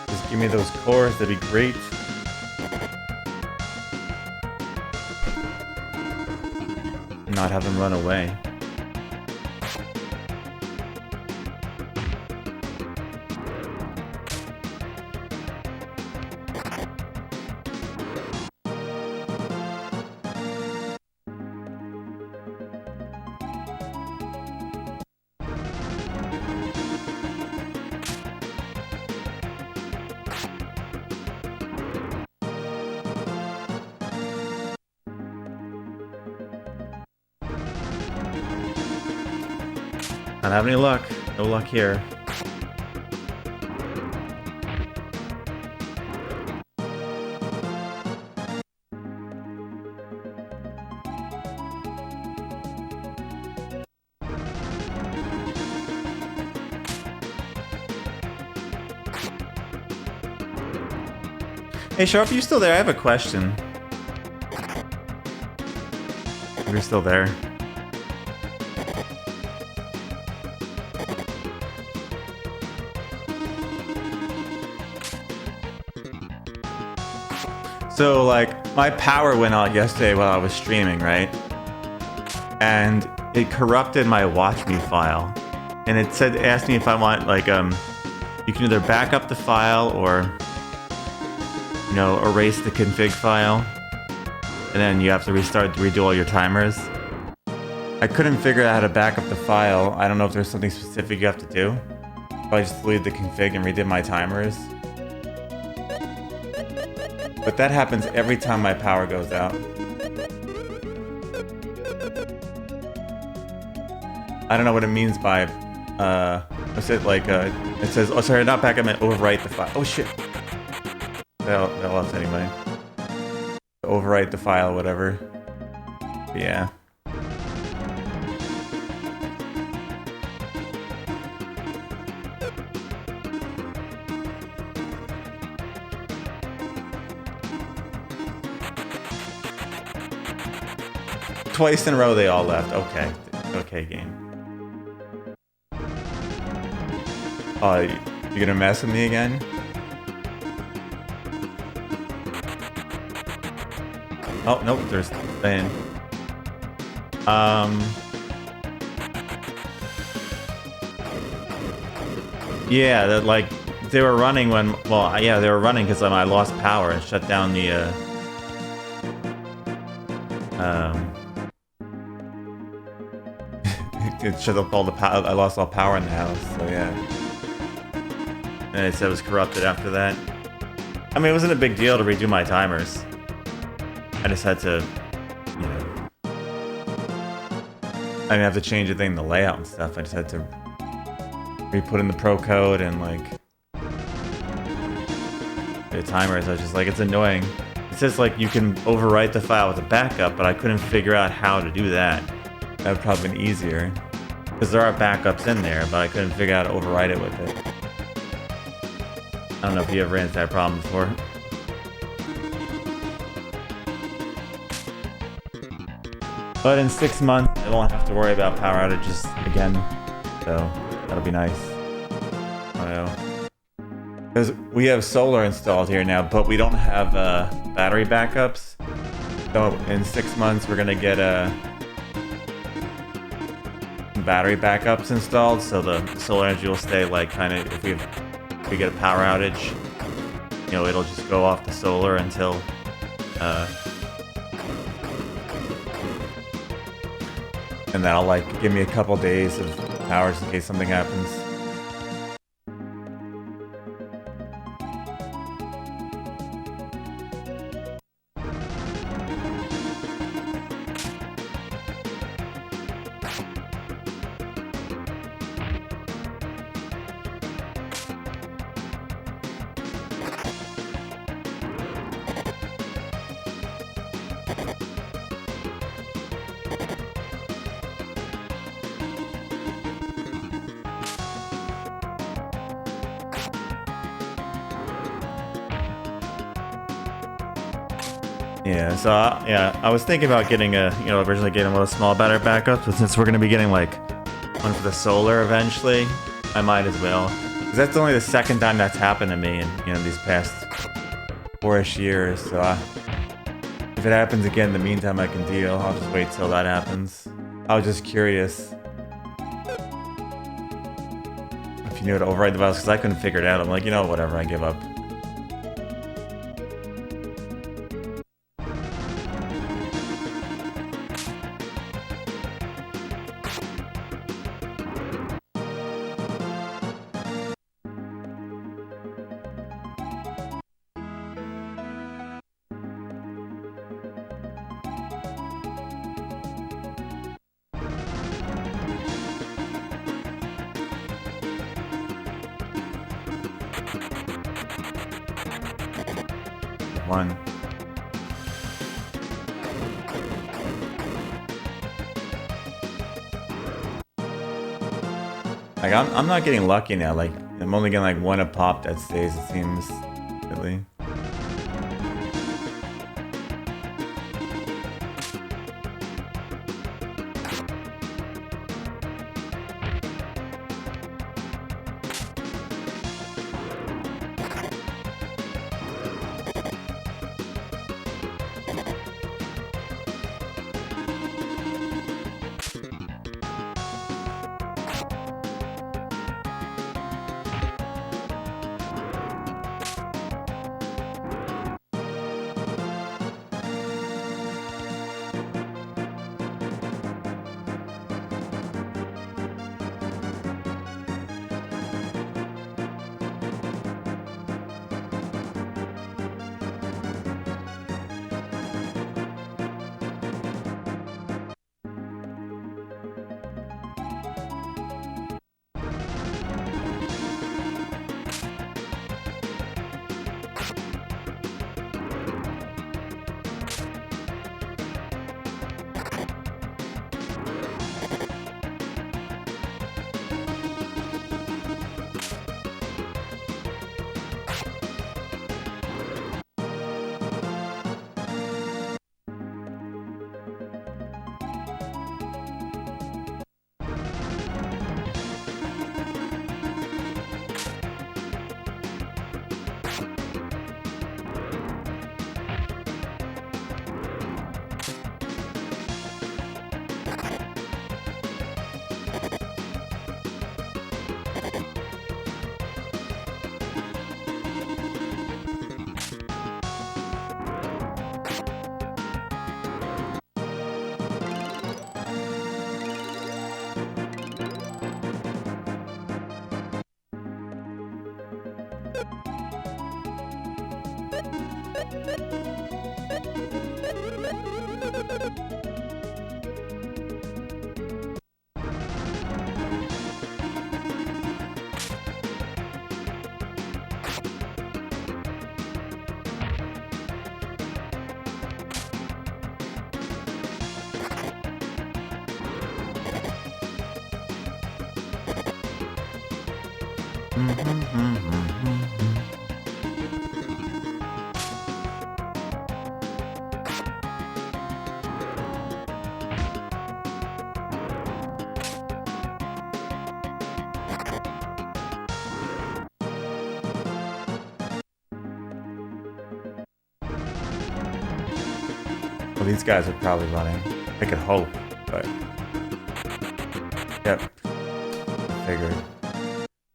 S1: Just give me those cores, that'd be great. Not have them run away. Not having any luck. No luck here. Hey Sharp, you still there? I have a question. You're still there. So, like, my power went out yesterday while I was streaming, right? And it corrupted my watch me file. And it asked me if I want, like, you can either back up the file or, you know, erase the config file. And then you have to redo all your timers. I couldn't figure out how to back up the file. I don't know if there's something specific you have to do. So I just deleted the config and redid my timers. But that happens every time my power goes out. I don't know what it means by, what's it like, it says, oh sorry, not back up and overwrite the file. Oh shit. That lost anyway. Overwrite the file, whatever. But yeah. Twice in a row they all left. Okay. Okay, game. Oh, you gonna mess with me again? Oh, nope, there's staying. Yeah, that like they were running when, well, yeah, they were running because I lost power and shut down the it shut off all the power. I lost all power in the house, so yeah. And it said it was corrupted after that. I mean, it wasn't a big deal to redo my timers. I just had to, you know... I didn't have to change a thing in the layout and stuff. I just had to re-put in the pro code and, like... the timers. I was just like, it's annoying. It says, like, you can overwrite the file with a backup, but I couldn't figure out how to do that. That would probably been easier. Because there are backups in there, but I couldn't figure out how to overwrite it with it. I don't know if you ever ran into that problem before. But in 6 months, I won't have to worry about power outages again. So, that'll be nice. I don't know. Because we have solar installed here now, but we don't have battery backups. So in 6 months, we're going to get battery backups installed. So the solar energy will stay like kind of, if we get a power outage, you know, it'll just go off the solar until and that'll like give me a couple days of power in case something happens. Yeah, so yeah, I was thinking about getting originally getting one of the small battery backups, but since we're gonna be getting like one for the solar eventually, I might as well. Because that's only the second time that's happened to me in these past 4-ish years. So if it happens again in the meantime, I can deal. I'll just wait till that happens. I was just curious if you knew how to override the files, because I couldn't figure it out. I'm like, whatever, I give up. One. Like I'm not getting lucky now. Like I'm only getting like one a pop that stays. It seems really. Well, these guys are probably running. I could hope, but... Yep. I figured.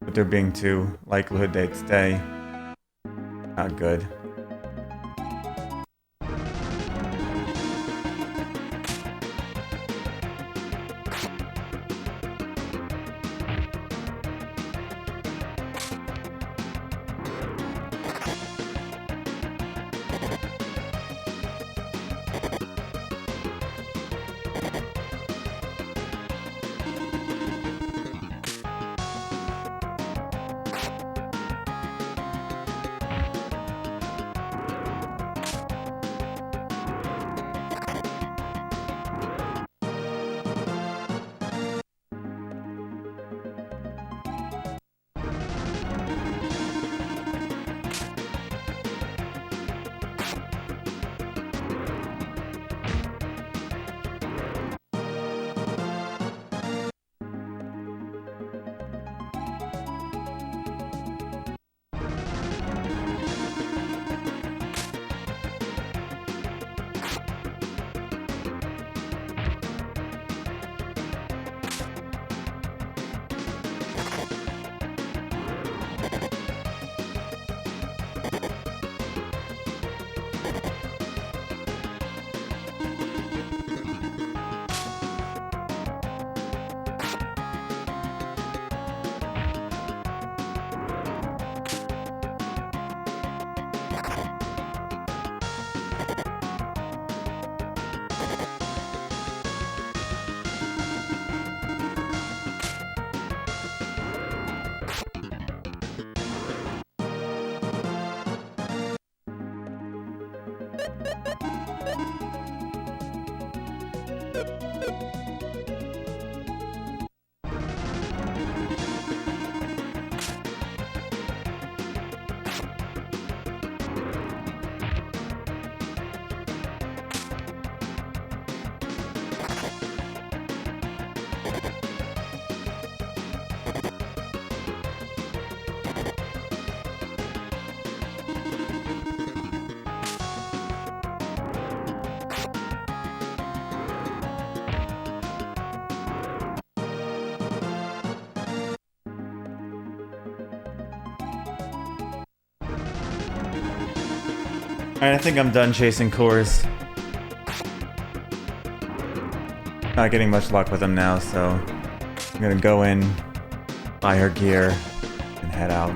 S1: With there being 2, likelihood they'd stay. Not good. Alright, I think I'm done chasing cores. Not getting much luck with them now, so I'm gonna go in, buy her gear, and head out.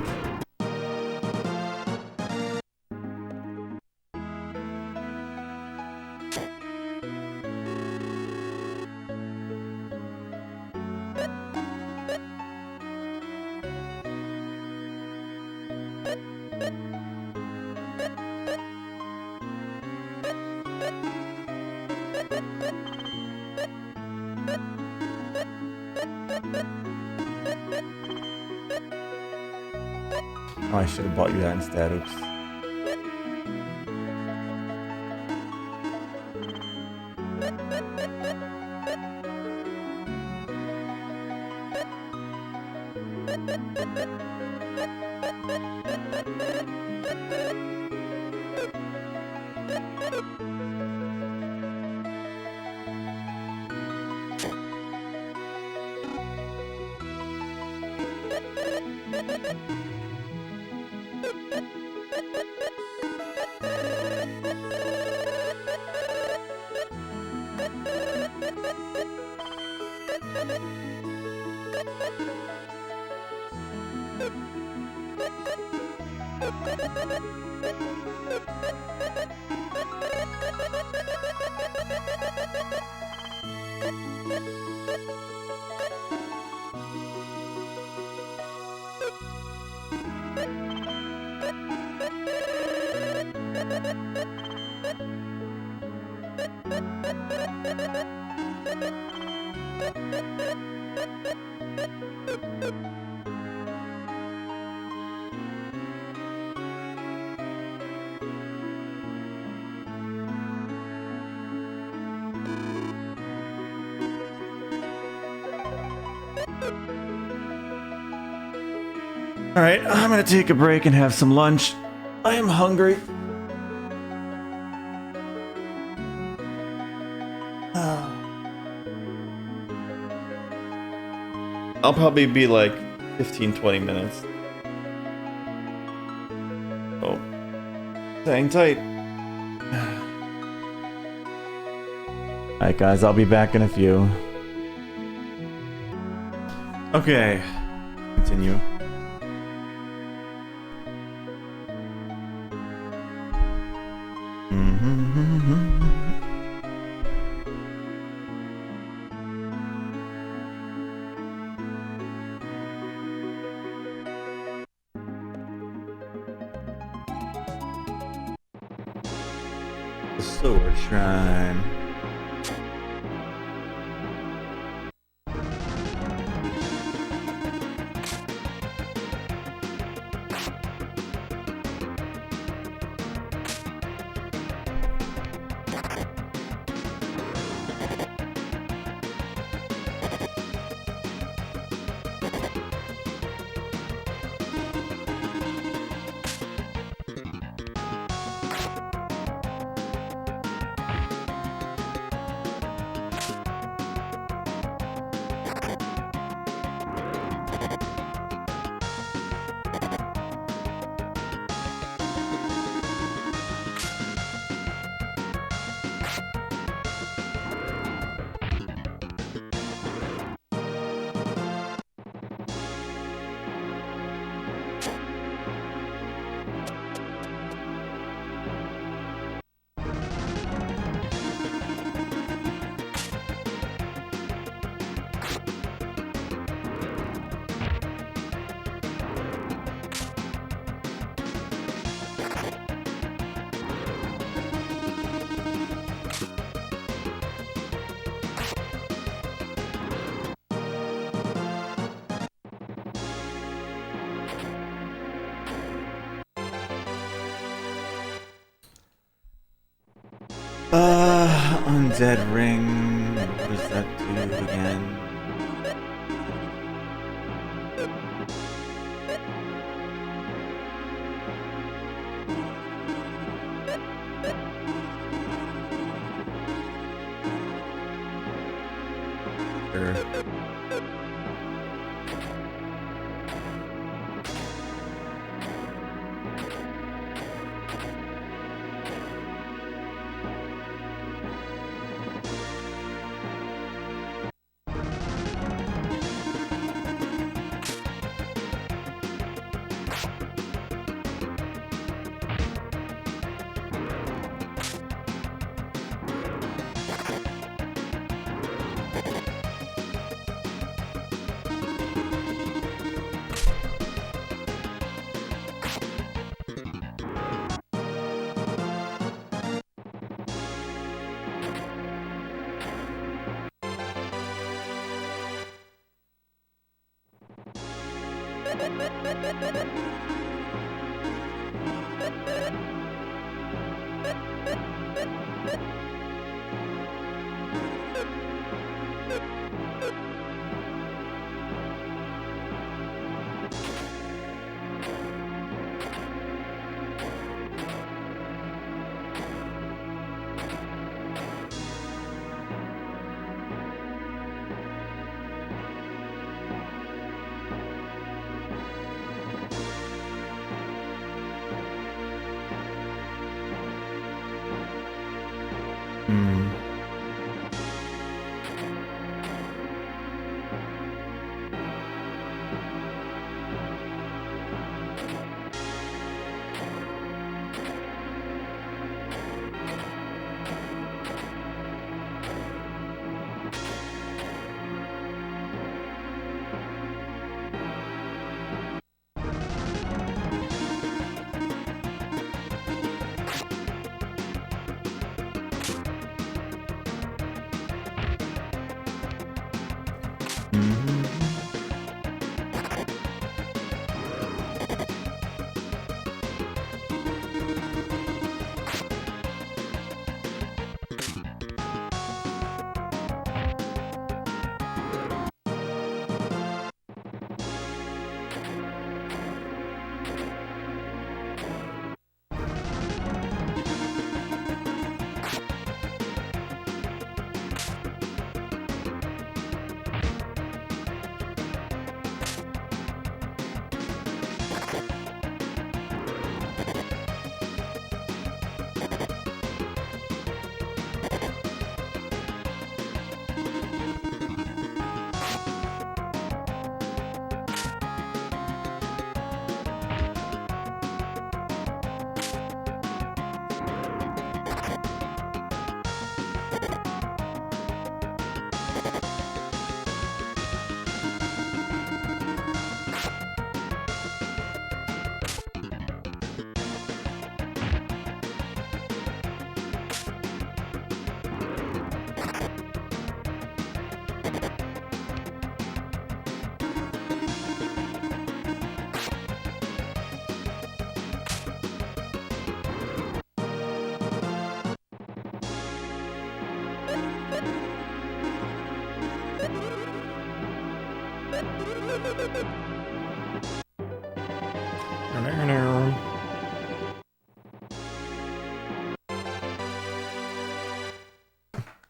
S1: Oh, I should have bought you that instead. Oops. All right, I'm gonna take a break and have some lunch. I am hungry. I'll probably be like 15-20 minutes. Oh, hang tight. All right, guys, I'll be back in a few. Okay, continue. The Sword Shrine. Undead ring. What does that do again? Sure.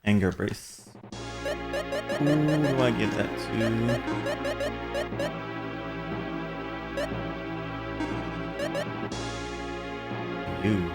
S1: Anger brace. Who do I give that to? You.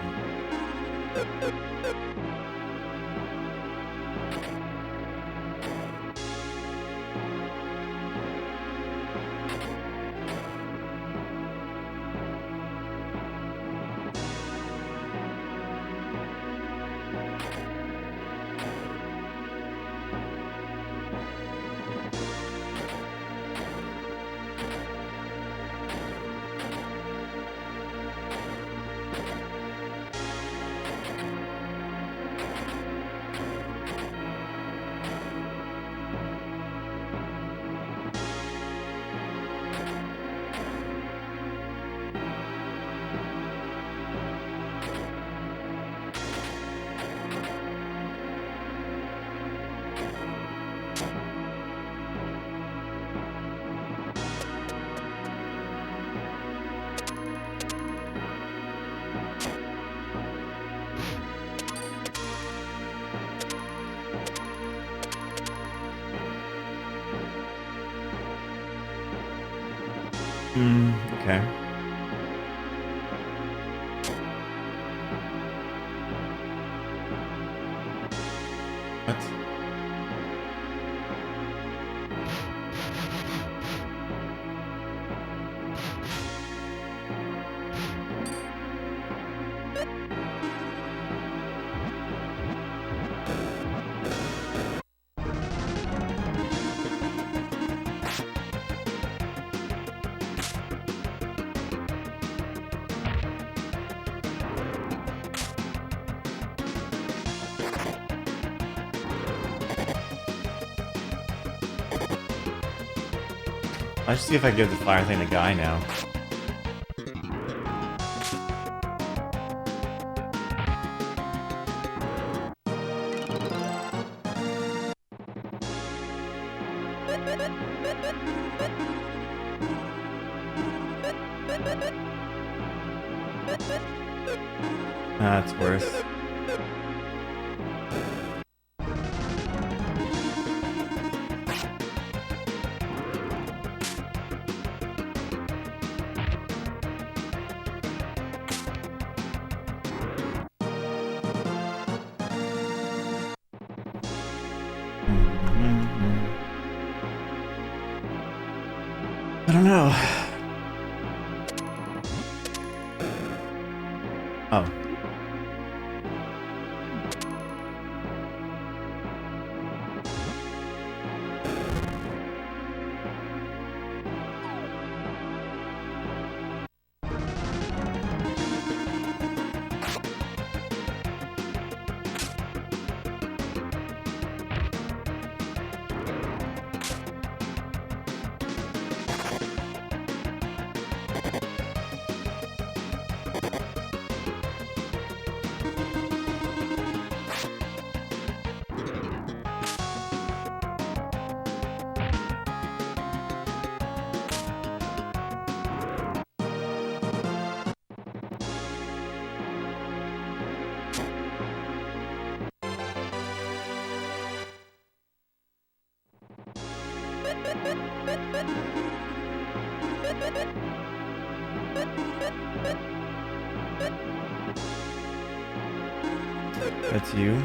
S1: Okay. What? I should see if I give the fire thing to Guy now. That's worse. I don't know. Oh. That's you.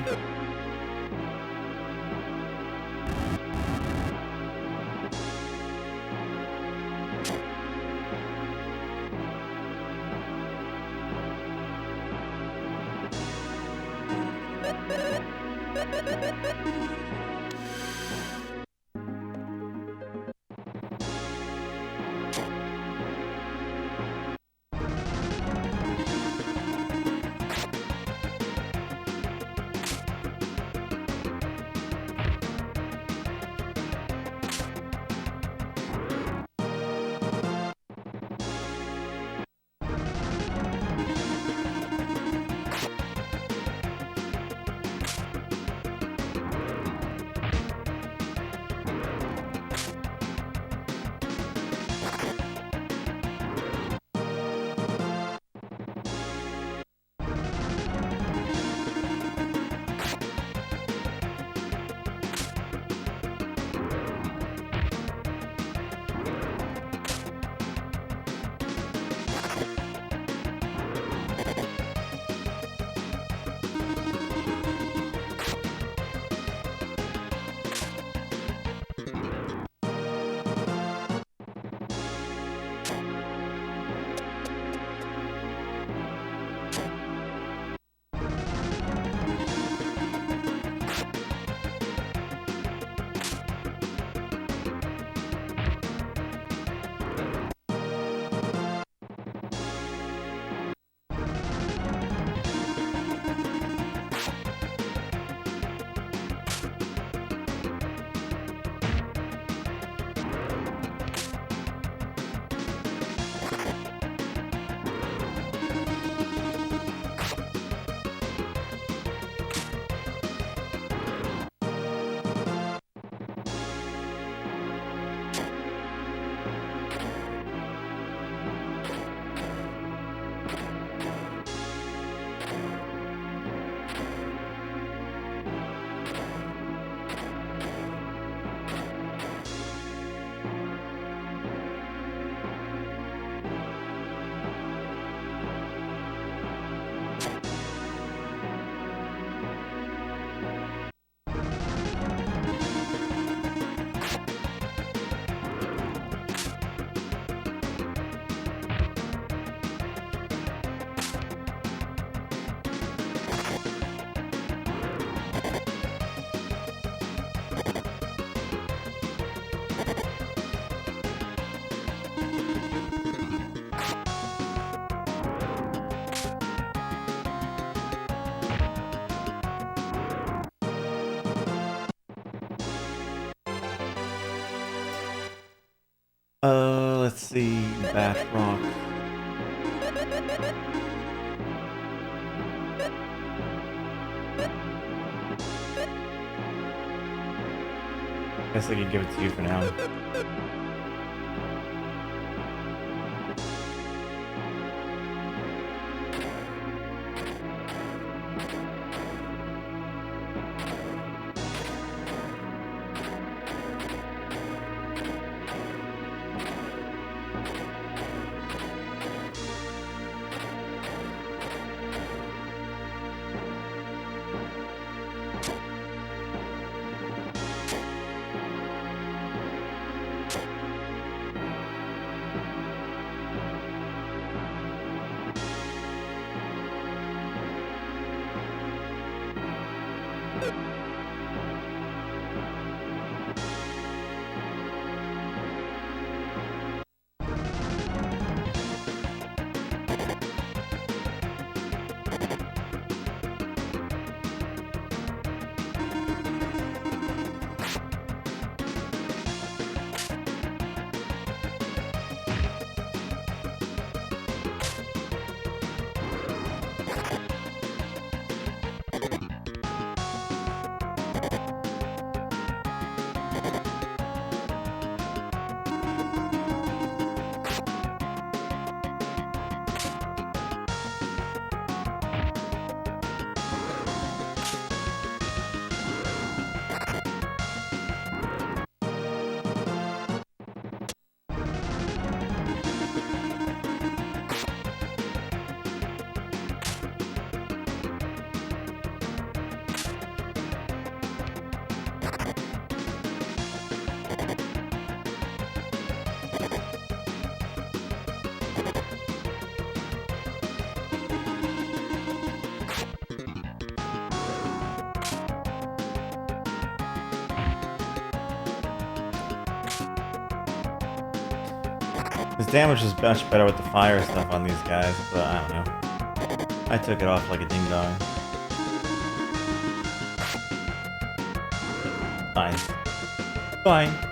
S1: see. Bat rock. Guess I can give it to you for now. His damage is much better with the fire stuff on these guys, but I don't know. I took it off like a ding dong. Fine. Fine.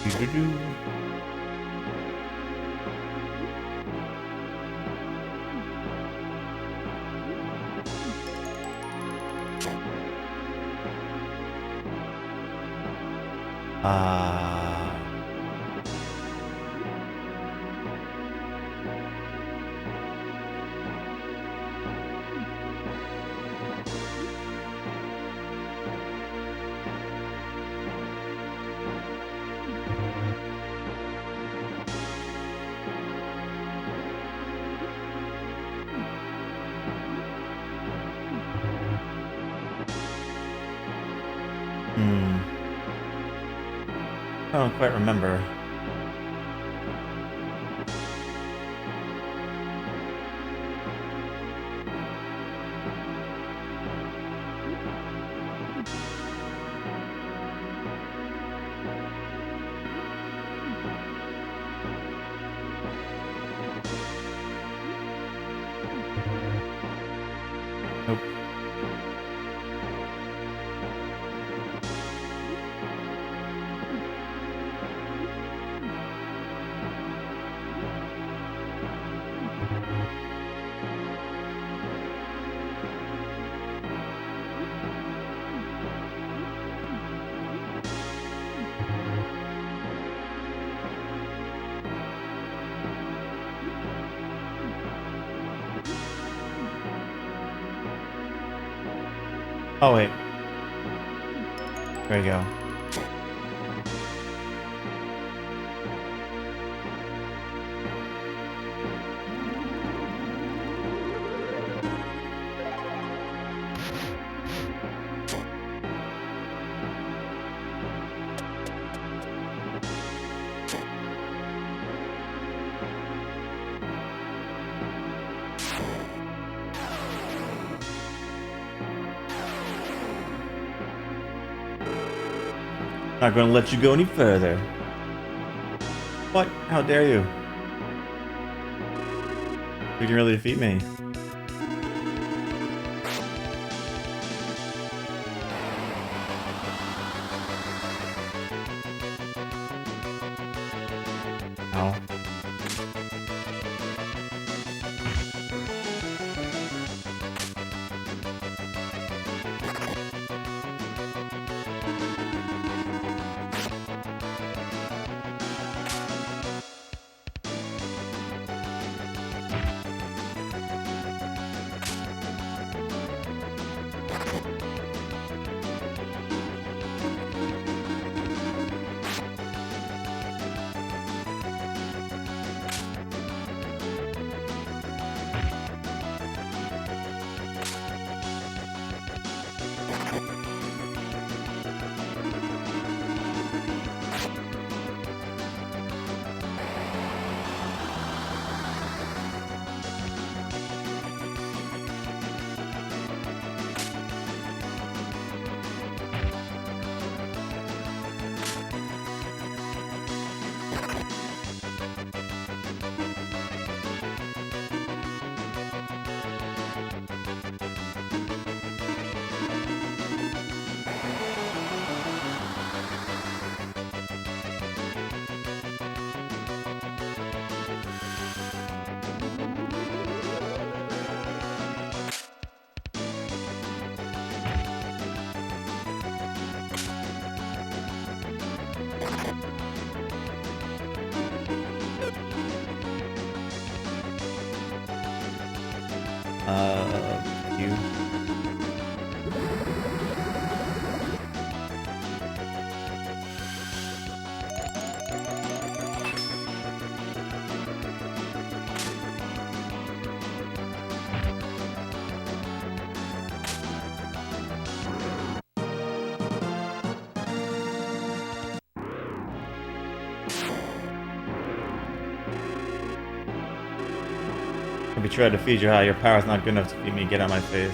S1: Doo-doo-doo. Ah. I don't quite remember. Nope. Oh wait. There you go. Not gonna let you go any further. What? How dare you? You can really defeat me. Ow. You. Maybe try to feed you how your power's not good enough to feed me. Get out of my face.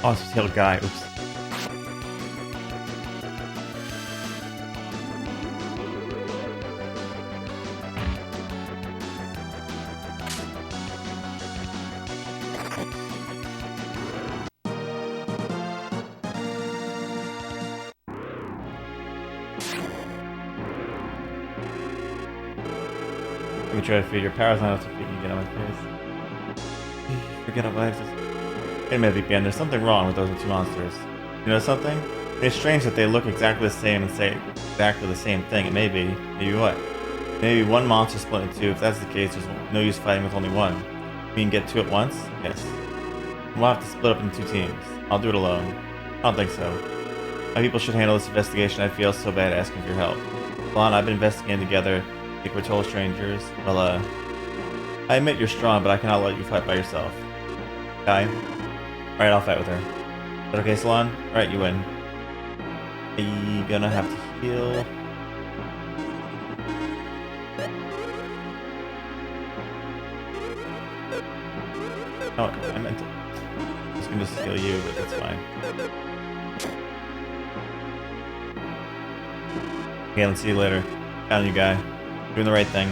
S1: Oh, it's a tail guy. Oops. Let me try to feed your powers not so you can get on my face. Forget about life. Wait a minute, VPN. There's something wrong with those two monsters. You know something? It's strange that they look exactly the same and say exactly the same thing. It may be. Maybe what? Maybe one monster split in two. If that's the case, there's no use fighting with only one. We can get two at once? Yes. We'll have to split up into two teams. I'll do it alone. I don't think so. My people should handle this investigation. I feel so bad asking for your help. Lon, I've been investigating together. I think we're total strangers. Well, I admit you're strong, but I cannot let you fight by yourself. Okay? Alright, I'll fight with her. Is that okay, Salon? Alright, you win. Are you gonna have to heal? Oh, I meant to. I was gonna just heal you, but that's fine. Okay, let's see you later. Count on you, guy. Doing the right thing.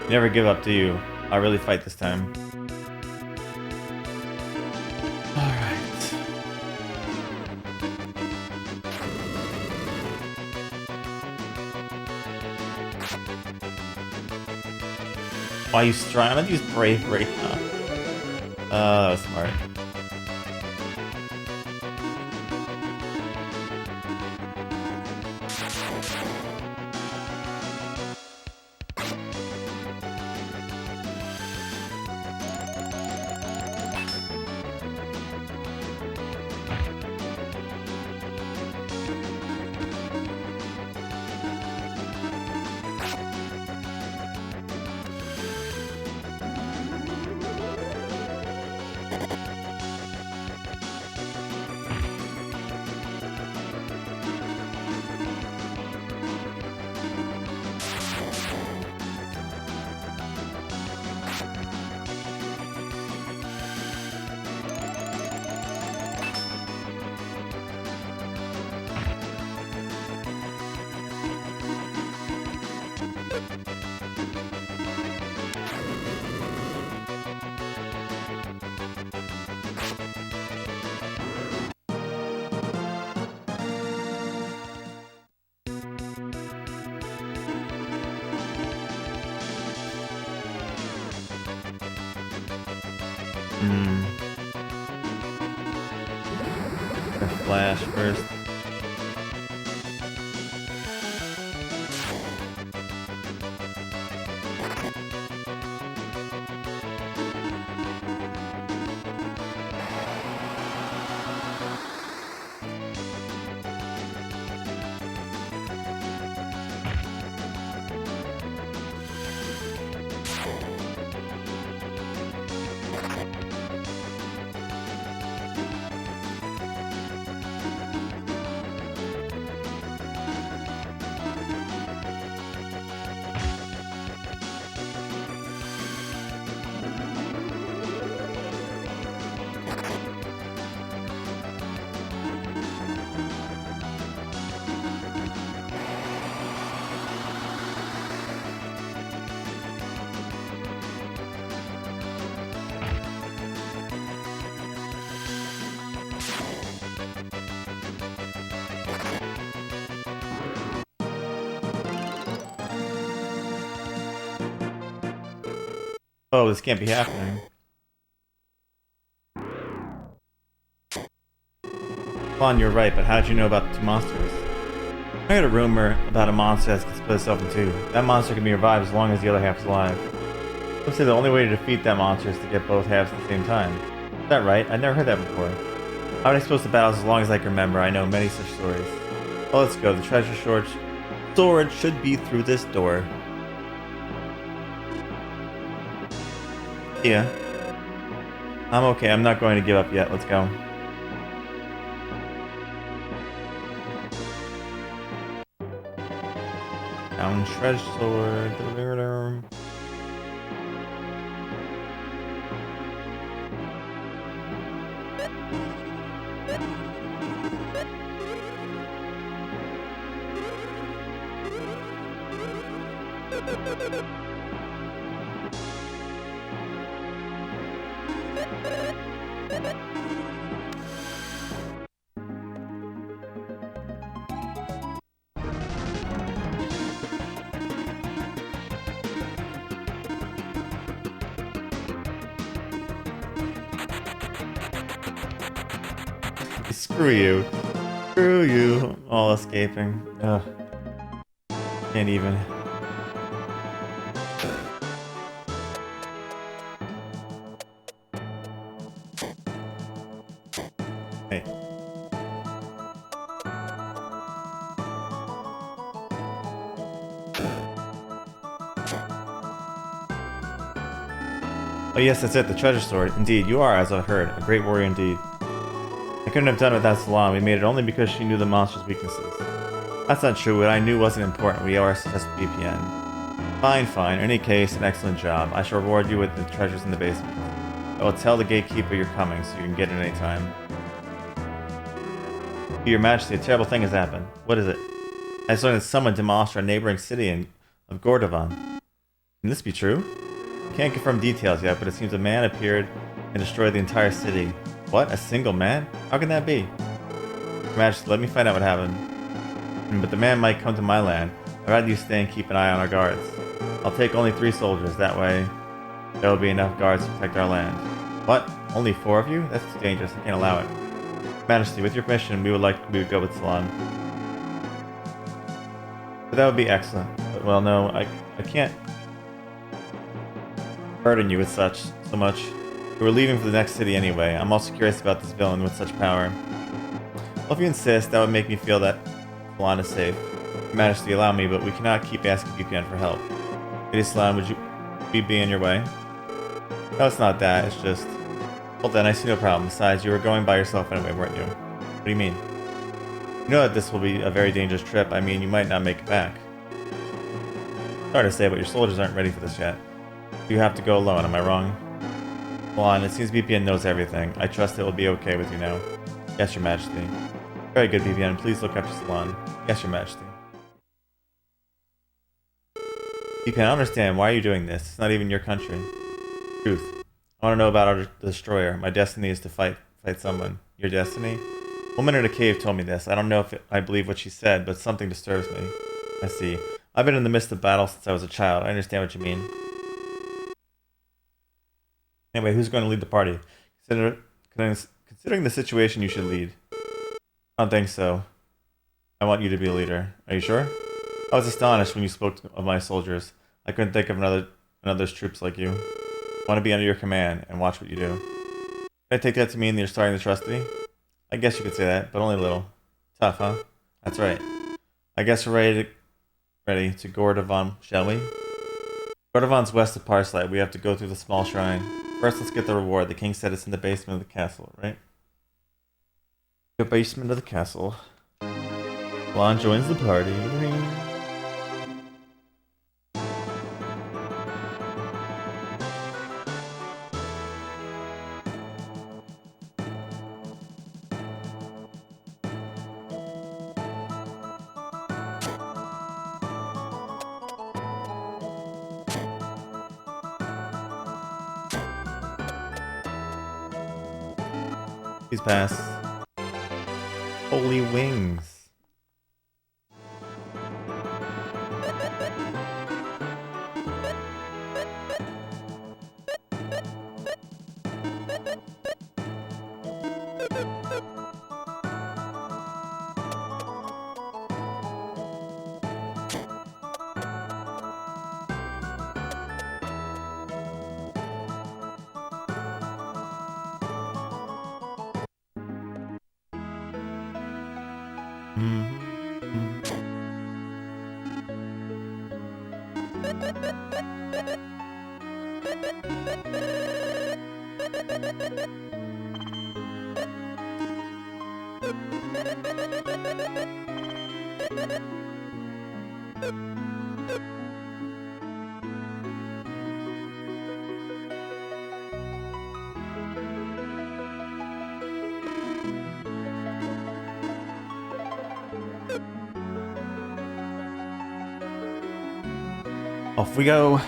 S1: You never give up, do you? I'll really fight this time. Alright. Why you strong? I'm gonna use bravery. Oh, that was smart. Flash first. Oh, this can't be happening. Lon, you're right, but how did you know about the two monsters? I heard a rumor about a monster that can split itself in two. That monster can be revived as long as the other half is alive. Some say the only way to defeat that monster is to get both halves at the same time. Is that right? I've never heard that before. How would I supposed to battle as long as I can remember? I know many such stories. Well, let's go. The treasure storage should be through this door. Yeah. I'm okay. I'm not going to give up yet. Let's go. Down treasure sword. Screw you. Screw you. All escaping. Ugh. Can't even. Hey. Oh yes, that's it, the treasure sword. Indeed, you are, as I heard, a great warrior indeed. I couldn't have done it without Salon. We made it only because she knew the monster's weaknesses. That's not true. What I knew wasn't important. We are just VPN. Fine, fine. In any case, an excellent job. I shall reward you with the treasures in the basement. I will tell the gatekeeper you're coming, so you can get it any time. Your Majesty, a terrible thing has happened. What is it? I just learned that someone demolished our neighboring city of Gordovan. Can this be true? I can't confirm details yet, but it seems a man appeared and destroyed the entire city. What? A single man? How can that be? Your Majesty, let me find out what happened. But the man might come to my land. I'd rather you stay and keep an eye on our guards. I'll take only 3 soldiers. That way, there will be enough guards to protect our land. What? Only 4 of you? That's too dangerous. I can't allow it. Your Majesty, with your permission, we would go with Salon. But that would be excellent. But, well, no, I can't burden you with so much. We were leaving for the next city anyway. I'm also curious about this villain with such power. Well, if you insist, that would make me feel that Salon is safe. Your Majesty, allow me, but we cannot keep asking VPN for help. Lady Salon, would you be in your way? No, it's not that. It's just... Well then, I see no problem. Besides, you were going by yourself anyway, weren't you? What do you mean? You know that this will be a very dangerous trip. I mean, you might not make it back. Sorry to say, but your soldiers aren't ready for this yet. You have to go alone, am I wrong? Salon, it seems VPN knows everything. I trust it will be okay with you now. Yes, Your Majesty. Very good, VPN. Please look after Salon. Yes, Your Majesty. VPN, I don't understand. Why are you doing this? It's not even your country. Truth. I want to know about our destroyer. My destiny is to fight someone. Your destiny? A woman in a cave told me this. I don't know if I believe what she said, but something disturbs me. I see. I've been in the midst of battle since I was a child. I understand what you mean. Anyway, who's going to lead the party? Considering the situation, you should lead. I don't think so. I want you to be a leader. Are you sure? I was astonished when you spoke of my soldiers. I couldn't think of another's troops like you. I want to be under your command and watch what you do. Can I take that to mean that you're starting to trust me? I guess you could say that, but only a little. Tough, huh? That's right. I guess we're ready to Gordovan, shall we? Gordovan's west of Parslight. We have to go through the small shrine. First, let's get the reward. The king said it's in the basement of the castle, right? The basement of the castle. Blonde joins the party. Please pass. Holy wings. Off we go.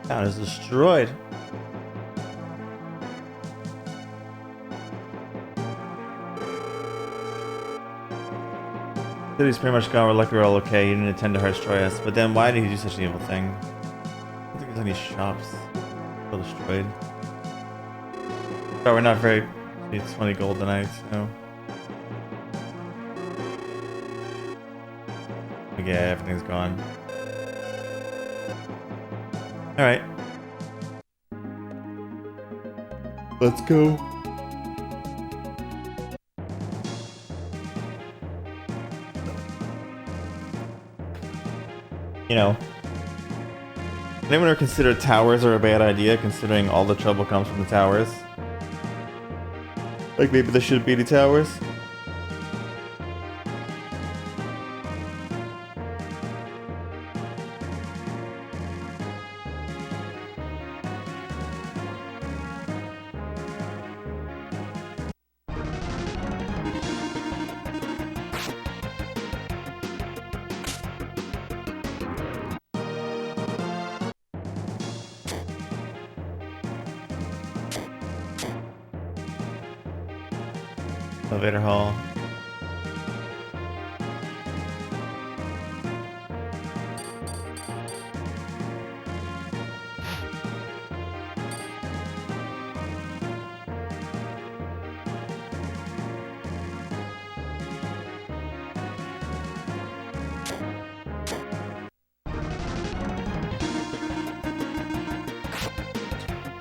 S1: Town is destroyed. City's pretty much gone. We're lucky we're all okay. You didn't intend to destroy us. But then why did he do such an evil thing? I don't think there's any shops still destroyed. Oh, we're not very... Need 20 gold tonight, so... Yeah, everything's gone. Alright. Let's go. You know, anyone ever consider towers are a bad idea, considering all the trouble comes from the towers? Like maybe there shouldn't be any towers? Elevator hall.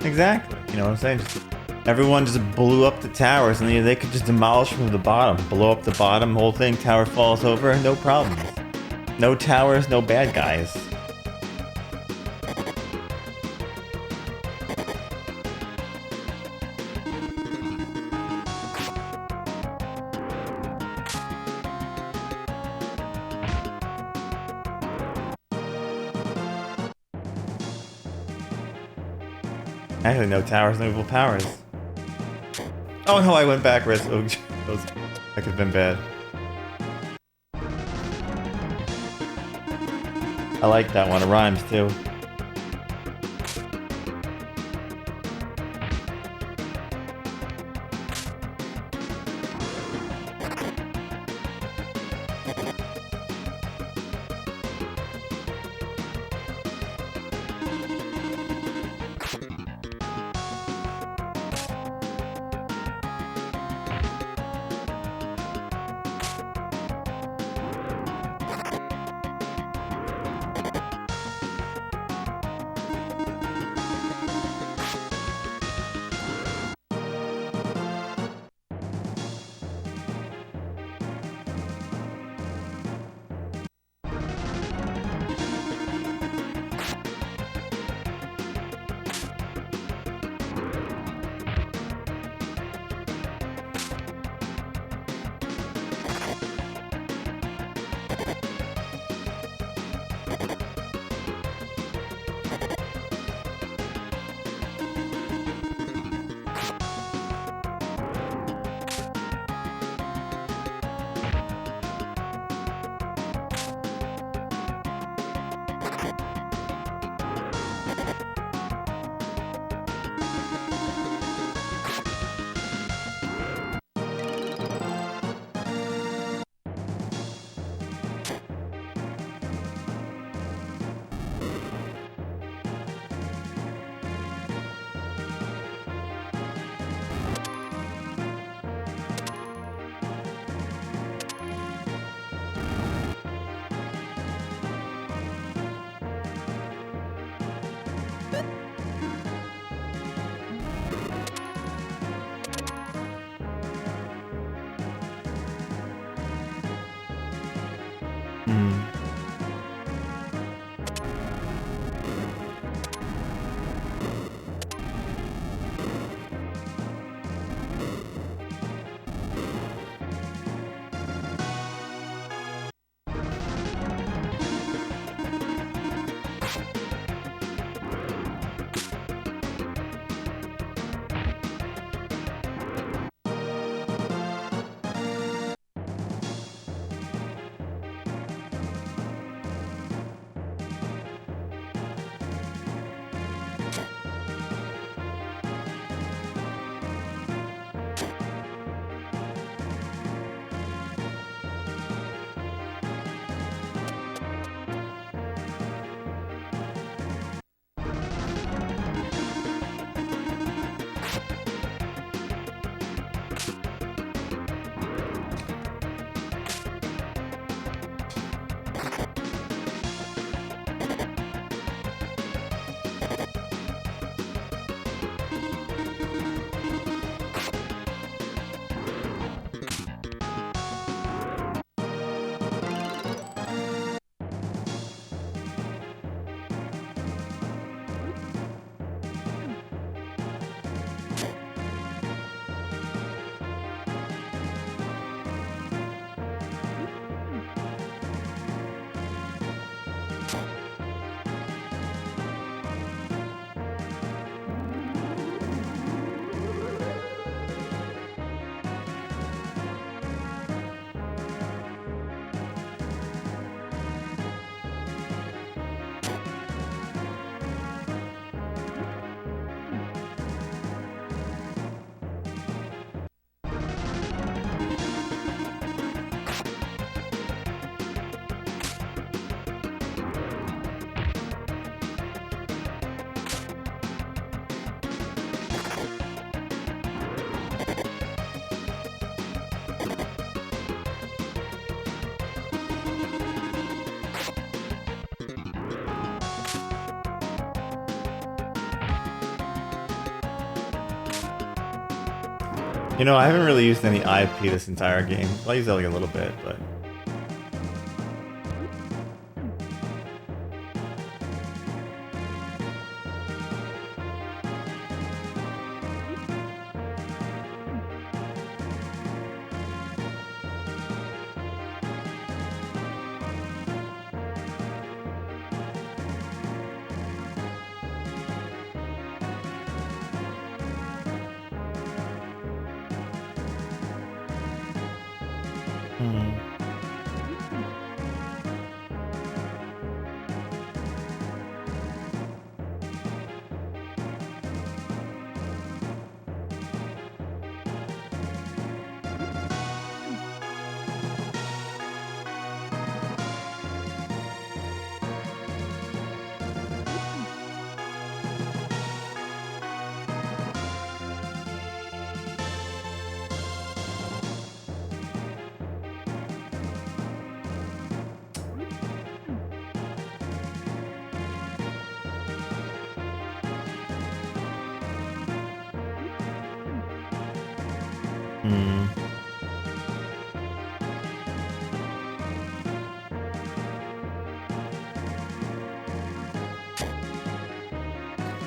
S1: Exactly. You know what I'm saying? Everyone just blew up the towers, and they could just demolish from the bottom. Blow up the bottom, whole thing, tower falls over, no problems. No towers, no bad guys. Actually, no towers, no evil powers. Oh no, I went backwards. Oh, that could have been bad. I like that one. It rhymes too. You know, I haven't really used any IP this entire game. I used it like a little bit, but...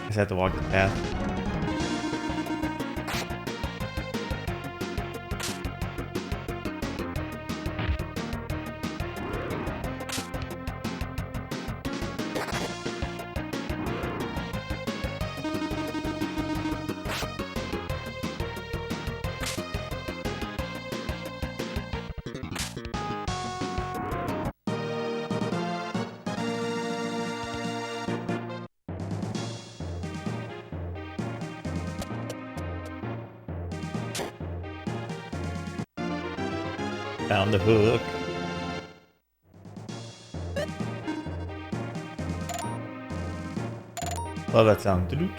S1: I just have to walk the path. Found the hook. Love that sound. Doo-doo.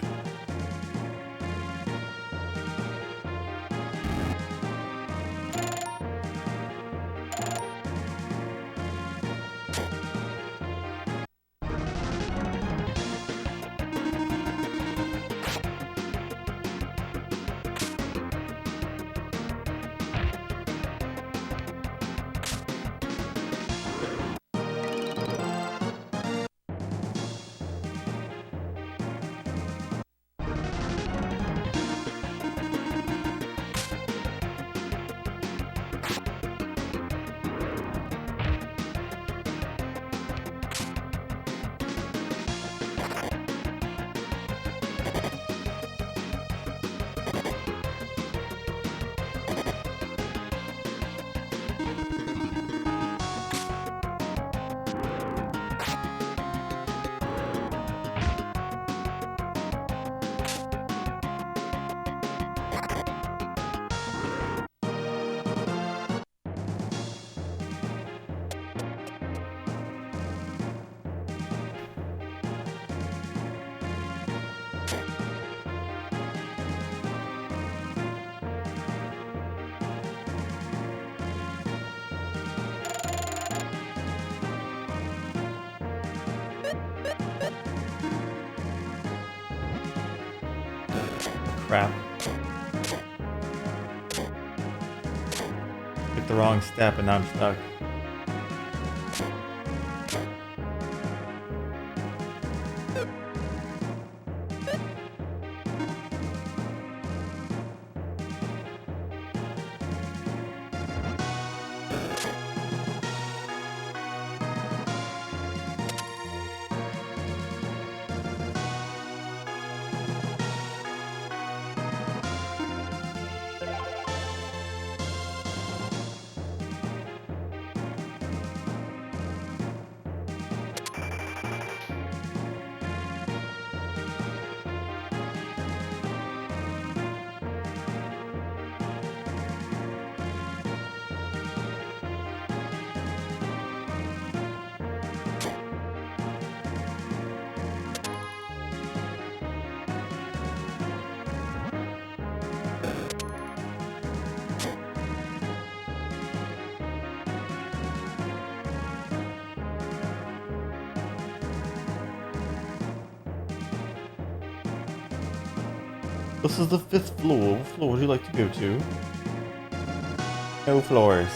S1: Crap. Took the wrong step and now I'm stuck. This is the 5th floor. What floor would you like to go to? No floors.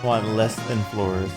S1: I want less than floors.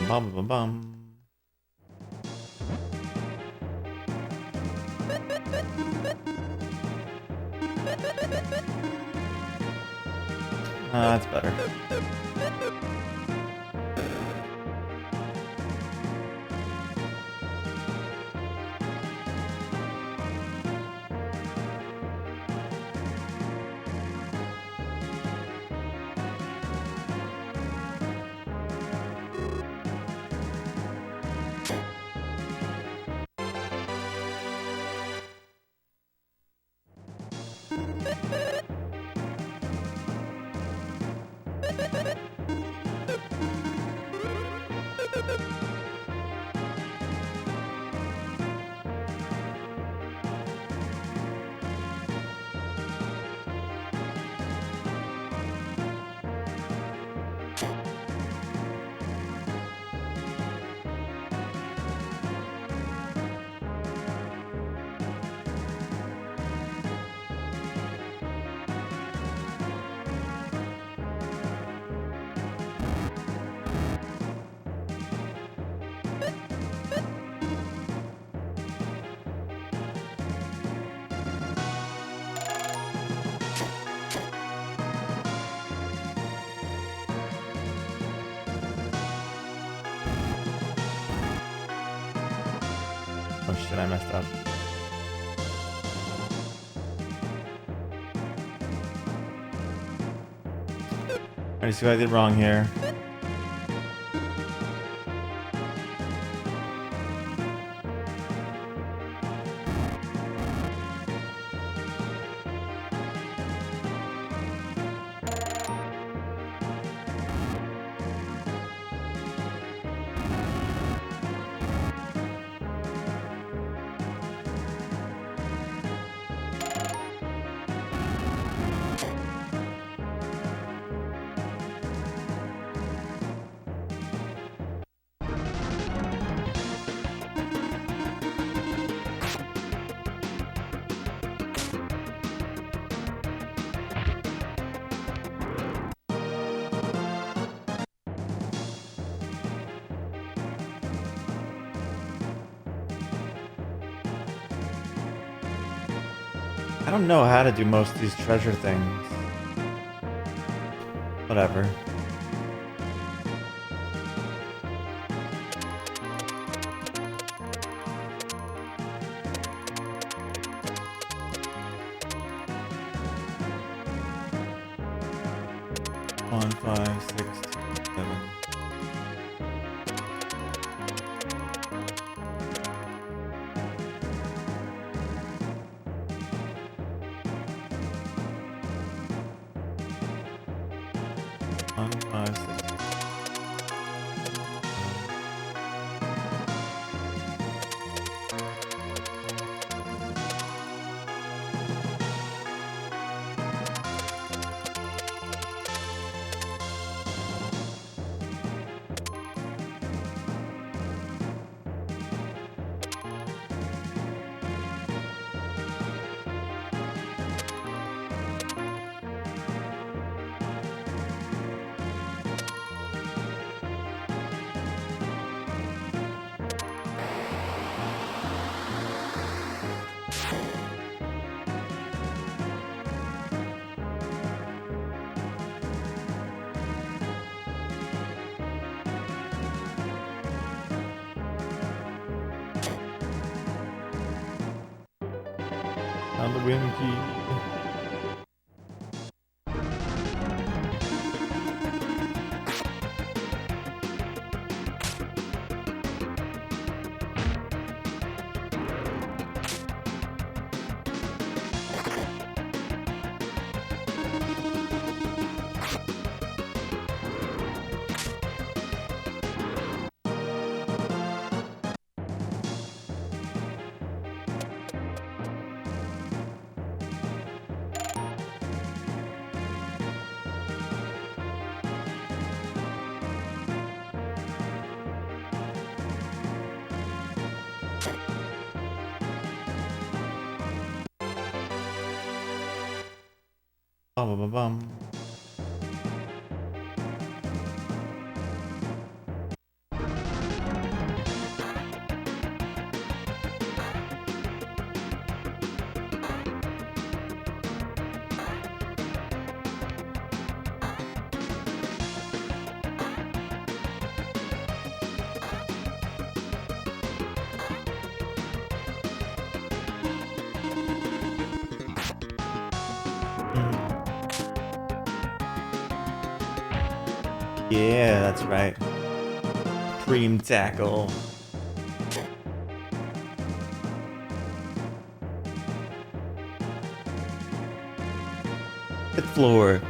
S1: Bum bum bum. That's better. Oh shit, I messed up. I see what I did wrong here. I don't know how to do most of these treasure things. Whatever. One, 5, 6, 7. One, 5, 6. On the wind key. Bum, bum, bum, bum. Yeah, that's right. Cream tackle. Hit floor.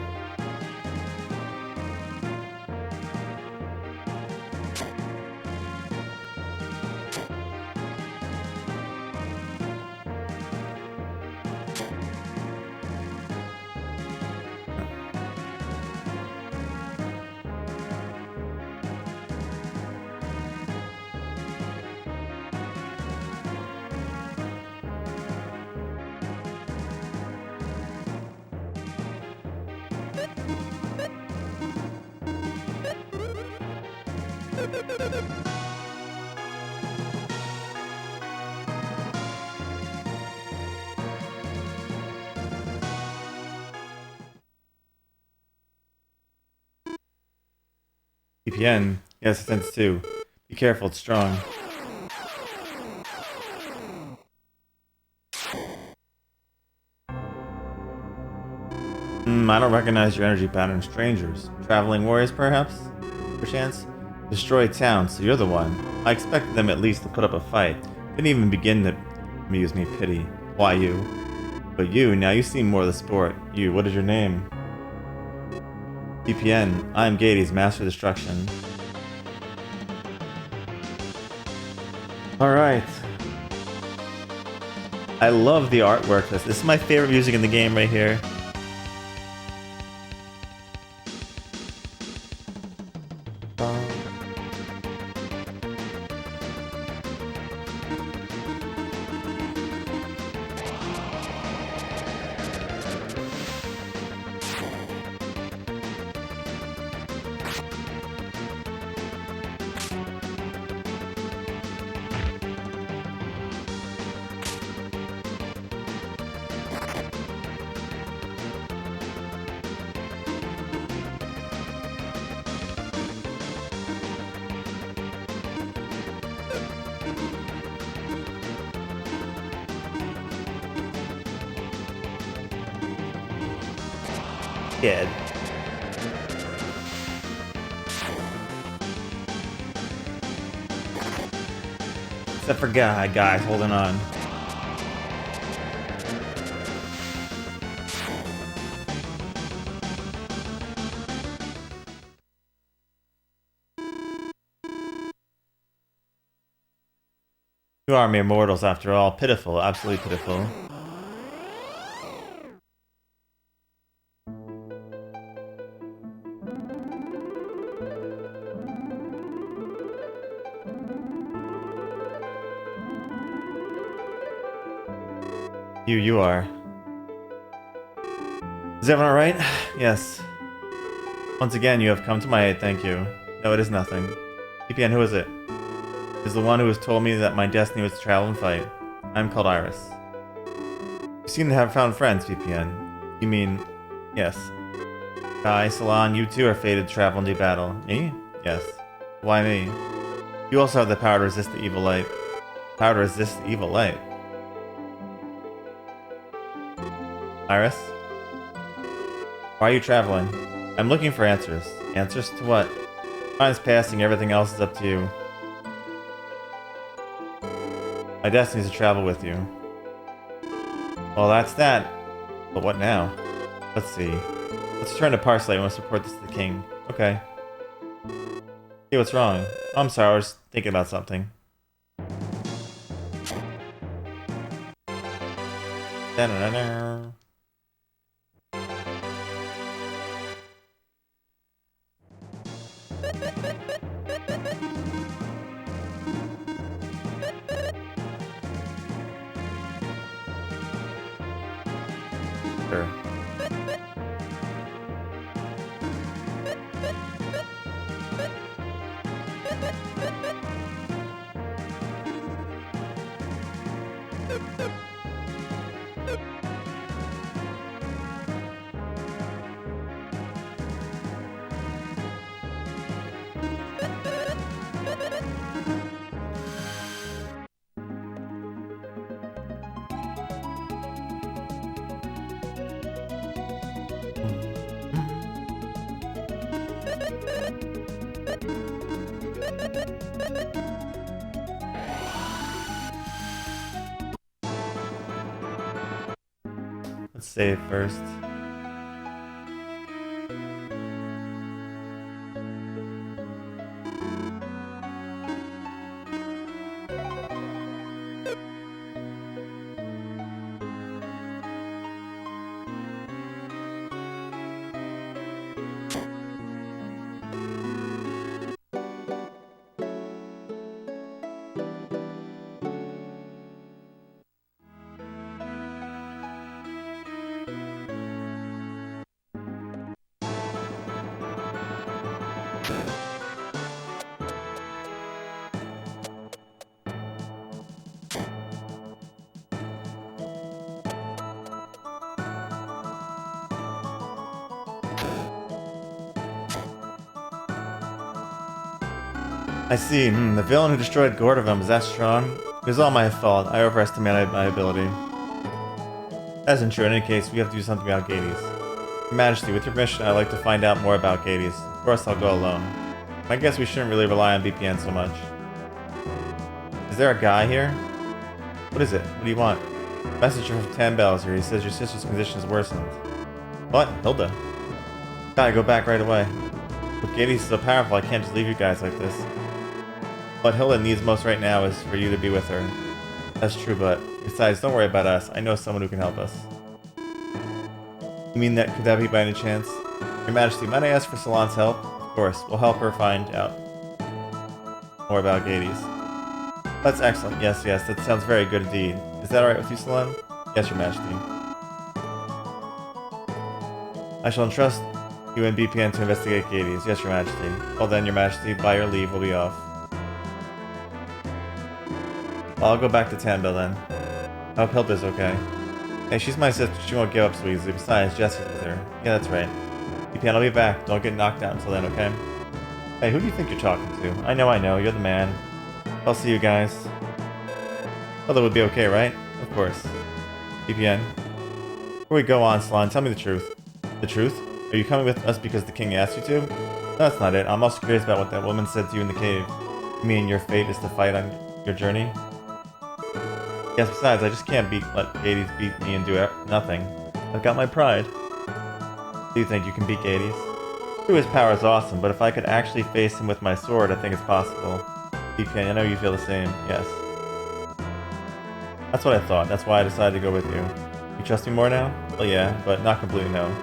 S1: VPN. Yes, sense too. Be careful, it's strong. I don't recognize your energy pattern. Strangers. Traveling warriors, perhaps? Perchance? Destroy town, so you're the one. I expected them at least to put up a fight. Didn't even begin to amuse me pity. Why you? But you, now you seem more the sport. You, what is your name? VPN. I am Gades, Master of Destruction. Alright. I love the artwork. This is my favorite music in the game right here. Kid. Except for guys holding on. You are mere mortals after all. Pitiful, absolutely pitiful. You are. Is everyone alright? Yes. Once again, you have come to my aid, thank you. No, it is nothing. VPN, who is it? It is the one who has told me that my destiny was to travel and fight. I am called Iris. You seem to have found friends, VPN. You mean... yes. Kai, Salon, you too are fated to travel and do battle. Me? Yes. Why me? You also have the power to resist the evil light. Power to resist the evil light. Iris? Why are you traveling? I'm looking for answers. Answers to what? Time's passing, everything else is up to you. My destiny is to travel with you. Well, that's that. But what now? Let's see. Let's return to Parsley. I must report this to the king. Okay. Hey, what's wrong? Oh, I'm sorry, I was thinking about something. Da-da-da-da. Sure. Let's save first. I see. The villain who destroyed Gordovam, is that strong? It was all my fault. I overestimated my ability. That isn't true. In any case, we have to do something about Gades. Your Majesty, with your permission, I'd like to find out more about Gades. Of course, I'll go alone. I guess we shouldn't really rely on BPN so much. Is there a guy here? What is it? What do you want? Messenger from Tambell's here. He says your sister's condition has worsened. What? Hilda? Gotta go back right away. But Gades is so powerful, I can't just leave you guys like this. What Hilda needs most right now is for you to be with her. That's true, but besides, don't worry about us. I know someone who can help us. You mean that? Could that be by any chance? Your Majesty, might I ask for Salon's help? Of course, we'll help her find out more about Gades. That's excellent. Yes, that sounds very good indeed. Is that alright with you, Salon? Yes, Your Majesty. I shall entrust you and BPN to investigate Gades. Yes, Your Majesty. Well then, Your Majesty, by your leave, we'll be off. Well, I'll go back to Tambell then. I hope Hilda's okay. Hey, she's my sister. She won't give up so easily. Besides, Jessie's with her. Yeah, that's right. BPN, I'll be back. Don't get knocked out until then, okay? Hey, who do you think you're talking to? I know. You're the man. I'll see you guys. Hilda would be okay, right? Of course. BPN. Before we go on, Salon, tell me the truth. The truth? Are you coming with us because the king asked you to? No, that's not it. I'm also curious about what that woman said to you in the cave. You mean your fate is to fight on your journey? Yes, besides, I just can't let Gades beat me and do nothing. I've got my pride. Do you think you can beat Gades? True, his power is awesome, but if I could actually face him with my sword, I think it's possible. BPN, I know you feel the same. Yes. That's what I thought. That's why I decided to go with you. You trust me more now? Well, yeah, but not completely, no.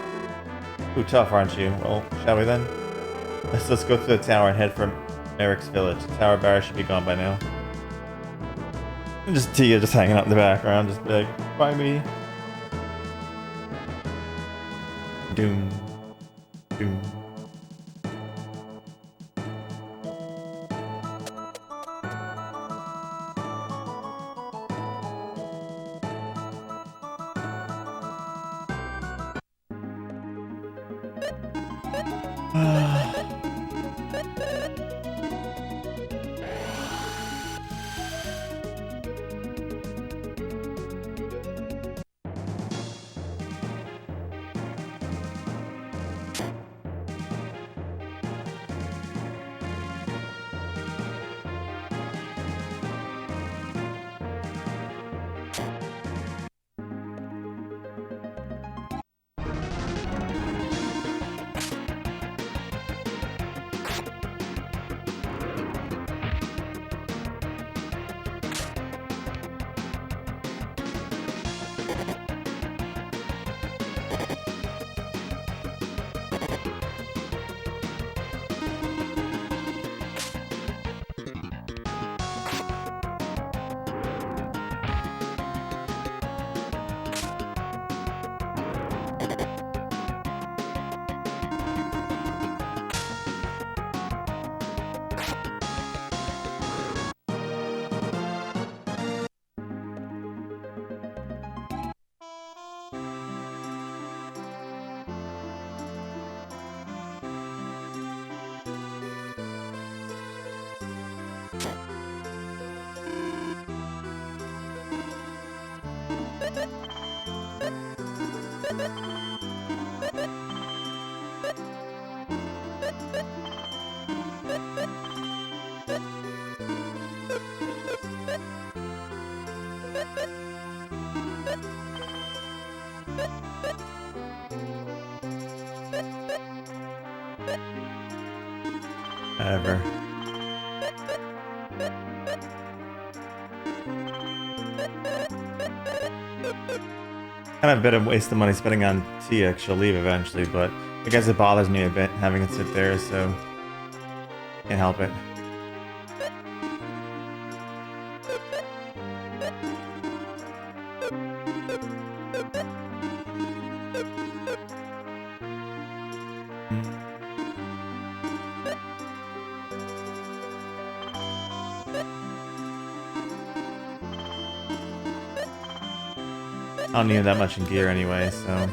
S1: Ooh, tough, aren't you? Well, shall we then? Let's go through the tower and head for Merrick's village. The tower barrier should be gone by now. And just Tia just hanging out in the background, just be like, bye me. Doom. Doom. Whatever. Kind of a bit of waste of money spending on Tia. She'll leave eventually, but I guess it bothers me a bit having it sit there, so can't help it. I don't need that much in gear anyway, so...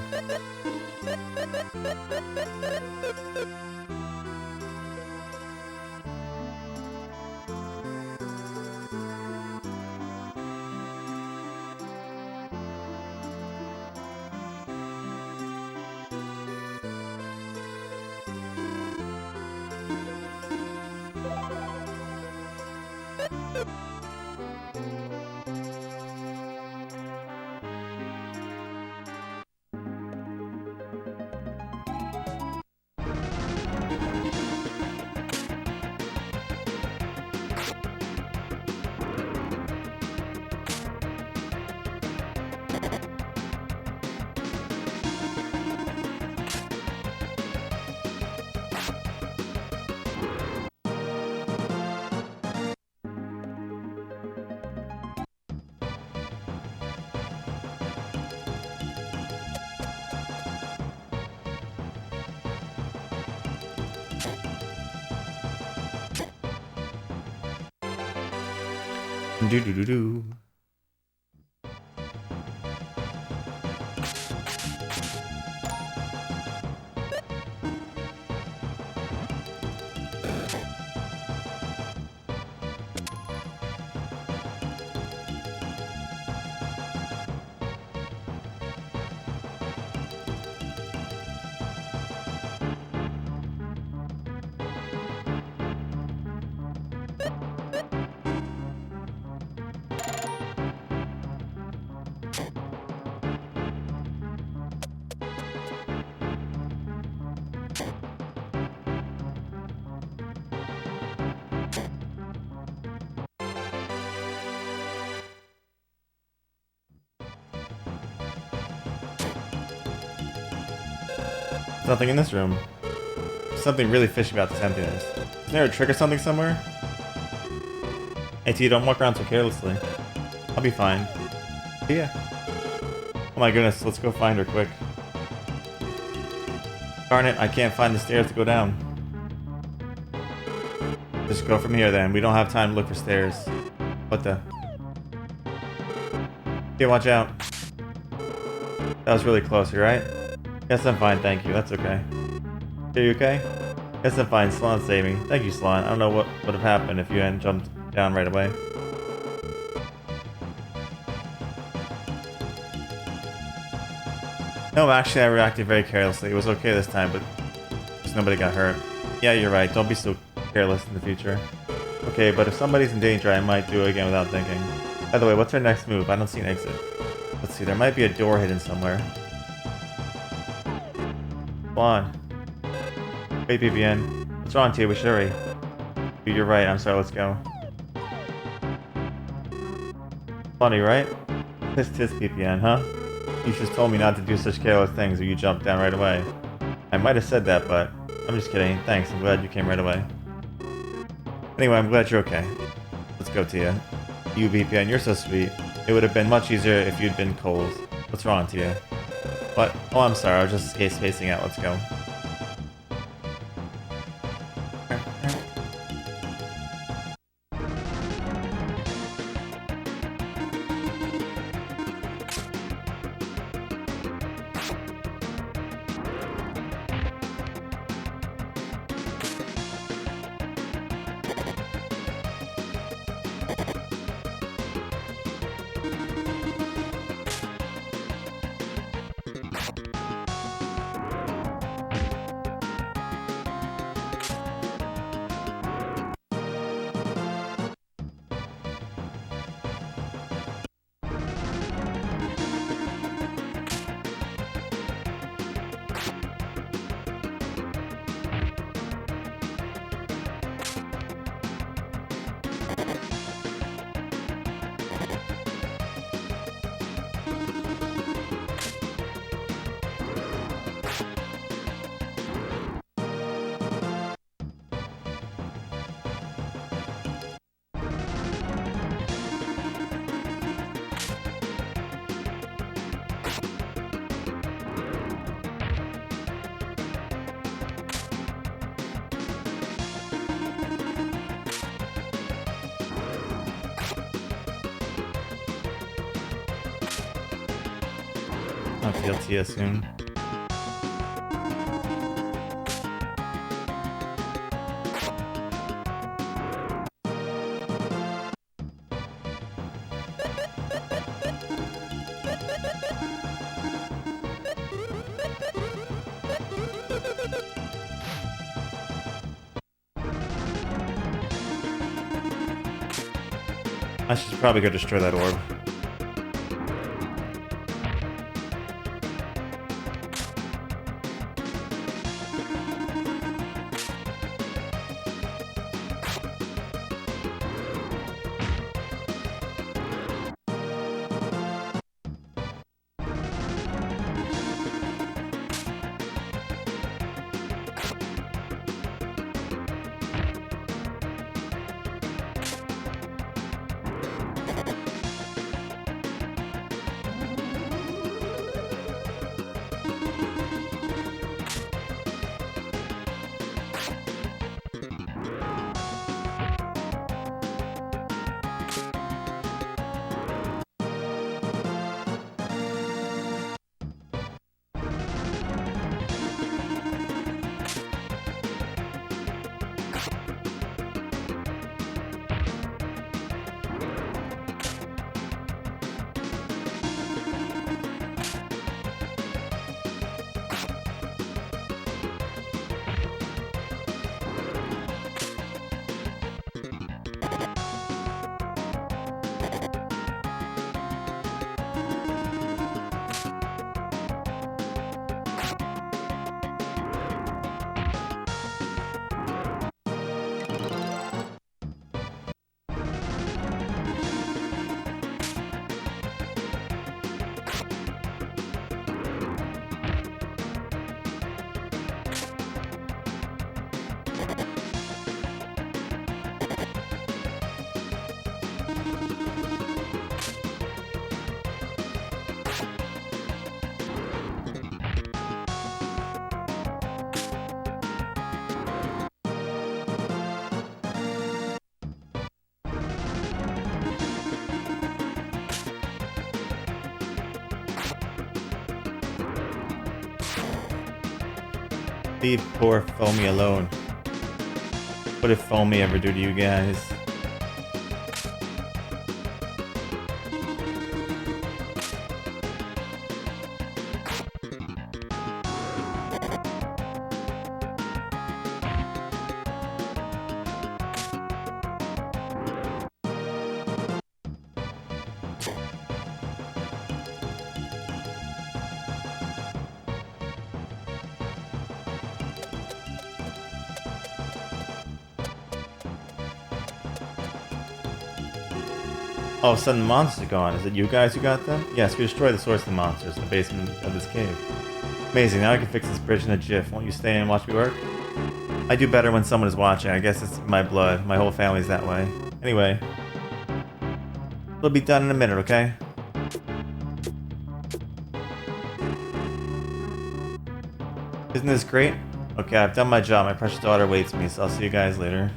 S1: Do-do-do-do. Nothing in this room. Something really fishy about this emptiness. Isn't there a trick or something somewhere? Hey T, don't walk around so carelessly. I'll be fine. Yeah. Oh my goodness, let's go find her quick. Darn it, I can't find the stairs to go down. Just go from here then. We don't have time to look for stairs. What the? Okay, watch out. That was really close, you right? Guess I'm fine, thank you. That's okay. Are you okay? Guess I'm fine. Slon saved me. Thank you, Slon. I don't know what would have happened if you hadn't jumped down right away. No, actually, I reacted very carelessly. It was okay this time, but just nobody got hurt. Yeah, you're right. Don't be so careless in the future. Okay, but if somebody's in danger, I might do it again without thinking. By the way, what's our next move? I don't see an exit. Let's see. There might be a door hidden somewhere. Come on. Wait, BBN. What's wrong, Tia? We should hurry. You're right. I'm sorry. Let's go. Funny, right? Tis BBN, huh? You just told me not to do such careless things or you jumped down right away. I might have said that, but I'm just kidding. Thanks. I'm glad you came right away. Anyway, I'm glad you're okay. Let's go, Tia. You, BPN, you're so sweet. It would have been much easier if you'd been cold. What's wrong, Tia? What? Oh, I'm sorry. I was just spacing out. Let's go. I'll feel Tia soon. I should probably go destroy that orb. Leave poor Foamy alone. What did Foamy ever do to you guys? All of a sudden, the monsters are gone. Is it you guys who got them? Yes, we destroyed the source of the monsters in the basement of this cave. Amazing, now I can fix this bridge in a jiff. Won't you stay and watch me work? I do better when someone is watching. I guess it's my blood. My whole family's that way. Anyway. It'll be done in a minute, okay? Isn't this great? Okay, I've done my job. My precious daughter waits me, so I'll see you guys later.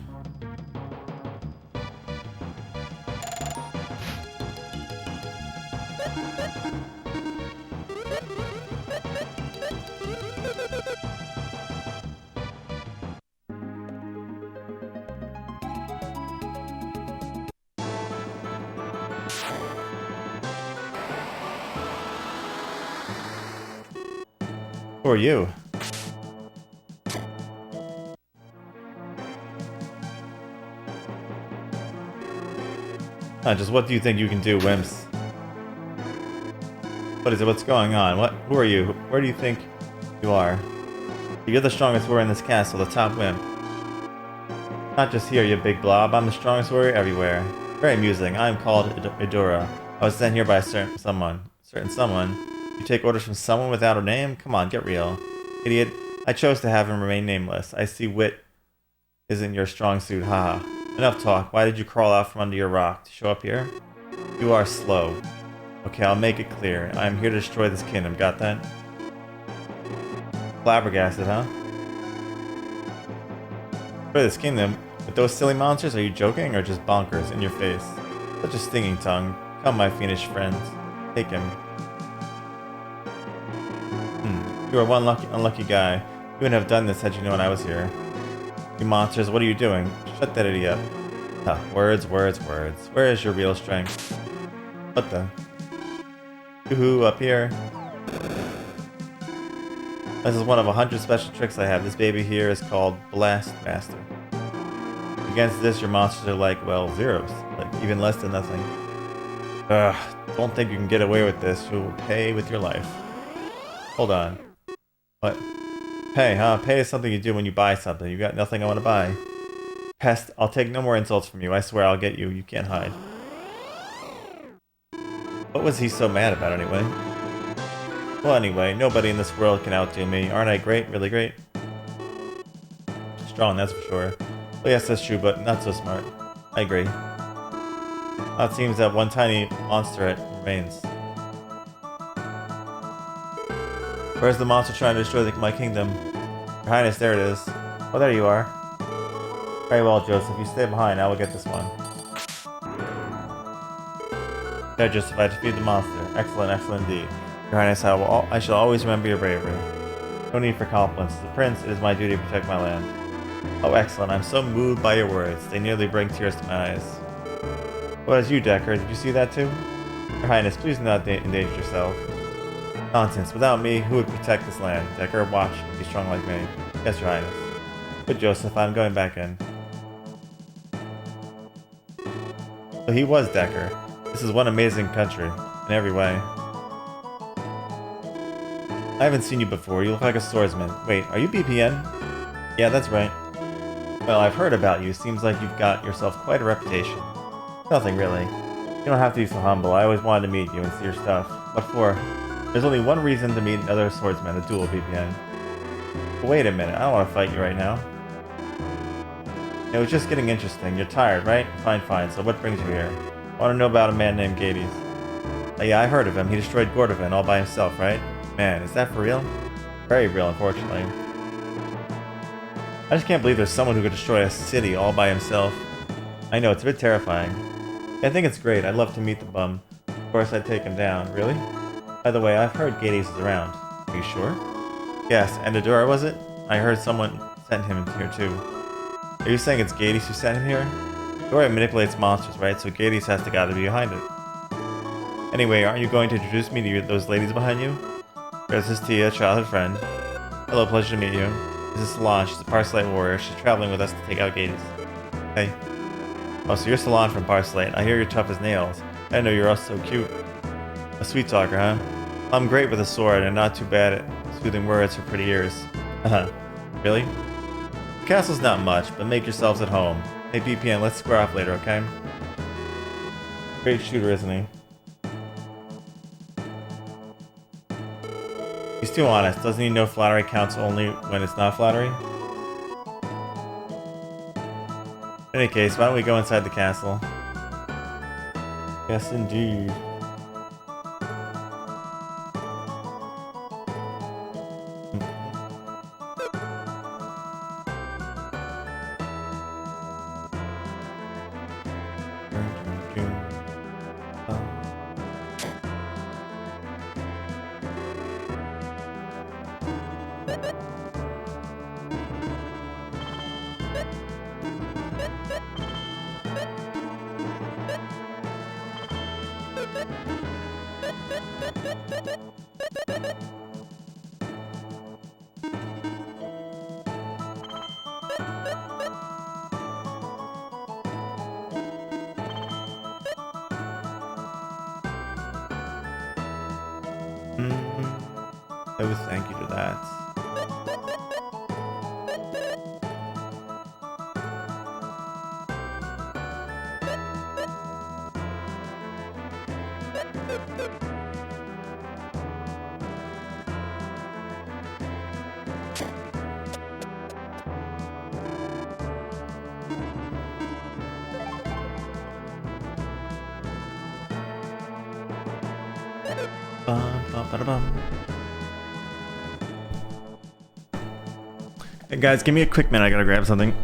S1: Who are you? Just what do you think you can do, wimps? What is it? What's going on? Who are you? Where do you think you are? You're the strongest warrior in this castle, the top wimp. Not just here, you big blob. I'm the strongest warrior everywhere. Very amusing. I am called Idora. I was sent here by a certain someone. You take orders from someone without a name? Come on, get real. Idiot. I chose to have him remain nameless. I see wit isn't your strong suit, haha. Enough talk. Why did you crawl out from under your rock to show up here? You are slow. Okay, I'll make it clear. I am here to destroy this kingdom. Got that? Flabbergasted, huh? Destroy this kingdom? With those silly monsters? Are you joking or just bonkers in your face? Such a stinging tongue. Come, my fiendish friends. Take him. You are one unlucky guy. You wouldn't have done this had you known I was here. You monsters, what are you doing? Shut that idiot up. Huh, words, words, words. Where is your real strength? What the? Yoo-hoo, up here. This is one of 100 special tricks I have. This baby here is called Blast Master. Against this, your monsters are like, well, zeros. Like, even less than nothing. Ugh, don't think you can get away with this. You'll pay with your life. Hold on. What? Pay, huh? Pay is something you do when you buy something. You got nothing I want to buy. Pest, I'll take no more insults from you. I swear I'll get you. You can't hide. What was he so mad about anyway? Well, anyway, nobody in this world can outdo me. Aren't I great? Really great? Strong, that's for sure. Well, yes, that's true, but not so smart. I agree. Well, it seems that one tiny monster remains. Where's the monster trying to destroy my kingdom? Your Highness, there it is. Oh, there you are. Very well, Joseph. You stay behind. I will get this one. There, Joseph. I defeated the monster. Excellent, excellent indeed. Your Highness, I shall always remember your bravery. No need for compliments. As a prince, it is my duty to protect my land. Oh, excellent. I'm so moved by your words. They nearly bring tears to my eyes. What is you, Decker? Did you see that too? Your Highness, please do not endanger yourself. Nonsense. Without me, who would protect this land? Decker, watch and be strong like me. Yes, Your Highness. Good, Joseph. I'm going back in. So he was Decker. This is one amazing country, in every way. I haven't seen you before. You look like a swordsman. Wait, are you BPN? Yeah, that's right. Well, I've heard about you. Seems like you've got yourself quite a reputation. Nothing really. You don't have to be so humble. I always wanted to meet you and see your stuff. What for? There's only one reason to meet another swordsman, a duel, BPN. But wait a minute, I don't want to fight you right now. It was just getting interesting. You're tired, right? Fine, fine. So what brings you here? I want to know about a man named Gades. Yeah, I heard of him. He destroyed Gordovan all by himself, right? Man, is that for real? Very real, unfortunately. I just can't believe there's someone who could destroy a city all by himself. I know, it's a bit terrifying. I think it's great. I'd love to meet the bum. Of course, I'd take him down. Really? By the way, I've heard Gades is around. Are you sure? Yes, and Adora, was it? I heard someone sent him here too. Are you saying it's Gades who sent him here? Adora manipulates monsters, right? So Gades has to gotta be behind it. Anyway, aren't you going to introduce me to those ladies behind you? This is Tia, childhood friend. Hello, pleasure to meet you. This is Solange. She's a Parslate warrior. She's traveling with us to take out Gades. Hey. Oh, so you're Solange from Parslate. I hear you're tough as nails. I didn't know you were also so cute. A sweet talker, huh? I'm great with a sword and not too bad at soothing words for pretty ears. Haha. Really? The castle's not much, but make yourselves at home. Hey, BPN, let's square off later, okay? Great shooter, isn't he? He's too honest. Doesn't he know flattery counts only when it's not flattery? In any case, why don't we go inside the castle? Yes, indeed. Oh, thank you to that. Bum. Hey guys, give me a quick minute. I gotta grab something.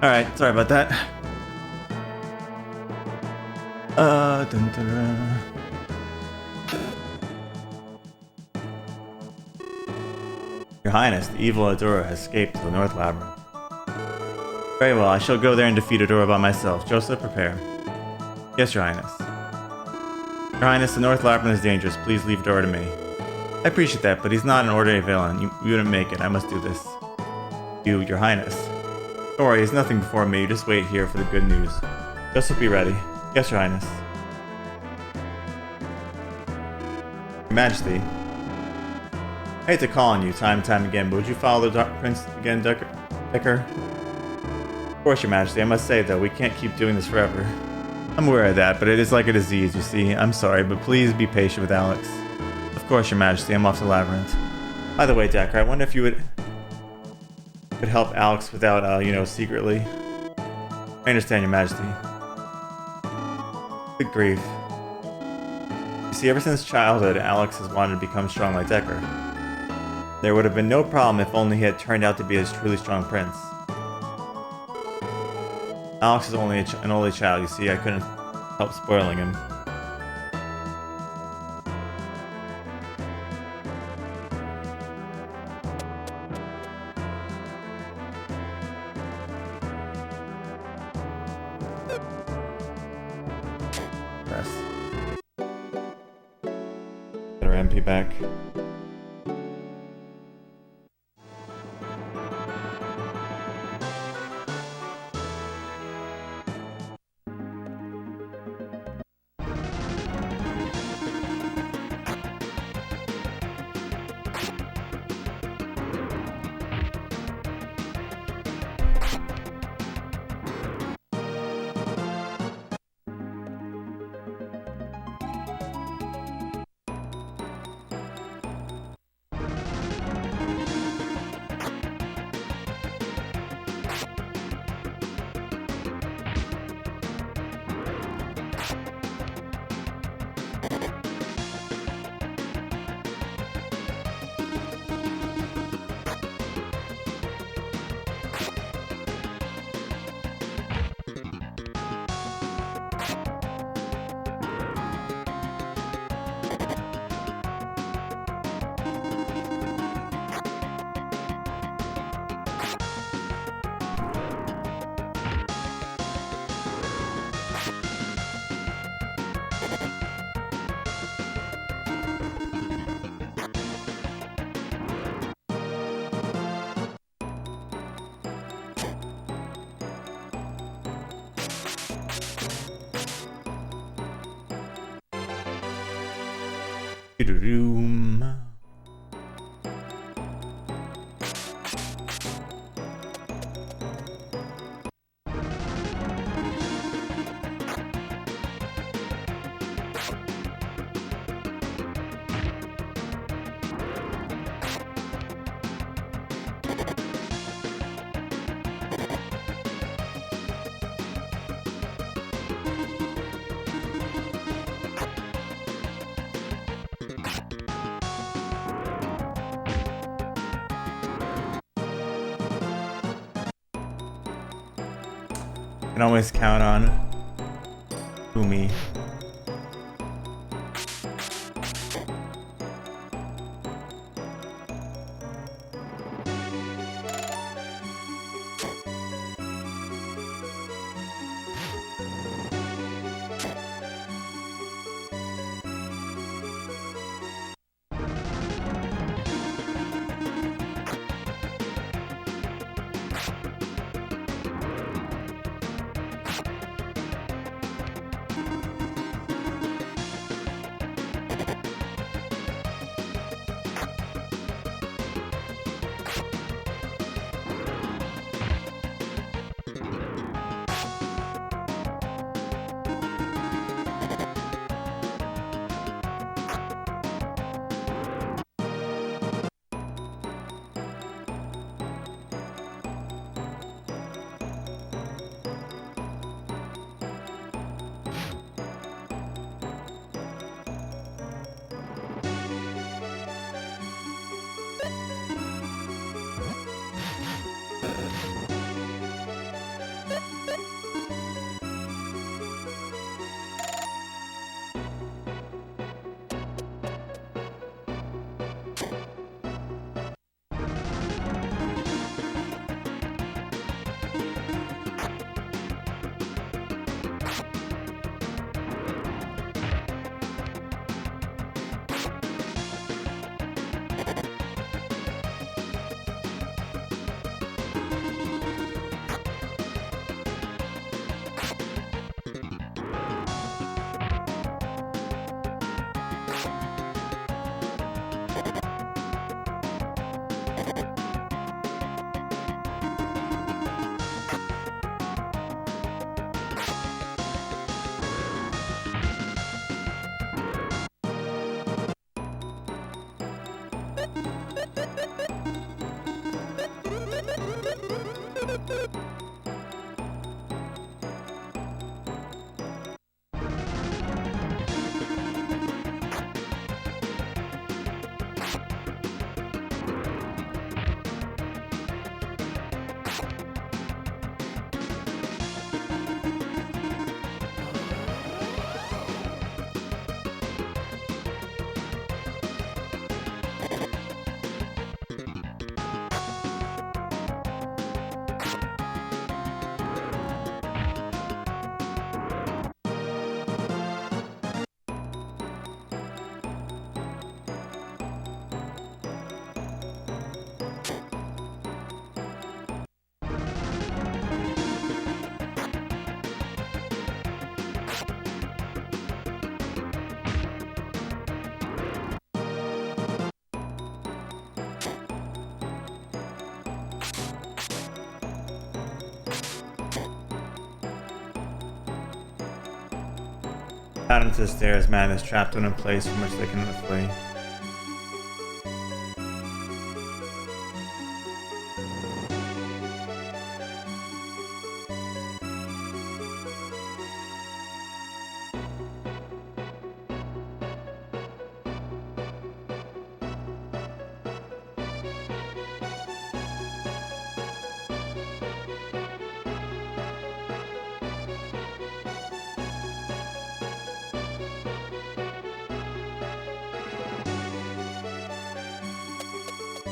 S1: Alright, sorry about that. Dun, dun, dun. Your Highness, the evil Adora has escaped to the North Labyrinth. Very well, I shall go there and defeat Adora by myself. Joseph, prepare. Yes, Your Highness. Your Highness, the North Labyrinth is dangerous. Please leave Adora to me. I appreciate that, but he's not an ordinary villain. You wouldn't make it. I must do this. You, Your Highness. Don't worry, it's nothing before me. You just wait here for the good news. Joseph, be ready. Yes, Your Highness. Your Majesty. I hate to call on you time and time again, but would you follow the Dark Prince again, Decker? Of course, Your Majesty. I must say, though, we can't keep doing this forever. I'm aware of that, but it is like a disease, you see. I'm sorry, but please be patient with Alex. Of course, Your Majesty. I'm off to Labyrinth. By the way, Decker, I wonder if you could help Alex without, secretly. I understand, Your Majesty. Good grief. You see, ever since childhood, Alex has wanted to become strong like Decker. There would have been no problem if only he had turned out to be a truly strong prince. Alex is only an only child, you see. I couldn't help spoiling him. Press. Get our MP back. Room. Can always count on Umi. Out into the stairs, man is trapped in a place from which they cannot flee.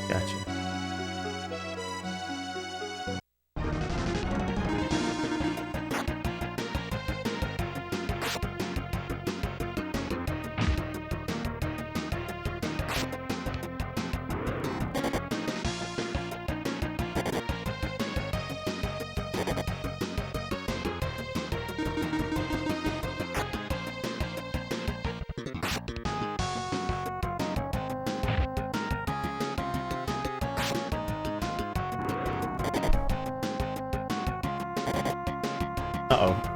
S1: Gotcha. Uh-oh.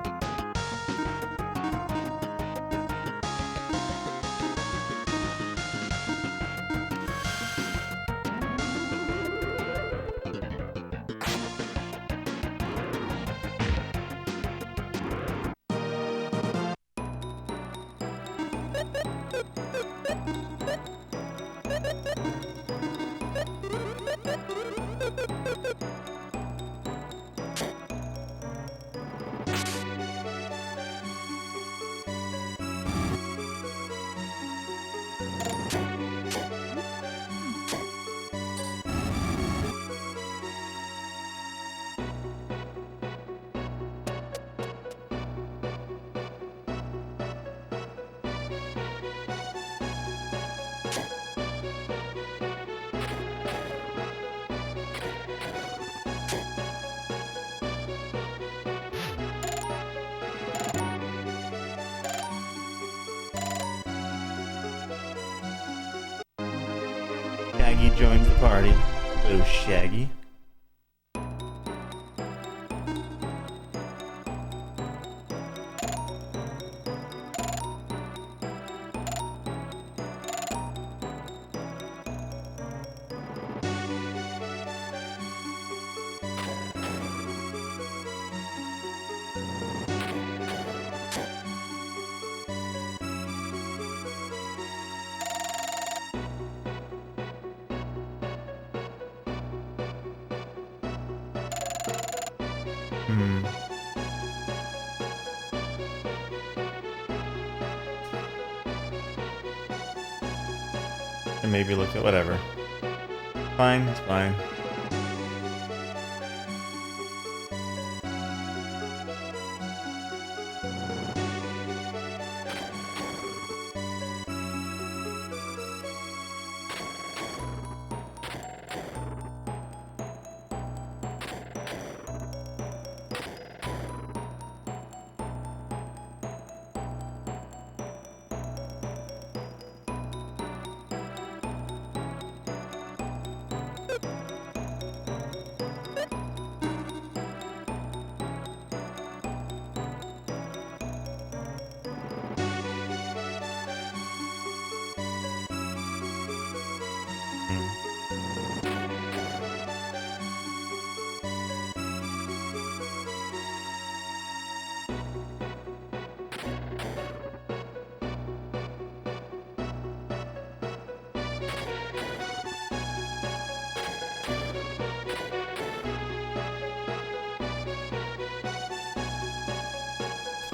S1: Shaggy joins the party. Little Shaggy. And maybe look at whatever. Fine, it's fine.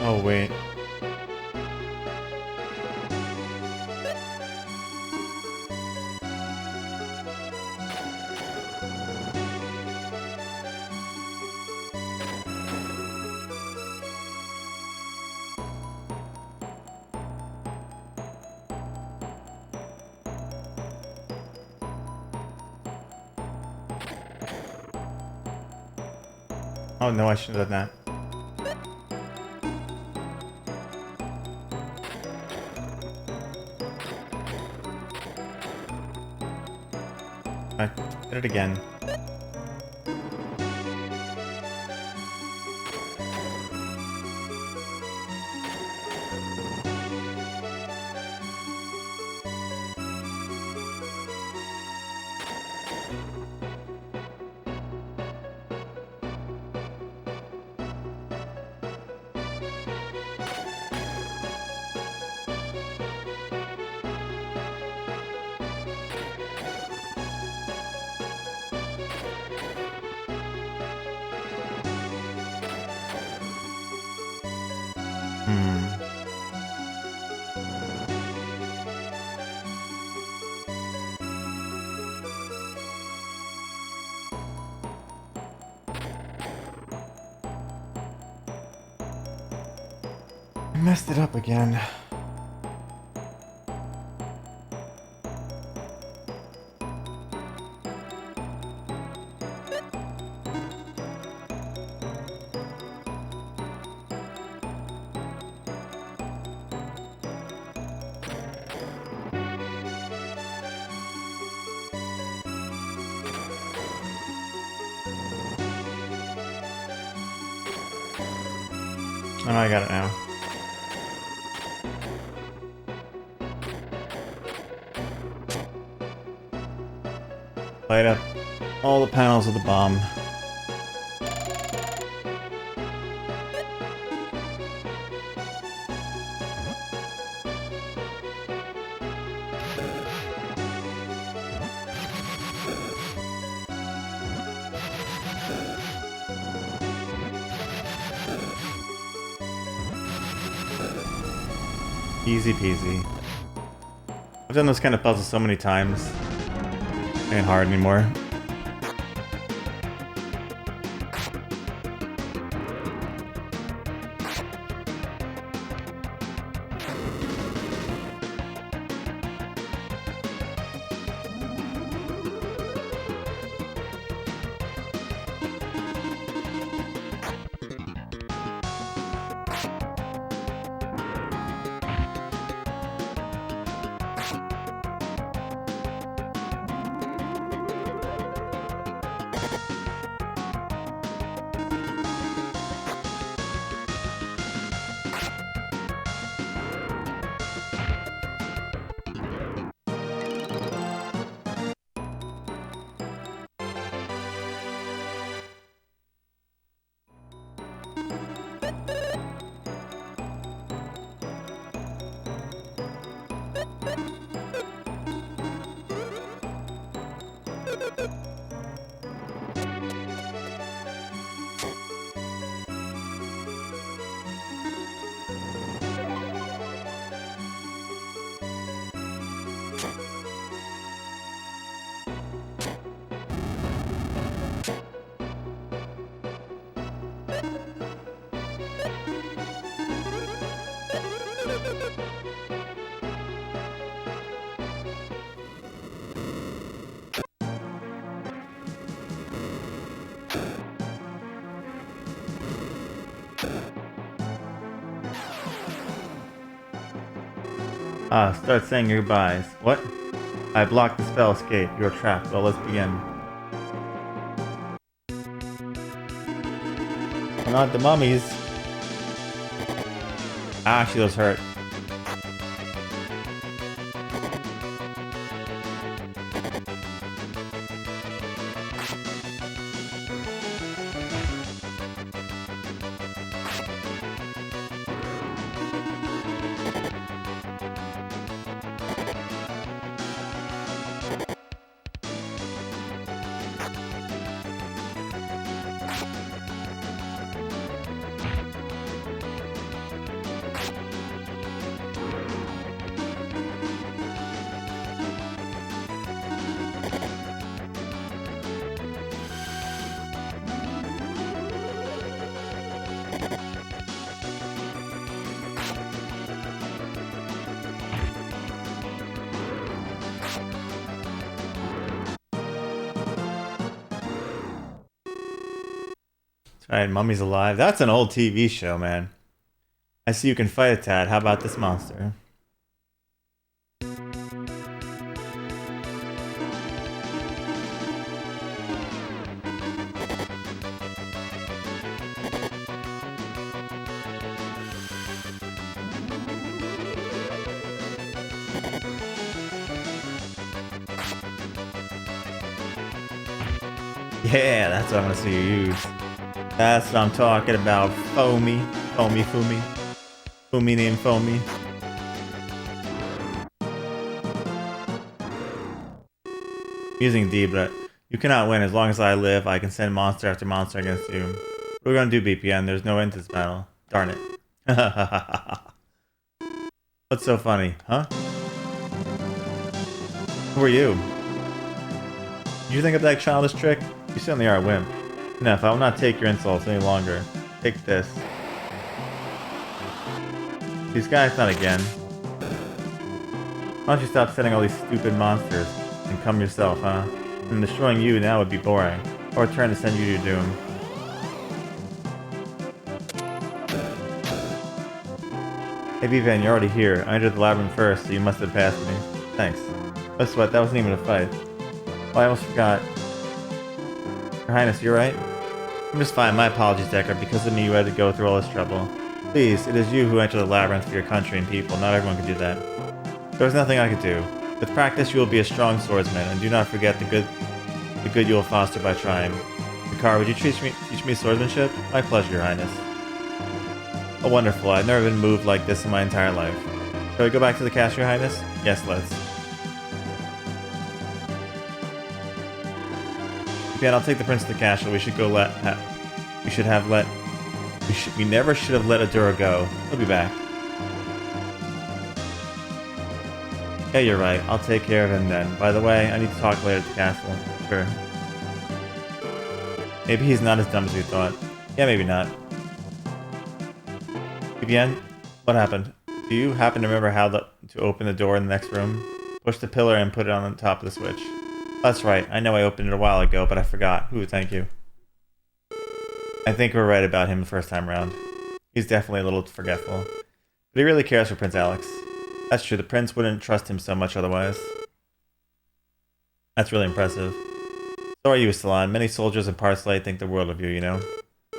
S1: Oh, wait. Oh no, I should have done that. I did it again. I messed it up again. Oh, I got it now. Light up all the panels of the bomb. Easy peasy. I've done those kind of puzzles so many times. It ain't hard anymore. Start saying your goodbyes. What? I blocked the spell escape. You're trapped. Well, let's begin. Not the mummies. Ah, she was hurt. Alright, Mummy's alive. That's an old TV show, man. I see you can fight a tad. How about this monster? Yeah, that's what I'm gonna see you use. That's what I'm talking about. Foamy. Foamy, Fumi. Fumi named Foamy. Using D, but you cannot win. As long as I live, I can send monster after monster against you. What are we gonna do, BPN? There's no end to this battle. Darn it. What's so funny, huh? Who are you? Did you think of that childish trick? You certainly are a wimp. Enough, I will not take your insults any longer. Take this. These guys, not again. Why don't you stop sending all these stupid monsters and come yourself, huh? And destroying you now would be boring. Or trying to send you to your doom. Hey Vivian, you're already here. I entered the labyrinth first, so you must have passed me. Thanks. Oh sweat, that wasn't even a fight. Oh, I almost forgot. Your Highness, you're right? I'm just fine. My apologies, Decker. Because of me, you had to go through all this trouble. Please, it is you who entered the labyrinth for your country and people. Not everyone can do that. There was nothing I could do. With practice, you will be a strong swordsman, and do not forget the good you will foster by trying. Picard, would you teach me swordsmanship? My pleasure, Your Highness. Oh, wonderful. I've never been moved like this in my entire life. Shall we go back to the castle, Your Highness? Yes, let's. Ben, I'll take the prince to the castle. We should go we never should have let Adura go. He'll be back. Yeah, you're right. I'll take care of him then. By the way, I need to talk later at the castle. Sure. Maybe he's not as dumb as we thought. Yeah, maybe not. Vivienne, what happened? Do you happen to remember how to open the door in the next room? Push the pillar and put it on the top of the switch. That's right. I know I opened it a while ago, but I forgot. Ooh, thank you. I think we're right about him the first time around. He's definitely a little forgetful. But he really cares for Prince Alex. That's true. The prince wouldn't trust him so much otherwise. That's really impressive. So are you, Salon. Many soldiers in Parsley think the world of you, you know?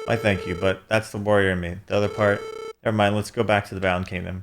S1: Why, thank you, but that's the warrior in me. The other part... Never mind, let's go back to the Bound Kingdom.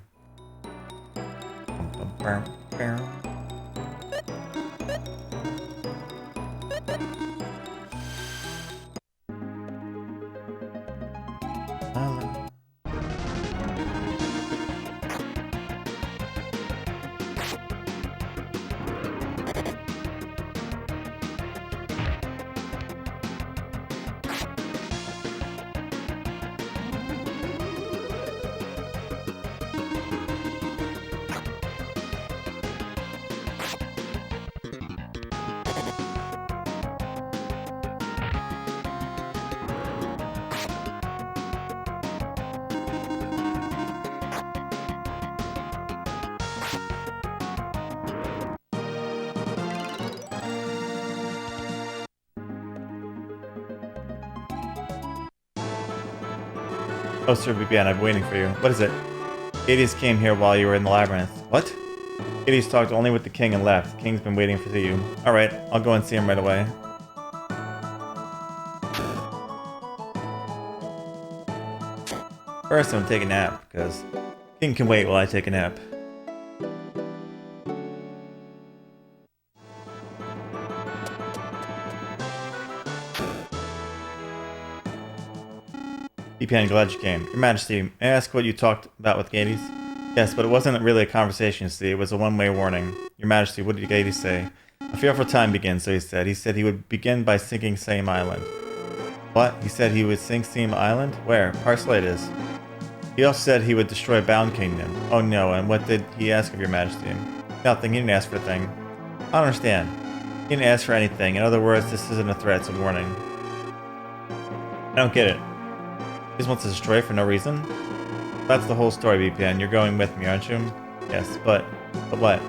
S1: Oh, Sir Bibian, I'm waiting for you. What is it? Hades came here while you were in the labyrinth. What? Hades talked only with the king and left. The king's been waiting to see you. Alright, I'll go and see him right away. First, I'm gonna take a nap, because king can wait while I take a nap. I'm glad you came. Your Majesty, may I ask what you talked about with Gades? Yes, but it wasn't really a conversation, you see. It was a one-way warning. Your Majesty, what did Gades say? A fearful time begins, so he said. He said he would begin by sinking Same Island. What? He said he would sink Same Island? Where? Parsley it is. He also said he would destroy Bound Kingdom. Oh no, and what did he ask of your Majesty? Nothing, he didn't ask for a thing. I don't understand. He didn't ask for anything. In other words, this isn't a threat, it's a warning. I don't get it. He just wants to destroy for no reason? That's the whole story, VPN. You're going with me, aren't you? Yes, but what?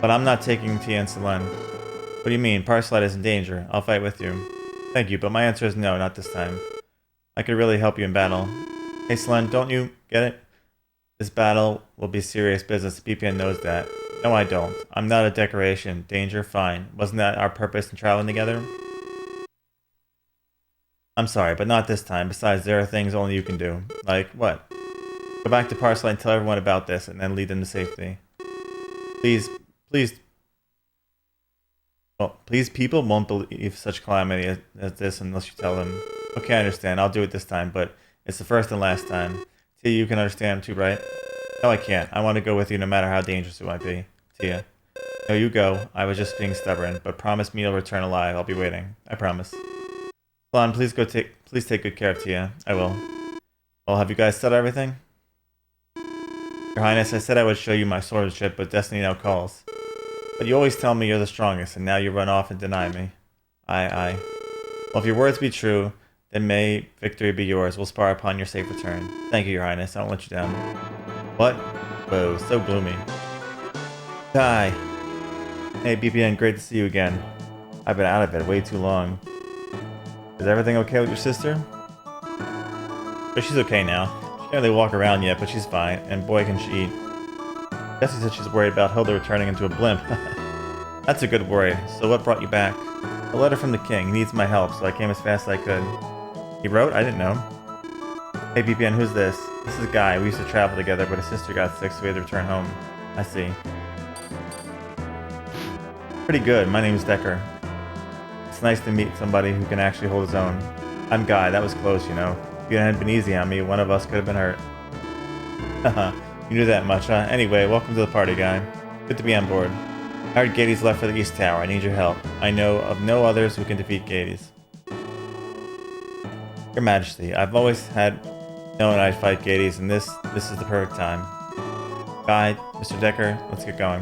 S1: But I'm not taking Tia and Selene. What do you mean? Parsley is in danger. I'll fight with you. Thank you, but my answer is no, not this time. I could really help you in battle. Hey, Slen, don't you get it? This battle will be serious business. BPN knows that. No, I don't. I'm not a decoration. Danger, fine. Wasn't that our purpose in traveling together? I'm sorry, but not this time. Besides, there are things only you can do. Like, what? Go back to Parsley and tell everyone about this, and then lead them to safety. Please, please. Well, please, people won't believe such calamity as this unless you tell them. Okay, I understand. I'll do it this time, but it's the first and last time. Tia, you can understand too, right? No, I can't. I want to go with you no matter how dangerous it might be. Tia. No, you go. I was just being stubborn, but promise me you'll return alive. I'll be waiting. I promise. Lon, please take good care of Tia. I will. Well, have you guys settled everything? Your Highness, I said I would show you my swordsmanship, but destiny now calls. But you always tell me you're the strongest, and now you run off and deny me. Aye. Well, if your words be true, then may victory be yours. We'll spar upon your safe return. Thank you, Your Highness. I won't let you down. What? Whoa, so gloomy. Hi. Hey, BPN, great to see you again. I've been out of it way too long. Is everything okay with your sister? But she's okay now. She can't really walk around yet, but she's fine, and boy can she eat. Jessie said she's worried about Hilda returning into a blimp. That's a good worry. So what brought you back? A letter from the king. He needs my help, so I came as fast as I could. He wrote? I didn't know. Hey, BPN, who's this? This is a guy. We used to travel together, but his sister got sick, so we had to return home. I see. Pretty good. My name is Decker. It's nice to meet somebody who can actually hold his own. I'm Guy. That was close, you know. If it hadn't been easy on me, one of us could have been hurt. Haha. You knew that much, huh? Anyway, welcome to the party, Guy. Good to be on board. I heard Gades left for the East Tower. I need your help. I know of no others who can defeat Gades. Your Majesty, I've always had known I'd fight Gades, and this is the perfect time. Guy, Mr. Decker, let's get going.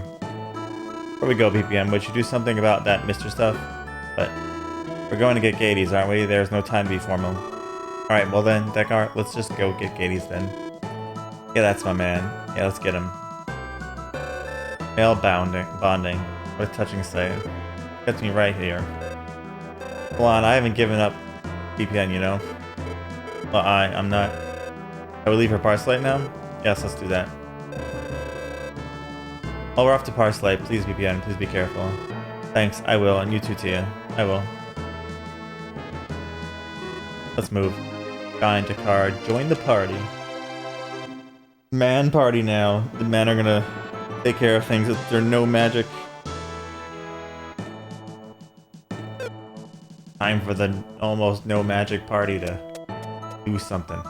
S1: Before we go, BPM, would you do something about that Mr. stuff? But we're going to get Gades, aren't we? There's no time to be formal. Alright, well then, Decker, let's just go get Gades then. Yeah, that's my man. Yeah, let's get him. Male bonding. What a touching sight. Gets me right here. Hold on, I haven't given up BPN, you know? Well, I'm not. Are we leave for Parsley now? Yes, let's do that. Oh, we're off to Parsley. Please, BPN, please be careful. Thanks, I will, and you too, Tia. I will. Let's move. Guy and Jakar, join the party. Man party now. The men are gonna take care of things. There's no magic. Time for the almost no magic party to do something.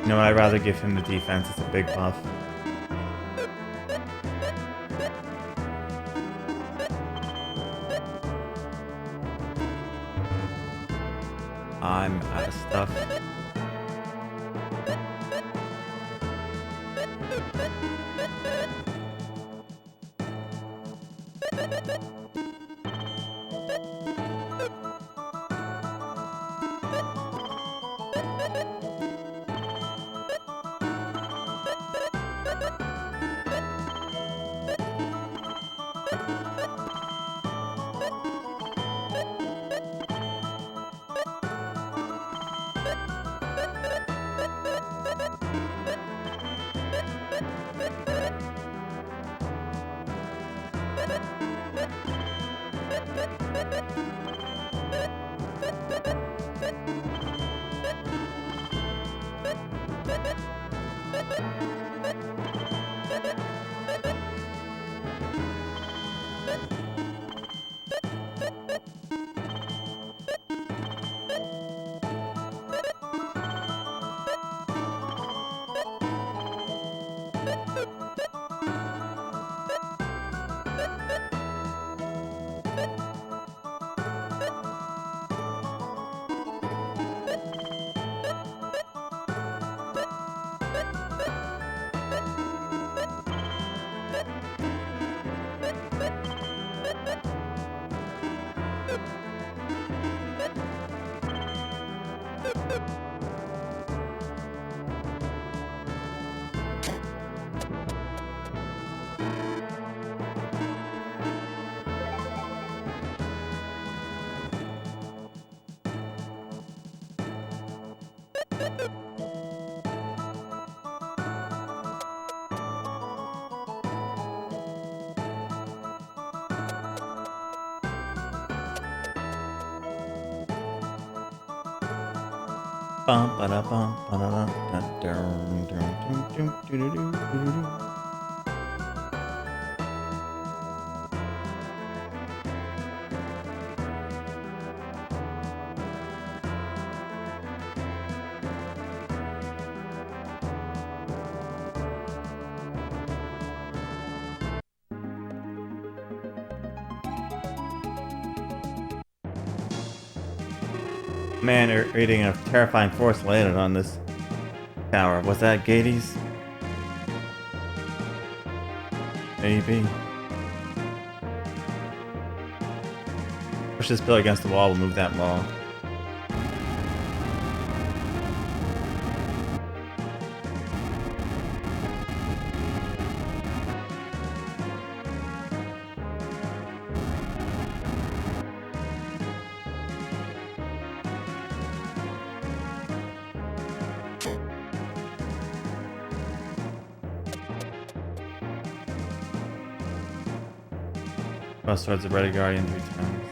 S1: You know, I'd rather give him the defense. It's a big buff. I'm out of stuff. Bum ba da bum ba da da da dum dum dum dum doo doo doo doo doo. Man, reading a terrifying force landed on this tower. Was that Gades? Maybe. Push this pillar against the wall, we'll move that wall. Cross towards the Red Guardian 3 times.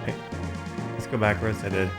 S1: Okay. Let's go backwards. I did.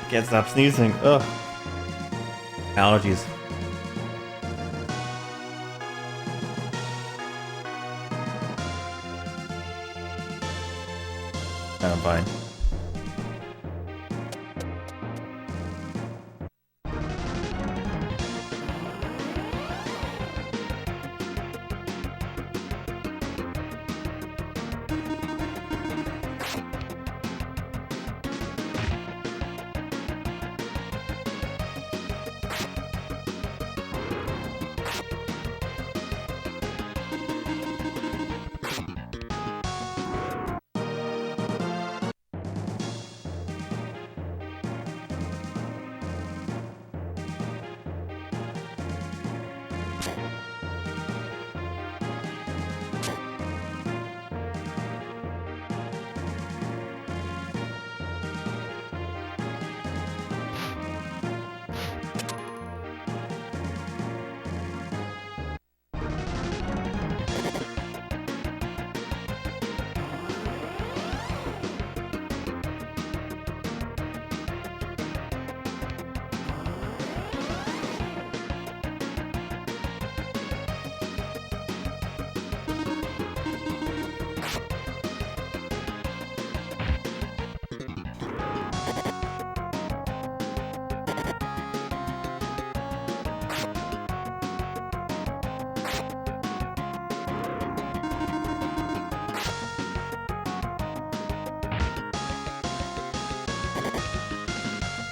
S1: Can't stop sneezing. Ugh. Allergies. I'm fine.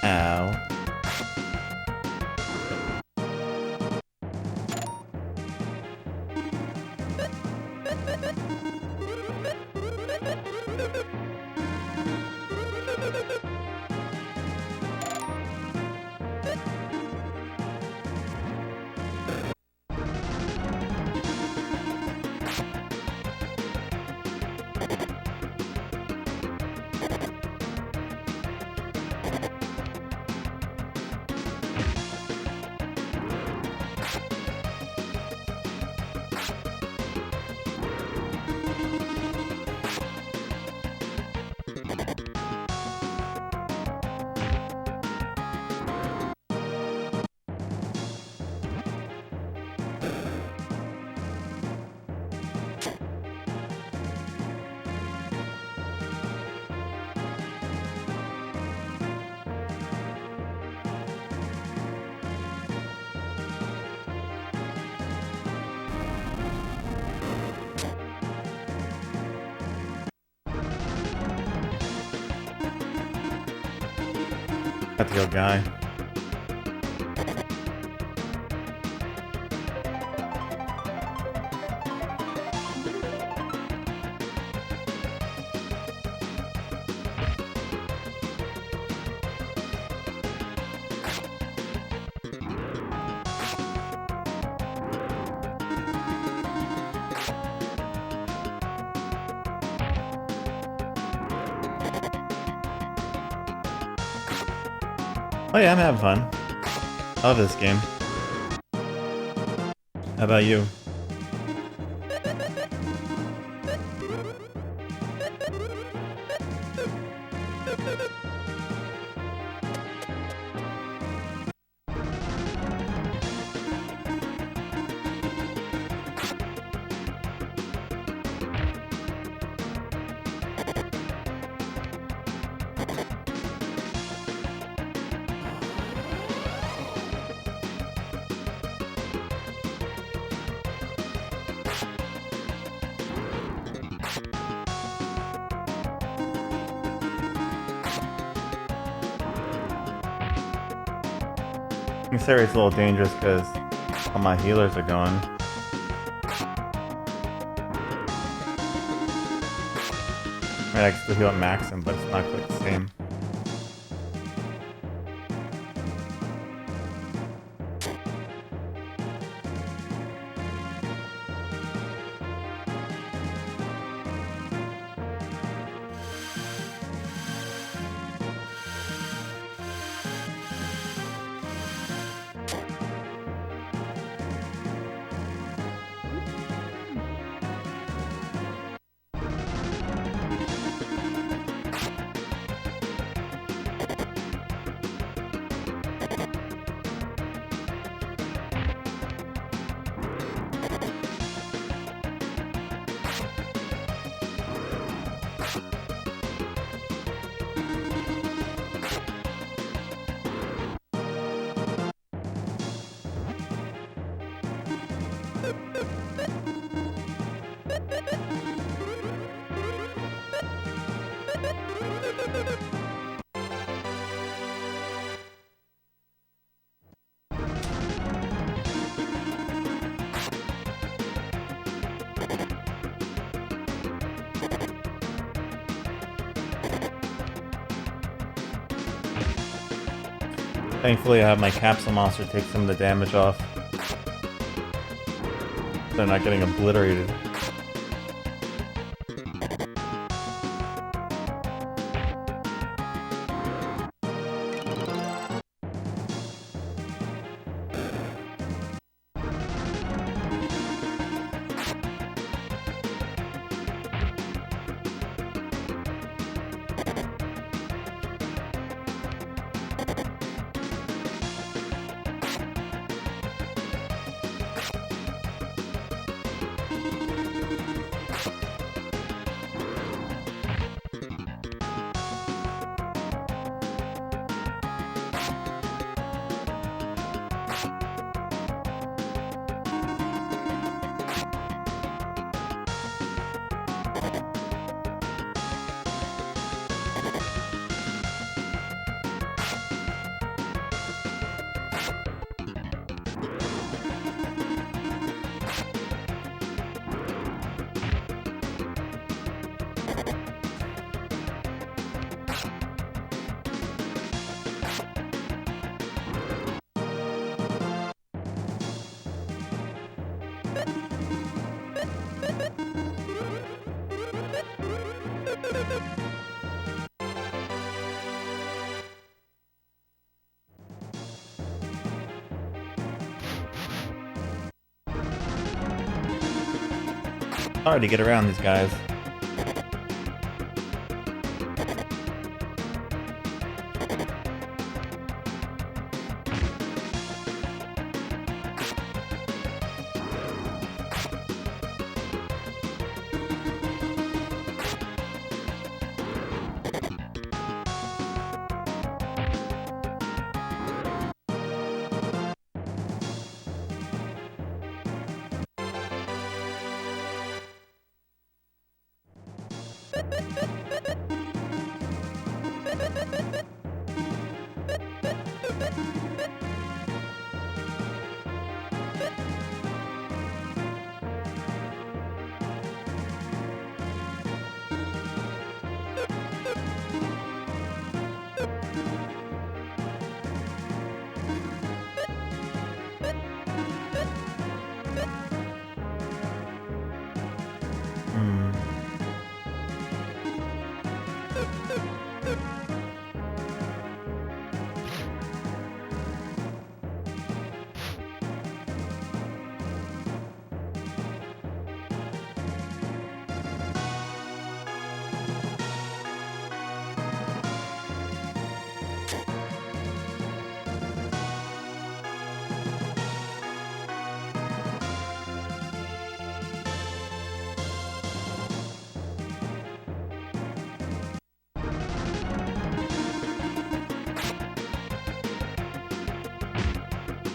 S1: Ow. Got the good guy. Oh yeah, I'm having fun. I love this game. How about you? This area's a little dangerous because all my healers are gone. I can still heal at maximum, but it's not quite the same. Thankfully, I have my capsule monster take some of the damage off. They're not getting obliterated. Hard to get around these guys.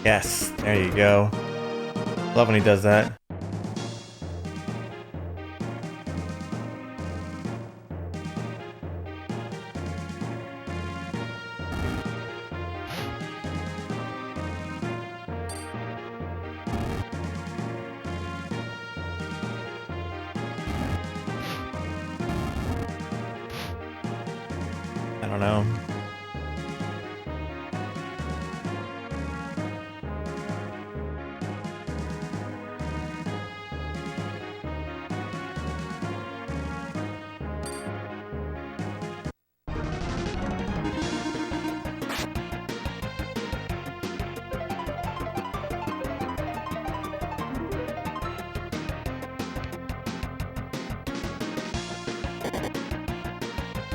S1: Yes, there you go. Love when he does that. I don't know.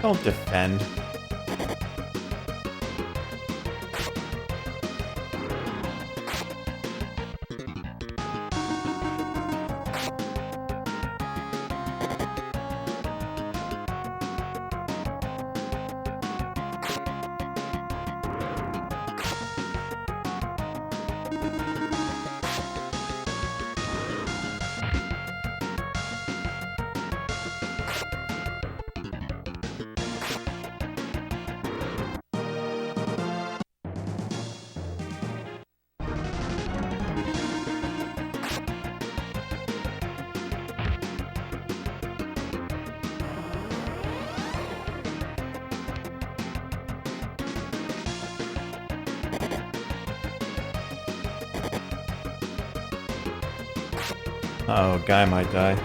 S1: Don't defend. Oh, guy might die.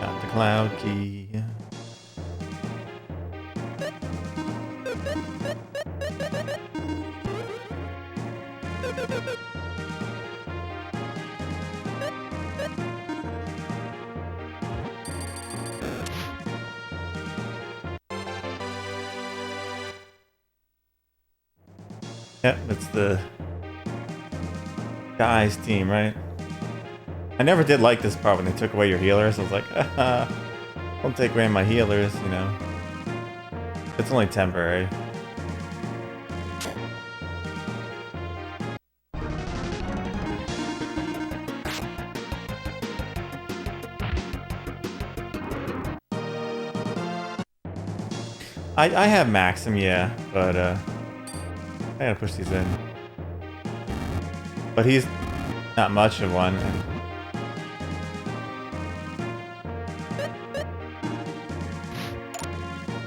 S1: Got the cloud key. Yep, it's the guys team, right? I never did like this part when they took away your healers. I was like, don't take away my healers, you know. It's only temporary. I have Maxim, yeah, but I gotta push these in. But he's not much of one.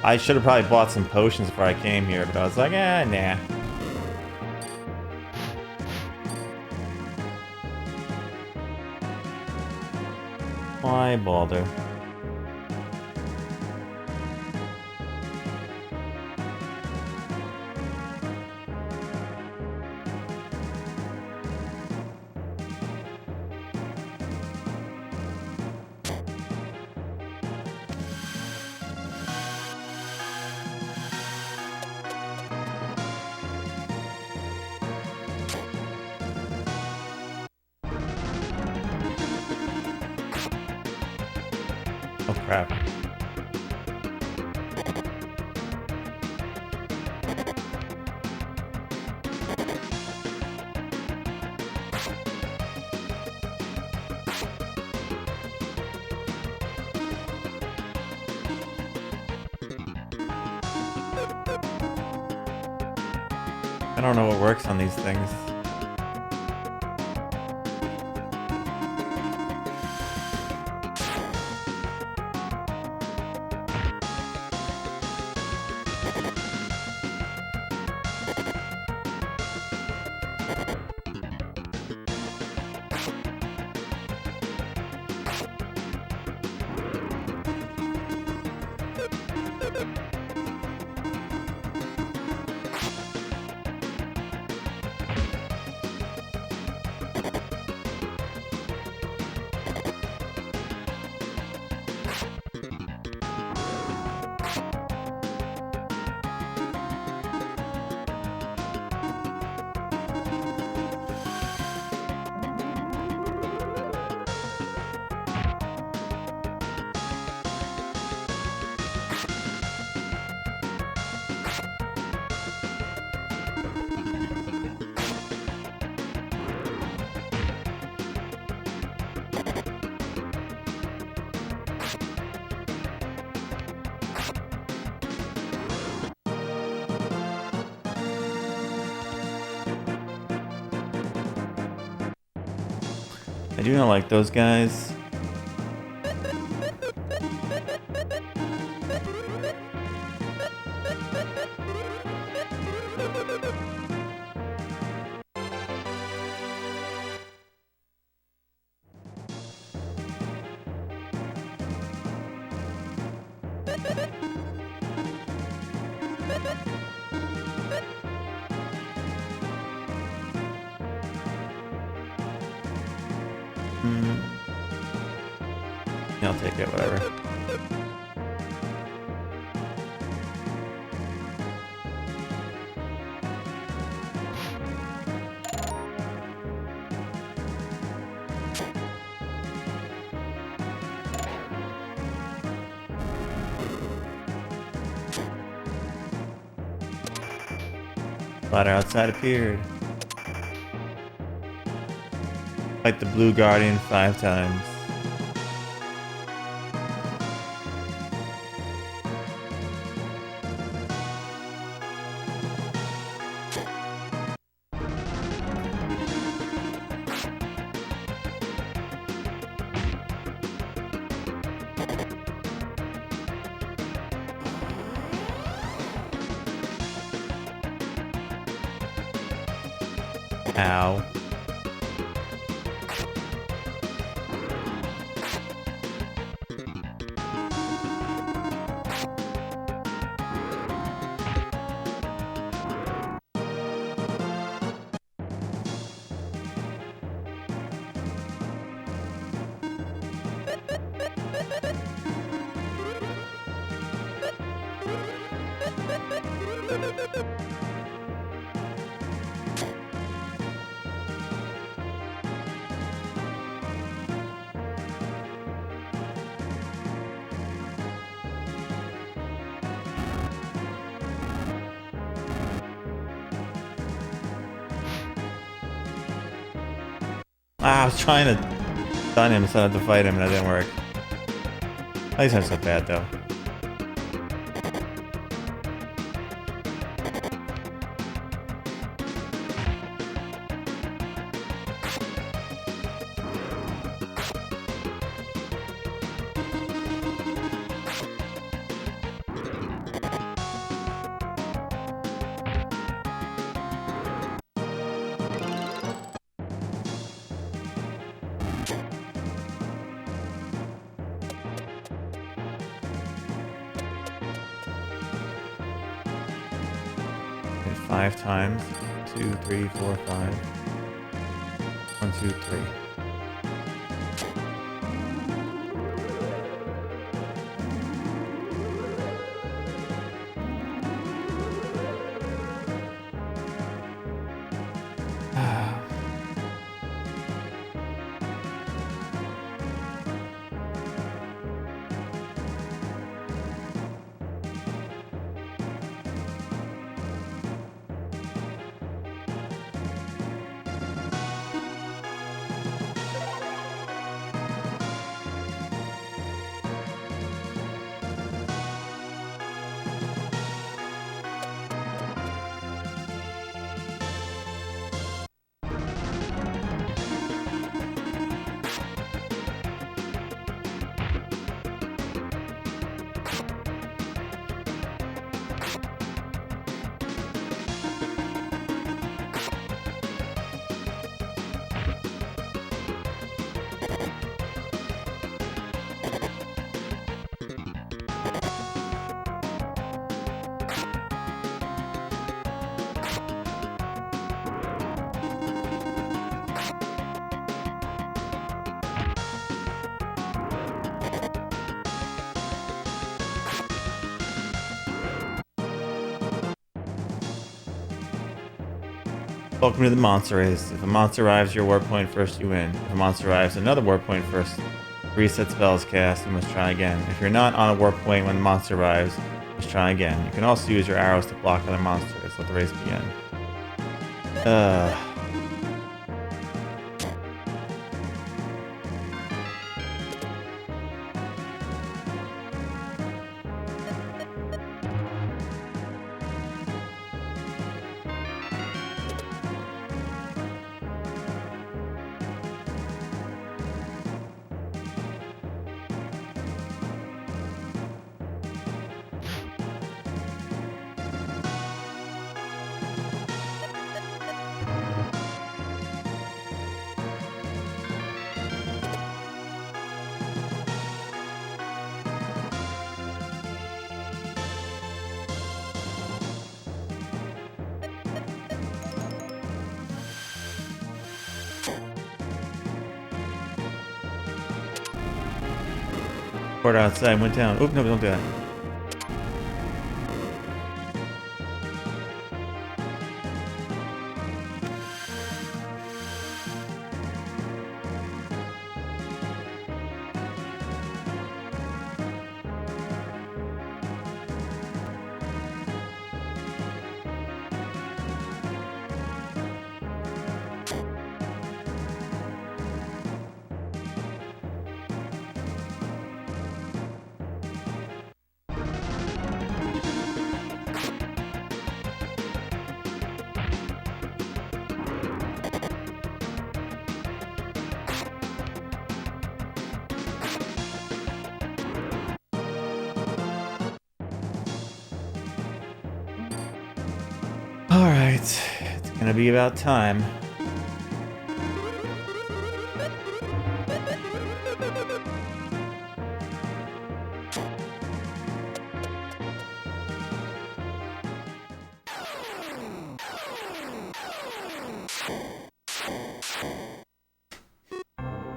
S1: I should have probably bought some potions before I came here, but I was like, nah. Why bother? Oh crap. I don't know what works on these things. I do not like those guys. Yeah, I'll take it, whatever. Ladder outside appeared. Fight the blue guardian 5 times. Ow. I was trying to stun him so I had to fight him and it didn't work. At least not so bad though. Okay, 5 times. 2, 3, 4, 5. 1, 2, 3. Welcome to the monster race. If a monster arrives your warp point first, you win. If a monster arrives another warp point first, reset spells cast, you must try again. If you're not on a warp point when the monster arrives, just try again. You can also use your arrows to block other monsters. Let the race begin. Port outside went down. Oop, no, don't do that. Alright, it's gonna be about time.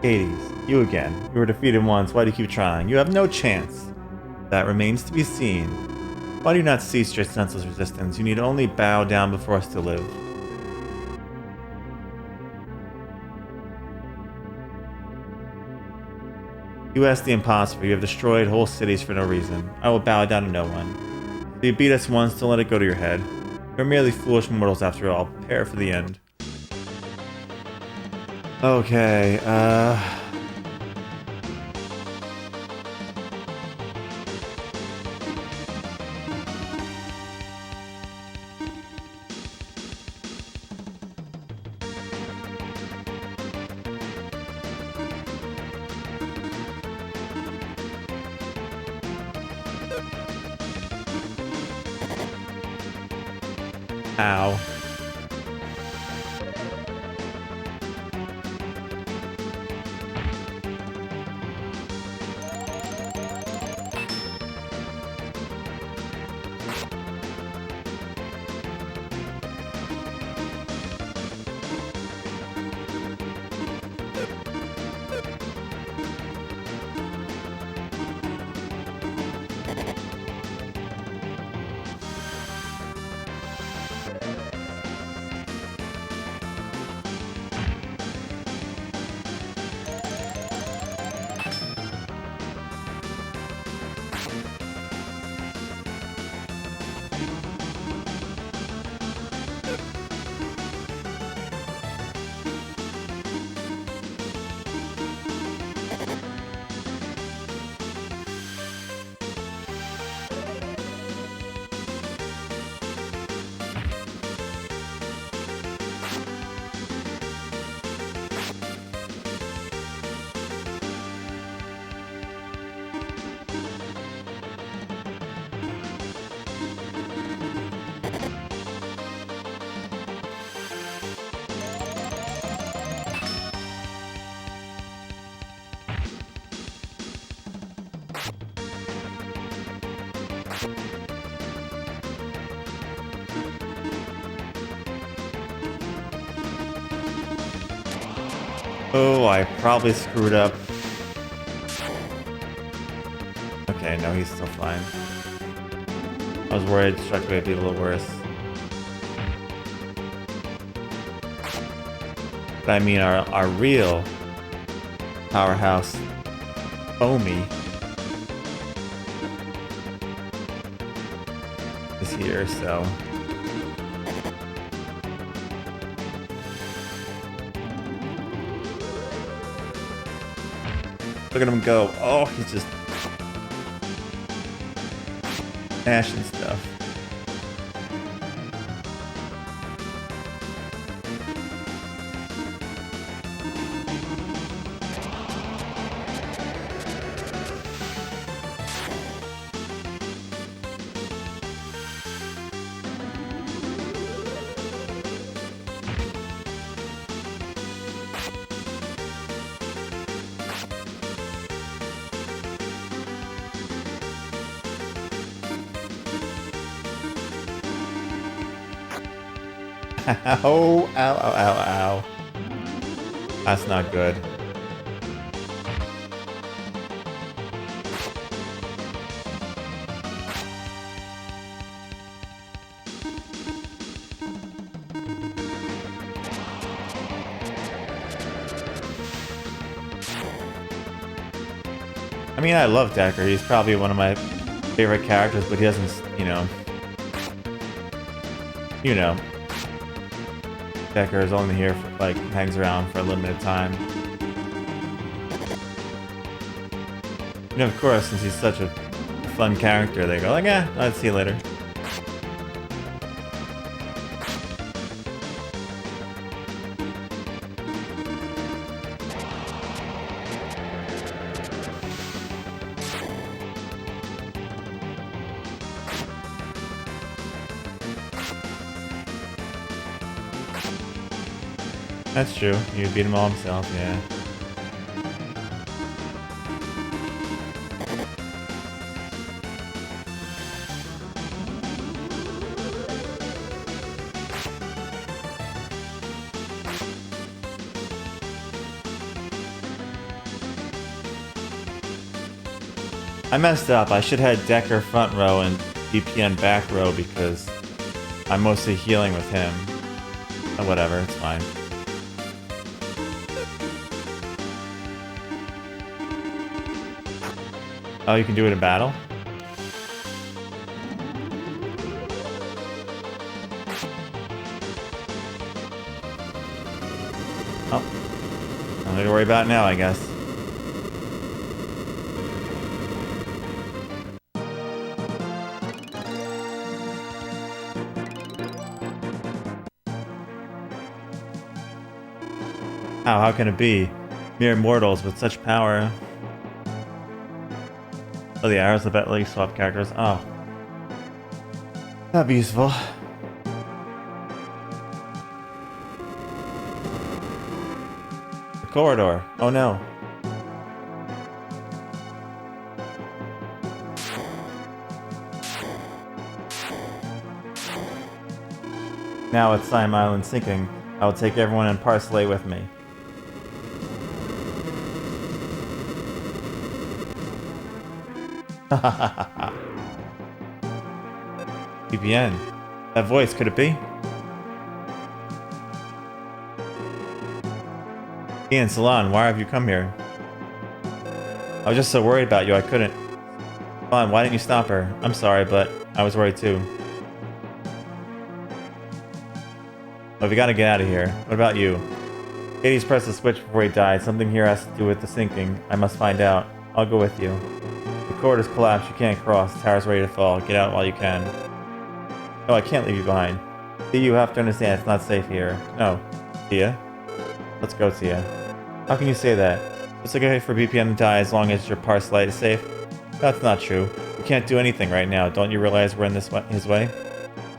S1: Hades, you again. You were defeated once, why do you keep trying? You have no chance. That remains to be seen. Why do you not cease your senseless resistance? You need only bow down before us to live. You ask the impossible. You have destroyed whole cities for no reason. I will bow down to no one. If you beat us once, don't let it go to your head. We're merely foolish mortals after all. Prepare for the end. Okay, Ow. Oh, I probably screwed up. Okay, no, he's still fine. I was worried Struck would be a little worse. But I mean, our real powerhouse, Omi, is here, so... Look at him go. Oh, he's just mashing stuff. Ow, ow, ow, ow, ow. That's not good. I mean, I love Decker. He's probably one of my favorite characters, but he doesn't, you know, Decker is only here for, like, hangs around for a limited time. You know, of course, since he's such a fun character, they go like, yeah, I'll see you later. That's true. You beat him all himself, yeah. I messed up. I should have had Decker front row and DPN back row because I'm mostly healing with him. Whatever, it's fine. Oh, you can do it in battle? Oh. Nothing to worry about now, I guess. How can it be? Mere mortals with such power. Oh, the arrows that let you swap characters. Oh. That'd be useful. The corridor. Oh no. Now with Slime Island sinking, I will take everyone in Parsley with me. VPN. That voice, could it be? Ian, Salon, why have you come here? I was just so worried about you, I couldn't. Come on, why didn't you stop her? I'm sorry, but I was worried too. Oh, we gotta get out of here. What about you? Hades pressed the switch before he died. Something here has to do with the sinking. I must find out. I'll go with you. The corridor's collapsed. You can't cross. The tower's ready to fall. Get out while you can. No, I can't leave you behind. See, you have to understand it's not safe here. No. Tia? Let's go, Tia. How can you say that? It's okay for BPM to die as long as your Parsley is safe? That's not true. We can't do anything right now. Don't you realize we're in his way?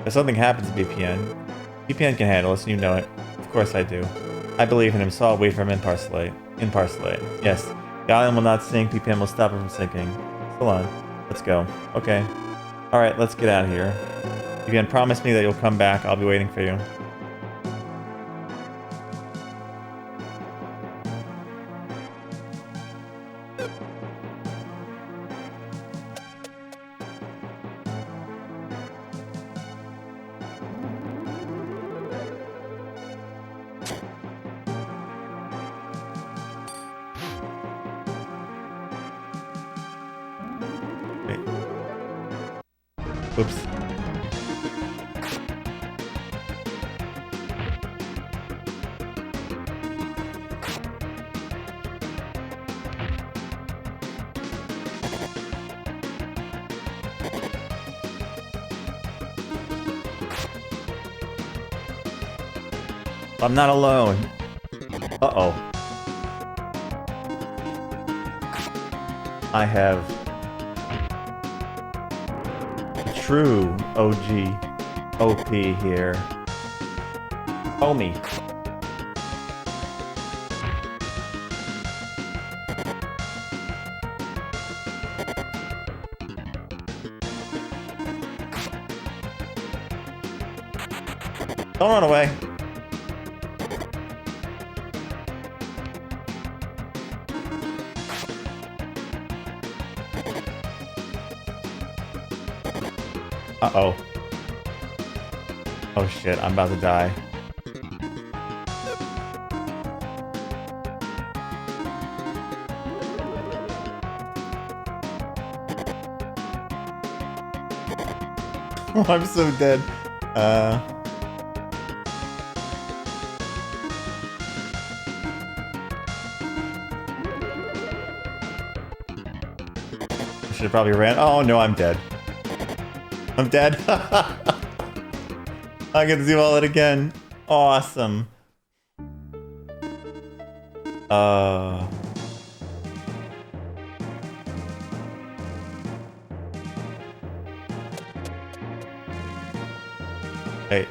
S1: If something happens to BPN, BPN can handle us and you know it. Of course I do. I believe in him, so I'll wait for him in Parsley. In Parsley. Yes. The island will not sink. BPN will stop it from sinking. Hold on. Let's go. Okay. Alright, let's get out of here. BPN, promise me that you'll come back. I'll be waiting for you. Oops. I'm not alone. Uh-oh. I have true OG OP here. Homie. Don't run away. Uh-oh. Oh shit, I'm about to die. I'm so dead. I should have probably ran. Oh no, I'm dead. I'm dead. I get to do all that again. Awesome. Hey.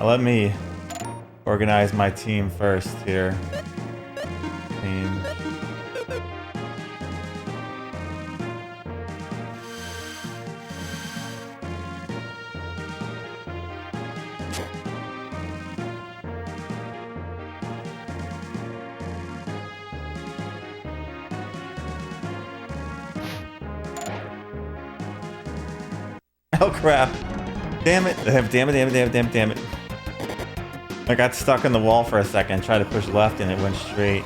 S1: Let me organize my team first here. Team. Oh crap. Damn it. Damn it. I got stuck in the wall for a second, tried to push left and it went straight.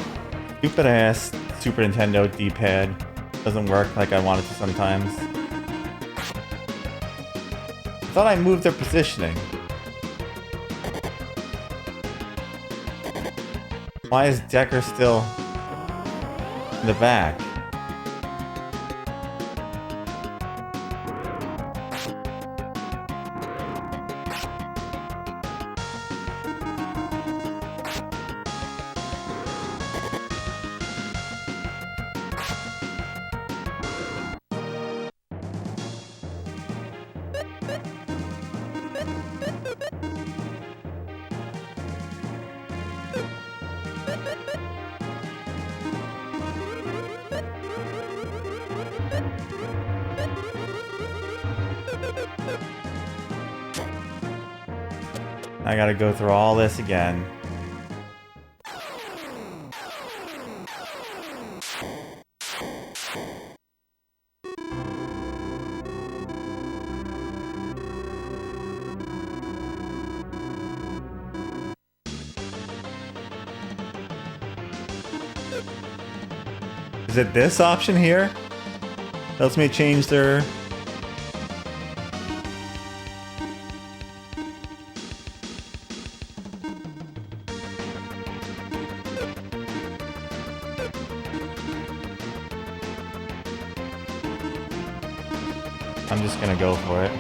S1: Stupid ass Super Nintendo D-pad. Doesn't work like I want it to sometimes. I thought I moved their positioning. Why is Decker still in the back? I gotta go through all this again. Is it this option here? Lets me change their... I'm just gonna go for it.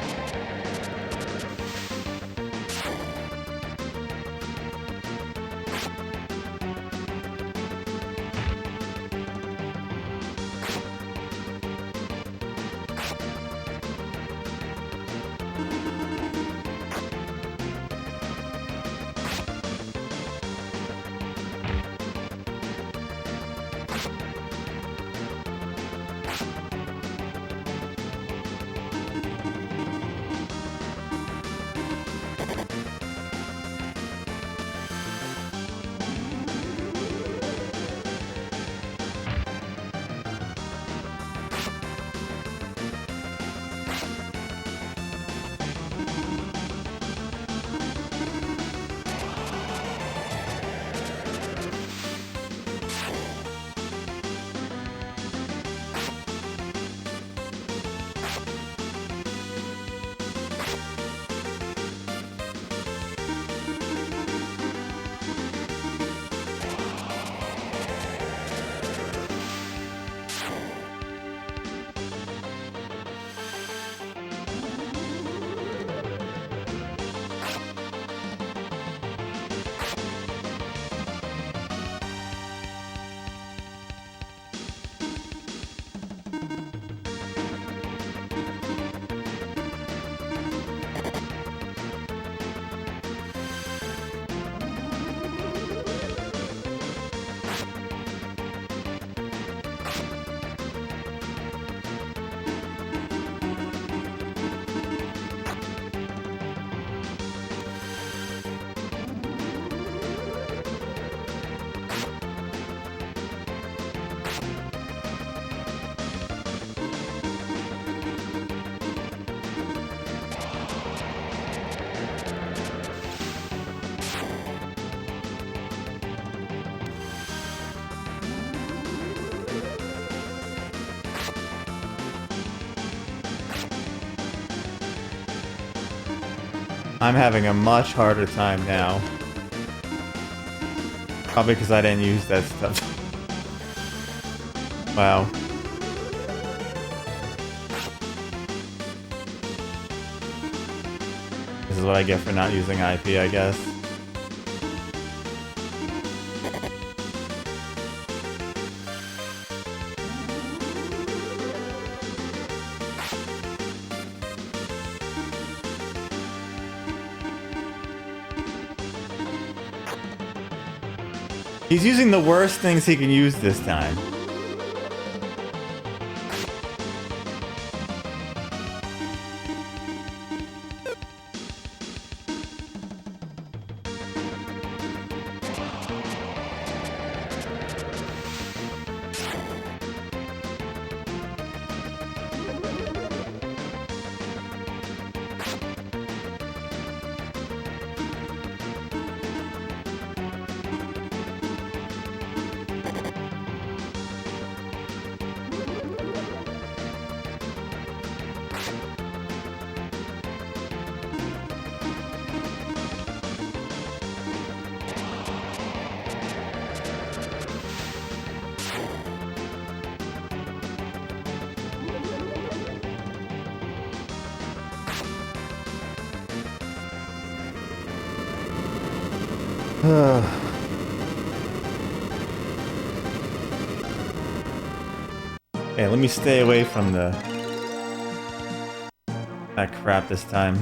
S1: I'm having a much harder time now. Probably because I didn't use that stuff. Wow. This is what I get for not using IP, I guess. He's using the worst things he can use this time. Okay, let me stay away from that crap this time.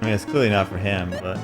S1: I mean, it's clearly not for him, but...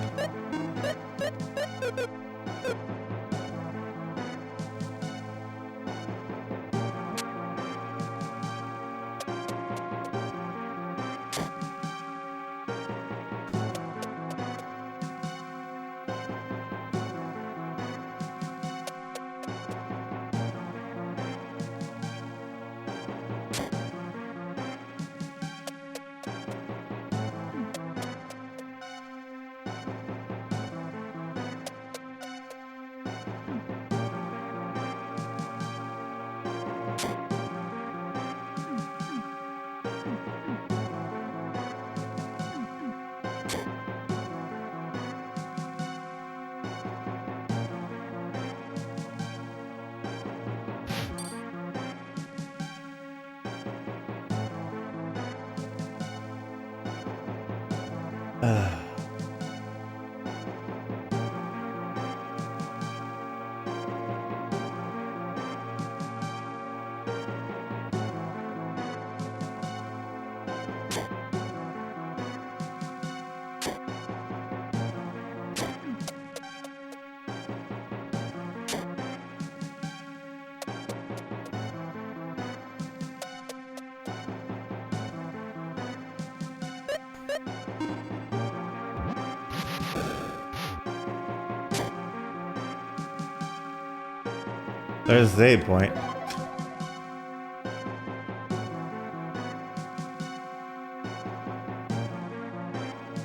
S1: There's the save point.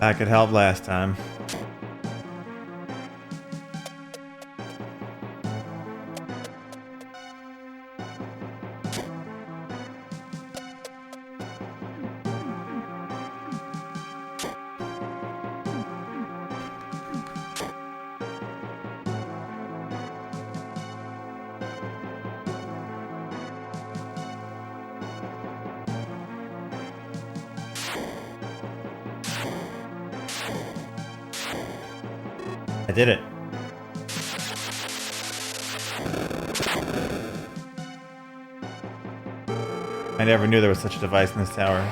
S1: That could help last time. I did it. I never knew there was such a device in this tower.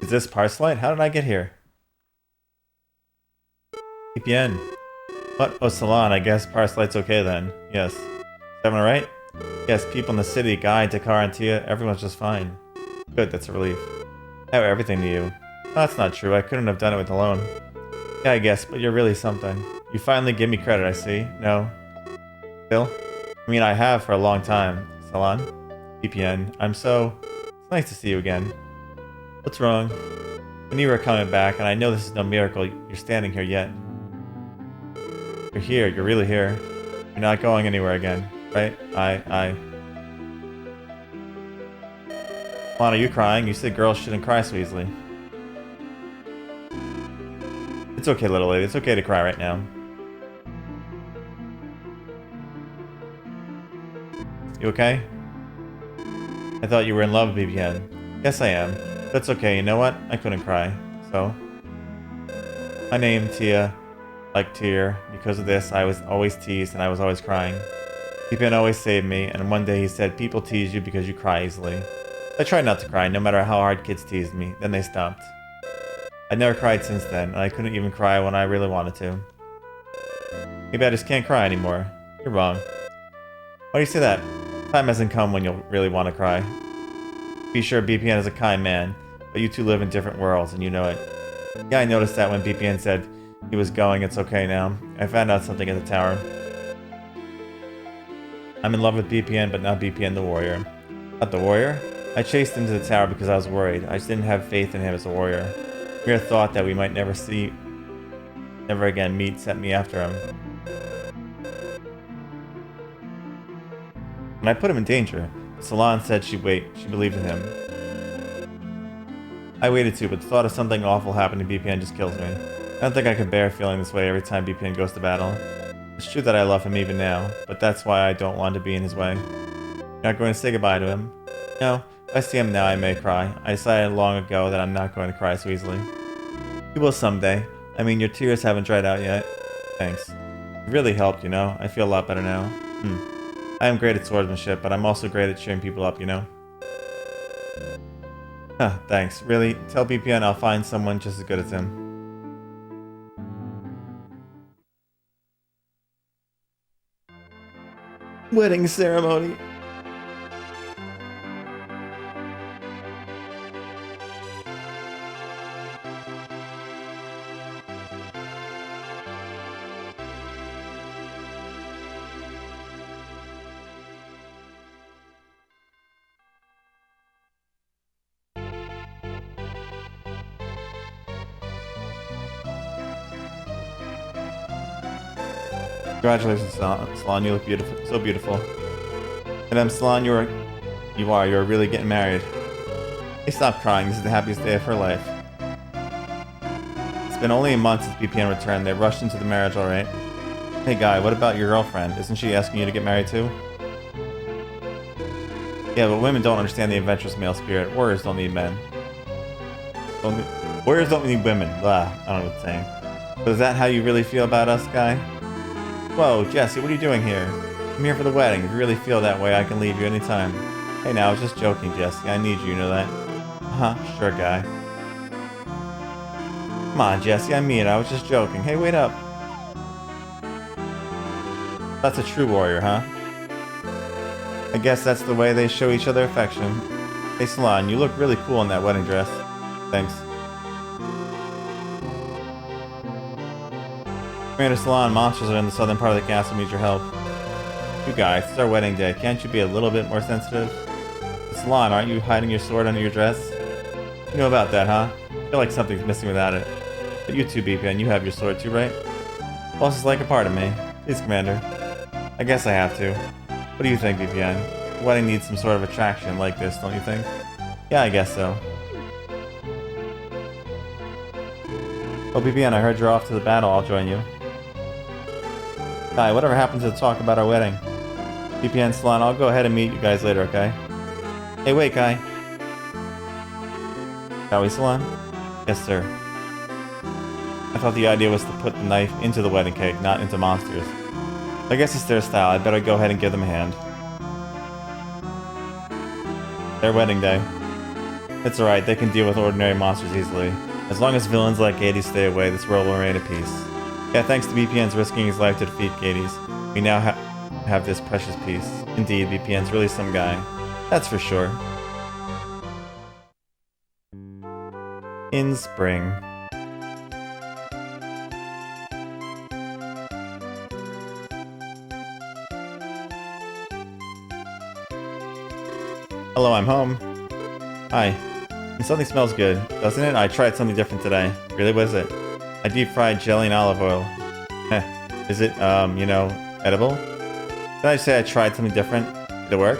S1: Is this Parslite? How did I get here? VPN. What? Oh, Salon. I guess Parslite's okay then. Yes. Everyone alright? Yes, people in the city, Guy, Dakar, and Tia, everyone's just fine. Good, that's a relief. I owe everything to you. No, that's not true. I couldn't have done it with alone. Yeah, I guess, but you're really something. You finally give me credit, I see. No? Still? I mean, I have for a long time. Salon? VPN. It's nice to see you again. What's wrong? I knew you were coming back, and I know this is no miracle you're standing here yet. You're here. You're really here. You're not going anywhere again, right? Lana, are you crying? You said girls shouldn't cry so easily. It's okay, little lady. It's okay to cry right now. You okay? I thought you were in love with BBN. Yes, I am. That's okay. You know what? I couldn't cry. So? My name, Tia. Like Tear. Because of this, I was always teased and I was always crying. BBN always saved me, and one day he said, people tease you because you cry easily. I tried not to cry, no matter how hard kids teased me. Then they stopped. I never cried since then, and I couldn't even cry when I really wanted to. Maybe I just can't cry anymore. You're wrong. Why do you say that? Time hasn't come when you'll really want to cry. Be sure BPN is a kind man, but you two live in different worlds, and you know it. Yeah, I noticed that when BPN said he was going, it's okay now. I found out something at the tower. I'm in love with BPN, but not BPN the warrior. Not the warrior? I chased him to the tower because I was worried. I just didn't have faith in him as a warrior. Mere thought that we might never again meet set me after him. When I put him in danger, Salon said she'd wait. She believed in him. I waited too, but the thought of something awful happening to BPN just kills me. I don't think I could bear feeling this way every time BPN goes to battle. It's true that I love him even now, but that's why I don't want to be in his way. You're not going to say goodbye to him? No. If I see him now, I may cry. I decided long ago that I'm not going to cry so easily. You will someday. I mean, your tears haven't dried out yet. Thanks. It really helped, you know? I feel a lot better now. I am great at swordsmanship, but I'm also great at cheering people up, you know? Huh, thanks. Really? Tell BPN I'll find someone just as good as him. Wedding ceremony. Congratulations, Salon. You look beautiful. So beautiful. And Salon, you're really getting married. Hey, stop crying. This is the happiest day of her life. It's been only a month since BPN returned. They rushed into the marriage, alright? Hey, Guy, what about your girlfriend? Isn't she asking you to get married too? Yeah, but women don't understand the adventurous male spirit. Warriors don't need men. Warriors don't need women. Blah. I don't know what I'm saying. So is that how you really feel about us, Guy? Whoa, Jesse, what are you doing here? I'm here for the wedding. If you really feel that way, I can leave you anytime. Hey, now, I was just joking, Jesse. I need you know that. Sure, Guy. Come on, Jesse, I mean it. I was just joking. Hey, wait up. That's a true warrior, huh? I guess that's the way they show each other affection. Hey, Salon, you look really cool in that wedding dress. Thanks. Commander Salon, monsters are in the southern part of the castle, need your help. You guys, it's our wedding day. Can't you be a little bit more sensitive? Salon, aren't you hiding your sword under your dress? You know about that, huh? I feel like something's missing without it. But you too, BPN, you have your sword too, right? Boss is like a part of me. Please, Commander. I guess I have to. What do you think, BPN? The wedding needs some sort of attraction like this, don't you think? Yeah, I guess so. Oh, BPN, I heard you're off to the battle. I'll join you. Kai, whatever happened to the talk about our wedding? BPN, Salon, I'll go ahead and meet you guys later, okay? Hey, wait, Kai. Shall we, Salon? Yes, sir. I thought the idea was to put the knife into the wedding cake, not into monsters. I guess it's their style. I'd better go ahead and give them a hand. Their wedding day. It's alright, they can deal with ordinary monsters easily. As long as villains like Gades stay away, this world will remain at peace. Yeah, thanks to BPN's risking his life to defeat Gades, we now have this precious peace. Indeed, BPN's really some guy. That's for sure. In spring. Hello, I'm home. Hi. Something smells good, doesn't it? I tried something different today. Really, what is it? I deep-fried jelly and olive oil. Heh. Is it, you know, edible? Did I say I tried something different? Did it work?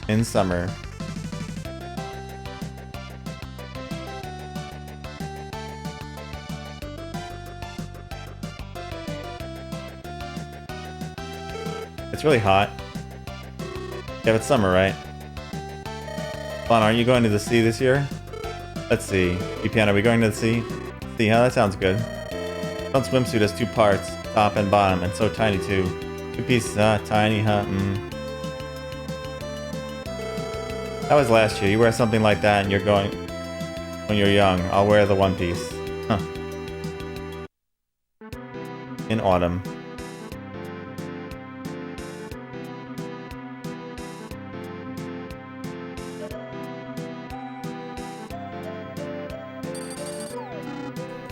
S1: In summer. It's really hot. Yeah, it's summer, right? Lon, aren't you going to the sea this year? Let's see. BPN, are we going to the sea? See, huh? That sounds good. One swimsuit has two parts, top and bottom, and so tiny too. Two pieces, huh? Tiny, huh? That was last year. You wear something like that and you're going... When you're young, I'll wear the one piece. Huh. In autumn.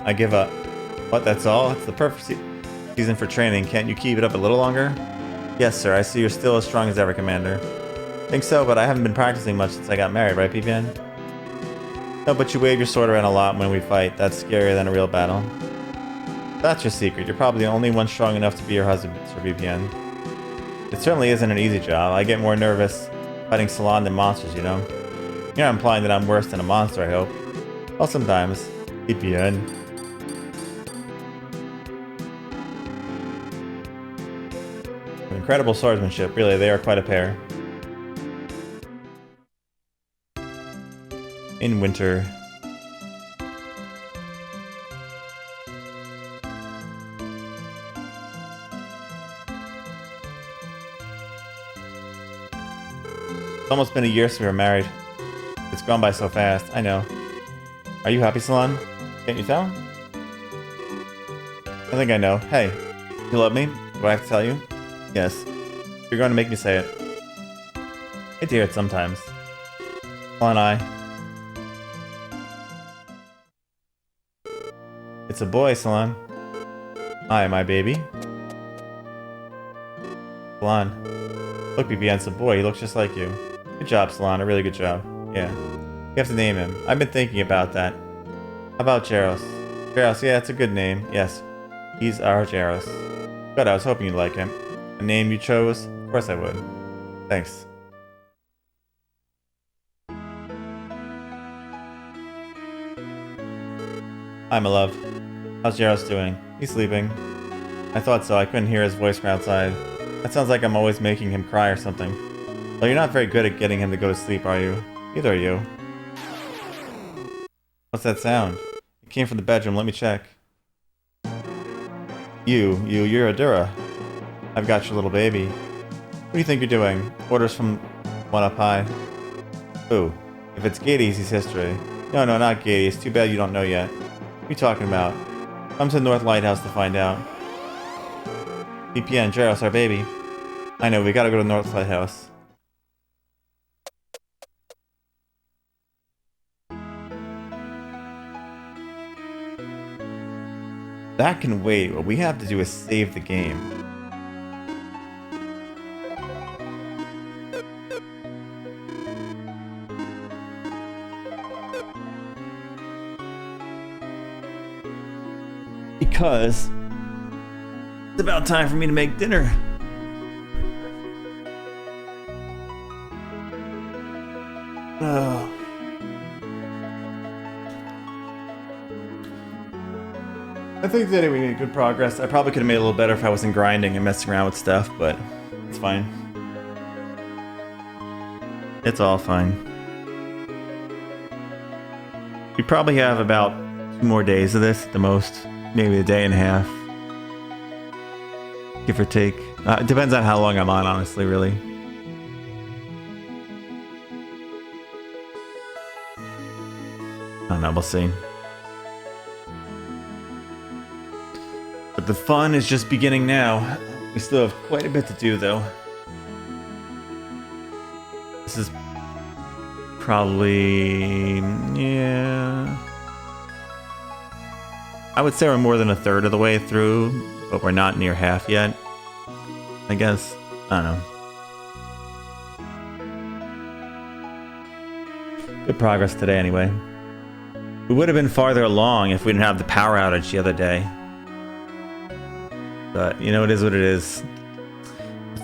S1: I give up. What, that's all? It's the perfect season for training. Can't you keep it up a little longer? Yes, sir. I see you're still as strong as ever, Commander. Think so, but I haven't been practicing much since I got married, right, BPN? No, but you wave your sword around a lot when we fight. That's scarier than a real battle. That's your secret. You're probably the only one strong enough to be your husband, Sir BPN. It certainly isn't an easy job. I get more nervous fighting Salon than monsters, you know? You're not implying that I'm worse than a monster, I hope. Well, sometimes. BPN. Incredible swordsmanship, really, they are quite a pair. In winter. It's almost been a year since we were married. It's gone by so fast, I know. Are you happy, Salon? Can't you tell? I think I know. Hey, you love me? Do I have to tell you? Yes. You're going to make me say it. I hate to hear it sometimes. Paul and I. It's a boy, Salon. Hi, my baby. Salon. Look, BBN's a boy. He looks just like you. Good job, Salon. A really good job. Yeah. You have to name him. I've been thinking about that. How about Jaros? Jaros, yeah, it's a good name. Yes. He's our Jaros. Good, I was hoping you'd like him. A name you chose? Of course I would. Thanks. Hi, my love. How's Jaros doing? He's sleeping. I thought so. I couldn't hear his voice from outside. That sounds like I'm always making him cry or something. Well, you're not very good at getting him to go to sleep, are you? Neither are you. What's that sound? It came from the bedroom. Let me check. You're Adura. I've got your little baby. What do you think you're doing? Orders from one up high. Ooh, if it's Gades, he's history. No, not Gades. Too bad you don't know yet. What are you talking about? Come to the North Lighthouse to find out. BPN, Jaros, our baby. I know, we gotta go to the North Lighthouse. That can wait. What we have to do is save the game. Because it's about time for me to make dinner. Oh. I think that we made good progress. I probably could have made it a little better if I wasn't grinding and messing around with stuff, but it's fine. It's all fine. We probably have about 2 more days of this at the most. Maybe a day and a half. Give or take. It depends on how long I'm on, honestly, really. I don't know, we'll see. But the fun is just beginning now. We still have quite a bit to do, though. This is probably... yeah... I would say we're more than a third of the way through, but we're not near half yet. I guess. I don't know. Good progress today, anyway. We would have been farther along if we didn't have the power outage the other day. But, you know, it is what it is.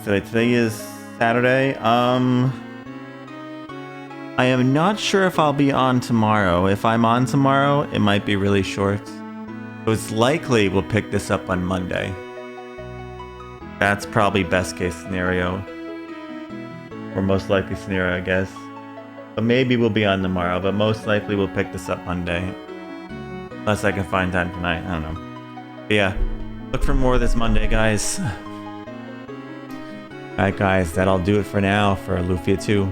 S1: Today is Saturday. I am not sure if I'll be on tomorrow. If I'm on tomorrow, it might be really short. So it's likely we'll pick this up on Monday. That's probably best case scenario. Or most likely scenario, I guess. But maybe we'll be on tomorrow, but most likely we'll pick this up Monday. Unless I can find time tonight, I don't know. But yeah, look for more this Monday, guys. Alright guys, that'll do it for now for Lufia 2.